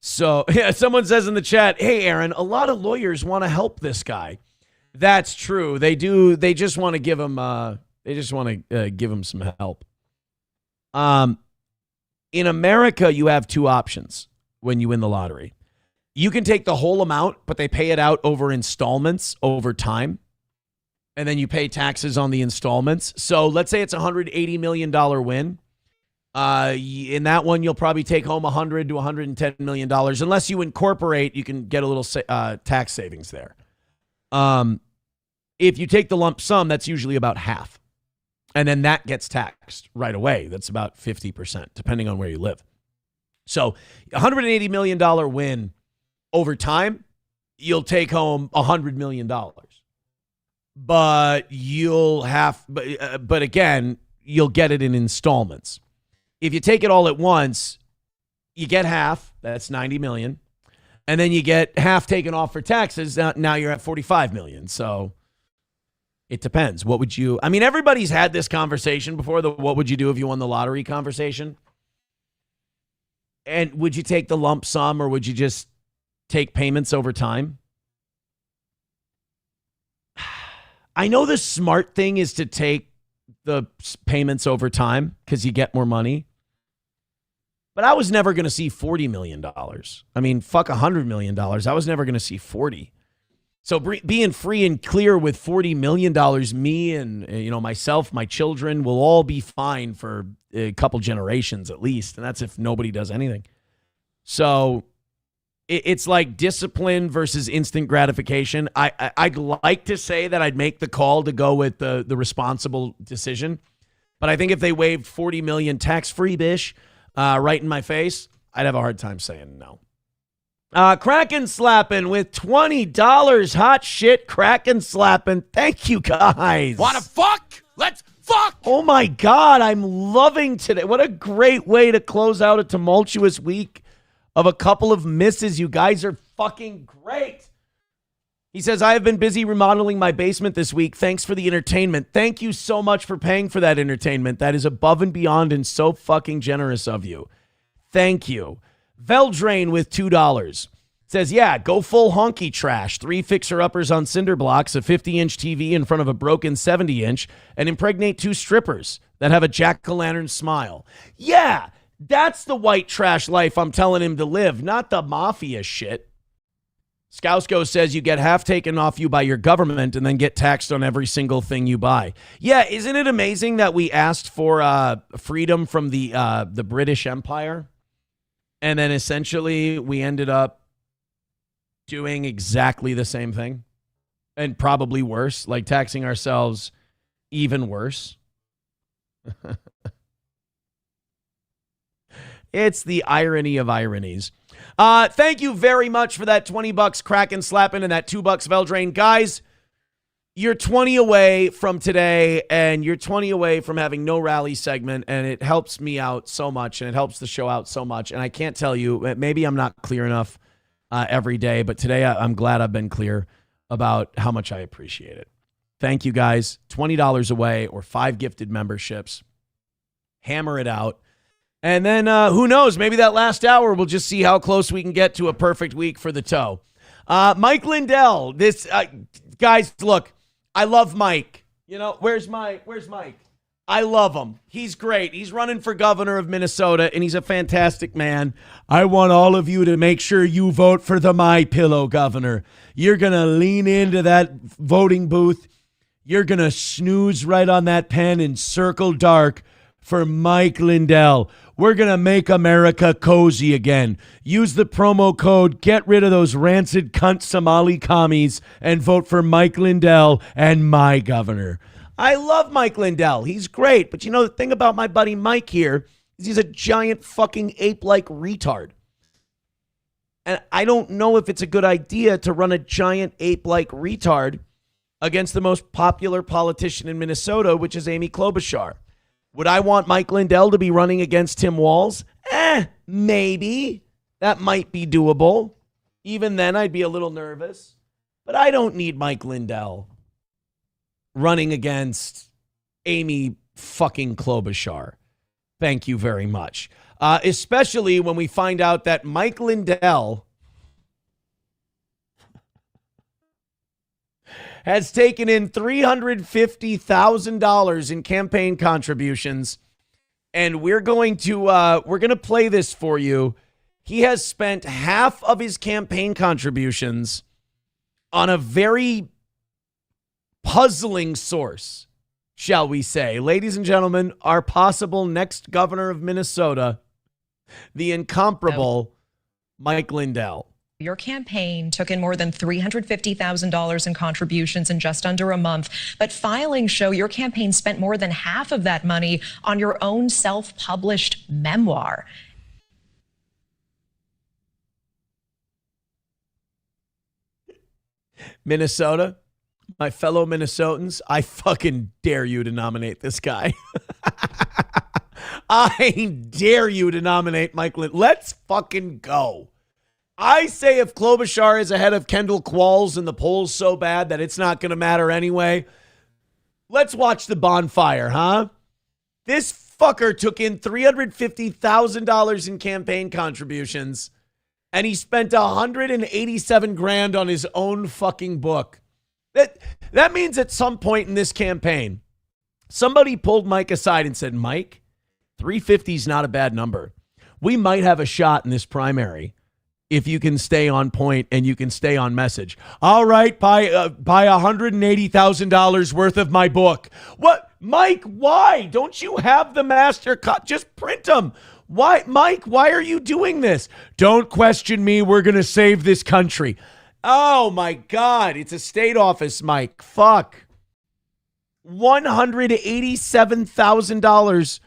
So, yeah, someone says in the chat, hey, Aaron, a lot of lawyers want to help this guy. That's true. They do. They just want to give him some help. In America, you have 2 options when you win the lottery. You can take the whole amount, but they pay it out over installments over time. And then you pay taxes on the installments. So let's say it's a $180 million win. In that one, you'll probably take home $100 to $110 million. Unless you incorporate, you can get a little tax savings there. If you take the lump sum, that's usually about half. And then that gets taxed right away. That's about 50%, depending on where you live. So $180 million win over time, you'll take home $100 million. But but again, you'll get it in installments. If you take it all at once, you get half. That's $90 million. And then you get half taken off for taxes. Now you're at $45 million. So It depends. What would you, I mean, everybody's had this conversation before, the what would you do if you won the lottery conversation. And would you take the lump sum or would you just take payments over time? I know the smart thing is to take the payments over time because you get more money. But I was never going to see $40 million. I mean, fuck $100 million. I was never going to see 40. So being free and clear with $40 million, me and myself, my children will all be fine for a couple generations at least. And that's if nobody does anything. So it's like discipline versus instant gratification. I'd like to say that I'd make the call to go with the responsible decision. But I think if they waived $40 million tax-free, bish, right in my face, I'd have a hard time saying no. Kraken slapping with $20. Hot shit, Kraken slapping. Thank you, guys. Wanna fuck? Let's fuck. Oh my God, I'm loving today. What a great way to close out a tumultuous week of a couple of misses. You guys are fucking great. He says, I have been busy remodeling my basement this week. Thanks for the entertainment. Thank you so much for paying for that entertainment. That is above and beyond and so fucking generous of you. Thank you. Veldrain with $2. Says, yeah, go full honky trash. 3 fixer-uppers on cinder blocks, a 50-inch TV in front of a broken 70-inch, and impregnate 2 strippers that have a jack-o'-lantern smile. Yeah, that's the white trash life I'm telling him to live, not the mafia shit. Skousko says you get half taken off you by your government and then get taxed on every single thing you buy. Yeah, isn't it amazing that we asked for freedom from the British Empire? And then essentially we ended up doing exactly the same thing and probably worse, like taxing ourselves even worse. It's the irony of ironies. Thank you very much for that $20 Kraken slapping and that $2 Veldrain. Guys, you're 20 away from today and you're 20 away from having no rally segment, and it helps me out so much and it helps the show out so much. And I can't tell you, maybe I'm not clear enough every day, but today I'm glad I've been clear about how much I appreciate it. Thank you guys. $20 away or 5 gifted memberships. Hammer it out. And then who knows, maybe that last hour we'll just see how close we can get to a perfect week for the toe. Mike Lindell, this guys, look, I love Mike. You know, where's Mike? I love him. He's great. He's running for governor of Minnesota, and he's a fantastic man. I want all of you to make sure you vote for the My Pillow governor. You're going to lean into that voting booth. You're going to snooze right on that pen and circle dark for Mike Lindell. We're going to make America cozy again. Use the promo code, get rid of those rancid cunt Somali commies, and vote for Mike Lindell and my governor. I love Mike Lindell. He's great. But you know, the thing about my buddy Mike here is he's a giant fucking ape-like retard. And I don't know if it's a good idea to run a giant ape-like retard against the most popular politician in Minnesota, which is Amy Klobuchar. Would I want Mike Lindell to be running against Tim Walz? Maybe. That might be doable. Even then, I'd be a little nervous. But I don't need Mike Lindell running against Amy fucking Klobuchar. Thank you very much. Especially when we find out that Mike Lindell has taken in $350,000 in campaign contributions, and we're going to play this for you. He has spent half of his campaign contributions on a very puzzling source, shall we say. Ladies and gentlemen, our possible next governor of Minnesota, the incomparable Mike Lindell. Your campaign took in more than $350,000 in contributions in just under a month, but filings show your campaign spent more than half of that money on your own self-published memoir. Minnesota, my fellow Minnesotans, I fucking dare you to nominate this guy. I dare you to nominate Mike Lindell. Let's fucking go. I say if Klobuchar is ahead of Kendall Qualls in the polls so bad that it's not going to matter anyway, Let's watch the bonfire, huh? This fucker took in $350,000 in campaign contributions, and he spent $187,000 on his own fucking book. That means at some point in this campaign, somebody pulled Mike aside and said, Mike, 350 is not a bad number. We might have a shot in this primary if you can stay on point and you can stay on message. All right, buy $180,000 worth of my book. What, Mike? Why don't you have the master cut? Just print them. Why, Mike? Why are you doing this? Don't question me. We're gonna save this country. Oh my God! It's a state office, Mike. Fuck. $187,000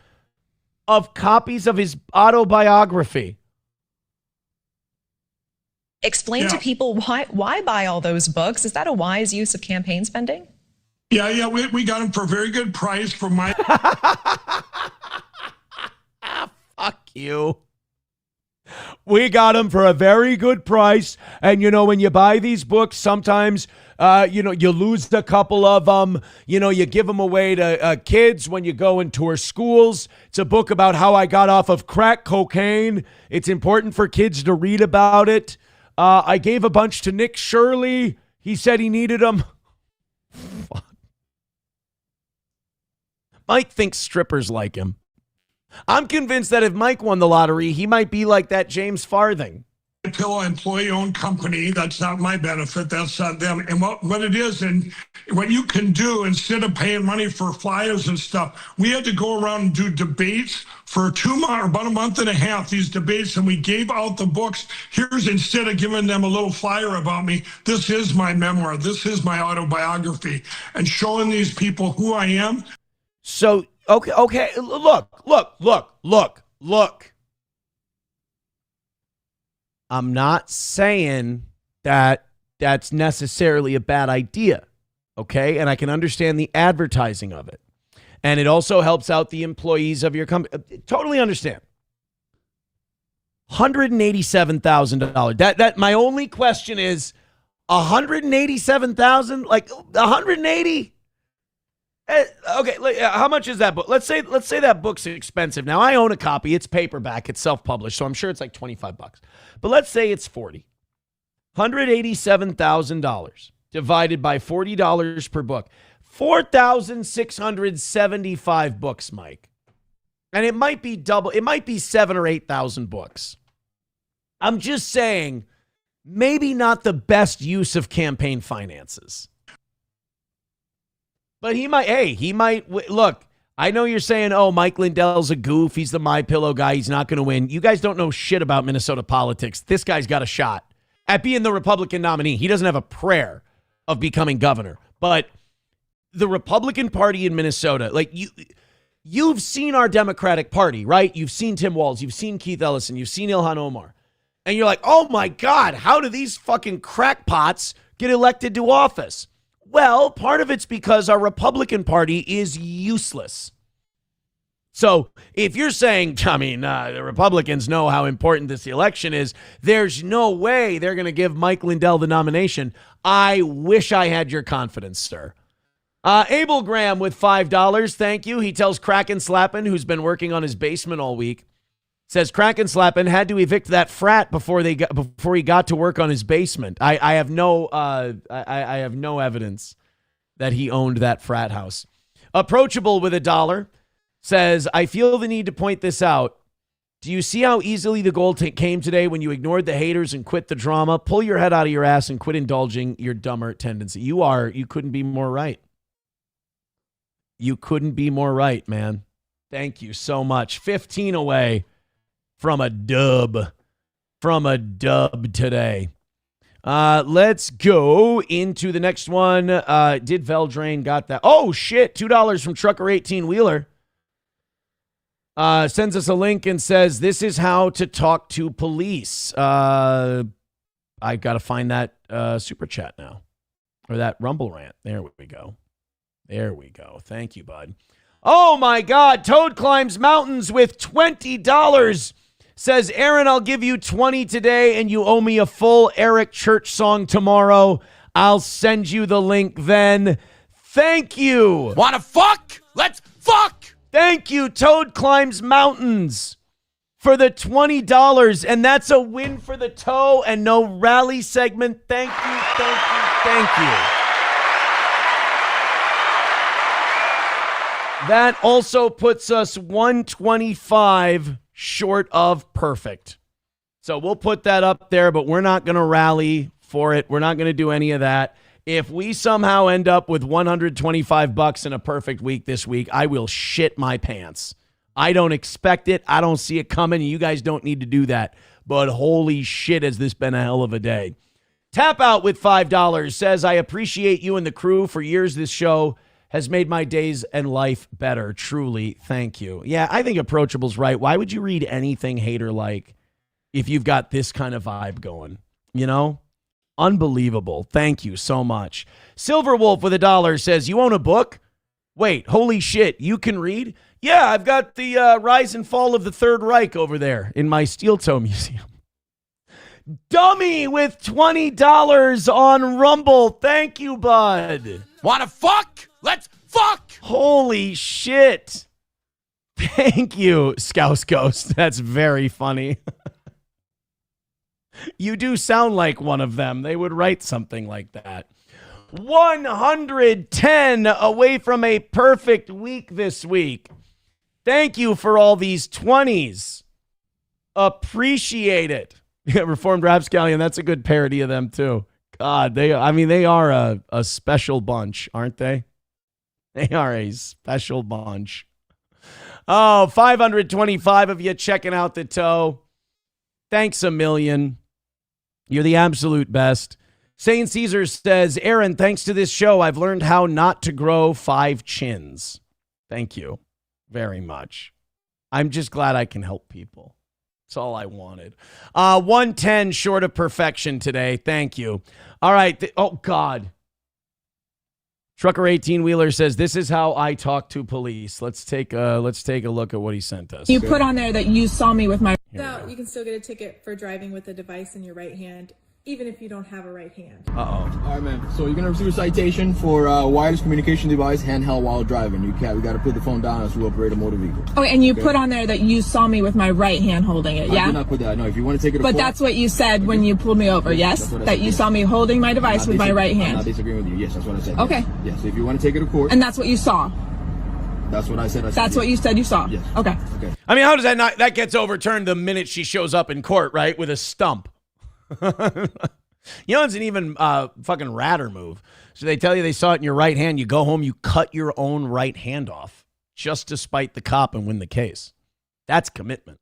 of copies of his autobiography. Explain to people why buy all those books. Is that a wise use of campaign spending? Yeah, we got them for a very good price for my... Fuck you. We got them for a very good price. And, you know, when you buy these books, sometimes, you lose a couple of them. You know, you give them away to kids when you go and tour schools. It's a book about how I got off of crack cocaine. It's important for kids to read about it. I gave a bunch to Nick Shirley. He said he needed them. Fuck. Mike thinks strippers like him. I'm convinced that if Mike won the lottery, he might be like that James Farthing. Pillow employee-owned company. That's not my benefit. That's not them. And what it is, and what you can do instead of paying money for flyers and stuff, we had to go around and do debates for 2 months, about a month and a half, these debates, and we gave out the books. Here's, instead of giving them a little flyer about me, this is my memoir. This is my autobiography, and showing these people who I am. So, okay, look. I'm not saying that that's necessarily a bad idea, okay? And I can understand the advertising of it. And it also helps out the employees of your company. Totally understand. $187,000. That my only question is, $187,000? Like 180? Okay, how much is that book? Let's say that book's expensive. Now, I own a copy. It's paperback. It's self-published, so I'm sure it's like $25. But let's say it's $40. $187,000 divided by $40 per book. 4,675 books, Mike. And it might be double. It might be 7,000 or 8,000 books. I'm just saying, maybe not the best use of campaign finances. But he might, look, I know you're saying, oh, Mike Lindell's a goof. He's the MyPillow guy. He's not going to win. You guys don't know shit about Minnesota politics. This guy's got a shot at being the Republican nominee. He doesn't have a prayer of becoming governor. But the Republican Party in Minnesota, like you've seen our Democratic Party, right? You've seen Tim Walz. You've seen Keith Ellison. You've seen Ilhan Omar. And you're like, oh, my God, how do these fucking crackpots get elected to office? Well, part of it's because our Republican Party is useless. So if you're saying, the Republicans know how important this election is, there's no way they're going to give Mike Lindell the nomination. I wish I had your confidence, sir. Abel Graham with $5. Thank you. He tells Kraken Slappin, who's been working on his basement all week, says Kraken Slappin had to evict that frat before he got to work on his basement. I have no evidence that he owned that frat house. Approachable with $1 says, I feel the need to point this out. Do you see how easily the goal came today when you ignored the haters and quit the drama? Pull your head out of your ass and quit indulging your dumber tendency. You couldn't be more right. You couldn't be more right, man. Thank you so much. 15 away from a dub today. Let's go into the next one. Did Veldrain got that? Oh, shit. $2 from Trucker 18 Wheeler. Sends us a link and says, this is how to talk to police. I got to find that super chat now. Or that Rumble rant. There we go. Thank you, bud. Oh, my God. Toad climbs mountains with $20. Says, Aaron, I'll give you 20 today and you owe me a full Eric Church song tomorrow. I'll send you the link then. Thank you. Wanna fuck? Let's fuck! Thank you, Toad Climbs Mountains, for the $20. And that's a win for the toe and no rally segment. Thank you, thank you, thank you. That also puts us 125 short of perfect. So we'll put that up there, but we're not going to rally for it. We're not going to do any of that. If we somehow end up with $125 in a perfect week this week, I will shit my pants. I don't expect it. I don't see it coming. You guys don't need to do that. But holy shit, has this been a hell of a day. Tap Out with $5 says, I appreciate you and the crew. For years, this show has made my days and life better. Truly, thank you. Yeah, I think Approachable's right. Why would you read anything hater-like if you've got this kind of vibe going? You know? Unbelievable. Thank you so much. Silver Wolf with $1 says, you own a book? Wait, holy shit, you can read? Yeah, I've got the Rise and Fall of the Third Reich over there in my steel toe museum. Dummy with $20 on Rumble. Thank you, bud. Wanna fuck? Let's fuck! Holy shit. Thank you, Scouse Ghost. That's very funny. You do sound like one of them. They would write something like that. 110 away from a perfect week this week. Thank you for all these 20s. Appreciate it. Yeah, Reformed Rapscallion, that's a good parody of them too. God, they are a special bunch, aren't they? They are a special bunch. Oh, 525 of you checking out the toe. Thanks a million. You're the absolute best. St. Caesar says, Aaron, thanks to this show, I've learned how not to grow 5 chins. Thank you very much. I'm just glad I can help people. That's all I wanted. 110 short of perfection today. Thank you. All right. Oh, God. Trucker 18-wheeler says, this is how I talk to police. Let's take a look at what he sent us. You put on there that you saw me with my... So you can still get a ticket for driving with a device in your right hand, even if you don't have a right hand. Uh-oh. All right, man. So you're going to receive a citation for wireless communication device handheld while driving. We got to put the phone down as we operate a motor vehicle. Oh, and you put on there that you saw me with my right hand holding it, yeah? I did not put that. No, if you want to take it to But court, that's what you said when you pulled me over, yes? That you saw me holding my device with my right I'm not hand. disagreeing with you. Yes, that's what I said. Okay. Yes, if you want to take it to court. And that's what you saw? That's what I said. That's what you said you saw? Yes. Okay. Okay. I mean, how does that not... That gets overturned the minute she shows up in court, right? With a stump. You know, it's an even fucking radder move. So they tell you they saw it in your right hand. You go home, you cut your own right hand off just to spite the cop and win the case. That's commitment.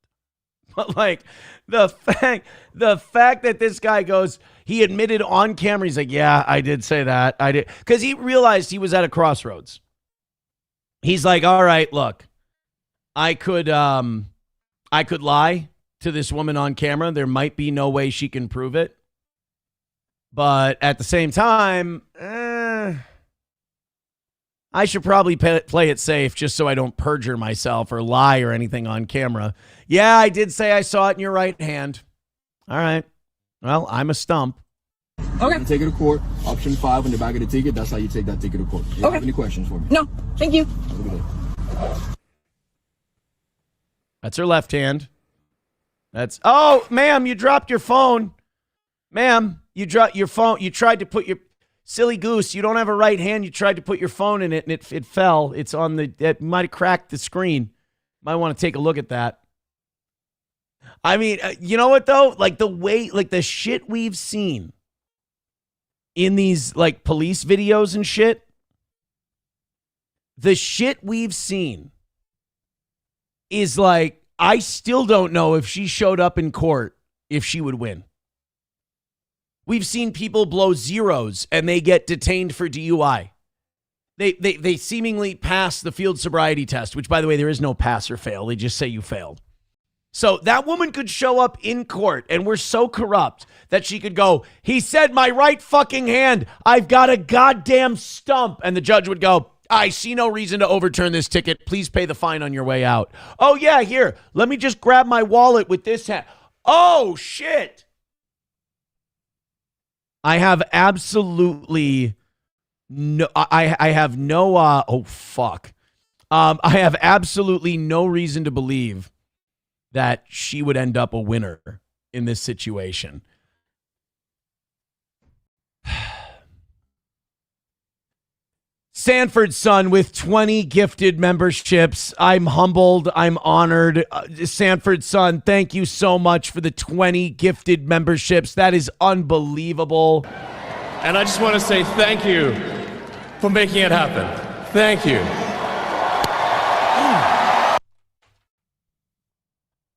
But like the fact that this guy goes, he admitted on camera, he's like, yeah, I did say that. I did. Because he realized he was at a crossroads. He's like, all right, look, I could lie to this woman on camera. There might be no way she can prove it. But at the same time, I should probably play it safe just so I don't perjure myself or lie or anything on camera. Yeah, I did say I saw it in your right hand. All right. Well, I'm a stump. Okay. Take it to court. Option 5 on the back of the ticket. That's how you take that ticket to court. Do you have any questions for me? No. Thank you. Have a good day. That's her left hand. That's... Oh, ma'am, you dropped your phone. Ma'am, you dropped your phone. You tried to put your... Silly goose, you don't have a right hand. You tried to put your phone in it, and it fell. It's on the... It might have cracked the screen. Might want to take a look at that. I mean, you know what, though? Like, the way... Like, the shit we've seen in these, like, police videos and shit. The shit we've seen is, like... I still don't know if she showed up in court, if she would win. We've seen people blow zeros and they get detained for DUI. They seemingly pass the field sobriety test, which, by the way, there is no pass or fail. They just say you failed. So that woman could show up in court, and we're so corrupt that she could go, he said my right fucking hand, I've got a goddamn stump. And the judge would go, I see no reason to overturn this ticket. Please pay the fine on your way out. Oh, yeah, here. Let me just grab my wallet with this hand. Oh, shit. I have absolutely No, I have no, oh, fuck. I have absolutely no reason to believe that she would end up a winner in this situation. Sanford's son with 20 gifted memberships. I'm humbled. I'm honored. Sanford's son, thank you so much for the 20 gifted memberships. That is unbelievable. And I just want to say thank you for making it happen. Thank you.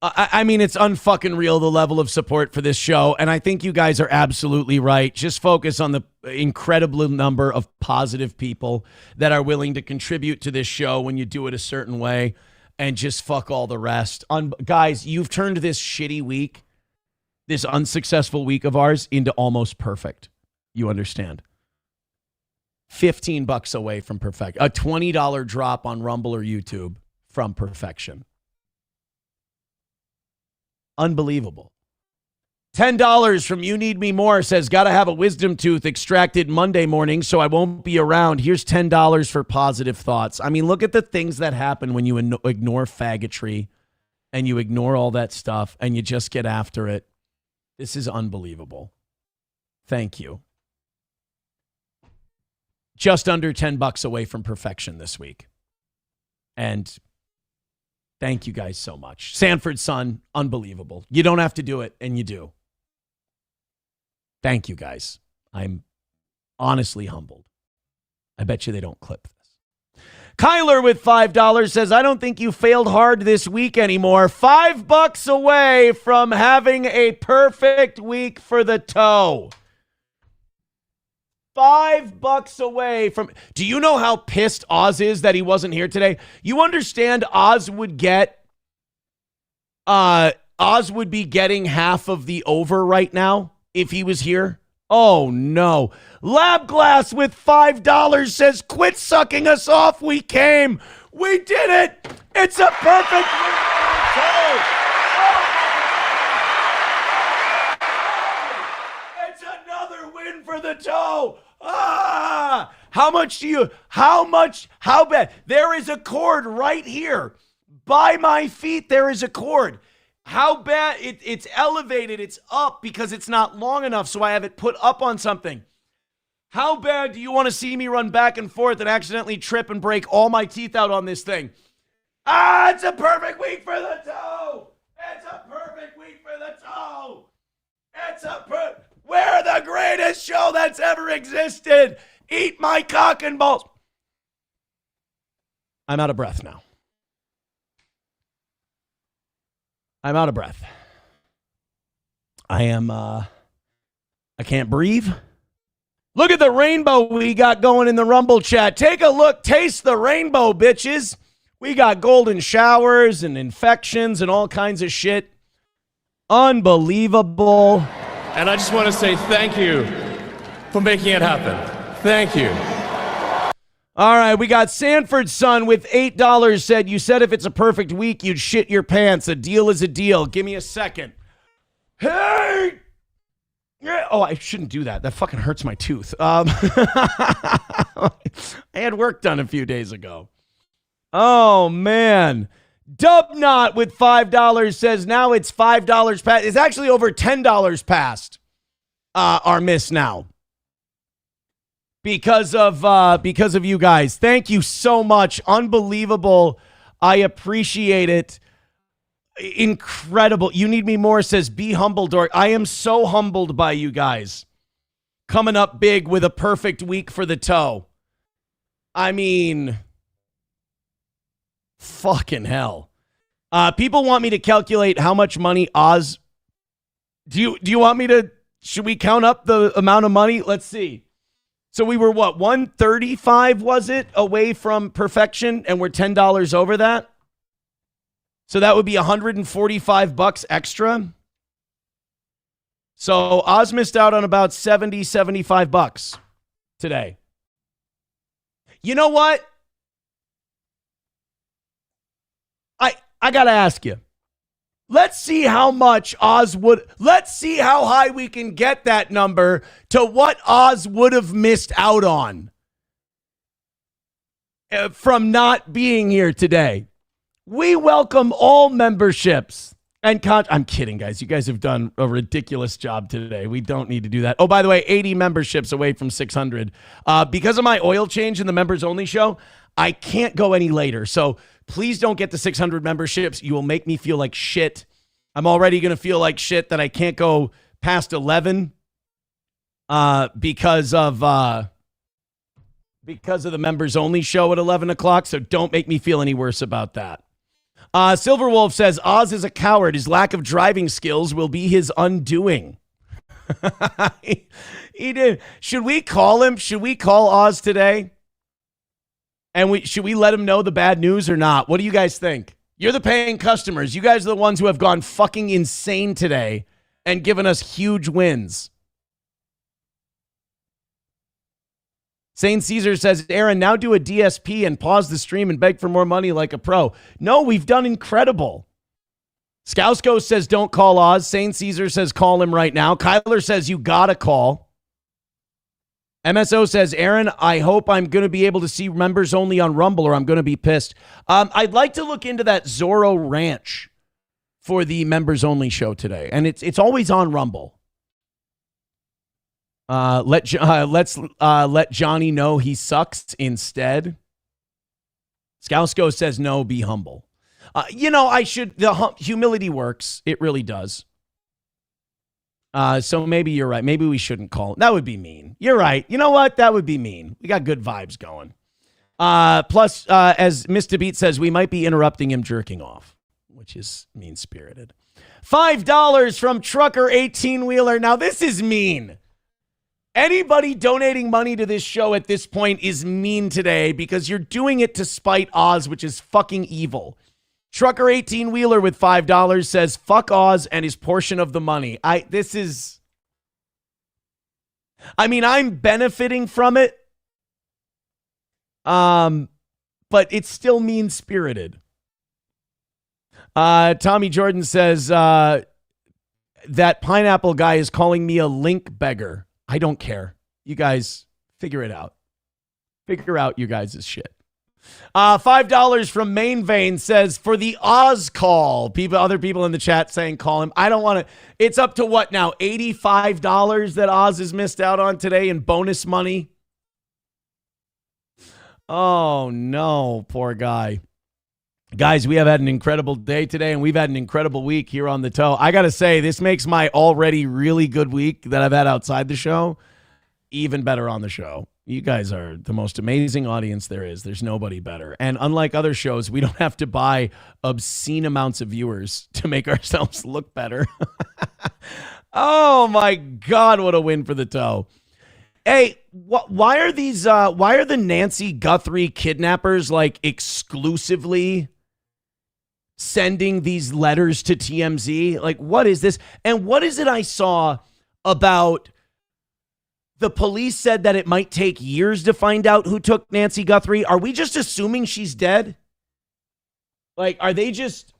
I mean, it's unfucking real, the level of support for this show. And I think you guys are absolutely right. Just focus on the incredible number of positive people that are willing to contribute to this show when you do it a certain way, and just fuck all the rest. Guys, you've turned this shitty week, this unsuccessful week of ours, into almost perfect. You understand? $15 away from perfect. A $20 drop on Rumble or YouTube from perfection. Unbelievable. $10 from You Need Me More says, gotta have a wisdom tooth extracted Monday morning so I won't be around. Here's $10 for positive thoughts. I mean, look at the things that happen when you ignore faggotry and you ignore all that stuff and you just get after it. This is unbelievable. Thank you. Just under $10 away from perfection this week. And thank you guys so much. Sanford's son, unbelievable. You don't have to do it, and you do. Thank you, guys. I'm honestly humbled. I bet you they don't clip this. Kyler with $5 says, I don't think you failed hard this week anymore. $5 away from having a perfect week for the toe. $5 away from... Do you know how pissed Oz is that he wasn't here today? You understand Oz would get... Oz would be getting half of the over right now if he was here. Oh, no. Lab Glass with $5 says, quit sucking us off. We came. We did it. It's a perfect week for the toe. It's another win for the toe. How bad? There is a cord right here. By my feet, there is a cord. How bad? It's elevated. It's up because it's not long enough, so I have it put up on something. How bad do you want to see me run back and forth and accidentally trip and break all my teeth out on this thing? It's a perfect week for the toe. It's a perfect week for the toe. We're the greatest show that's ever existed. Eat my cock and balls. I'm out of breath now. I'm out of breath. I can't breathe. Look at the rainbow we got going in the Rumble chat. Take a look. Taste the rainbow, bitches. We got golden showers and infections and all kinds of shit. Unbelievable. And I just want to say thank you for making it happen. Thank you. All right, we got Sanford's son with $8 said, you said if it's a perfect week, you'd shit your pants. A deal is a deal. Give me a second. Hey! Oh, I shouldn't do that. That fucking hurts my tooth. I had work done a few days ago. Oh, man. Dubnot with $5 says now it's $5 past. It's actually over $10 past our miss now. Because of you guys. Thank you so much. Unbelievable. I appreciate it. Incredible. You Need Me More says, be humble, dork. I am so humbled by you guys. Coming up big with a perfect week for the toe. I mean, fucking hell. People want me to calculate how much money Oz... Do you want me to... Should we count up the amount of money? Let's see. So we were, what, 135, was it, away from perfection, and we're $10 over that? So that would be $145 extra. So Oz missed out on about $75 today. You know what? I got to ask you. Let's see how much Oz would... Let's see how high we can get that number to what Oz would have missed out on from not being here today. We welcome all memberships. And I'm kidding, guys. You guys have done a ridiculous job today. We don't need to do that. Oh, by the way, 80 memberships away from 600. Because of my oil change in the members only show, I can't go any later. So please don't get to 600 memberships. You will make me feel like shit. I'm already going to feel like shit that I can't go past 11 because of the members only show at 11 o'clock. So don't make me feel any worse about that. Silverwolf says Oz is a coward. His lack of driving skills will be his undoing. He did. Should we call him? Should we call Oz today? And should we let him know the bad news or not? What do you guys think? You're the paying customers. You guys are the ones who have gone fucking insane today and given us huge wins. Saint Caesar says, Aaron, now do a DSP and pause the stream and beg for more money like a pro. No, we've done incredible. Scousko says, don't call Oz. Saint Caesar says, call him right now. Kyler says, you gotta call. MSO says, Aaron, I hope I'm going to be able to see members only on Rumble or I'm going to be pissed. I'd like to look into that Zorro Ranch for the members only show today. And it's always on Rumble. Let's let Johnny know he sucks instead. Scousko says, no, be humble. Humility works. It really does. So maybe you're right. Maybe we shouldn't call it. That would be mean. You're right. You know what? That would be mean. We got good vibes going. Plus, as Mr. Beat says, we might be interrupting him jerking off, which is mean-spirited. $5 from Trucker 18-Wheeler. Now, this is mean. Anybody donating money to this show at this point is mean today because you're doing it to spite Oz, which is fucking evil. Trucker 18-Wheeler with $5 says, fuck Oz and his portion of the money. I'm benefiting from it. But it's still mean-spirited. Tommy Jordan says, that pineapple guy is calling me a link beggar. I don't care. You guys figure it out. Figure out you guys' shit. $5 from Main Vein says, for the Oz call. Other people in the chat saying call him. I don't want to. It's up to what now? $85 that Oz has missed out on today in bonus money. Oh, no. Poor guy. Guys, we have had an incredible day today, and we've had an incredible week here on The Toe. I got to say, this makes my already really good week that I've had outside the show even better on the show. You guys are the most amazing audience there is. There's nobody better. And unlike other shows, we don't have to buy obscene amounts of viewers to make ourselves look better. Oh, my God, what a win for The Toe. Hey, why are the Nancy Guthrie kidnappers like exclusively sending these letters to TMZ? Like, what is this? And what is it I saw about the police said that it might take years to find out who took Nancy Guthrie? Are we just assuming she's dead? Like, are they just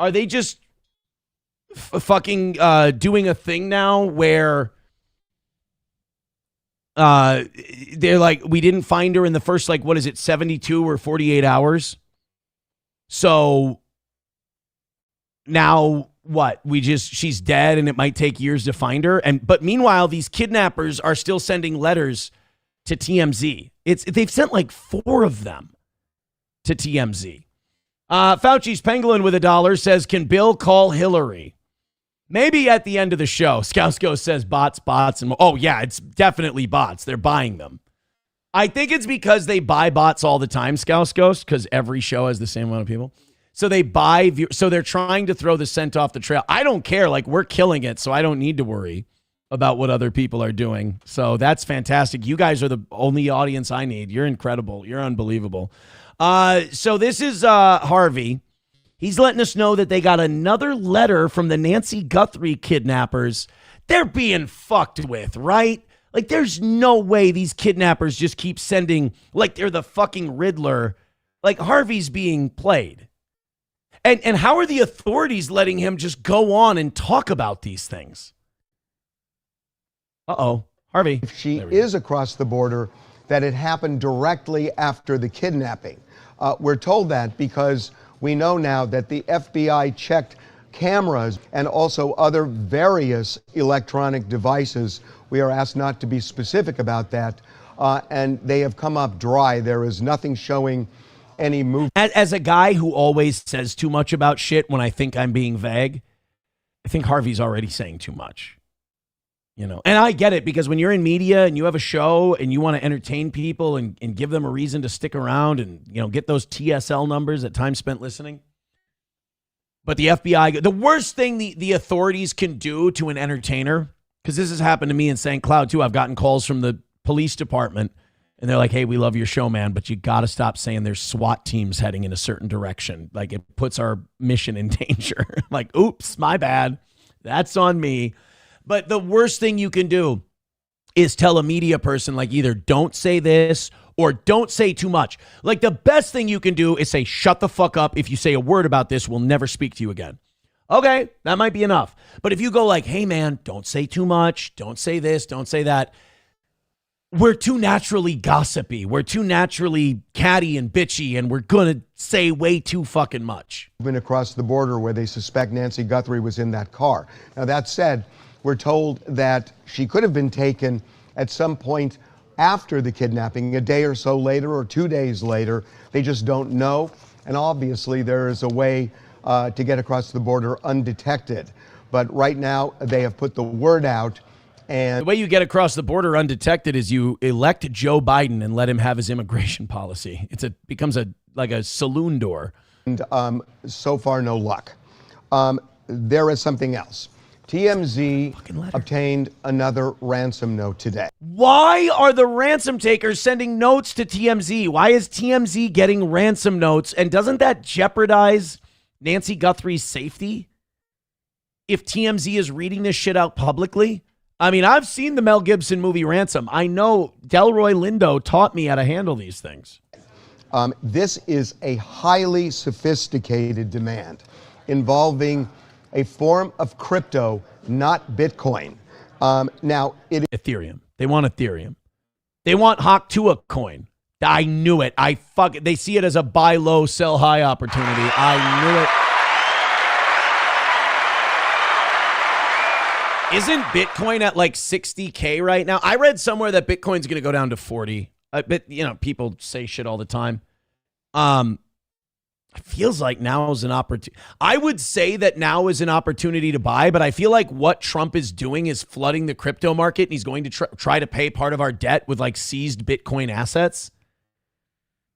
fucking doing a thing now where they're like, we didn't find her in the first, 72 or 48 hours? So now what? She's dead and it might take years to find her. But meanwhile, these kidnappers are still sending letters to TMZ. They've sent 4 of them to TMZ. Fauci's Pangolin with $1 says, can Bill call Hillary? Maybe at the end of the show. Scousko says bots, and oh yeah, it's definitely bots. They're buying them. I think it's because they buy bots all the time, Scouskos, because every show has the same amount of people. So they buy, so they're trying to throw the scent off the trail. I don't care. We're killing it, so I don't need to worry about what other people are doing. So that's fantastic. You guys are the only audience I need. You're incredible. You're unbelievable. So this is Harvey. He's letting us know that they got another letter from the Nancy Guthrie kidnappers. They're being fucked with, right? There's no way these kidnappers just keep sending, they're the fucking Riddler. Harvey's being played. And how are the authorities letting him just go on and talk about these things? Uh-oh. Harvey. If she is across the border, that it happened directly after the kidnapping. We're told that because we know now that the FBI checked cameras and also other various electronic devices. We are asked not to be specific about that, and they have come up dry. There is nothing showing any movement. As a guy who always says too much about shit when I think I'm being vague, I think Harvey's already saying too much. You know, and I get it, because when you're in media and you have a show and you want to entertain people and give them a reason to stick around and, you know, get those TSL numbers at time spent listening. But the FBI, the worst thing the authorities can do to an entertainer, because this has happened to me in St. Cloud too. I've gotten calls from the police department and they're like, hey, we love your show, man, but you got to stop saying there's SWAT teams heading in a certain direction. Like, it puts our mission in danger. Like, oops, my bad. That's on me. But the worst thing you can do is tell a media person, like, either don't say this or don't say too much. Like, the best thing you can do is say, shut the fuck up. If you say a word about this, we'll never speak to you again. Okay, that might be enough. But if you go like, hey, man, don't say too much. Don't say this. Don't say that. We're too naturally gossipy. We're too naturally catty and bitchy, and we're going to say way too fucking much. Been across the border where they suspect Nancy Guthrie was in that car. Now, that said, we're told that she could have been taken at some point after the kidnapping, a day or so later or 2 days later. They just don't know. And obviously, there is a way to get across the border undetected. But right now, they have put the word out. And the way you get across the border undetected is you elect Joe Biden and let him have his immigration policy. Becomes like a saloon door. And so far, no luck. There is something else. TMZ obtained another ransom note today. Why are the ransom takers sending notes to TMZ? Why is TMZ getting ransom notes? And doesn't that jeopardize Nancy Guthrie's safety if TMZ is reading this shit out publicly? I mean, I've seen the Mel Gibson movie Ransom. I know Delroy Lindo taught me how to handle these things. This is a highly sophisticated demand involving a form of crypto, not Bitcoin. Now, Ethereum. They want Ethereum. They want Hawk Tuah coin. I knew it. They see it as a buy low, sell high opportunity. I knew it. Isn't Bitcoin at like 60K right now? I read somewhere that Bitcoin's going to go down to 40. But, you know, people say shit all the time. It feels like now is an opportunity. I would say that now is an opportunity to buy, but I feel like what Trump is doing is flooding the crypto market, and he's going to try to pay part of our debt with like seized Bitcoin assets.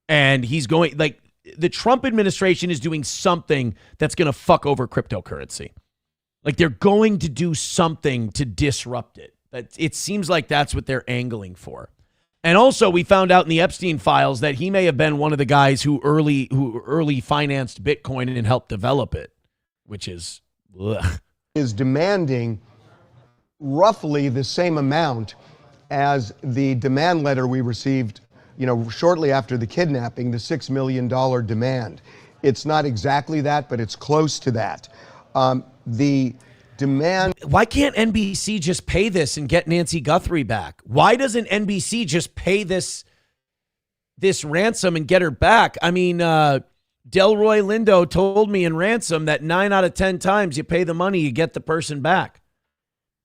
And he's going, like, the Trump administration is doing something that's going to fuck over cryptocurrency. Like, they're going to do something to disrupt it. It seems like that's what they're angling for. And also, we found out in the Epstein files that he may have been one of the guys who early financed Bitcoin and helped develop it, which is demanding roughly the same amount as the demand letter we received, you know, shortly after the kidnapping, the $6 million demand. It's not exactly that, but it's close to that. The demand. Why can't NBC just pay this and get Nancy Guthrie back? Why doesn't NBC just pay this ransom and get her back? I mean, Delroy Lindo told me in Ransom that 9 out of 10 times you pay the money, you get the person back.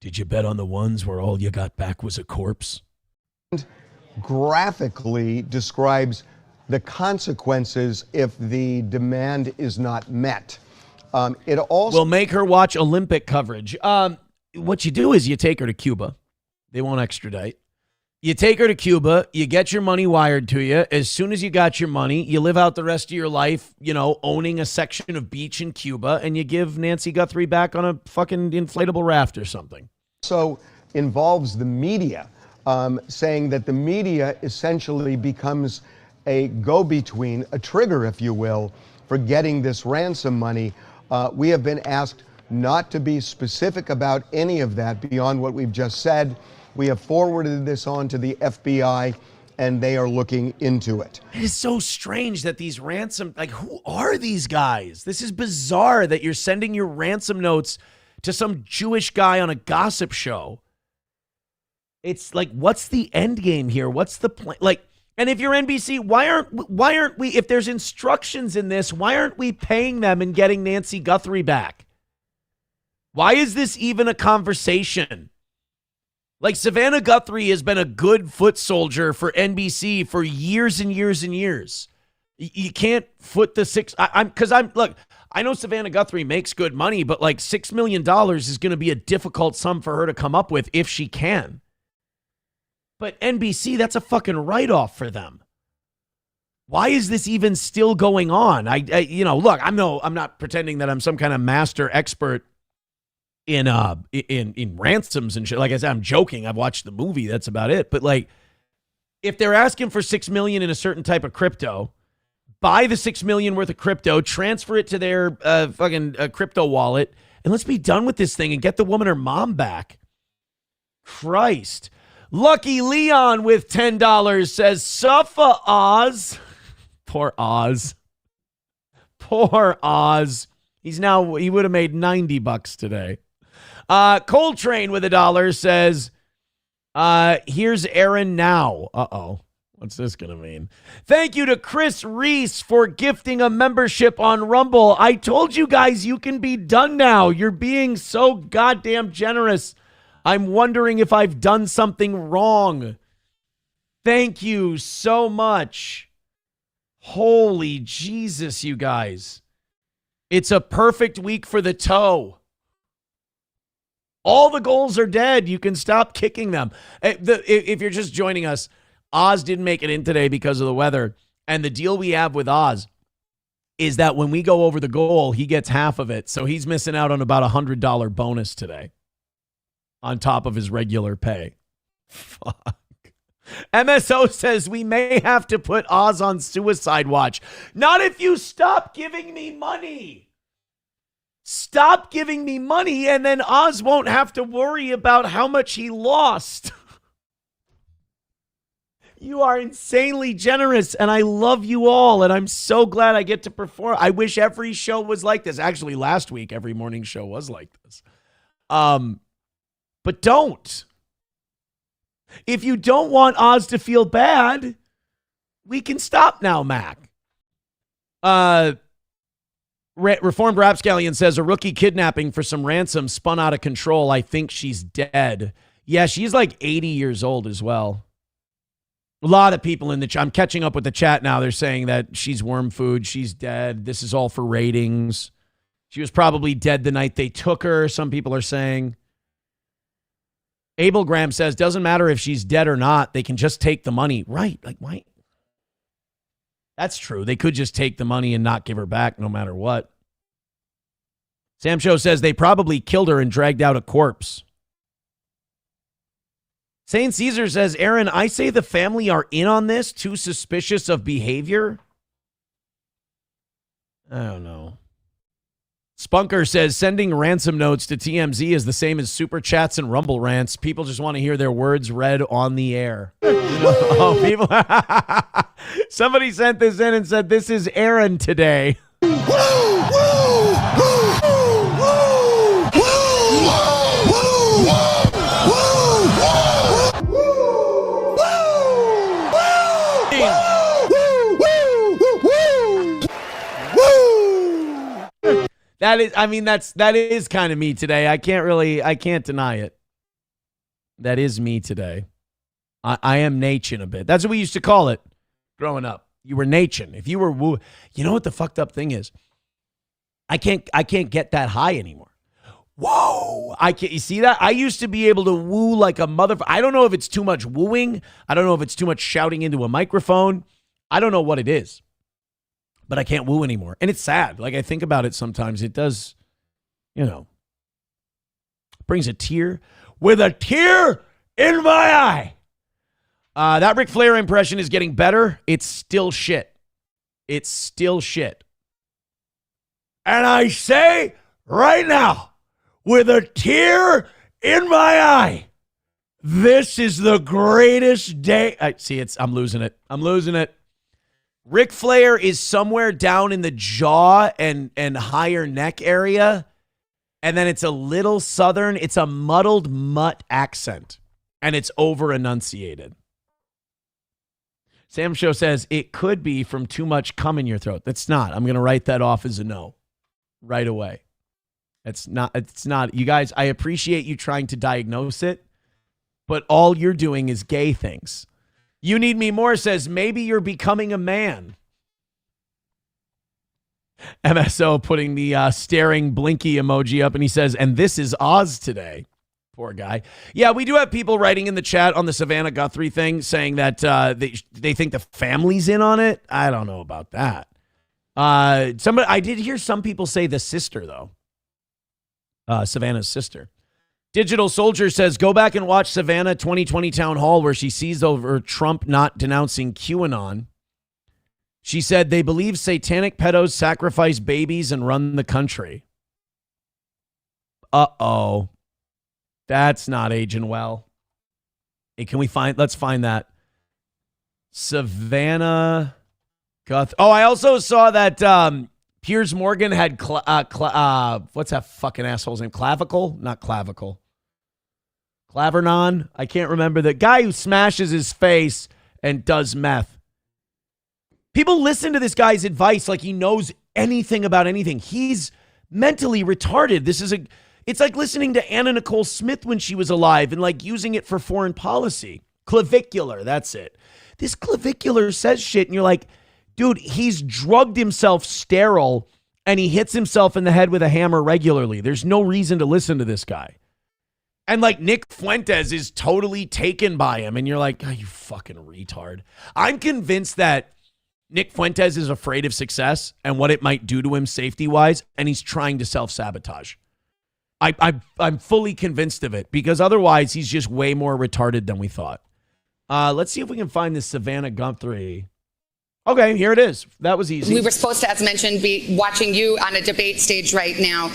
Did you bet on the ones where all you got back was a corpse? Graphically describes the consequences if the demand is not met. It also will make her watch Olympic coverage. What you do is you take her to Cuba. They won't extradite. You take her to Cuba. You get your money wired to you. As soon as you got your money, you live out the rest of your life, you know, owning a section of beach in Cuba, and you give Nancy Guthrie back on a fucking inflatable raft or something. So involves the media, saying that the media essentially becomes a go-between, a trigger, if you will, for getting this ransom money. We have been asked not to be specific about any of that beyond what we've just said. We have forwarded this on to the FBI, and they are looking into it. It is so strange that these ransom, like, who are these guys? This is bizarre that you're sending your ransom notes to some Jewish guy on a gossip show. It's like, what's the end game here? What's the plan? Like, And if you're NBC, why aren't we, if there's instructions in this, why aren't we paying them and getting Nancy Guthrie back? Why is this even a conversation? Like, Savannah Guthrie has been a good foot soldier for NBC for years and years and years. You can't foot the six. Look, I know Savannah Guthrie makes good money, but like $6 million is going to be a difficult sum for her to come up with if she can. But NBC, that's a fucking write-off for them. Why is this even still going on? Look, I'm not pretending that I'm some kind of master expert in ransoms and shit. Like I said, I'm joking. I've watched the movie. That's about it. But like, if they're asking for $6 million in a certain type of crypto, buy the $6 million worth of crypto, transfer it to their fucking crypto wallet, and let's be done with this thing and get the woman her mom back. Christ. Lucky Leon with $10 says, suffer Oz. Poor Oz. Poor Oz. He would have made $90 today. Coltrane with $1 says, here's Aaron now. Uh-oh. What's this going to mean? Thank you to Chris Reese for gifting a membership on Rumble. I told you guys you can be done now. You're being so goddamn generous. I'm wondering if I've done something wrong. Thank you so much. Holy Jesus, you guys. It's a perfect week for the toe. All the goals are dead. You can stop kicking them. If you're just joining us, Oz didn't make it in today because of the weather. And the deal we have with Oz is that when we go over the goal, he gets half of it. So he's missing out on about $100 bonus today on top of his regular pay. Fuck. MSO says we may have to put Oz on suicide watch. Not if you stop giving me money. Stop giving me money, and then Oz won't have to worry about how much he lost. You are insanely generous, and I love you all, and I'm so glad I get to perform. I wish every show was like this. Actually, last week, every morning show was like this. But don't. If you don't want Oz to feel bad, we can stop now, Mac. Reformed Rapscallion says a rookie kidnapping for some ransom spun out of control. I think she's dead. Yeah, she's like 80 years old as well. A lot of people in the chat. I'm catching up with the chat now. They're saying that she's worm food. She's dead. This is all for ratings. She was probably dead the night they took her. Some people are saying. Abel Graham says, doesn't matter if she's dead or not. They can just take the money. Right. Like, why? That's true. They could just take the money and not give her back no matter what. Sam Show says they probably killed her and dragged out a corpse. Saint Caesar says, Aaron, I say the family are in on this, too suspicious of behavior. I don't know. Spunker says sending ransom notes to TMZ is the same as super chats and Rumble rants. People just want to hear their words read on the air. People. Somebody sent this in and said, this is Aaron today. That is kind of me today. I can't deny it. That is me today. I am Nachin a bit. That's what we used to call it growing up. You were Nachin. If you were woo, you know what the fucked up thing is? I can't get that high anymore. Whoa. You see that? I used to be able to woo like a motherfucker. I don't know if it's too much wooing. I don't know if it's too much shouting into a microphone. I don't know what it is. But I can't woo anymore. And it's sad. Like, I think about it sometimes. It does, brings a tear. With a tear in my eye. That Ric Flair impression is getting better. It's still shit. It's still shit. And I say right now, with a tear in my eye, this is the greatest day. I'm losing it. I'm losing it. Ric Flair is somewhere down in the jaw and higher neck area. And then it's a little southern. It's a muddled mutt accent. And it's over enunciated. Sam Show says it could be from too much cum in your throat. That's not. I'm going to write that off as a no right away. It's not. You guys, I appreciate you trying to diagnose it, but all you're doing is gay things. You Need Me More says maybe you're becoming a man. MSO putting the staring blinky emoji up, and he says, and this is Oz today. Poor guy. Yeah, we do have people writing in the chat on the Savannah Guthrie thing saying that they think the family's in on it. I don't know about that. I did hear some people say the sister, though. Savannah's sister. Digital Soldier says, go back and watch Savannah 2020 Town Hall where she sees over Trump not denouncing QAnon. She said they believe satanic pedos sacrifice babies and run the country. Uh-oh. That's not aging well. Hey, let's find that. Savannah Guth. Oh, I also saw that Piers Morgan had, what's that fucking asshole's name? Clavicle? Not clavicle. Clavernon? I can't remember. The guy who smashes his face and does meth. People listen to this guy's advice like he knows anything about anything. He's mentally retarded. It's like listening to Anna Nicole Smith when she was alive and like using it for foreign policy. Clavicular, that's it. This clavicular says shit and you're like, dude, he's drugged himself sterile and he hits himself in the head with a hammer regularly. There's no reason to listen to this guy. And like Nick Fuentes is totally taken by him and you're like, oh, you fucking retard. I'm convinced that Nick Fuentes is afraid of success and what it might do to him safety-wise, and he's trying to self-sabotage. I'm fully convinced of it because otherwise he's just way more retarded than we thought. Let's see if we can find this Savannah Guthrie. Okay, here it is. That was easy. We were supposed to, as mentioned, be watching you on a debate stage right now.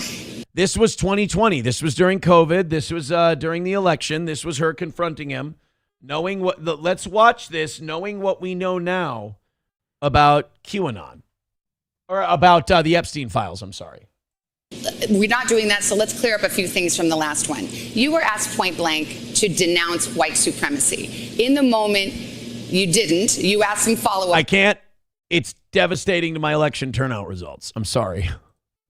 This was 2020. This was during COVID. This was during the election. This was her confronting him. Let's watch this, knowing what we know now about QAnon. Or about the Epstein files, I'm sorry. We're not doing that, so let's clear up a few things from the last one. You were asked point blank to denounce white supremacy. In the moment, you didn't. You asked some follow-up. I can't. It's devastating to my election turnout results. I'm sorry.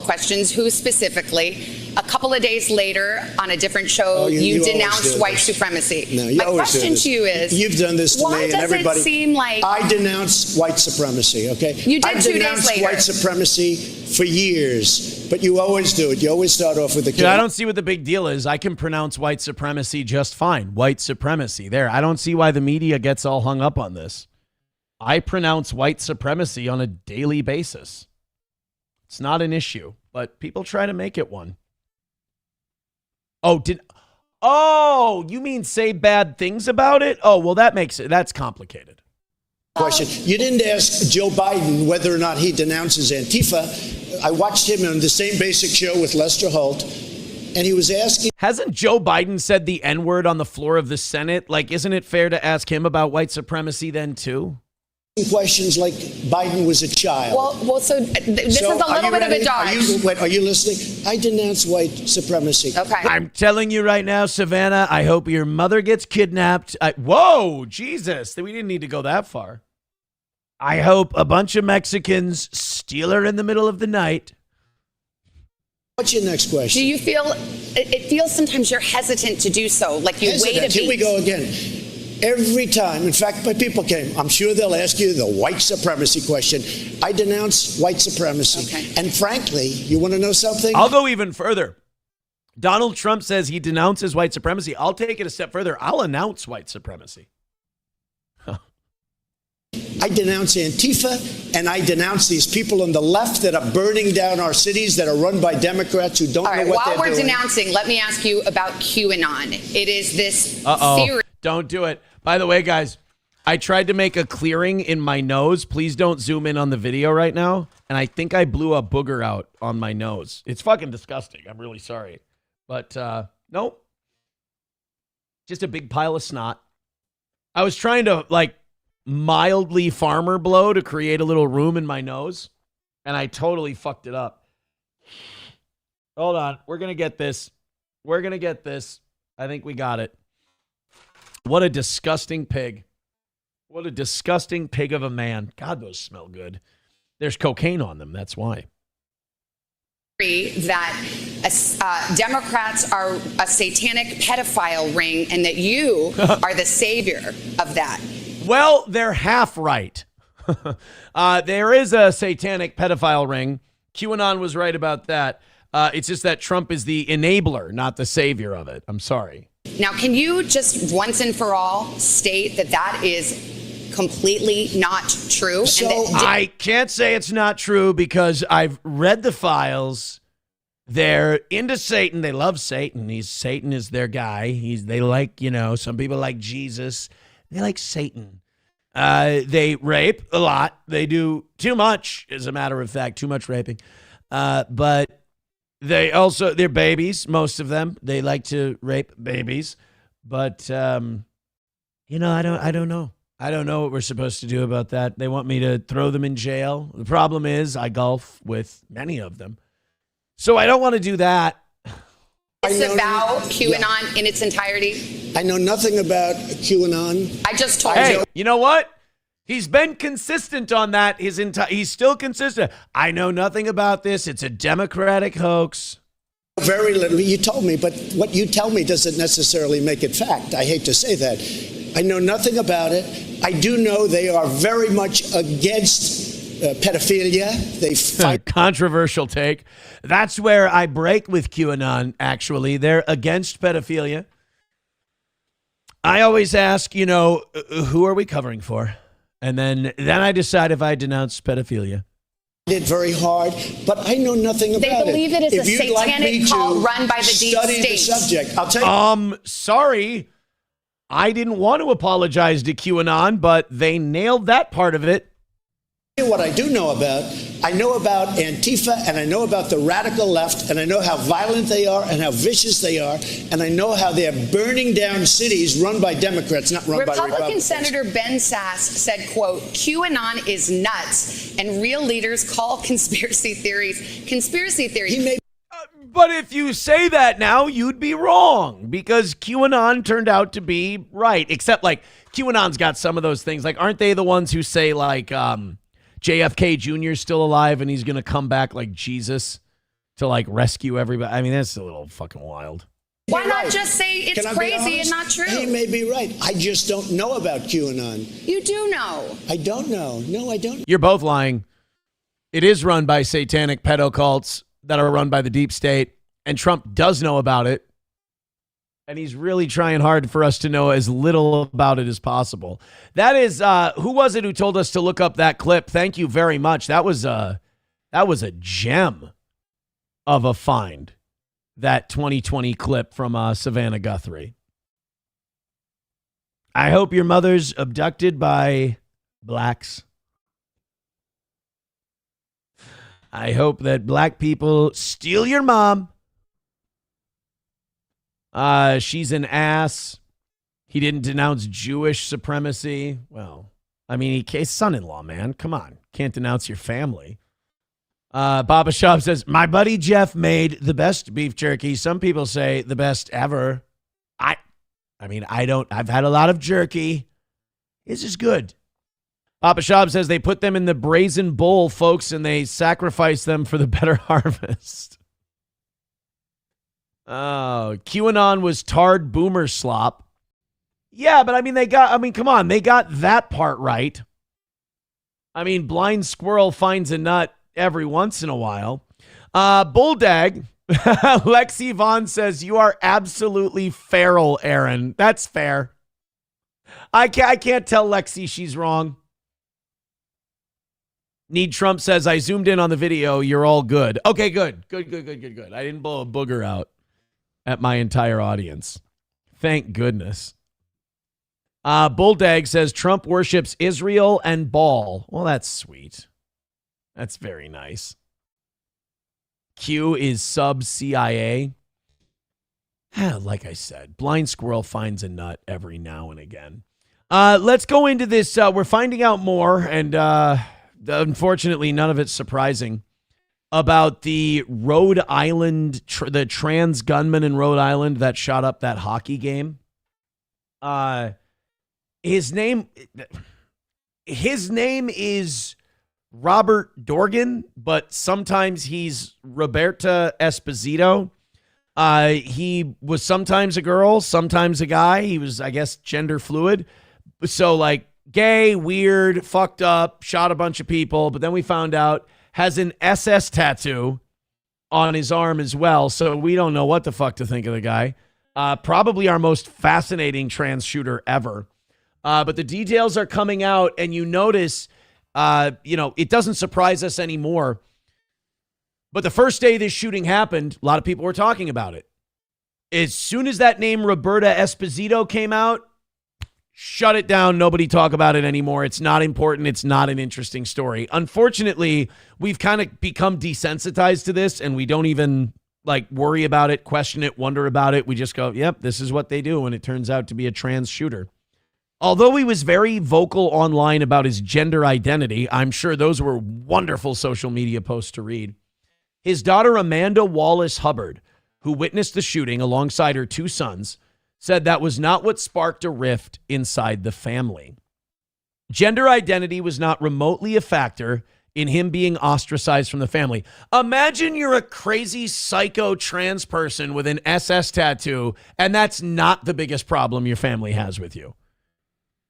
Questions, who specifically? A couple of days later, on a different show, you denounced white supremacy. No, you My always do question this. to you is, you've done this to why me and does everybody. It seem like I denounce white supremacy, okay? You did I've 2 days denounced later. white supremacy for years, but you always do it. You always start off with a Dude, I don't see what the big deal is. I can pronounce white supremacy just fine. White supremacy. There. I don't see why the media gets all hung up on this. I pronounce white supremacy on a daily basis. It's not an issue, but people try to make it one. Oh, you mean say bad things about it? Oh, well, that's complicated. question. You didn't ask Joe Biden whether or not he denounces Antifa. I watched him on the same basic show with Lester Holt, and he was asking. Hasn't Joe Biden said the N-word on the floor of the Senate? Like, isn't it fair to ask him about white supremacy then, too? Questions like Biden was a child. Well, so this is a little bit of a dodge. Are you listening? I denounce white supremacy. Okay. I'm telling you right now, Savannah, I hope your mother gets kidnapped. Whoa, Jesus. We didn't need to go that far. I hope a bunch of Mexicans steal her in the middle of the night. What's your next question? Do you feel, it feels sometimes you're hesitant to do so, like you wait a beat. Here we go again. Every time, in fact, my people came, I'm sure they'll ask you the white supremacy question. I denounce white supremacy. Okay. And frankly, you want to know something? I'll go even further. Donald Trump says he denounces white supremacy. I'll take it a step further. I'll announce white supremacy. I denounce Antifa, and I denounce these people on the left that are burning down our cities that are run by Democrats who don't know what they're doing. While we're denouncing, let me ask you about QAnon. It is this theory. Don't do it. By the way, guys, I tried to make a clearing in my nose. Please don't zoom in on the video right now. And I think I blew a booger out on my nose. It's fucking disgusting. I'm really sorry. But nope. Just a big pile of snot. I was trying to mildly farmer blow to create a little room in my nose. And I totally fucked it up. Hold on. We're going to get this. I think we got it. What a disgusting pig. What a disgusting pig of a man. God, those smell good. There's cocaine on them. That's why. That Democrats are a satanic pedophile ring and that you are the savior of that. Well, they're half right. There is a satanic pedophile ring. QAnon was right about that. It's just that Trump is the enabler, not the savior of it. I'm sorry. Now, can you just once and for all state that that is completely not true? So I can't say it's not true because I've read the files. They're into Satan. They love Satan. Satan is their guy. They like, some people like Jesus. They like Satan. They rape a lot. They do too much, as a matter of fact, too much raping. But they're babies, most of them. They like to rape babies. But, I don't know. I don't know what we're supposed to do about that. They want me to throw them in jail. The problem is I golf with many of them. So I don't want to do that. It's about QAnon in its entirety. I know nothing about QAnon. I just told Hey, you. you know what? He's been consistent on that. He's still consistent. I know nothing about this. It's a Democratic hoax. Very little. You told me, but what you tell me doesn't necessarily make it fact. I hate to say that. I know nothing about it. I do know they are very much against pedophilia. They fight. Controversial take. That's where I break with QAnon, actually. They're against pedophilia. I always ask, who are we covering for? And then I decide if I denounce pedophilia. It very hard, but I know nothing about it. They believe it is a satanic cult run by the deep study state. the subject. I'll tell you. Sorry. I didn't want to apologize to QAnon, but they nailed that part of it. What I do know about, I know about Antifa, and I know about the radical left, and I know how violent they are and how vicious they are, and I know how they're burning down cities run by Democrats, not run by Republican Republicans. Senator Ben Sass said, quote, QAnon is nuts, and real leaders call conspiracy theories conspiracy theories. But if you say that now, you'd be wrong because QAnon turned out to be right, except like QAnon's got some of those things. Like, aren't they the ones who say like, JFK Jr. is still alive and he's going to come back like Jesus to like rescue everybody? I mean, that's a little fucking wild. Why not just say it's Can I be crazy and honest? not true? He may be right. I just don't know about QAnon. You do know. I don't know. No, I don't. You're both lying. It is run by satanic pedo cults that are run by the deep state, and Trump does know about it. And he's really trying hard for us to know as little about it as possible. That is, who was it who told us to look up that clip? Thank you very much. That was a gem of a find, that 2020 clip from Savannah Guthrie. I hope your mother's abducted by blacks. I hope that black people steal your mom. She's an ass. He didn't denounce Jewish supremacy. Well, I mean, his son-in-law, man. Come on. Can't denounce your family. Baba Shop says, my buddy Jeff made the best beef jerky. Some people say the best ever. I've had a lot of jerky. This is good. Papa Shab says they put them in the brazen bowl, folks, and they sacrifice them for the better harvest. Oh, QAnon was tarred boomer slop. Yeah, but come on, they got that part right. I mean, blind squirrel finds a nut every once in a while. Bulldag, Lexi Vaughn says, you are absolutely feral, Aaron. That's fair. I can't tell Lexi she's wrong. Need Trump says, I zoomed in on the video. You're all good. Okay, good. I didn't blow a booger out at my entire audience. Thank goodness. Bulldag says Trump worships Israel and Baal. Well, that's sweet. That's very nice. Q is sub CIA. Like I said, blind squirrel finds a nut every now and again. Let's go into this. We're finding out more, and unfortunately, none of it's surprising, about the Rhode Island, the trans gunman in Rhode Island that shot up that hockey game. His name, his name is Robert Dorgan, but sometimes he's Roberta Esposito. He was sometimes a girl, sometimes a guy. He was, I guess, gender fluid. So like gay, weird, fucked up, shot a bunch of people. But then we found out has an SS tattoo on his arm as well. So we don't know what the fuck to think of the guy. Probably our most fascinating trans shooter ever. But the details are coming out, and you notice, it doesn't surprise us anymore. But the first day this shooting happened, a lot of people were talking about it. As soon as that name Roberta Esposito came out, shut it down. Nobody talk about it anymore. It's not important. It's not an interesting story. Unfortunately, we've kind of become desensitized to this, and we don't even worry about it, question it, wonder about it. We just go, yep, this is what they do. And it turns out to be a trans shooter. Although he was very vocal online about his gender identity, I'm sure those were wonderful social media posts to read. His daughter, Amanda Wallace Hubbard, who witnessed the shooting alongside her 2 sons, said that was not what sparked a rift inside the family. Gender identity was not remotely a factor in him being ostracized from the family. Imagine you're a crazy psycho trans person with an SS tattoo, and that's not the biggest problem your family has with you.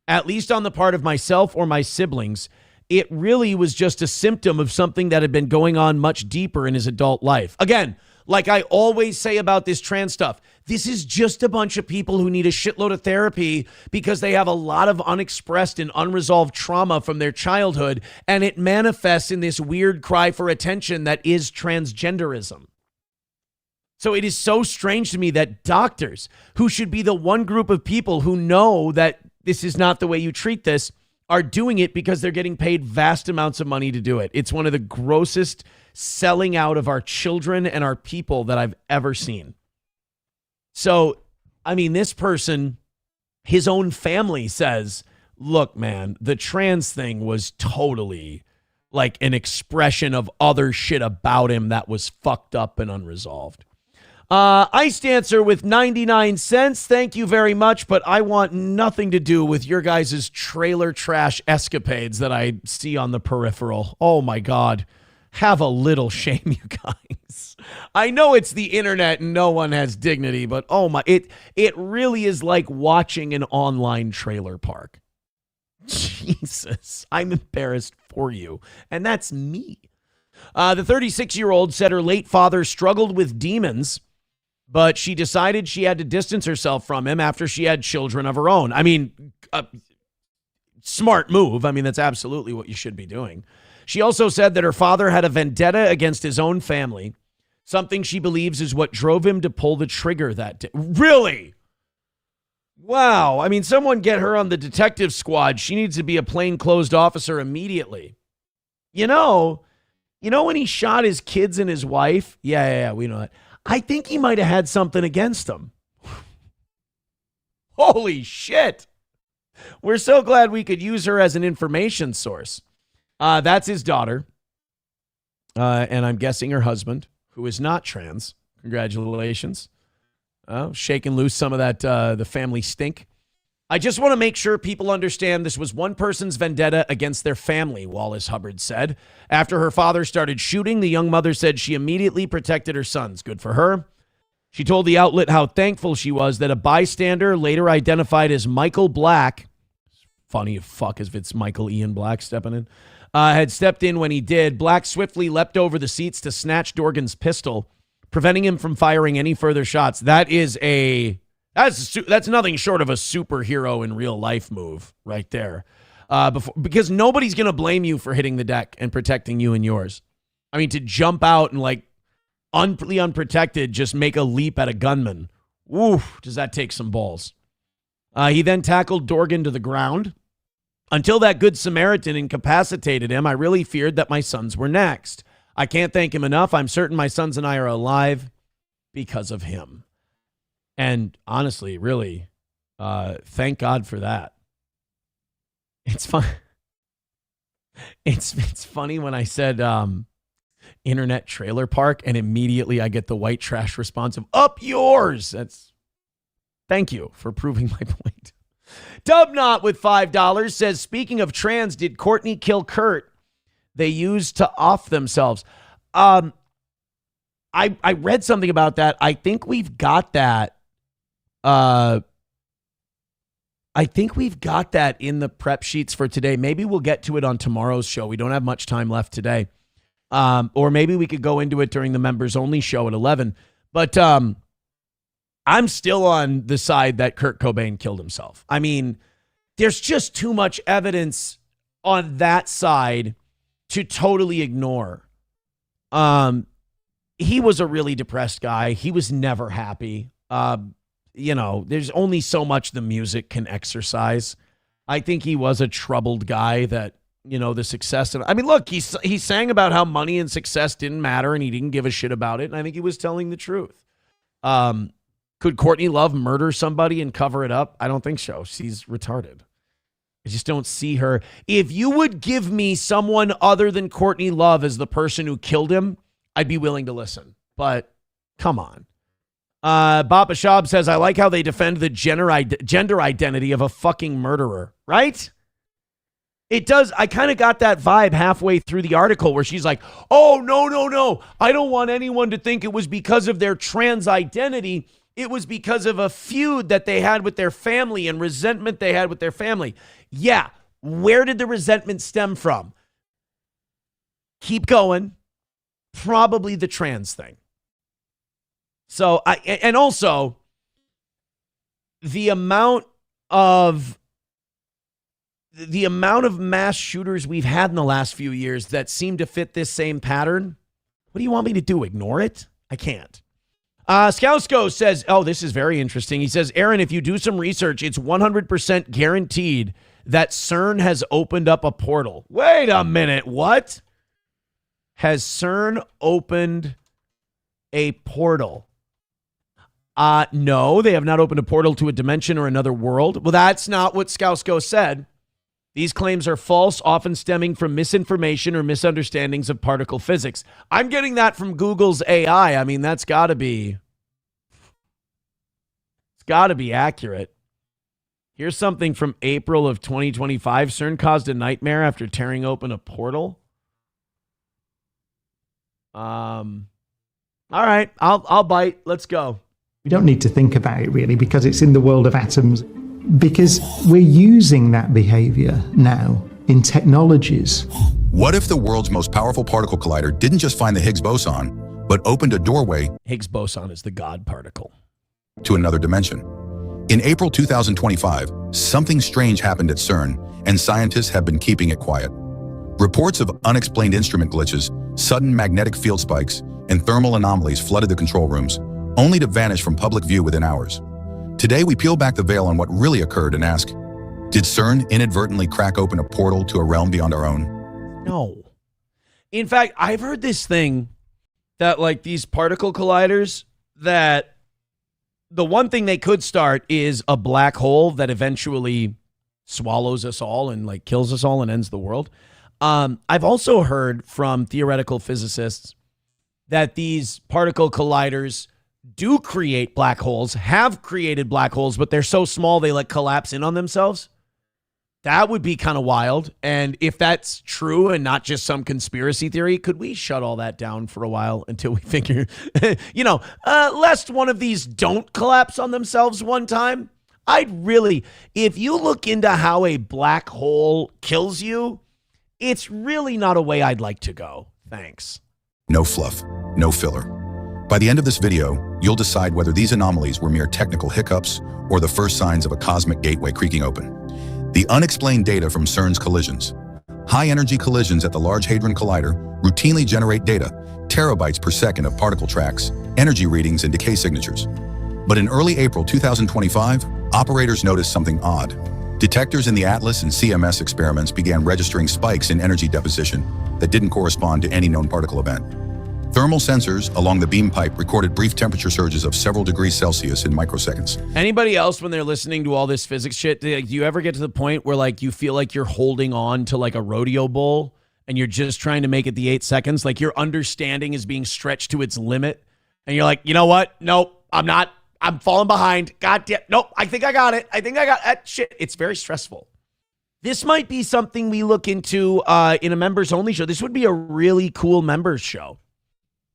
At least on the part of myself or my siblings, it really was just a symptom of something that had been going on much deeper in his adult life. Again, like I always say about this trans stuff, this is just a bunch of people who need a shitload of therapy because they have a lot of unexpressed and unresolved trauma from their childhood, and it manifests in this weird cry for attention that is transgenderism. So it is so strange to me that doctors, who should be the one group of people who know that this is not the way you treat this, are doing it because they're getting paid vast amounts of money to do it. It's one of the grossest selling out of our children and our people that I've ever seen. So, I mean, this person, his own family says, look, man, the trans thing was totally like an expression of other shit about him that was fucked up and unresolved. Ice Dancer with 99 cents. Thank you very much, but I want nothing to do with your guys' trailer trash escapades that I see on the peripheral. Oh my God. Have a little shame, you guys. I know it's the internet and no one has dignity, but oh my, it really is like watching an online trailer park. Jesus, I'm embarrassed for you. And that's me. The 36-year-old said her late father struggled with demons, but she decided she had to distance herself from him after she had children of her own. I mean, smart move. I mean, that's absolutely what you should be doing. She also said that her father had a vendetta against his own family, something she believes is what drove him to pull the trigger that day. Really? Wow. I mean, someone get her on the detective squad. She needs to be a plainclothes officer immediately. You know when he shot his kids and his wife? Yeah, we know that. I think he might have had something against them. Holy shit. We're so glad we could use her as an information source. That's his daughter. And I'm guessing her husband, who is not trans. Congratulations. Shaking loose some of that, the family stink. I just want to make sure people understand this was one person's vendetta against their family, Wallace Hubbard said. After her father started shooting, the young mother said she immediately protected her sons. Good for her. She told the outlet how thankful she was that a bystander, later identified as Michael Black, funny as fuck if it's Michael Ian Black stepping in, had stepped in when he did. Black swiftly leapt over the seats to snatch Dorgan's pistol, preventing him from firing any further shots. That's nothing short of a superhero in real life move right there. Because nobody's going to blame you for hitting the deck and protecting you and yours. I mean, to jump out and completely unprotected, just make a leap at a gunman. Oof, does that take some balls? He then tackled Dorgan to the ground. Until that good Samaritan incapacitated him, I really feared that my sons were next. I can't thank him enough. I'm certain my sons and I are alive because of him. And honestly, really, thank God for that. It's fun. It's funny when I said internet trailer park, and immediately I get the white trash response of "up yours." Thank you for proving my point. Dubnot with $5 says, speaking of trans, did Courtney kill Kurt? They used to off themselves. I read something about that. I think we've got that. I think we've got that in the prep sheets for today. Maybe we'll get to it on tomorrow's show. We don't have much time left today. Or maybe we could go into it during the members only show at 11. But I'm still on the side that Kurt Cobain killed himself. I mean, there's just too much evidence on that side to totally ignore. He was a really depressed guy. He was never happy. There's only so much the music can exercise. I think he was a troubled guy that, the success of, look, he sang about how money and success didn't matter and he didn't give a shit about it. And I think he was telling the truth. Could Courtney Love murder somebody and cover it up? I don't think so. She's retarded. I just don't see her. If you would give me someone other than Courtney Love as the person who killed him, I'd be willing to listen. But come on. Bapa Shab says, I like how they defend the gender identity of a fucking murderer, right? It does. I kind of got that vibe halfway through the article where she's like, oh, no. I don't want anyone to think it was because of their trans identity. It was because of a feud that they had with their family and resentment they had with their family. Yeah. Where did the resentment stem from? Keep going. Probably the trans thing. So, and also the amount of mass shooters we've had in the last few years that seem to fit this same pattern. What do you want me to do? Ignore it? I can't. Skousko says, oh, this is very interesting. He says, Aaron, if you do some research, it's 100% guaranteed that CERN has opened up a portal. Wait a minute. What? Has CERN opened a portal? No, they have not opened a portal to a dimension or another world. Well, that's not what Skousko said. These claims are false, often stemming from misinformation or misunderstandings of particle physics. I'm getting that from Google's AI. That's got to be accurate. Here's something from April of 2025. CERN caused a nightmare after tearing open a portal. All right, I'll bite. Let's go. We don't need to think about it really because it's in the world of atoms, because we're using that behavior now in technologies. What if the world's most powerful particle collider didn't just find the Higgs boson, but opened a doorway? Higgs boson is the God particle. To another dimension. In April 2025, something strange happened at CERN, and scientists have been keeping it quiet. Reports of unexplained instrument glitches, sudden magnetic field spikes, and thermal anomalies flooded the control rooms, only to vanish from public view within hours. Today, we peel back the veil on what really occurred and ask, did CERN inadvertently crack open a portal to a realm beyond our own? No. In fact, I've heard this thing that these particle colliders, that the one thing they could start is a black hole that eventually swallows us all and kills us all and ends the world. I've also heard from theoretical physicists that these particle colliders do create black holes, have created black holes, but they're so small they collapse in on themselves. That would be kind of wild. And if that's true and not just some conspiracy theory, could we shut all that down for a while until we figure, lest one of these don't collapse on themselves one time? If you look into how a black hole kills you, it's really not a way I'd like to go. Thanks. No fluff, no filler. By the end of this video, you'll decide whether these anomalies were mere technical hiccups or the first signs of a cosmic gateway creaking open. The unexplained data from CERN's collisions. High-energy collisions at the Large Hadron Collider routinely generate data, terabytes per second of particle tracks, energy readings, and decay signatures. But in early April 2025, operators noticed something odd. Detectors in the ATLAS and CMS experiments began registering spikes in energy deposition that didn't correspond to any known particle event. Thermal sensors along the beam pipe recorded brief temperature surges of several degrees Celsius in microseconds. Anybody else, when they're listening to all this physics shit, do you ever get to the point where you feel like you're holding on to a rodeo bull and you're just trying to make it the 8 seconds? Your understanding is being stretched to its limit and you're like, you know what? Nope, I'm not I'm falling behind. God damn. Nope. I think I got it. Shit. It's very stressful. This might be something we look into in a members only show. This would be a really cool members show.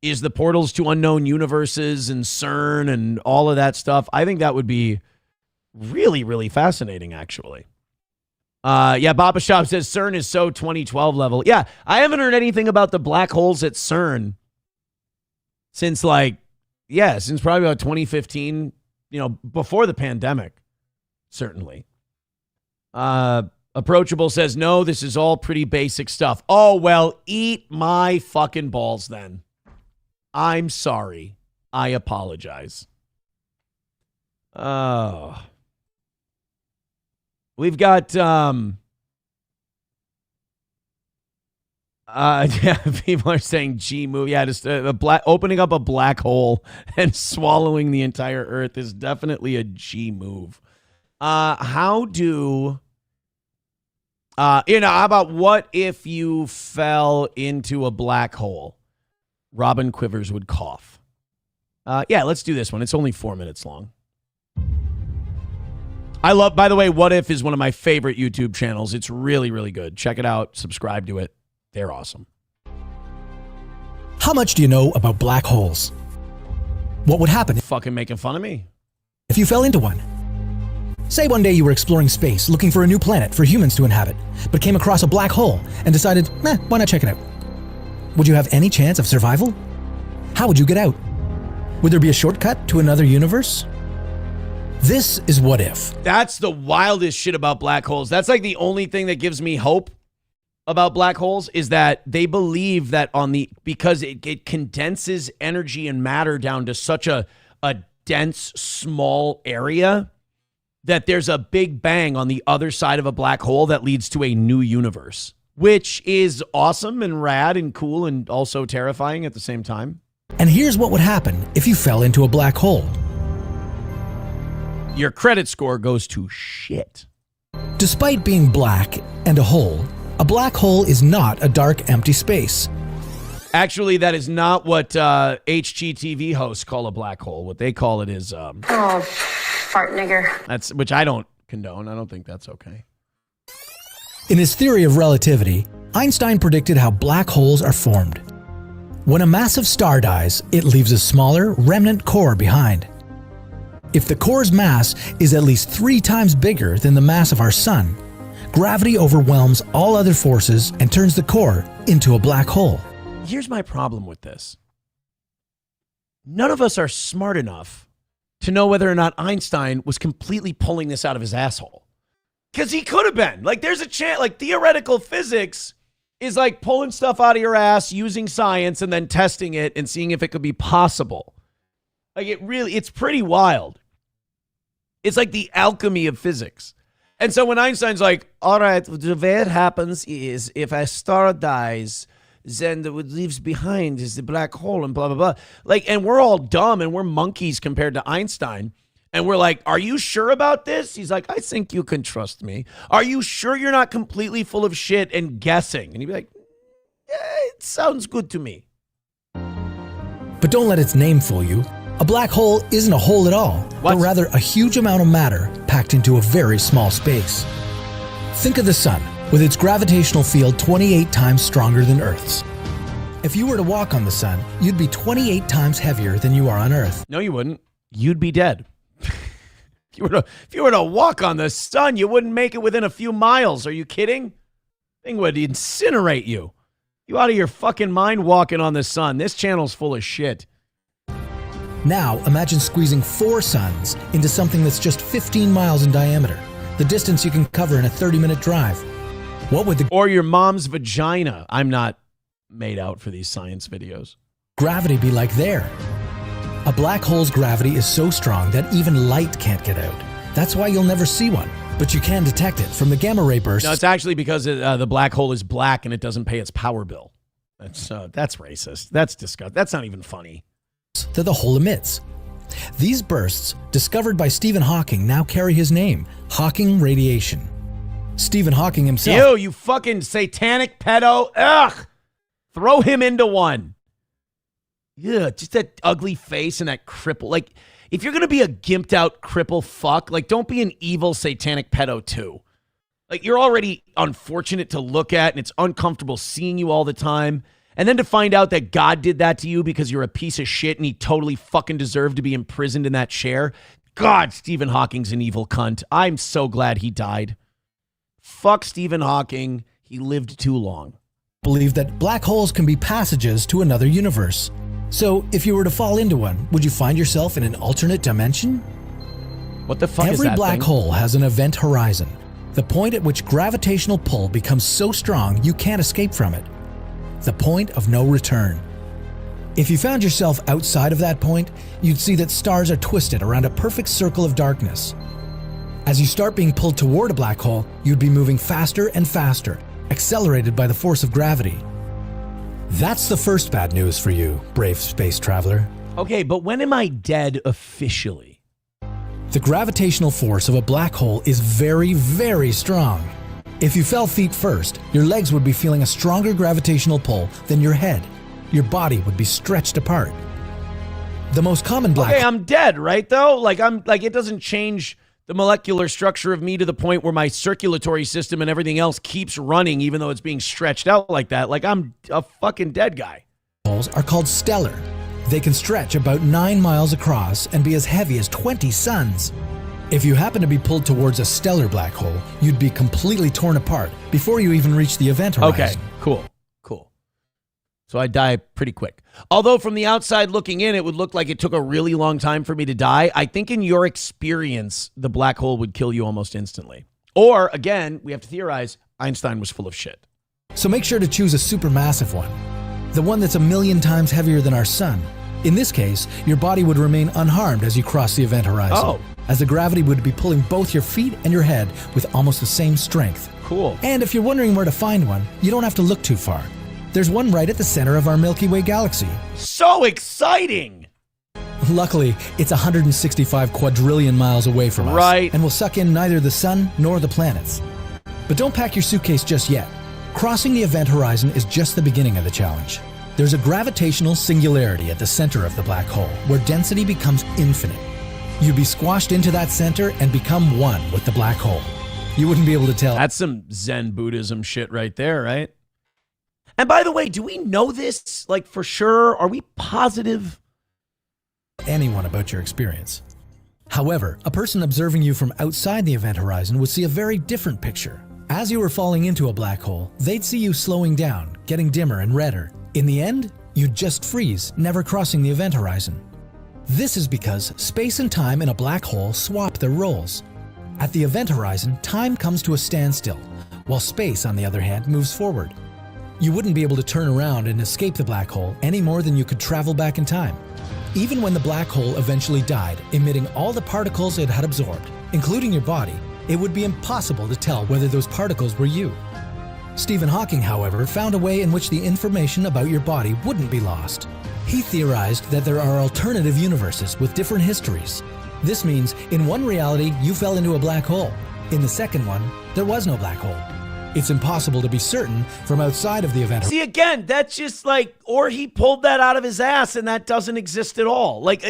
Is the portals to unknown universes and CERN and all of that stuff. I think that would be really, really fascinating, actually. Baba Shop says CERN is so 2012 level. Yeah, I haven't heard anything about the black holes at CERN since probably about 2015, before the pandemic, certainly. Approachable says, no, this is all pretty basic stuff. Oh, well, eat my fucking balls then. I'm sorry. I apologize. We've got, people are saying G move. Yeah, just opening up a black hole and swallowing the entire Earth is definitely a G move. How about what if you fell into a black hole? Robin Quivers would cough. Let's do this one. It's only 4 minutes long. By the way, What If is one of my favorite YouTube channels. It's really, really good. Check it out. Subscribe to it. They're awesome. How much do you know about black holes? What would happen? Fucking making fun of me. If you fell into one. Say one day you were exploring space, looking for a new planet for humans to inhabit, but came across a black hole and decided, why not check it out? Would you have any chance of survival? How would you get out? Would there be a shortcut to another universe? This is What If. That's the wildest shit about black holes. That's like the only thing that gives me hope about black holes is that they believe that because it condenses energy and matter down to such a dense, small area that there's a big bang on the other side of a black hole that leads to a new universe, which is awesome and rad and cool and also terrifying at the same time. And here's what would happen if you fell into a black hole. Your credit score goes to shit. Despite being black and a black hole is not a dark, empty space. Actually, that is not what HGTV hosts call a black hole. What they call it is... fart nigger. Which I don't condone. I don't think that's okay. In his theory of relativity, Einstein predicted how black holes are formed. When a massive star dies, it leaves a smaller, remnant core behind. If the core's mass is at least 3 times bigger than the mass of our sun, gravity overwhelms all other forces and turns the core into a black hole. Here's my problem with this. None of us are smart enough to know whether or not Einstein was completely pulling this out of his asshole. Because he could have been. There's a chance, theoretical physics is like pulling stuff out of your ass, using science, and then testing it and seeing if it could be possible. It's pretty wild. It's like the alchemy of physics. And so when Einstein's like, all right, the way it happens is if a star dies, then what leaves behind is the black hole and blah, blah, blah. And we're all dumb and we're monkeys compared to Einstein. And we're like, are you sure about this? He's like, I think you can trust me. Are you sure you're not completely full of shit and guessing? And he'd be like, yeah, it sounds good to me. But don't let its name fool you. A black hole isn't a hole at all, but rather a huge amount of matter packed into a very small space. Think of the sun, with its gravitational field 28 times stronger than Earth's. If you were to walk on the sun, you'd be 28 times heavier than you are on Earth. No, you wouldn't. You'd be dead. If you were to walk on the sun, you wouldn't make it within a few miles. Are you kidding? Thing would incinerate you. You out of your fucking mind walking on the sun. This channel's full of shit. Now, imagine squeezing 4 suns into something that's just 15 miles in diameter, the distance you can cover in a 30-minute drive. What would or your mom's vagina. I'm not made out for these science videos. Gravity be like there? A black hole's gravity is so strong that even light can't get out. That's why you'll never see one, but you can detect it from the gamma ray bursts. No, it's actually because the black hole is black and it doesn't pay its power bill. That's racist. That's disgusting. That's not even funny. That the hole emits. These bursts, discovered by Stephen Hawking, now carry his name, Hawking radiation. Stephen Hawking himself... You fucking satanic pedo. Ugh! Throw him into one. Yeah, just that ugly face and that cripple. if you're going to be a gimped out cripple fuck, like don't be an evil satanic pedo too. Like you're already unfortunate to look at and it's uncomfortable seeing you all the time. And then to find out that God did that to you because you're a piece of shit and he totally fucking deserved to be imprisoned in that chair. God, Stephen Hawking's an evil cunt. I'm so glad he died. Fuck Stephen Hawking. He lived too long. Believe that black holes can be passages to another universe. So if you were to fall into one, would you find yourself in an alternate dimension? What the fuck is that Every black thing? hole has an event horizon, the point at which gravitational pull becomes so strong you can't escape from it. The point of no return. If you found yourself outside of that point, you'd see that stars are twisted around a perfect circle of darkness. As you start being pulled toward a black hole, you'd be moving faster and faster, accelerated by the force of gravity. That's the first bad news for you, brave space traveler. Okay, but when am I dead officially? The gravitational force of a black hole is very, very strong. If you fell feet first, your legs would be feeling a stronger gravitational pull than your head. Your body would be stretched apart. The most common black... Okay, I'm dead, right, though? Like, it doesn't change the molecular structure of me to the point where my circulatory system and everything else keeps running even though it's being stretched out like that. Like, I'm a fucking dead guy. Holes are called stellar. They can stretch about 9 miles across and be as heavy as 20 suns. If you happen to be pulled towards a stellar black hole, you'd be completely torn apart before you even reach the event horizon. Okay, cool. So I die pretty quick. Although from the outside looking in, it would look like it took a really long time for me to die. I think in your experience, the black hole would kill you almost instantly. Or, again, we have to theorize, Einstein was full of shit. So make sure to choose a supermassive one. The one that's 1,000,000 times heavier than our sun. In this case, your body would remain unharmed as you cross the event horizon, as the gravity would be pulling both your feet and your head with almost the same strength. Cool. And if you're wondering where to find one, you don't have to look too far. There's one right at the center of our Milky Way galaxy. So exciting! Luckily, it's 165 quadrillion miles away from us. Right. And will suck in neither the sun nor the planets. But don't pack your suitcase just yet. Crossing the event horizon is just the beginning of the challenge. There's a gravitational singularity at the center of the black hole, where density becomes infinite. You'd be squashed into that center and become one with the black hole. You wouldn't be able to tell. That's some Zen Buddhism shit right there, right? And by the way, do we know this, like, for sure? Are we positive? Anyone about your experience. However, a person observing you from outside the event horizon would see a very different picture. As you were falling into a black hole, they'd see you slowing down, getting dimmer and redder. In the end, you'd just freeze, never crossing the event horizon. This is because space and time in a black hole swap their roles. At the event horizon, time comes to a standstill, while space, on the other hand, moves forward. You wouldn't be able to turn around and escape the black hole any more than you could travel back in time. Even when the black hole eventually died, emitting all the particles it had absorbed, including your body, it would be impossible to tell whether those particles were you. Stephen Hawking, however, found a way in which the information about your body wouldn't be lost. He theorized that there are alternative universes with different histories. This means in one reality, you fell into a black hole. In the second one, there was no black hole. It's impossible to be certain from outside of the event. See, again, that's just like, or he pulled that out of his ass and that doesn't exist at all. Like,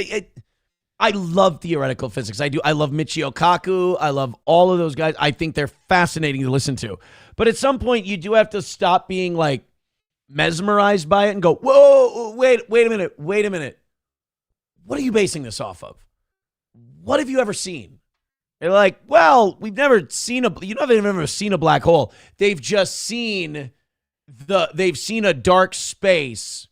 I love theoretical physics. I love Michio Kaku. I love all of those guys. I think they're fascinating to listen to. But at some point, you do have to stop being, like, mesmerized by it and go, whoa, wait a minute. What are you basing this off of? What have you ever seen? They're like, well, we've never seen you know, they've never seen a black hole. They've just seen a dark space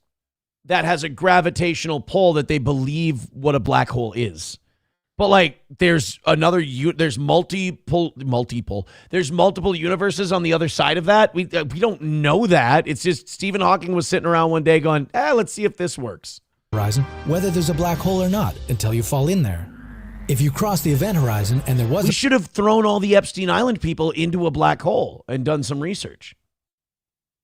that has a gravitational pull that they believe what a black hole is. But like, there's multiple universes on the other side of that. We don't know that. It's just Stephen Hawking was sitting around one day going, let's see if this works. Horizon, whether there's a black hole or not, until you fall in there. If you cross the event horizon and there was we should have thrown all the Epstein Island people into a black hole and done some research.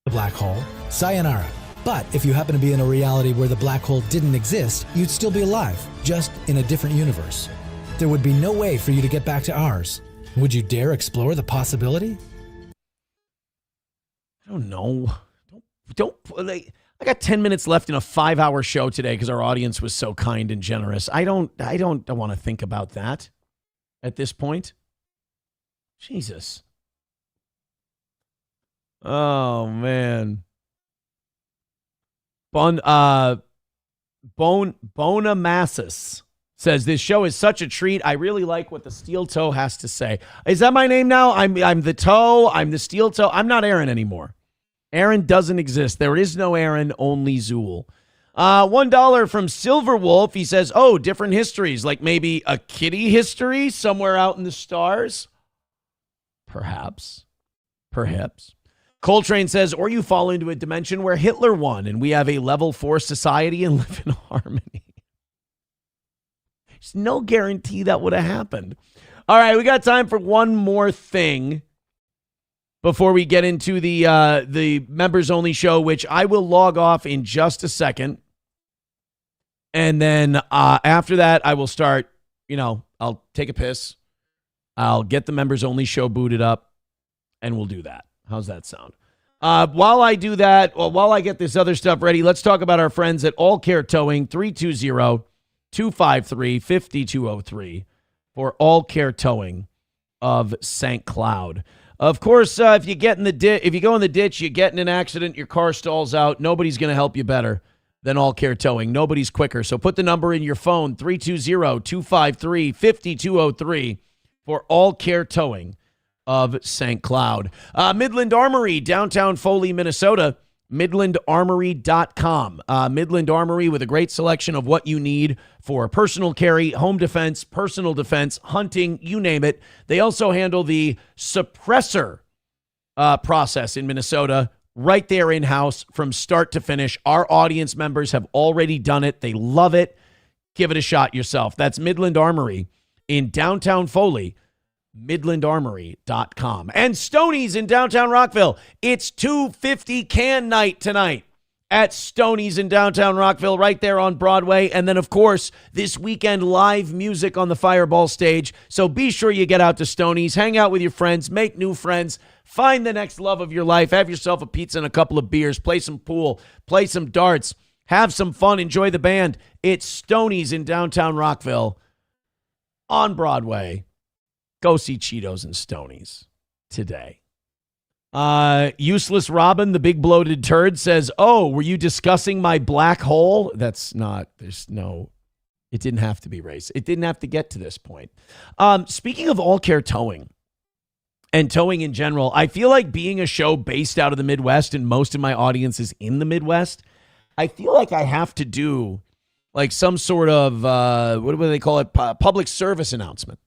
A black hole, sayonara. But if you happen to be in a reality where the black hole didn't exist, you'd still be alive, just in a different universe. There would be no way for you to get back to ours. Would you dare explore the possibility? I don't know. Don't like. I got 10 minutes left in a 5-hour show today because our audience was so kind and generous. I don't want to think about that at this point. Jesus. Oh, man. Bonamassus says, this show is such a treat. I really like what the Steel Toe has to say. Is that my name now? I'm the Toe. I'm the Steel Toe. I'm not Aaron anymore. Aaron doesn't exist. There is no Aaron, only Zool. $1 from Silver Wolf. He says, oh, different histories, like maybe a kitty history somewhere out in the stars. Perhaps. Coltrane says, or you fall into a dimension where Hitler won and we have a level 4 society and live in harmony. There's no guarantee that would have happened. All right, we got time for one more thing before we get into the members only show, which I will log off in just a second. And then after that, I will start, I'll take a piss. I'll get the members only show booted up and we'll do that. How's that sound? While I do that, while I get this other stuff ready, let's talk about our friends at All Care Towing, 320-253-5203 for All Care Towing of St. Cloud. Of course, if you go in the ditch, you get in an accident, your car stalls out, nobody's going to help you better than All Care Towing. Nobody's quicker. So put the number in your phone, 320-253-5203 for All Care Towing of St. Cloud. Midland Armory, downtown Foley, Minnesota, midlandarmory.com. Midland Armory with a great selection of what you need for personal carry, home defense, personal defense, hunting, you name it. They also handle the suppressor process in Minnesota right there in-house from start to finish. Our audience members have already done it. They love it. Give it a shot yourself. That's Midland Armory in downtown Foley, midlandarmory.com. And Stoney's in downtown Rockville. It's 250 can night tonight at Stoney's in downtown Rockville, right there on Broadway. And then, of course, this weekend, live music on the Fireball stage. So be sure you get out to Stoney's, hang out with your friends, make new friends, find the next love of your life, have yourself a pizza and a couple of beers, play some pool, play some darts, have some fun, enjoy the band. It's Stoney's in downtown Rockville on Broadway. Go see Cheetos and Stoney's today. Useless Robin, the big bloated turd, says, oh, were you discussing my black hole? That's not, it didn't have to be race. It didn't have to get to this point. Speaking of All Care Towing and towing in general, I feel like being a show based out of the Midwest and most of my audience is in the Midwest, I feel like I have to do like some sort of, what do they call it? Public service announcement.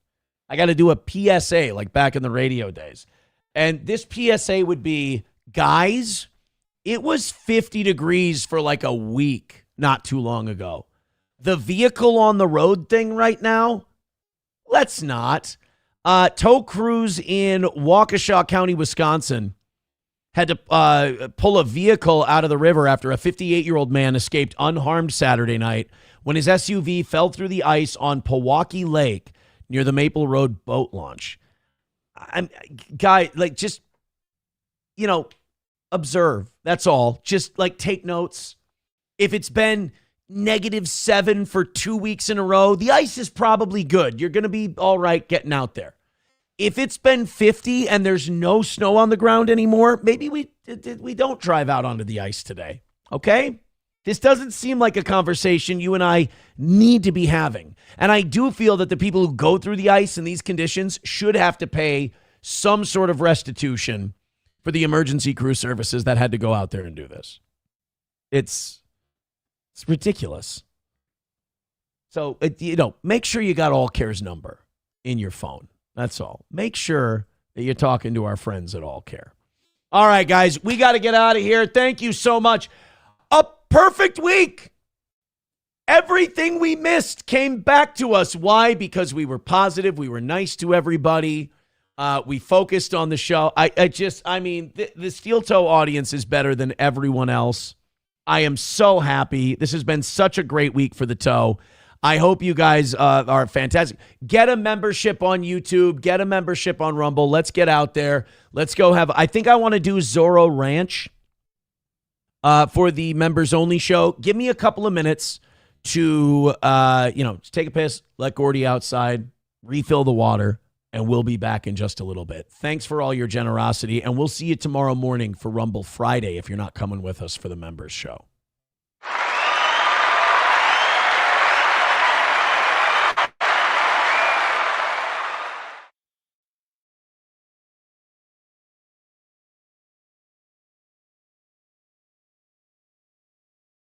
I got to do a PSA like back in the radio days. And this PSA would be, guys, it was 50 degrees for like a week not too long ago. The vehicle on the road thing right now, let's not. Tow crews in Waukesha County, Wisconsin had to pull a vehicle out of the river after a 58-year-old man escaped unharmed Saturday night when his SUV fell through the ice on Pewaukee Lake near the Maple Road boat launch. Just, observe. That's all. Just take notes. If it's been -7 for 2 weeks in a row, the ice is probably good. You're going to be all right getting out there. If it's been 50 and there's no snow on the ground anymore, maybe we don't drive out onto the ice today. Okay? This doesn't seem like a conversation you and I need to be having. And I do feel that the people who go through the ice in these conditions should have to pay some sort of restitution for the emergency crew services that had to go out there and do this. It's ridiculous. So, make sure you got All Care's number in your phone. That's all. Make sure that you're talking to our friends at All Care. All right, guys, we got to get out of here. Thank you so much. A perfect week. Everything we missed came back to us. Why? Because we were positive. We were nice to everybody. We focused on the show. The Steel Toe audience is better than everyone else. I am so happy. This has been such a great week for the Toe. I hope you guys are fantastic. Get a membership on YouTube. Get a membership on Rumble. Let's get out there. Let's go I think I want to do Zorro Ranch. for the members only show. Give me a couple of minutes to, just take a piss, let Gordy outside, refill the water, and we'll be back in just a little bit. Thanks for all your generosity, and we'll see you tomorrow morning for Rumble Friday if you're not coming with us for the members show.